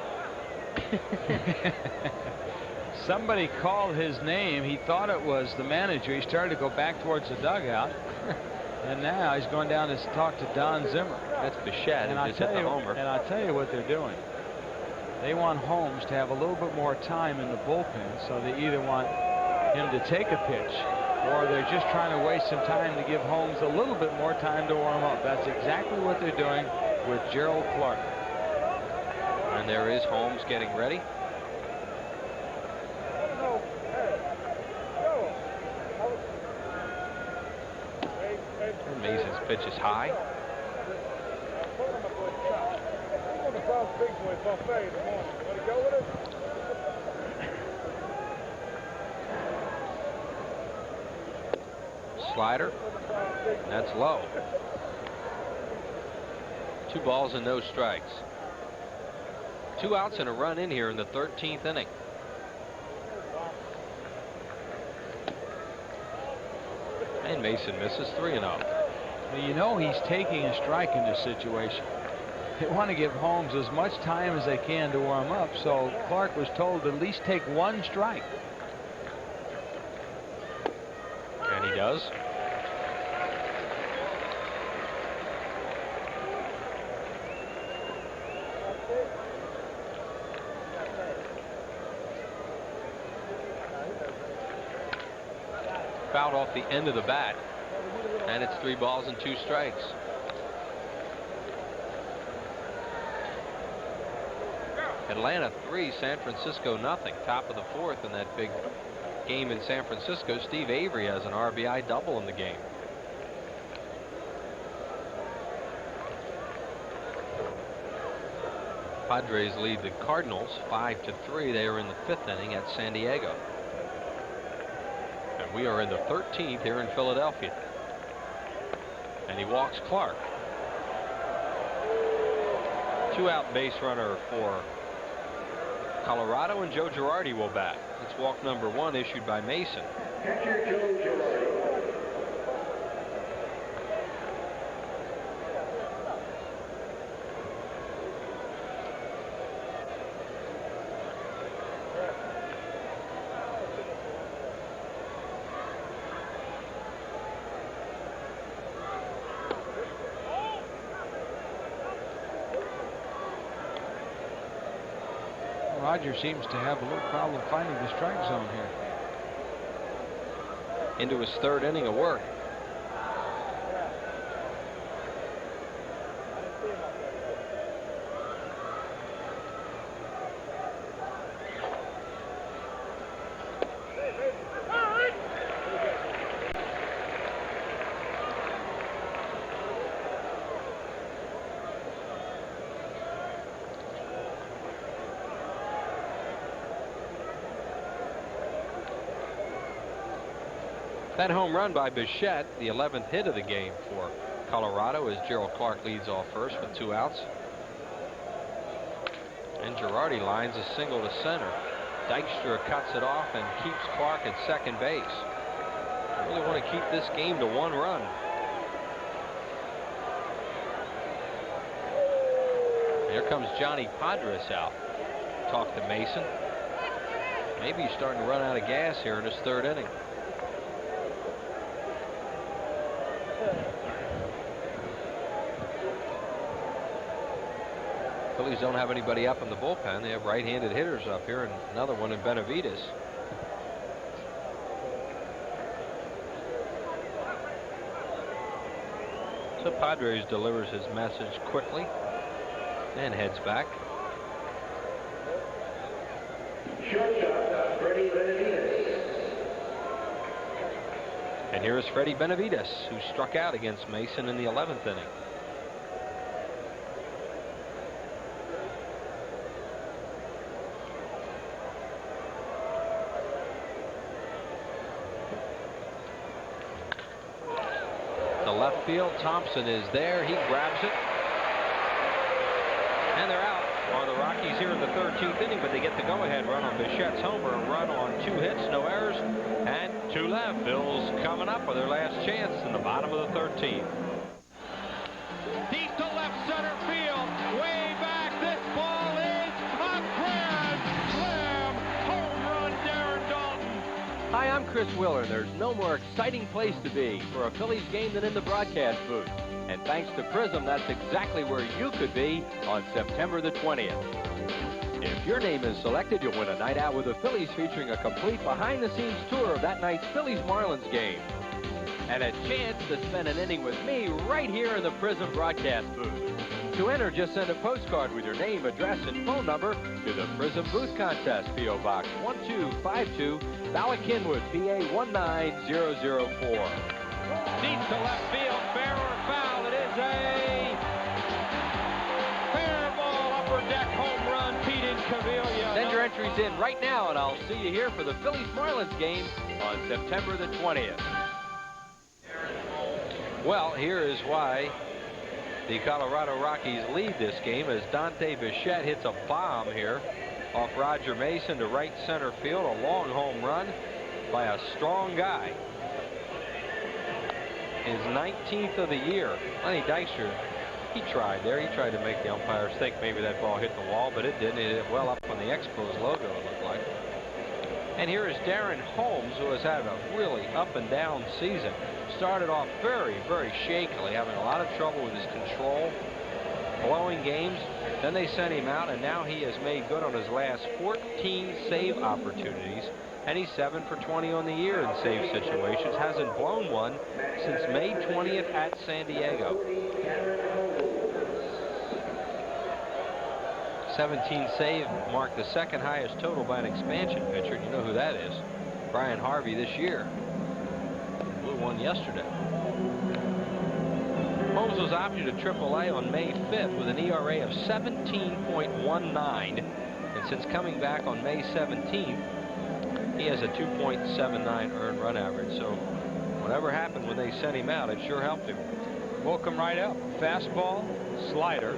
Speaker 13: Somebody called his name. He thought it was the manager. He started to go back towards the dugout. And now he's going down to talk to Don Zimmer.
Speaker 1: That's Bichette.
Speaker 13: And
Speaker 1: I'll
Speaker 13: tell you what they're doing. They want Holmes to have a little bit more time in the bullpen, so they either want him to take a pitch, or they're just trying to waste some time to give Holmes a little bit more time to warm up. That's exactly what they're doing with Gerald Clark.
Speaker 1: And there is Holmes getting ready. Mason's pitch is high. Slider. That's low. 2 balls and no strikes. 2 outs and a run in here in the 13th inning. And Mason misses 3-0.
Speaker 13: Well, you know he's taking a strike in this situation. They want to give Holmes as much time as they can to warm up, so Clark was told to at least take 1 strike.
Speaker 1: And he does. Fouled off the end of the bat, and it's 3 balls and 2 strikes. Atlanta 3, San Francisco nothing. Top of the 4th in that big game in San Francisco. Steve Avery has an RBI double in the game. Padres lead the Cardinals 5-3. They are in the 5th inning at San Diego. And we are in the 13th here in Philadelphia. And he walks Clark. 2-out base runner for Colorado, and Joe Girardi will bat. It's walk number 1 issued by Mason.
Speaker 2: Catcher Joe Girardi.
Speaker 13: Roger seems to have a little problem finding the strike zone here.
Speaker 1: Into his 3rd inning of work. That home run by Bichette, the 11th hit of the game for Colorado, as Gerald Clark leads off first with 2 outs. And Girardi lines a single to center. Dykstra cuts it off and keeps Clark at second base. I really want to keep this game to 1 run. Here comes Johnny Padres out. Talk to Mason. Maybe he's starting to run out of gas here in his 3rd inning. Phillies don't have anybody up in the bullpen. They have right-handed hitters up here, and another one in Benavides. So Padres delivers his message quickly and heads back.
Speaker 2: Shortstop, Freddie Benavides.
Speaker 1: And here is Freddie Benavides, who struck out against Mason in the 11th inning. Left field, Thompson is there. He grabs it. And they're out. Are the Rockies here in the 13th inning, but they get the go-ahead run on Bichette's homer. A run on 2 hits, no errors, and 2 left. Bills coming up with their last chance in the bottom of the 13th.
Speaker 5: Deep to left center field. Way back. This ball is a grand slam. Home run, Darren Daulton.
Speaker 1: Hi, I'm Chris Willer. There's no more exciting place to be for a Phillies game than in the broadcast booth. And thanks to Prism, that's exactly where you could be on September the 20th. If your name is selected, you'll win a night out with the Phillies featuring a complete behind-the-scenes tour of that night's Phillies-Marlins game. And a chance to spend an inning with me right here in the Prism broadcast booth. To enter, just send a postcard with your name, address, and phone number to the Prism Booth Contest, P.O. Box 1252, Ballackinwood, PA 19004.
Speaker 5: Deep to left field, fair or foul. It is a fair ball, upper deck home run, Pete Incaviglia.
Speaker 1: Send your entries in right now, and I'll see you here for the Phillies-Marlins game on September the 20th. Well, here is why the Colorado Rockies lead this game as Dante Bichette hits a bomb here off Roger Mason to right center field. A long home run by a strong guy. His 19th of the year. Lenny Dykstra, he tried there. He tried to make the umpires think maybe that ball hit the wall, but it didn't. It hit well up on the Expos logo, it looked like. And here is Darren Holmes, who has had a really up and down season. Started off very, very shakily, having a lot of trouble with his control, blowing games. Then they sent him out, and now he has made good on his last 14 save opportunities. And he's 7 for 20 on the year in save situations. Hasn't blown one since May 20th at San Diego. 17 save marked the second highest total by an expansion pitcher. And you know who that is? Brian Harvey this year. Blew one yesterday. Holmes was optioned to AAA on May 5th with an ERA of 17.19. And since coming back on May 17th, he has a 2.79 earned run average. So whatever happened when they sent him out, it sure helped him.
Speaker 13: Woke him right up. Fastball, slider.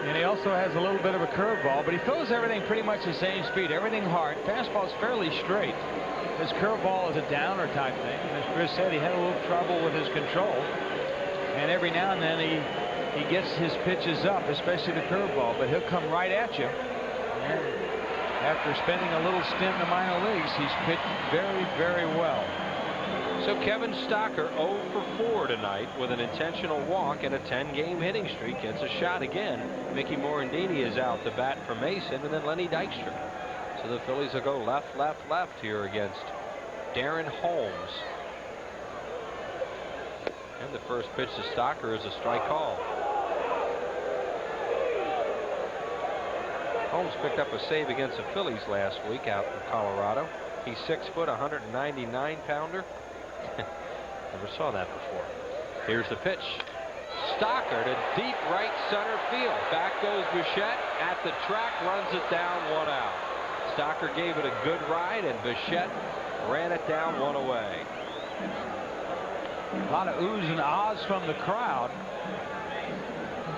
Speaker 13: And he also has a little bit of a curveball, but he throws everything pretty much the same speed. Everything hard. Fastball's fairly straight. His curveball is a downer type thing. And as Chris said, he had a little trouble with his control. And every now and then he gets his pitches up, especially the curveball, but he'll come right at you. And after spending a little stint in the minor leagues, he's pitched very, very well.
Speaker 1: So Kevin Stocker 0 for 4 tonight with an intentional walk and a 10-game hitting streak. Gets a shot again. Mickey Morandini is out to bat for Mason, and then Lenny Dykstra. So the Phillies will go left, left, left here against Darren Holmes. And the first pitch to Stocker is a strike call. Holmes picked up a save against the Phillies last week out in Colorado. He's 6 foot, 199 pounder. Never saw that before. Here's the pitch. Stocker to deep right center field. Back goes Bichette at the track, runs it down, 1 out. Stocker gave it a good ride, and Bichette ran it down, 1 away.
Speaker 13: A lot of oohs and ahs from the crowd.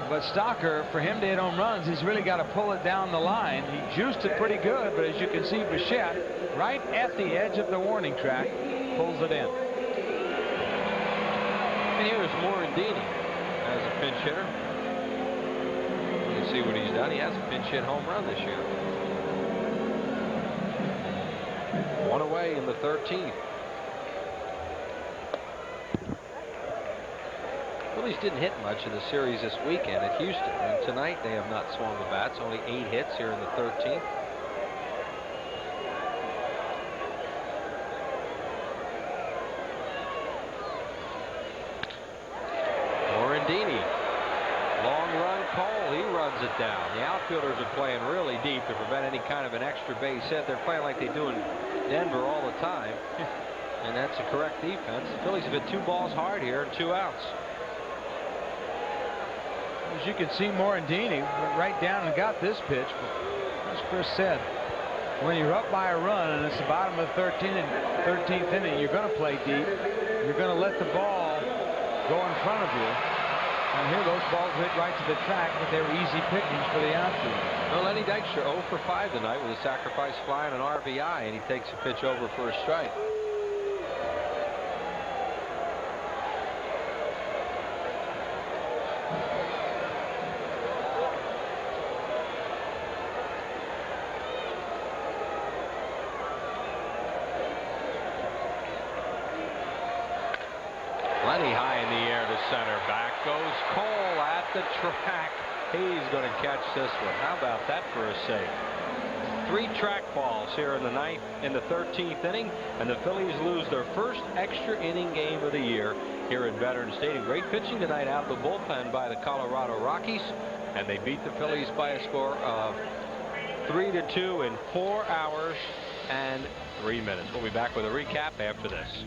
Speaker 13: But Stocker, for him to hit home runs, he's really got to pull it down the line. He juiced it pretty good, but as you can see, Bichette, right at the edge of the warning track, pulls it in.
Speaker 1: And here's Morandini as a pinch hitter. You can see what he's done. He has a pinch hit home run this year. 1 away in the 13th. Phillies didn't hit much in the series this weekend at Houston, and tonight they have not swung the bats. Only 8 hits here in the 13th. Morandini, long run call. He runs it down. The outfielders are playing really deep to prevent any kind of an extra base hit. They're playing like they do in Denver all the time, and that's a correct defense. The Phillies have hit 2 balls hard here and 2 outs.
Speaker 13: As you can see, Morandini went right down and got this pitch. But as Chris said, when you're up by a run and it's the bottom of the 13th inning, you're going to play deep. You're going to let the ball go in front of you. And here those balls hit right to the track, but they were easy pickings for the outfield.
Speaker 1: Well, Lenny Dykstra 0 for 5 tonight with a sacrifice fly and an RBI, and he takes a pitch over for a strike. center. Back goes Cole at the track. He's going to catch this one. How about that for a save? 3 track balls here in the 13th inning, and the Phillies lose their first extra inning game of the year here at Veterans Stadium. Great pitching tonight out of the bullpen by the Colorado Rockies, and they beat the Phillies by a score of 3-2 in 4 hours and 3 minutes. We'll be back with a recap after this.